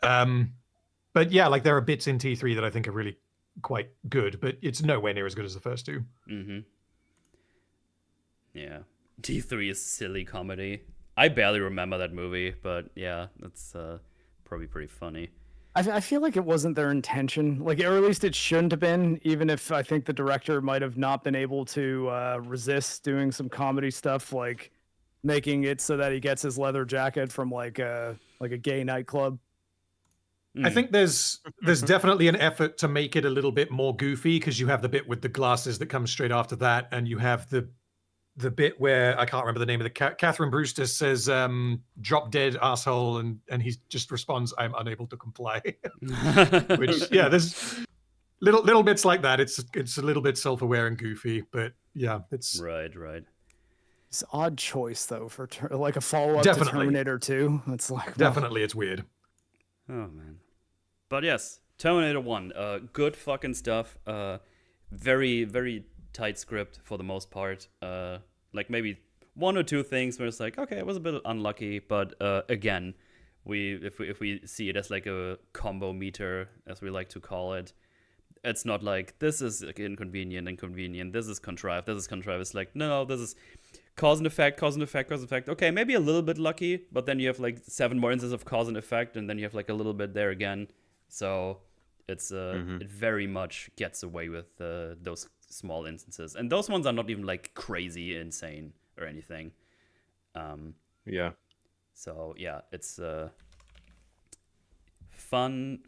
But yeah, like there are bits in T3 that I think are really quite good, but it's nowhere near as good as the first two. Mm-hmm. Yeah. T3 is silly comedy. I barely remember that movie, but yeah, that's probably pretty funny. I feel like it wasn't their intention, or at least it shouldn't have been, even if I think the director might have not been able to resist doing some comedy stuff, like making it so that he gets his leather jacket from like a gay nightclub. I think there's definitely an effort to make it a little bit more goofy, because you have the bit with the glasses that comes straight after that, and you have the bit where I can't remember the name of the Catherine Brewster says "drop dead asshole," and he just responds, "I'm unable to comply." Which there's little bits like that. It's a little bit self-aware and goofy, but yeah, it's right. It's odd choice though for like a follow up to Definitely. Terminator 2. It's like well, Definitely, it's weird. Oh man. But yes, Terminator 1, good fucking stuff. Very, very tight script for the most part. Like maybe one or two things where it's like, okay, it was a bit unlucky, but again, if we see it as like a combo meter, as we like to call it, it's not like this is like inconvenient, this is contrived, It's like, no, this is cause and effect. Okay, maybe a little bit lucky, but then you have like 7 more instances of cause and effect, and then you have like a little bit there again. So it's it very much gets away with those small instances, and those ones are not even like crazy insane or anything. Yeah. So yeah, it's fun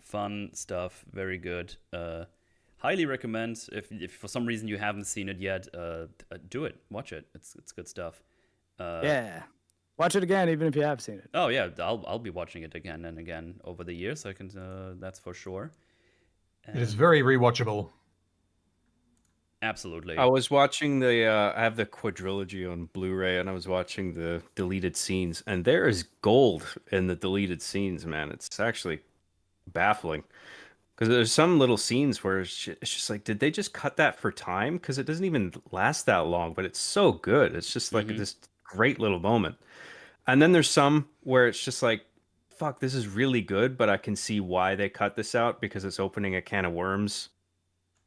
stuff. Very good. Highly recommend. If for some reason you haven't seen it yet, do it. Watch it. It's good stuff. yeah. Watch it again, even if you have seen it. Oh yeah, I'll be watching it again and again over the years. I can that's for sure. It is very rewatchable. Absolutely. I was watching I have the quadrilogy on Blu-ray, and I was watching the deleted scenes, and there is gold in the deleted scenes, man. It's actually baffling. Because there's some little scenes where it's just like, did they just cut that for time? Because it doesn't even last that long, but it's so good. It's just like this great little moment. And then there's some where it's just like, fuck, this is really good, but I can see why they cut this out, because it's opening a can of worms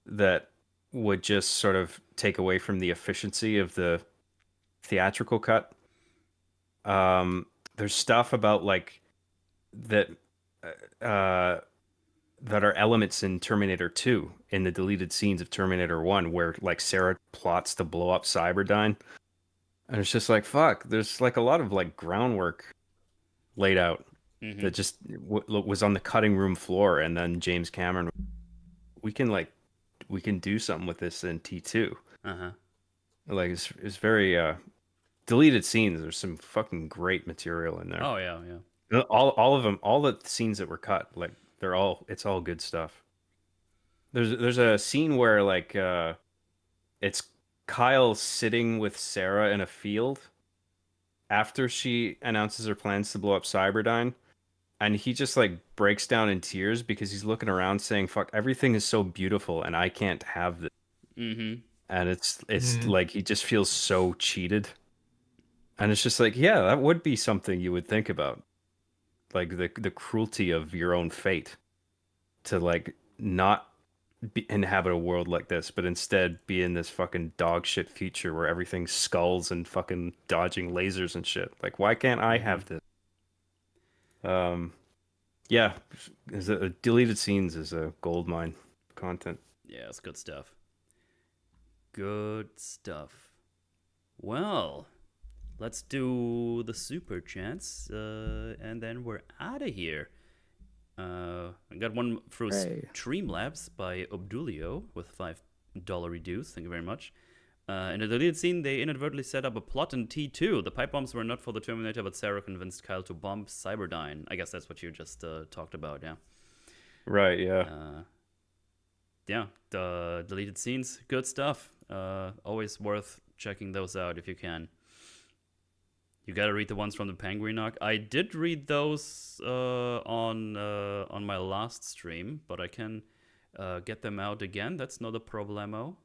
that would just sort of take away from the efficiency of the theatrical cut. There's stuff about like that that are elements in Terminator 2 in the deleted scenes of Terminator 1, where like Sarah plots to blow up Cyberdyne. And it's just like, fuck, there's like a lot of like groundwork laid out that just was on the cutting room floor. And then James Cameron, we can do something with this in T2. Like it's very deleted scenes. There's some fucking great material in there. Oh yeah. All of them, all the scenes that were cut, like it's all good stuff. There's a scene where like it's Kyle sitting with Sarah in a field after she announces her plans to blow up Cyberdyne, and he just like breaks down in tears because he's looking around saying, fuck, everything is so beautiful and I can't have this. And it's like he just feels so cheated. And it's just like, yeah, that would be something you would think about. Like the cruelty of your own fate to like not inhabit a world like this, but instead be in this fucking dog shit future where everything's skulls and fucking dodging lasers and shit. Like, why can't I have this? Yeah, deleted scenes is a goldmine content. Yeah, it's good stuff. Good stuff. Well, let's do the super chats, and then we're out of here. I got one through Streamlabs by Obdulio with $5 reduce. Thank you very much. In the deleted scene, they inadvertently set up a plot in T2. The pipe bombs were not for the Terminator, but Sarah convinced Kyle to bomb Cyberdyne. I guess that's what you just talked about, yeah. Right, yeah. Yeah, the deleted scenes, good stuff. Always worth checking those out if you can. You gotta read the ones from the Penguin arc. I did read those on my last stream, but I can get them out again. That's not a problemo.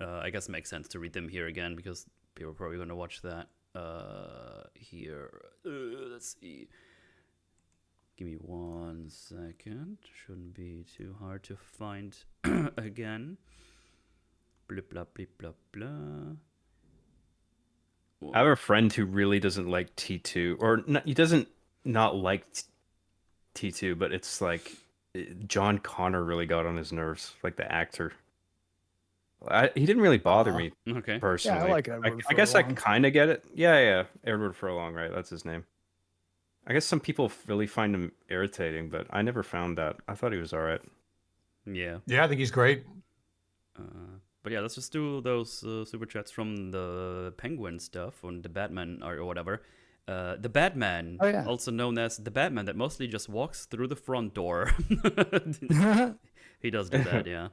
I guess it makes sense to read them here again because people are probably going to watch that here. Let's see. Give me 1 second. Shouldn't be too hard to find again. Blah, blah, blah, blah, blah. I have a friend who really doesn't like T2, or not, he doesn't not like T2, but it's like John Connor really got on his nerves, like the actor. He didn't really bother me personally. Yeah, I like Edward I guess I kind of get it. Yeah, Edward Furlong, right? That's his name. I guess some people really find him irritating, but I never found that. I thought he was all right. Yeah. Yeah, I think he's great. But yeah, let's just do those super chats from the Penguin stuff on the Batman or whatever. The Batman, also known as the Batman that mostly just walks through the front door. He does do that, yeah.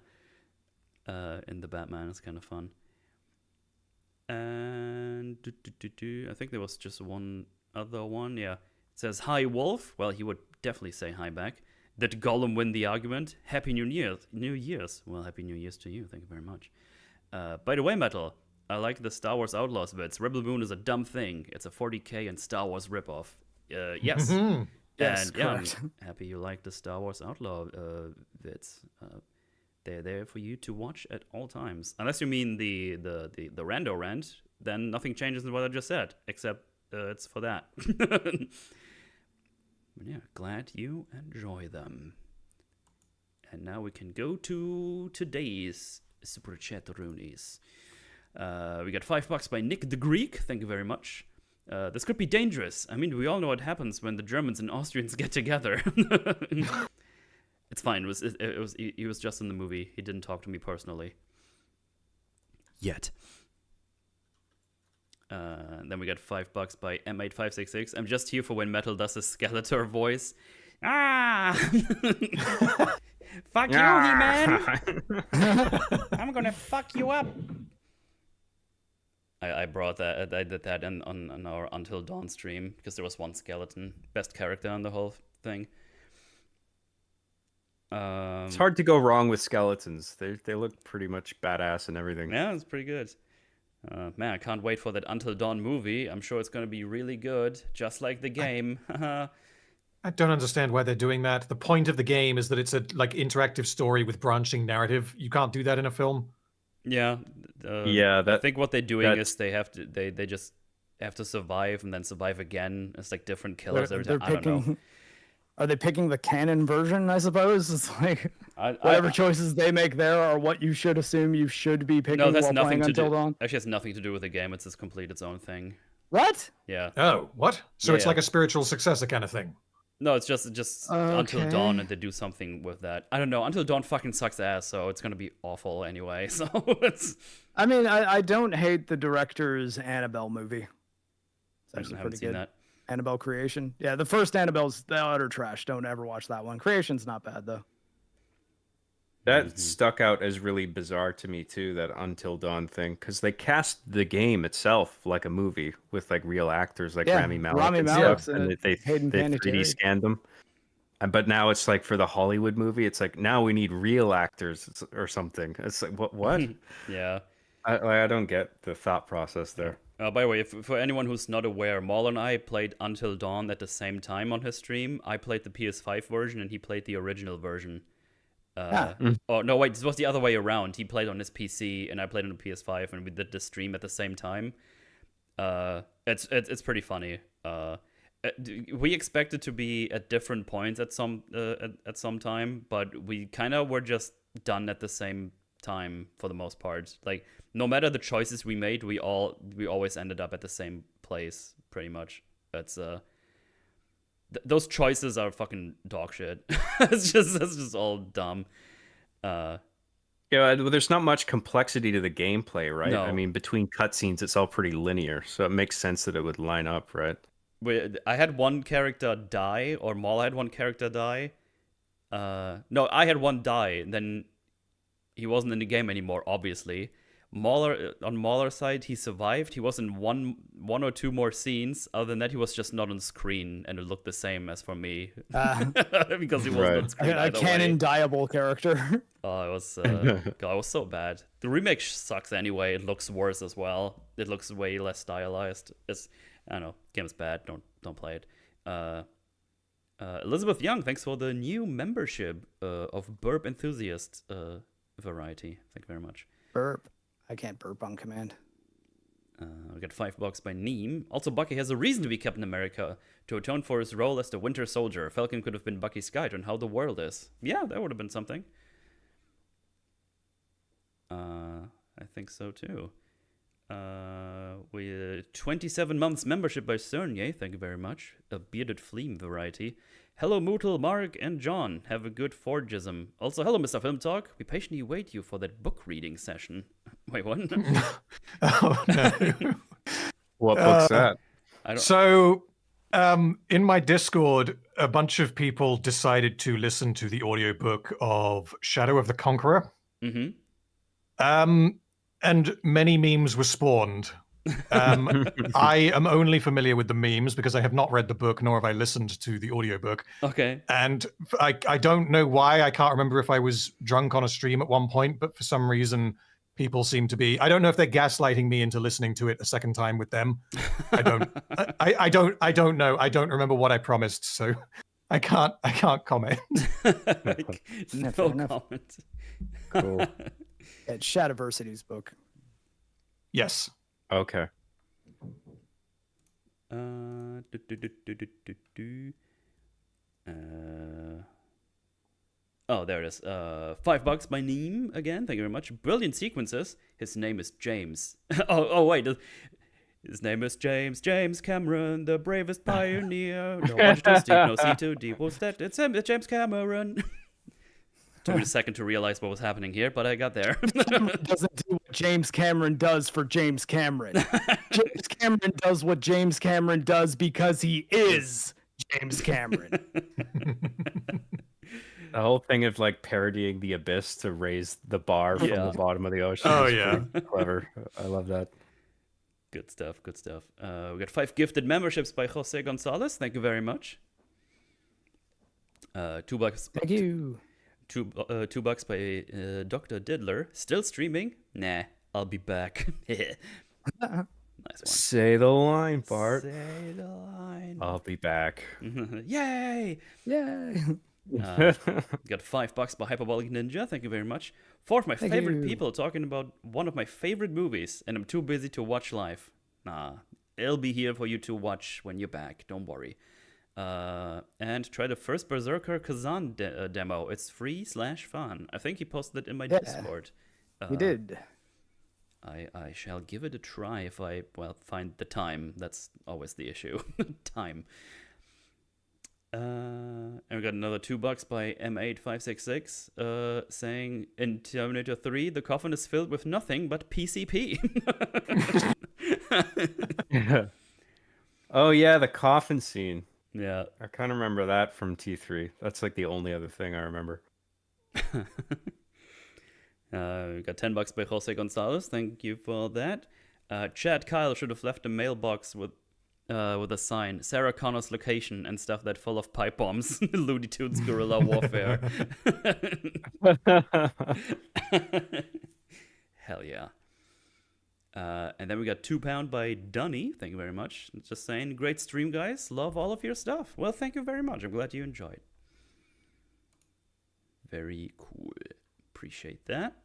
In the Batman, it's kind of fun. And I think there was just one other one. Yeah. It says, "Hi, Wolf." Well, he would definitely say hi back. Did Gollum win the argument? Happy New Year's. New Year's. Well, Happy New Year's to you. Thank you very much. By the way, Metal, I like the Star Wars Outlaws bits. Rebel Moon is a dumb thing. It's a 40K and Star Wars ripoff. Yes. Yes, And yeah, I'm correct. happy you like the Star Wars Outlaw bits. They're there for you to watch at all times. Unless you mean the rando rant, then nothing changes in what I just said, except it's for that. But yeah, glad you enjoy them. And now we can go to today's Super Chat Roonies. We got $5 by Nick the Greek. Thank you very much. This could be dangerous. I mean, we all know what happens when the Germans and Austrians get together. It's fine. He was just in the movie. He didn't talk to me personally. Yet. Then we got $5 by M8566. I'm just here for when Metal does his Skeletor voice. Ah! Fuck you, He-Man! I'm gonna fuck you up! I brought that. I did that on our Until Dawn stream because there was one skeleton. Best character on the whole thing. It's hard to go wrong with skeletons. They look pretty much badass and everything. Yeah, it's pretty good. Man, I can't wait for that Until Dawn movie. I'm sure it's going to be really good, just like the game. I don't understand why they're doing that. The point of the game is that it's a interactive story with branching narrative. You can't do that in a film. Yeah. I think what they're doing is they just have to survive and then survive again. It's like different killers every time. I don't know. Are they picking the canon version, I suppose? It's like whatever choices they make there are what you should assume you should be picking while playing Until Dawn. Actually, has nothing to do with the game. It's just complete its own thing. What? Yeah. Oh, what? So it's like a spiritual successor kind of thing. No, it's just Until Dawn, and they do something with that. I don't know. Until Dawn fucking sucks ass, so it's gonna be awful anyway. So it's. I mean, I don't hate the director's Annabelle movie. It's actually pretty good. That. Annabelle Creation. Yeah, the first Annabelle's the utter trash. Don't ever watch that one. Creation's not bad though. That stuck out as really bizarre to me too, that Until Dawn thing, because they cast the game itself like a movie with like real actors like Rami Malek and stuff, and they 3D scanned them. But now it's like for the Hollywood movie, it's like now we need real actors or something. It's like what? Yeah, I don't get the thought process there. By the way, for anyone who's not aware, Maul and I played Until Dawn at the same time on his stream. I played the PS5 version and he played the original version. Oh no, wait, this was the other way around. He played on his PC and I played on the PS5, and we did the stream at the same time. It's pretty funny. We expected to be at different points at some time, but we kind of were just done at the same time for the most part. Like no matter the choices we made, we always ended up at the same place pretty much. That's those choices are fucking dog shit. It's just all dumb. Yeah, there's not much complexity to the gameplay, right? No. I mean, between cutscenes, it's all pretty linear, so it makes sense that it would line up, right? I had one character die, or Maul had one character die. No, I had one die, and then he wasn't in the game anymore, obviously. On Mauler's side, he survived. He was in one or two more scenes. Other than that, he was just not on screen, and it looked the same as for me because he wasn't on screen. A canon-diable character. Oh, it was God, it was so bad. The remake sucks anyway. It looks worse as well. It looks way less stylized. I don't know. Game's bad. Don't play it. Elizabeth Young, thanks for the new membership of Burp Enthusiast variety. Thank you very much. Burp. I can't burp on command. We got $5 by Neem. Also, Bucky has a reason to be Captain America, to atone for his role as the Winter Soldier. Falcon could have been Bucky's guide on how the world is. Yeah, that would have been something. I think so too. We 27 months membership by Cernye. Thank you very much. A bearded flame variety. Hello, Motel, Marc, and John. Have a good Forgism. Also, hello, Mr. Film Talk. We patiently wait you for that book reading session. Wait, what? Oh, no. What book's that? So, in my Discord, a bunch of people decided to listen to the audiobook of Shadow of the Conqueror. Mm-hmm. and many memes were spawned. I am only familiar with the memes because I have not read the book, nor have I listened to the audiobook. Okay. And I don't know why. I can't remember if I was drunk on a stream at one point, but for some reason, people seem to be. I don't know if they're gaslighting me into listening to it a second time with them. I don't. I don't know. I don't remember what I promised, so I can't comment. No fair enough. comment. Cool. It's Shadiversity's book. Yes. Okay. Do, do, do, do, do, do, do. Oh, there it is. $5 by Neem again. Thank you very much. Brilliant sequences. His name is James. Wait. His name is James Cameron, the bravest pioneer. No watch too steep, no sea too deep. What's that? It's him, it's James Cameron. Took me a second to realize what was happening here, but I got there. Doesn't do what James Cameron does for James Cameron. James Cameron does what James Cameron does because he is James Cameron. The whole thing of like parodying the abyss to raise the bar from Yeah. the bottom of the ocean. Oh, is yeah. pretty clever. I love that. Good stuff, good stuff. We got 5 gifted memberships by Jose Gonzalez. Thank you very much. $2. Thank you. $2 by Dr. Diddler. Still streaming? Nah, I'll be back. Nice one. Say the line, Bart. Say the line. I'll be back. Yay! Yay. Got $5 by Hyperbolic Ninja. Thank you very much. 4 of my Thank favorite you. people talking about one of my favorite movies, and I'm too busy to watch live. Nah, it'll be here for you to watch when you're back. Don't worry. And try the first Berserker Kazan demo. It's free/fun. I think he posted it in my Yeah. Discord. We did. I shall give it a try if I find the time. That's always the issue. Time. And we got another $2 by M8566 saying in Terminator 3 the coffin is filled with nothing but PCP. Oh yeah, the coffin scene. Yeah. I kind of remember that from T3. That's like the only other thing I remember. We got $10 by Jose Gonzalez. Thank you for that. Chad Kyle should have left a mailbox with a sign, Sarah Connor's location and stuff that full of pipe bombs. Looney Tunes guerrilla warfare. Hell yeah. And then we got £2 by Dunny. Thank you very much. Just saying, great stream, guys. Love all of your stuff. Well, thank you very much. I'm glad you enjoyed. Very cool. Appreciate that.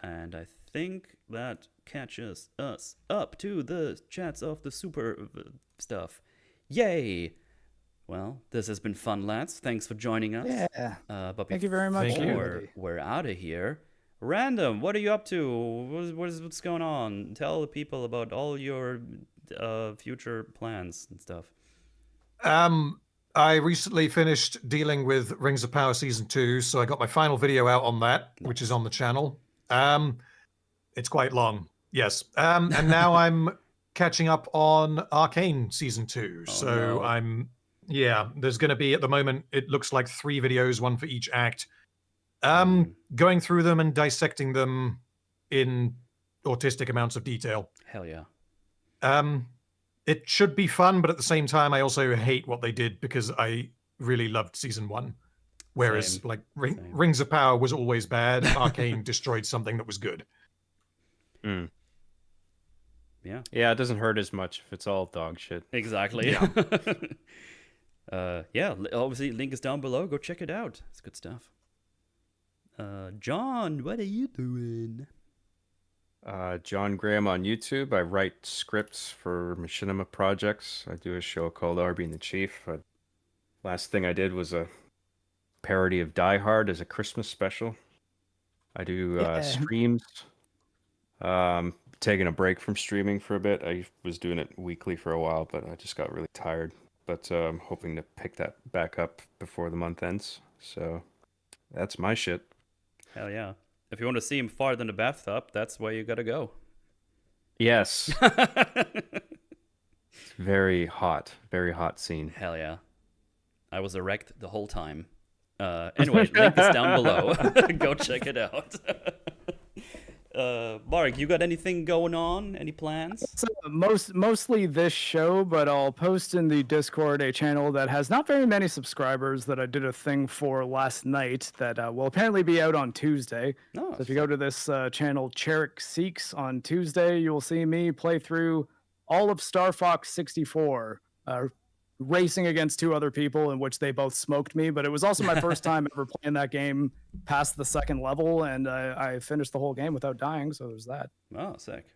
And I think that catches us up to the chats of the super stuff. Yay! Well, this has been fun, lads. Thanks for joining us. Yeah. But Thank you very much. Thank you. everybody. we're out of here. Random, what are you up to? What's going on? Tell the people about all your future plans and stuff. I recently finished dealing with Rings of Power Season 2, so I got my final video out on that, which is on the channel. It's quite long, yes. And now I'm catching up on Arcane Season 2. Oh, So no. there's going to be, at the moment, it looks like 3 videos, 1 for each act. Going through them and dissecting them in autistic amounts of detail. Hell yeah. It should be fun, but at the same time, I also hate what they did because I really loved Season 1. Whereas, Same. like, Same. Rings of Power was always bad. Arcane destroyed something that was good. Mm. Yeah. Yeah, it doesn't hurt as much if it's all dog shit. Exactly. Yeah. Obviously, link is down below. Go check it out. It's good stuff. John, what are you doing? John Graham on YouTube. I write scripts for machinima projects. I do a show called R Being the Chief. Last thing I did was a parody of Die Hard as a Christmas special. I do streams. Taking a break from streaming for a bit. I was doing it weekly for a while, but I just got really tired. But I'm hoping to pick that back up before the month ends. So that's my shit. Hell yeah. If you want to see him farther than the bathtub, that's where you gotta go. Yes. It's very hot scene. Hell yeah. I was erect the whole time. Anyway, link is down below. Go check it out. Marc, you got anything going on? Any plans? So mostly this show, but I'll post in the Discord a channel that has not very many subscribers that I did a thing for last night that will apparently be out on Tuesday. No. So if you go to this channel, Cherik Seeks, on Tuesday, you will see me play through all of Star Fox 64, racing against 2 other people in which they both smoked me. But it was also my first time ever playing that game past the 2nd level, and I finished the whole game without dying. So there's that. Oh, sick.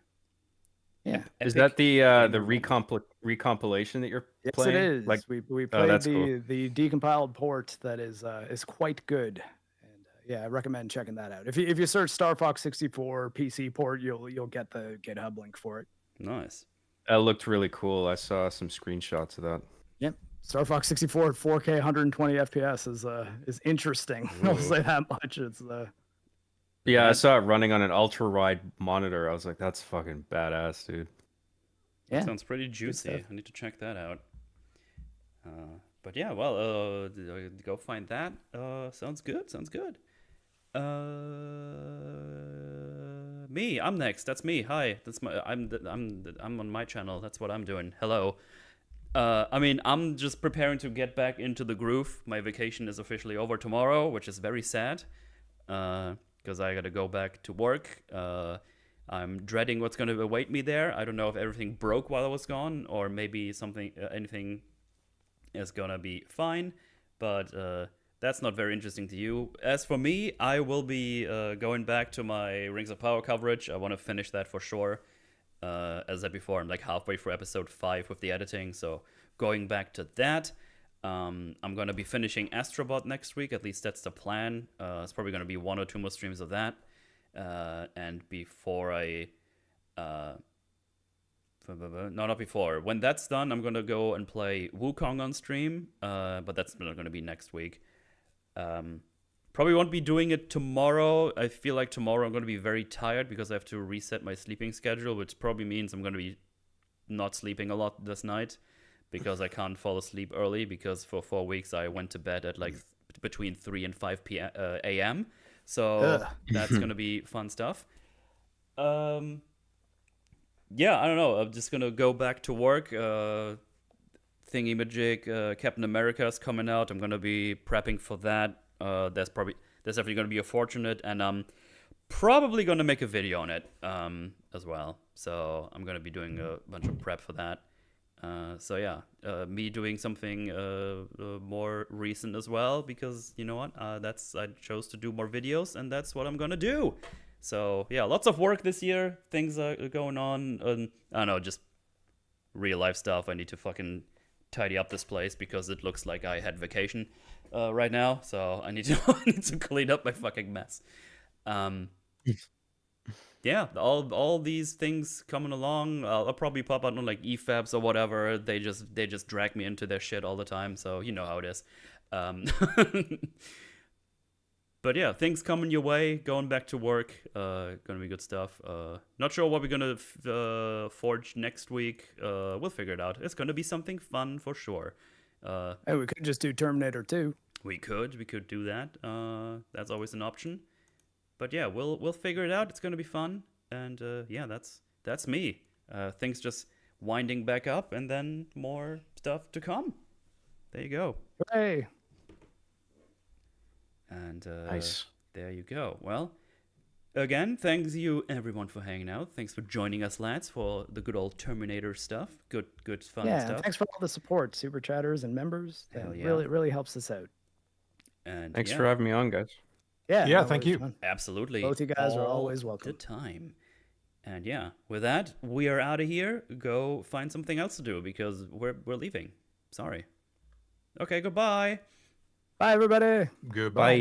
Yeah. Is that the recompilation that you're Yes, playing? it is. Like, we played that's the cool. the decompiled port that is quite good, and yeah, I recommend checking that out. If you search Star Fox 64 PC port, you'll get the GitHub link for it. Nice. That looked really cool. I saw some screenshots of that. Yep, Star Fox 64 at 4K 120 FPS is interesting. I'll say that much. It's Yeah, I saw it running on an ultra wide monitor. I was like, that's fucking badass, dude. yeah. Sounds pretty juicy. stuff. I need to check that out. But yeah, well, go find that. Sounds good. Sounds good. Me, I'm next. That's me. Hi. That's my. I'm on my channel. That's what I'm doing. Hello. I mean, I'm just preparing to get back into the groove. My vacation is officially over tomorrow, which is very sad. Because I gotta go back to work. I'm dreading what's gonna await me there. I don't know if everything broke while I was gone, or maybe anything is gonna be fine. But that's not very interesting to you. As for me, I will be going back to my Rings of Power coverage. I want to finish that for sure. As I said before, I'm like halfway through episode 5 with the editing, so going back to that. I'm going to be finishing Astrobot next week, at least that's the plan. It's probably going to be 1 or 2 more streams of that. And before not before. When that's done, I'm going to go and play Wukong on stream, but that's not going to be next week. Probably won't be doing it tomorrow. I feel like tomorrow I'm going to be very tired because I have to reset my sleeping schedule, which probably means I'm going to be not sleeping a lot this night because I can't fall asleep early because for 4 weeks I went to bed at like between 3 and 5 a.m. So that's going to be fun stuff. Yeah, I don't know. I'm just going to go back to work. Thingy-majig, Captain America is coming out. I'm going to be prepping for that. There's definitely going to be a Fortunate, and I'm probably going to make a video on it as well. So I'm going to be doing a bunch of prep for that. So yeah, me doing something more recent as well, because you know what? I chose to do more videos, and that's what I'm going to do. So yeah, lots of work this year. Things are going on. I don't know, just real life stuff. I need to fucking tidy up this place because it looks like I had vacation right now. So I need to clean up my fucking mess. Yeah, all these things coming along. I'll probably pop out on like EFABs or whatever. They just drag me into their shit all the time. So you know how it is. But yeah, things coming your way. Going back to work. Gonna be good stuff. Not sure what we're gonna forge next week. We'll figure it out. It's gonna be something fun for sure. Hey, we could just do Terminator 2. We could do that. That's always an option. But yeah, we'll figure it out. It's gonna be fun. And yeah, that's me. Things just winding back up, and then more stuff to come. There you go. Hooray! And Nice. There you go. Well, again, thanks you everyone for hanging out. Thanks for joining us, lads, for the good old Terminator stuff. Good fun Yeah, stuff. thanks for all the support, super chatters and members. Hell yeah. Really helps us out. And Thanks yeah, for having me on, guys. Yeah, Yeah, no thank worries, you. man. absolutely. Both you guys are all always welcome. the time. And yeah, with that, we are out of here. Go find something else to do because we're leaving. Sorry. Okay, goodbye. Bye, everybody. Goodbye. Bye.